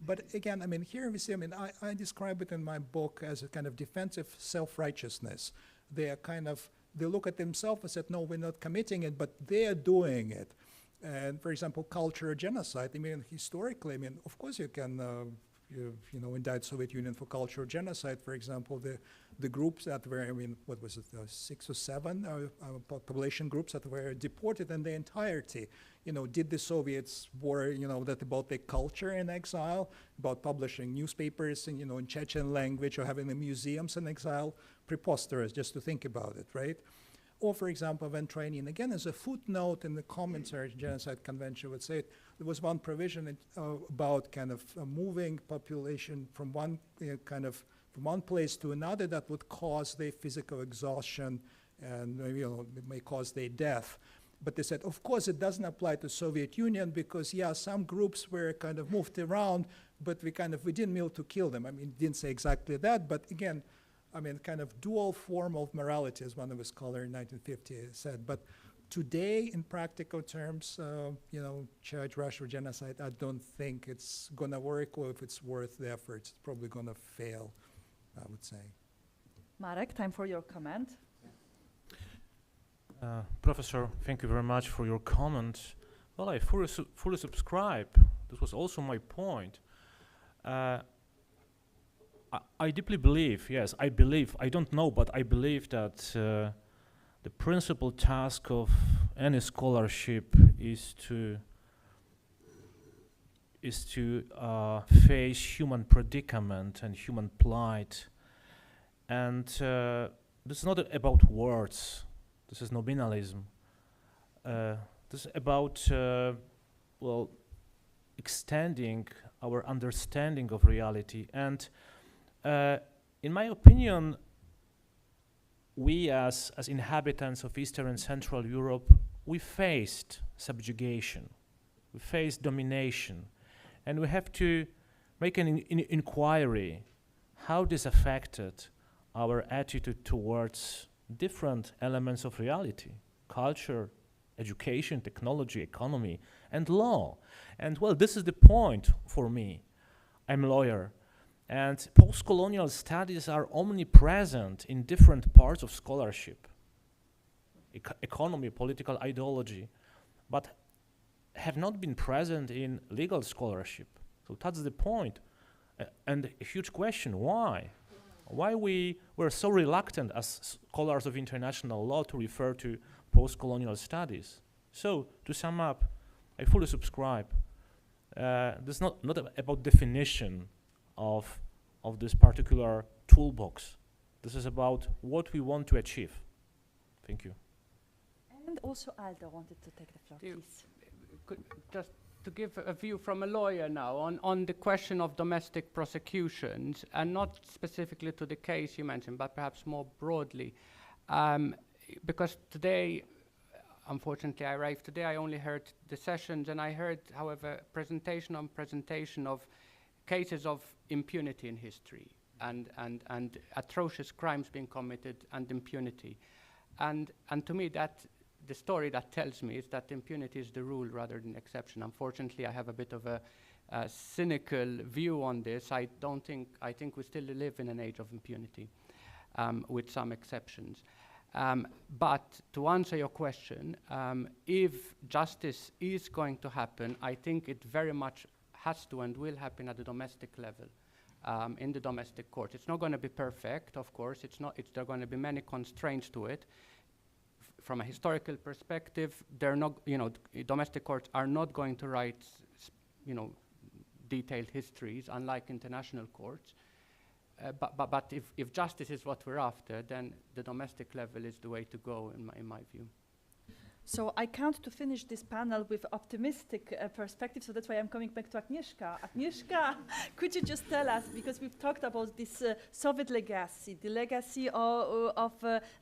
K: But again, I mean, here we see, I mean, I describe it in my book as a kind of defensive self-righteousness. They are kind of, they look at themselves and said, no, we're not committing it, but they're doing it. And for example, cultural genocide, I mean, historically, I mean, of course you can, indict Soviet Union for cultural genocide. For example, the groups that were, I mean, what was it, 6 or 7 population groups that were deported in their entirety. You know, did the Soviets were, that about their culture in exile, about publishing newspapers in, in Chechen language or having the museums in exile? Preposterous, just to think about it, right? Or, for example, when training, again, as a footnote in the commentary to Genocide Convention would say, there was one provision about kind of moving population from one from one place to another that would cause their physical exhaustion and it may cause their death. But they said, of course, it doesn't apply to Soviet Union because, yeah, some groups were kind of moved around, but we didn't mean to kill them. I mean, didn't say exactly that, but again, I mean, kind of dual form of morality, as one of the scholars in 1950 said. But today, in practical terms, charge Russia with genocide, I don't think it's going to work, or if it's worth the effort, it's probably going to fail, I would say.
J: Marek, time for your comment.
N: Professor, thank you very much for your comment. Well, I fully subscribe. This was also my point. I deeply believe, yes, I don't know, but I believe that the principal task of any scholarship is to face human predicament and human plight. And this is not about words. This is nominalism. This is about, well, extending our understanding of reality. And in my opinion, we as inhabitants of Eastern and Central Europe, we faced subjugation, we faced domination, and we have to make an inquiry how this affected our attitude towards different elements of reality, culture, education, technology, economy, and law. And well, this is the point for me. I'm a lawyer, and post-colonial studies are omnipresent in different parts of scholarship, economy, political ideology, but have not been present in legal scholarship. So that's the point. And a huge question, why? Why we were so reluctant as scholars of international law to refer to post-colonial studies. So, to sum up, I fully subscribe. This is not about definition of this particular toolbox. This is about what we want to achieve. Thank you.
J: And also Alda wanted to take the floor, please.
L: Just to give a view from a lawyer now on the question of domestic prosecutions, and not specifically to the case you mentioned, but perhaps more broadly. Because today, unfortunately, I arrived today, I only heard the sessions, and I heard, however, presentation on presentation of cases of impunity in history and atrocious crimes being committed and impunity. And to me, the story that tells me is that impunity is the rule rather than exception. Unfortunately, I have a bit of a cynical view on this. I think we still live in an age of impunity, with some exceptions. But to answer your question, if justice is going to happen, I think it very much has to and will happen at the domestic level, in the domestic court. It's not going to be perfect, of course. There are going to be many constraints to it. From a historical perspective, they're not, domestic courts are not going to write, detailed histories, unlike international courts. But if justice is what we're after, then the domestic level is the way to go, in my view.
J: So I count to finish this panel with optimistic perspective, so that's why I'm coming back to Agnieszka. Agnieszka, could you just tell us, because we've talked about this Soviet legacy, the legacy of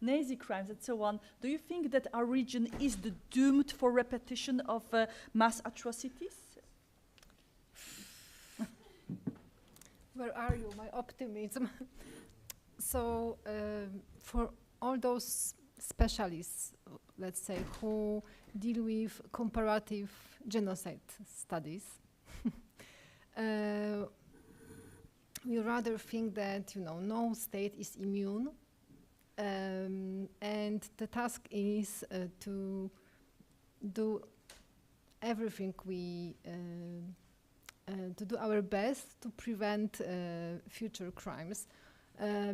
J: Nazi crimes and so on, do you think that our region is doomed for repetition of mass atrocities?
M: Where are you, my optimism? So for all those specialists, let's say, who deal with comparative genocide studies, we rather think that no state is immune, and the task is to do everything to do our best to prevent future crimes.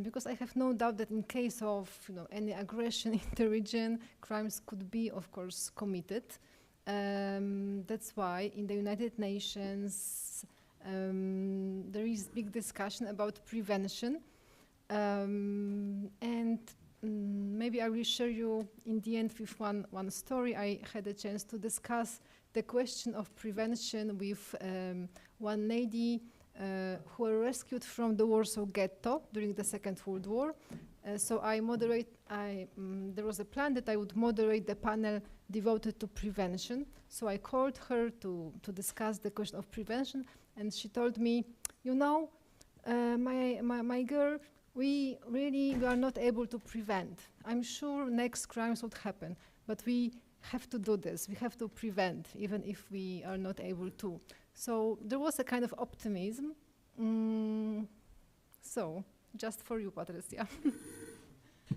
M: Because I have no doubt that in case of any aggression in the region, crimes could be, of course, committed. That's why in the United Nations there is big discussion about prevention, and maybe I will share you in the end with one story. I had a chance to discuss the question of prevention with one lady who were rescued from the Warsaw Ghetto during the Second World War. So there was a plan that I would moderate the panel devoted to prevention. So I called her to discuss the question of prevention, and she told me, my girl, we are not able to prevent. I'm sure next crimes would happen, but we have to do this. We have to prevent, even if we are not able to. So there was a kind of optimism. So, just for you, Patricia.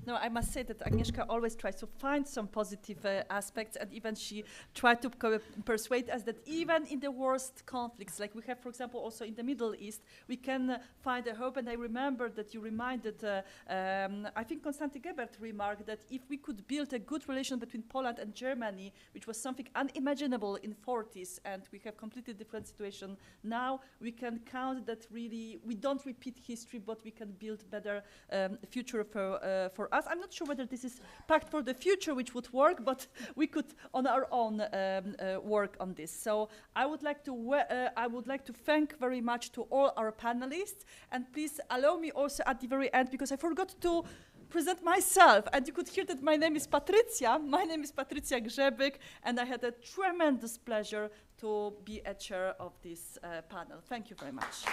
J: No, I must say that Agnieszka always tries to find some positive aspects, and even she tried to persuade us that even in the worst conflicts, like we have, for example, also in the Middle East, we can find a hope. And I remember that you reminded, I think Konstanty Gebert remarked that if we could build a good relation between Poland and Germany, which was something unimaginable in 40s, and we have completely different situation now, we can count that really we don't repeat history, but we can build better future for us. I'm not sure whether this is pact for the future which would work, but we could on our own work on this. So I would like to thank very much to all our panelists, and please allow me also at the very end, because I forgot to present myself, and you could hear that my name is Patrycja. My name is Patrycja Grzebyk, and I had a tremendous pleasure to be a chair of this panel. Thank you very much.